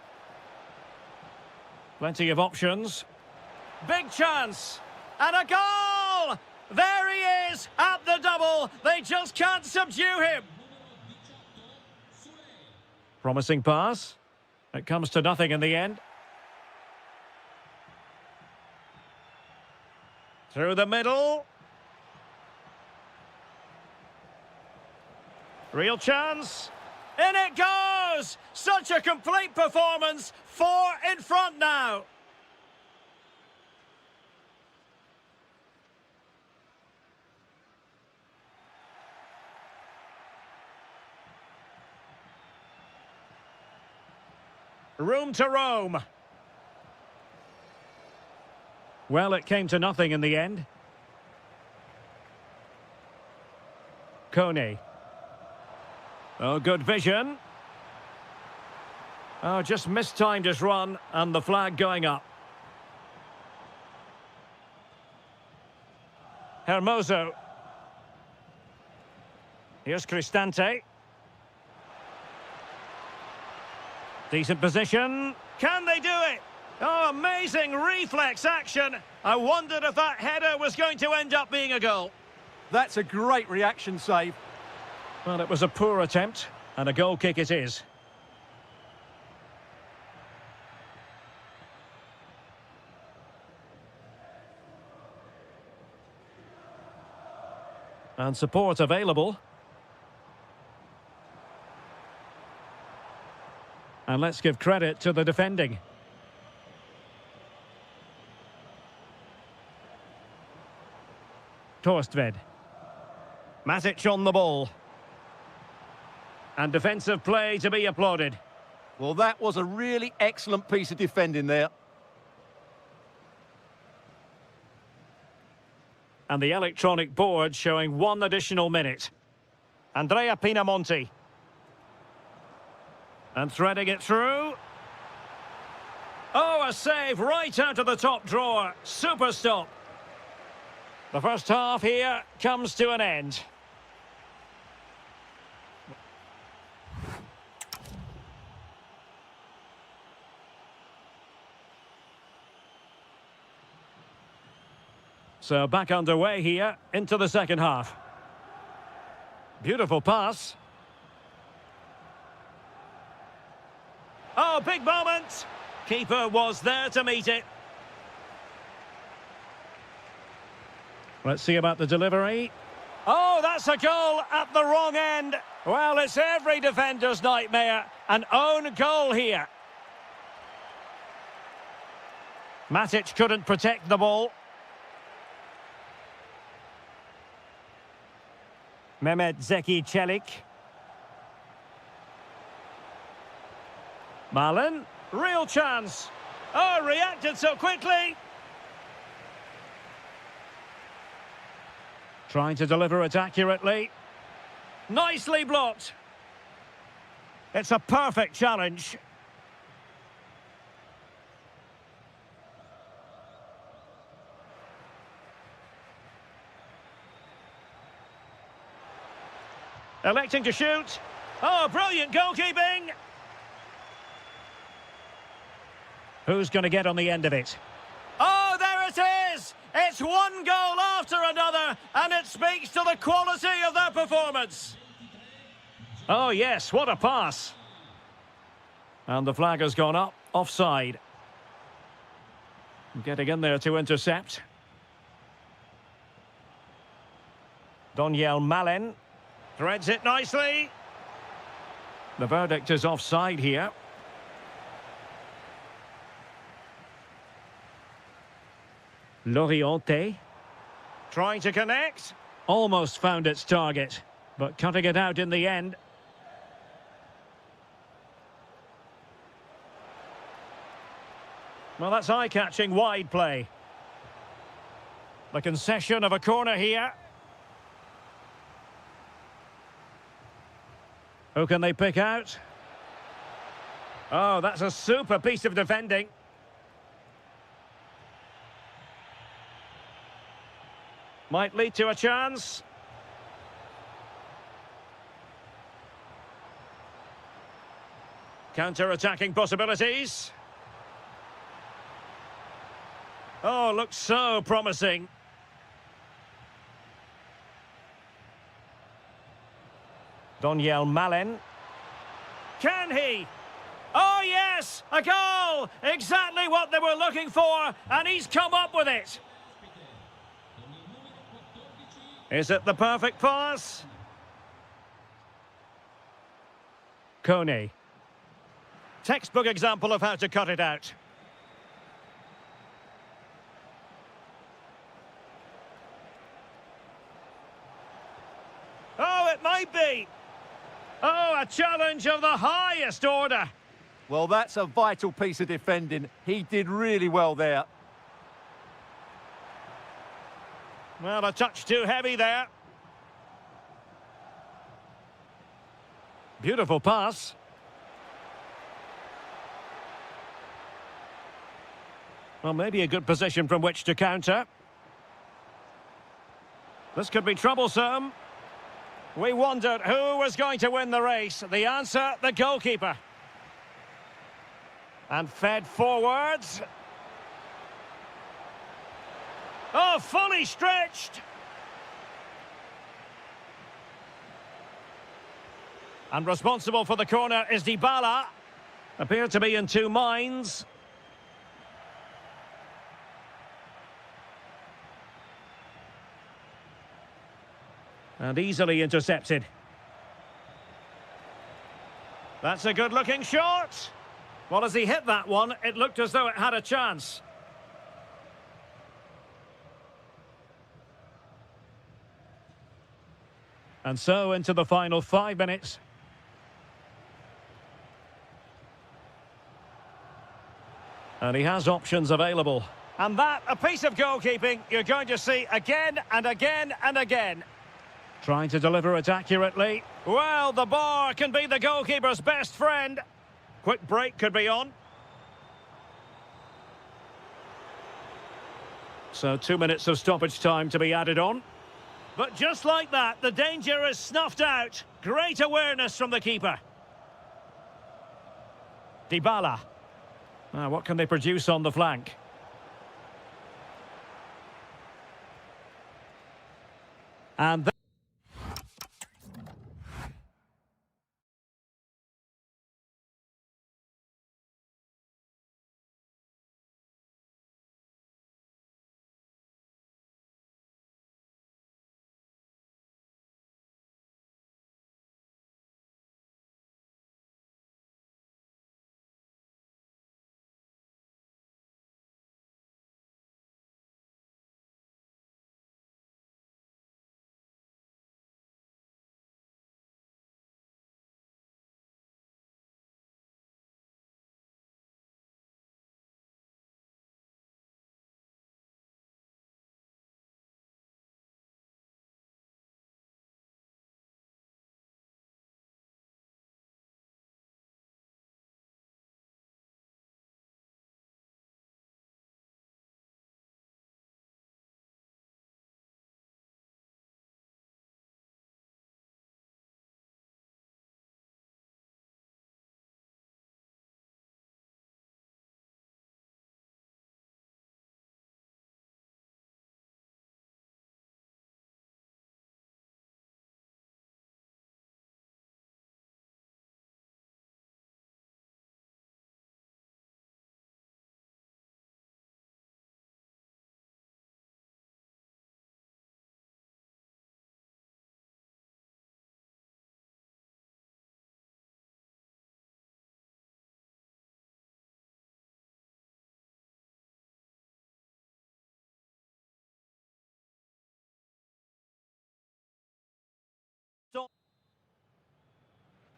Plenty of options. Big chance. And a goal! There he is at the double. They just can't subdue him. Promising pass. It comes to nothing in the end. Through the middle. Real chance. In it goes! Such a complete performance. 4 in front now. Room to roam. Well, it came to nothing in the end. Kone. Oh, good vision. Oh, just mistimed his run, and the flag going up. Hermoso. Here's Cristante. Decent position. Can they do it? Oh, amazing reflex action. I wondered if that header was going to end up being a goal. That's a great reaction save. Well, it was a poor attempt, and a goal kick it is. And support available. And let's give credit to the defending. Torstved. Matic on the ball. And defensive play to be applauded. Well, that was a really excellent piece of defending there. And the electronic board showing 1 additional minute. Andrea Pinamonti. And threading it through. Oh, a save right out of the top drawer. Super stop. The first half here comes to an end. So back underway here into the second half. Beautiful pass. Oh, big moment. Keeper was there to meet it. Let's see about the delivery. Oh, that's a goal at the wrong end. Well, it's every defender's nightmare. An own goal here. Matic couldn't protect the ball. Mehmet Zeki Çelik. Malen, real chance. Oh, reacted so quickly. Trying to deliver it accurately. Nicely blocked. It's a perfect challenge. Electing to shoot. Oh, brilliant goalkeeping. Who's going to get on the end of it? Oh, there it is! It's one goal after another, and it speaks to the quality of their performance. Oh, yes, what a pass. And the flag has gone up, offside. Getting in there to intercept. Doniel Malen threads it nicely. The verdict is offside here. Loriente trying to connect. Almost found its target, but cutting it out in the end. Well, that's eye-catching wide play. The concession of a corner here. Who can they pick out? Oh, that's a super piece of defending. Might lead to a chance. Counter-attacking possibilities. Oh, looks so promising. Doniel Malen. Can he? Oh, yes! A goal! Exactly what they were looking for, and he's come up with it. Is it the perfect pass? Kone. Textbook example of how to cut it out. Oh, it might be. Oh, a challenge of the highest order. Well, that's a vital piece of defending. He did really well there. Well, a touch too heavy there. Beautiful pass. Well, maybe a good position from which to counter. This could be troublesome. We wondered who was going to win the race. The answer, the goalkeeper. And fed forwards. Oh, fully stretched. And responsible for the corner is Dybala. Appeared to be in two minds. And easily intercepted. That's a good-looking shot. Well, as he hit that one, it looked as though it had a chance. And so into the final 5 minutes. And he has options available. And that, a piece of goalkeeping you're going to see again and again and again. Trying to deliver it accurately. Well, the bar can be the goalkeeper's best friend. Quick break could be on. So 2 minutes of stoppage time to be added on. But just like that, the danger is snuffed out. Great awareness from the keeper. Dybala. What can they produce on the flank?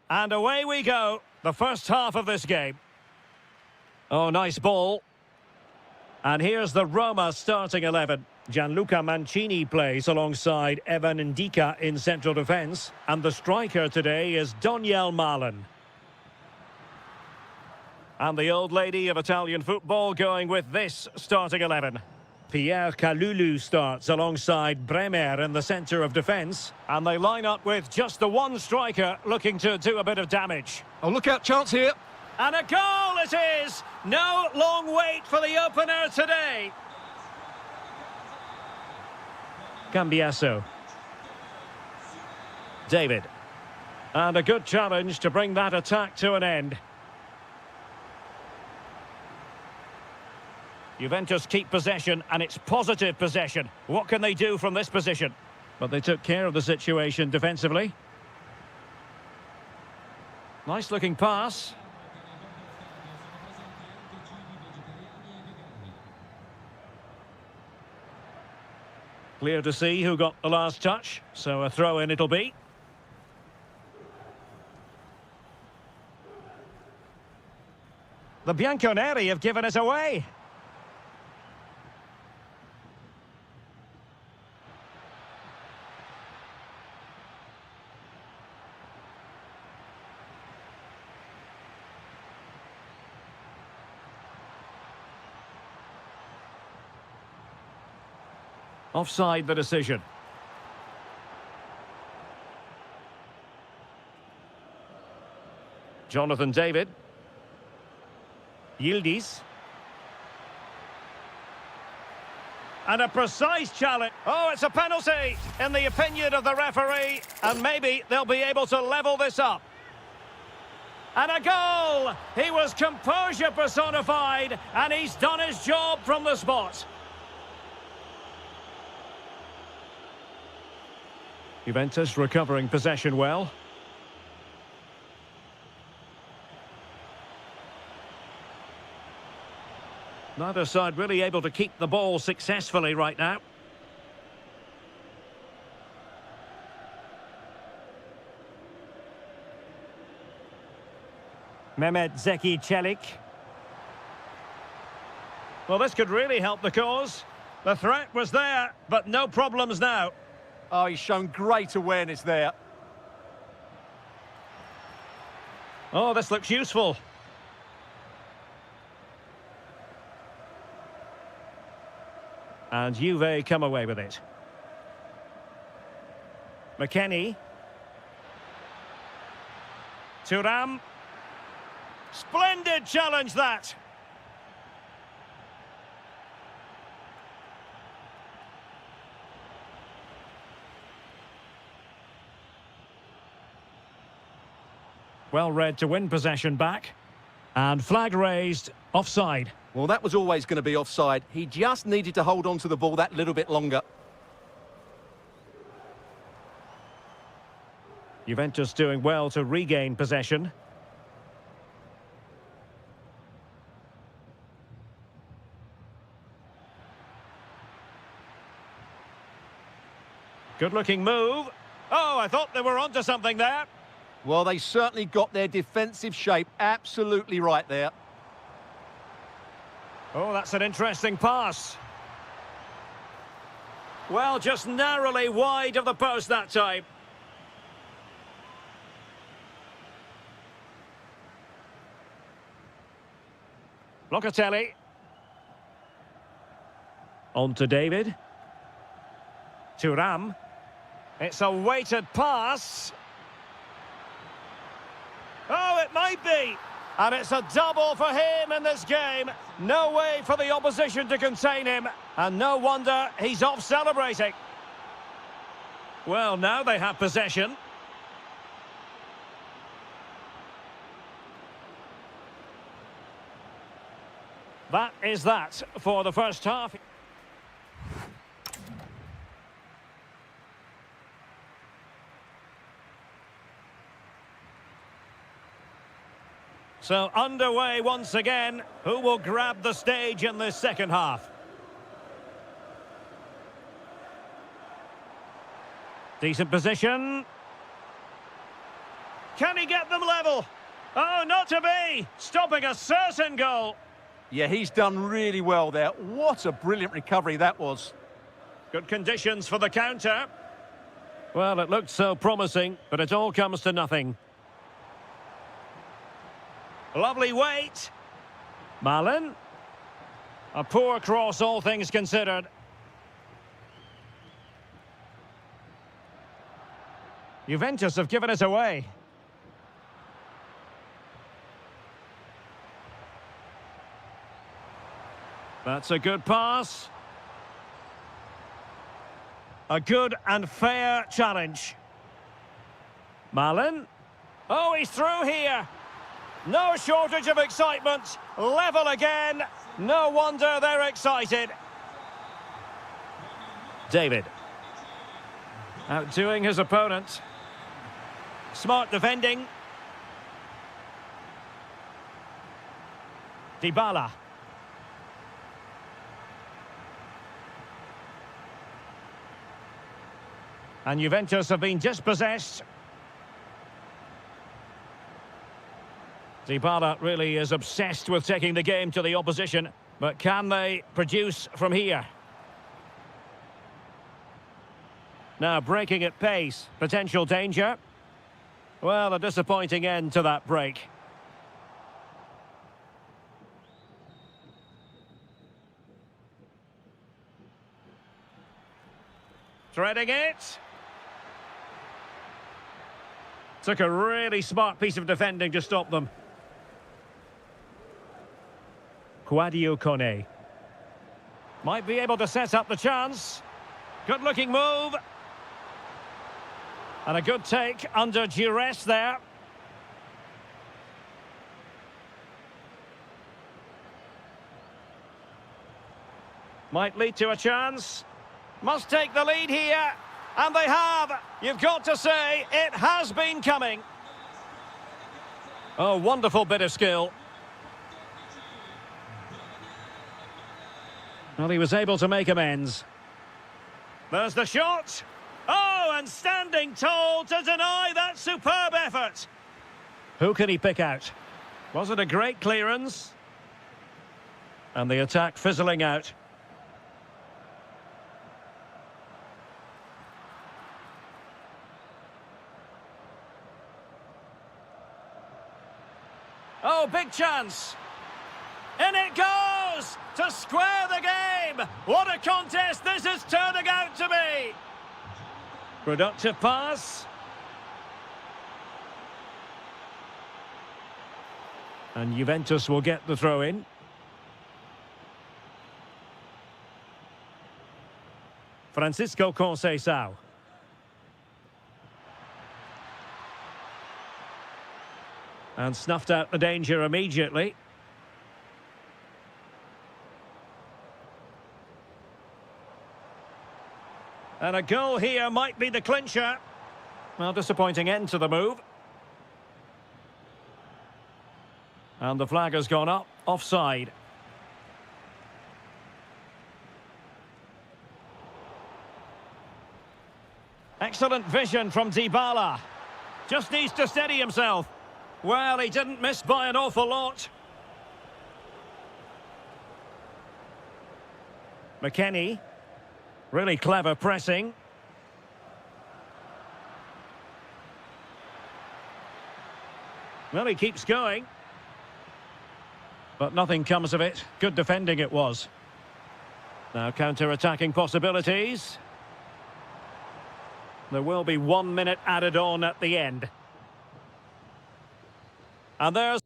And away we go. The first half of this game. Oh, nice ball. And here's the Roma starting 11. Gianluca Mancini plays alongside Evan Ndika in central defence. And the striker today is Doniel Malen. And the old lady of Italian football going with this starting 11. Pierre Kalulu starts alongside Bremer in the centre of defence. And they line up with just the one striker looking to do a bit of damage. Oh, look out, chance here. And a goal it is! No long wait for the opener today. Cambiasso. David. And a good challenge to bring that attack to an end. Juventus keep possession, and it's positive possession. What can they do from this position? But they took care of the situation defensively. Nice looking pass. Clear to see who got the last touch, so a throw-in it'll be. The Bianconeri have given it away. Offside the decision. Jonathan David. Yildiz. And a precise challenge. Oh, it's a penalty in the opinion of the referee. And maybe they'll be able to level this up. And a goal! He was composure personified, and he's done his job from the spot. Juventus recovering possession well. Neither side really able to keep the ball successfully right now. Mehmet Zeki Çelik. Well, this could really help the cause. The threat was there, but no problems now. Oh, he's shown great awareness there. Oh, this looks useful. And Juve come away with it. McKennie. Thuram. Splendid challenge that. Well read to win possession back. And flag raised, offside. Well, that was always going to be offside. He just needed to hold on to the ball that little bit longer. Juventus doing well to regain possession. Good-looking move. Oh, I thought they were onto something there. Well, they certainly got their defensive shape absolutely right there. Oh, that's an interesting pass. Well, just narrowly wide of the post that time. Locatelli. On to David. Thuram. It's a weighted pass. Oh, it might be. And it's a double for him in this game. No way for the opposition to contain him. And no wonder he's off celebrating. Well, now they have possession. That is that for the first half. So underway once again. Who will grab the stage in this second half? Decent position. Can he get them level? Oh, not to be. Stopping a certain goal. Yeah, he's done really well there. What a brilliant recovery that was. Good conditions for the counter. Well, it looked so promising, but it all comes to nothing. Lovely weight. Malin. A poor cross, all things considered. Juventus have given it away. That's a good pass. A good and fair challenge. Malin. Oh, he's through here. No shortage of excitement. Level again. No wonder they're excited. David. Outdoing his opponent. Smart defending. Dybala. And Juventus have been dispossessed. Dybala really is obsessed with taking the game to the opposition, but can they produce from here? Now breaking at pace, potential danger. Well, a disappointing end to that break. Threading it. Took a really smart piece of defending to stop them. Quadio Kone. Might be able to set up the chance. Good looking move. And a good take under duress there. Might lead to a chance. Must take the lead here. And they have. You've got to say, it has been coming. Oh, wonderful bit of skill. Well, he was able to make amends. There's the shot. Oh, and standing tall to deny that superb effort. Who can he pick out? Was it a great clearance? And the attack fizzling out. Oh, big chance. In it goes to square the game. What a contest this is turning out to be. Productive pass. And Juventus will get the throw in. Francisco And snuffed out the danger immediately. And a goal here might be the clincher. Well, disappointing end to the move. And the flag has gone up, offside. Excellent vision from Dybala. Just needs to steady himself. Well, he didn't miss by an awful lot. McKennie. Really clever pressing. Well, he keeps going. But nothing comes of it. Good defending it was. Now counter-attacking possibilities. There will be 1 minute added on at the end. And there's...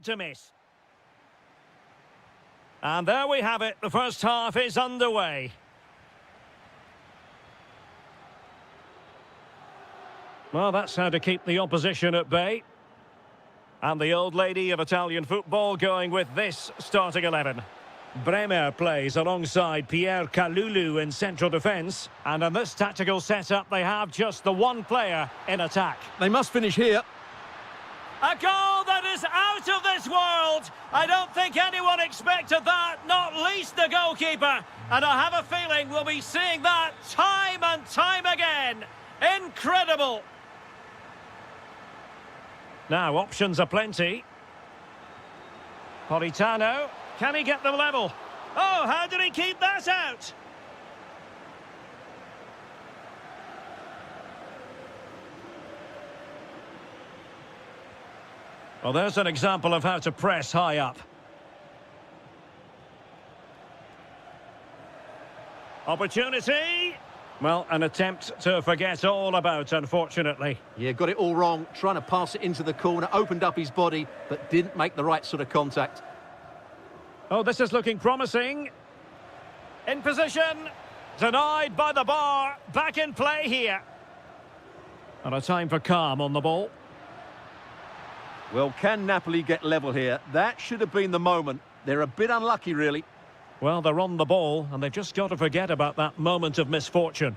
to miss. And there we have it. The first half is underway. Well, that's how to keep the opposition at bay. And the old lady of Italian football going with this starting 11. Bremer plays alongside Pierre Kalulu in central defence. And in this tactical setup, they have just the one player in attack. They must finish here. A goal that is out of this world. I don't think anyone expected that, not least the goalkeeper. And I have a feeling we'll be seeing that time and time again. Incredible. Now, options are plenty. Politano, can he get them level? Oh, how did he keep that out? Well, there's an example of how to press high up. Opportunity. Well, an attempt to forget all about, unfortunately. Yeah, got it all wrong. Trying to pass it into the corner, opened up his body, but didn't make the right sort of contact. Oh, this is looking promising. In position. Denied by the bar. Back in play here. And a time for calm on the ball. Well, can Napoli get level here? That should have been the moment. They're a bit unlucky, really. Well, they're on the ball, and they've just got to forget about that moment of misfortune.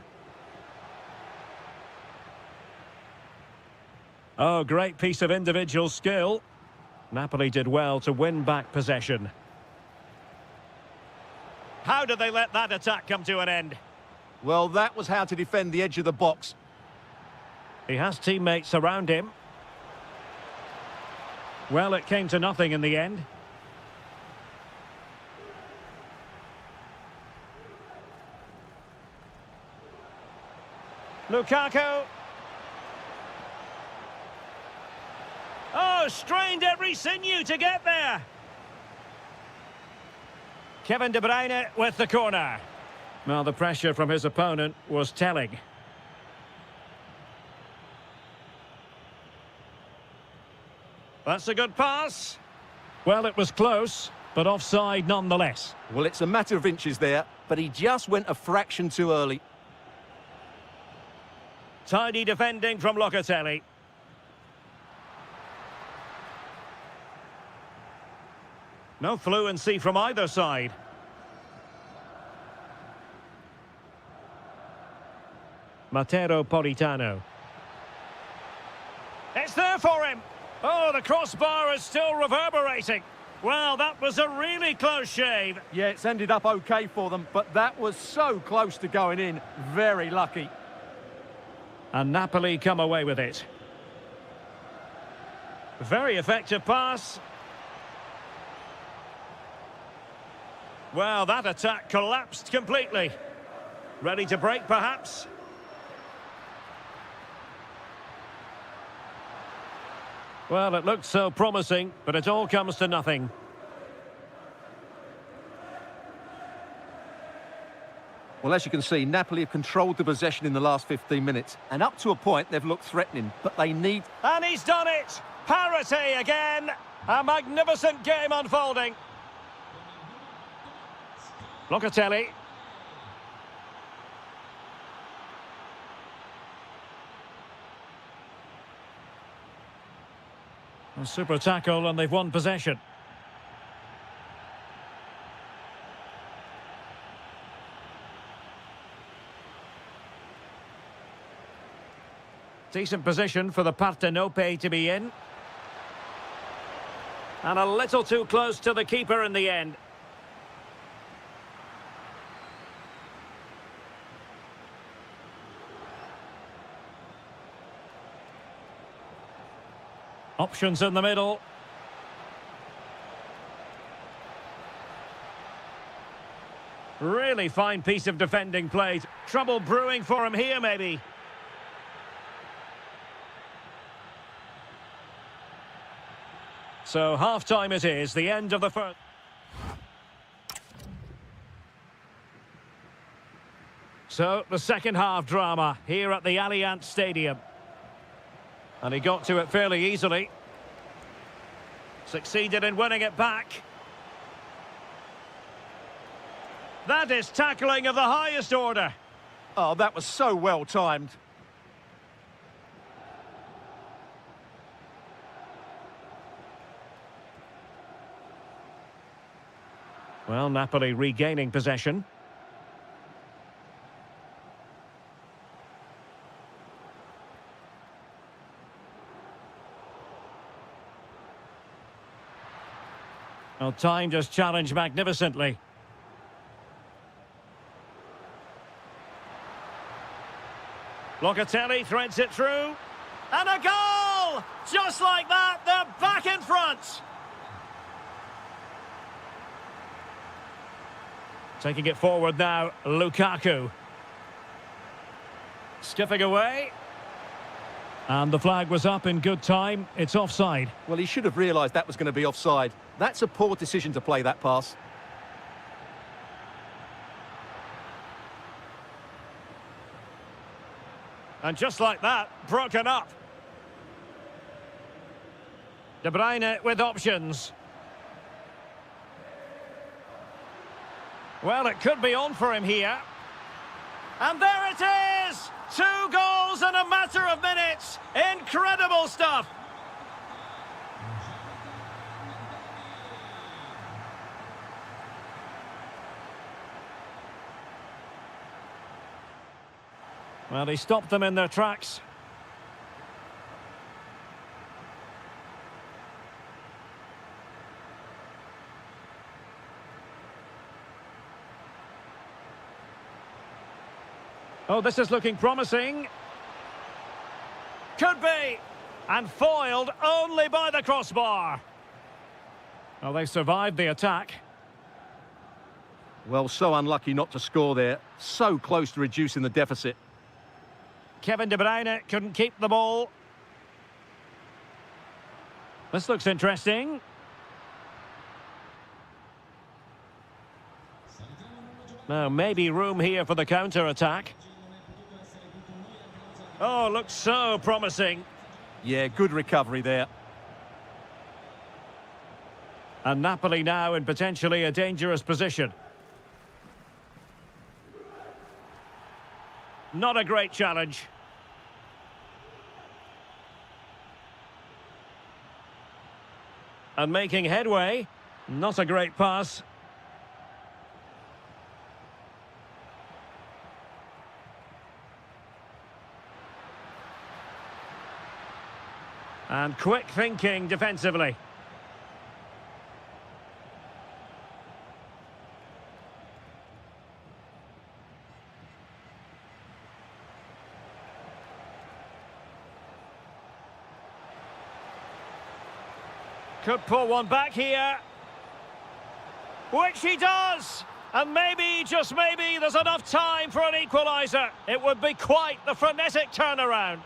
Oh, great piece of individual skill. Napoli did well to win back possession. How did they let that attack come to an end? Well, that was how to defend the edge of the box. He has teammates around him. Well, it came to nothing in the end. Lukaku. Oh, strained every sinew to get there. Kevin De Bruyne with the corner. Well, the pressure from his opponent was telling. That's a good pass. Well, it was close, but offside nonetheless. Well, it's a matter of inches there, but he just went a fraction too early. Tidy defending from Locatelli. No fluency from either side. Matteo Politano. It's there for him. Oh, the crossbar is still reverberating. Well, that was a really close shave. Yeah, it's ended up okay for them, but that was so close to going in. Very lucky. And Napoli come away with it. Very effective pass. Well, that attack collapsed completely. Ready to break, perhaps? Well, it looked so promising, but it all comes to nothing. Well, as you can see, Napoli have controlled the possession in the last 15 minutes. And up to a point, they've looked threatening, but they need... And he's done it! Parity again! A magnificent game unfolding. Locatelli. A super tackle, and they've won possession. Decent position for the Partenope to be in. And a little too close to the keeper in the end. Options in the middle. Really fine piece of defending play. Trouble brewing for him here, maybe. So half-time it is, the end of the first. So the second half drama here at the Allianz Stadium. And he got to it fairly easily. Succeeded in winning it back. That is tackling of the highest order. Oh, that was so well timed. Well, Napoli regaining possession. Well, time just challenged magnificently. Locatelli threads it through. And a goal! Just like that, they're back in front. Taking it forward now, Lukaku. Skipping away. And the flag was up in good time. It's offside. Well, he should have realised that was going to be offside. That's a poor decision to play that pass. And just like that, broken up. De Bruyne with options. Well, it could be on for him here. And there it is! 2 goals in a matter of minutes. Incredible stuff. Well, he stopped them in their tracks. Oh, this is looking promising. Could be. And foiled only by the crossbar. Well, they survived the attack. Well, so unlucky not to score there. So close to reducing the deficit. Kevin De Bruyne couldn't keep the ball. This looks interesting. Now, maybe room here for the counter-attack. Oh, looks so promising. Yeah, good recovery there. And Napoli now in potentially a dangerous position. Not a great challenge. And making headway. Not a great pass. And quick thinking defensively. Could pull one back here. Which he does! And maybe, just maybe, there's enough time for an equaliser. It would be quite the frenetic turnaround.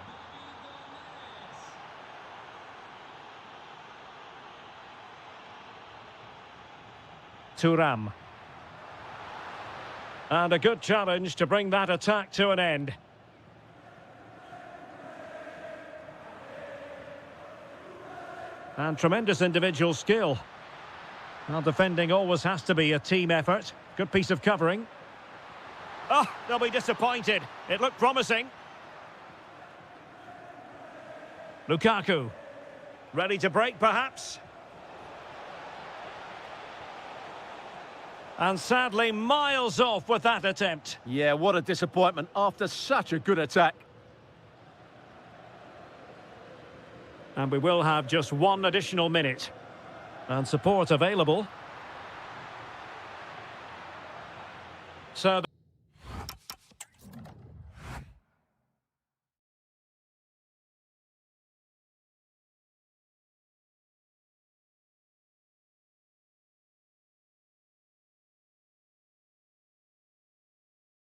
Thuram. And a good challenge to bring that attack to an end. And tremendous individual skill. Well, defending always has to be a team effort. Good piece of covering. Oh, they'll be disappointed. It looked promising. Lukaku. Ready to break, perhaps? And sadly, miles off with that attempt. Yeah, what a disappointment after such a good attack. And we will have just 1 additional minute. And support available. So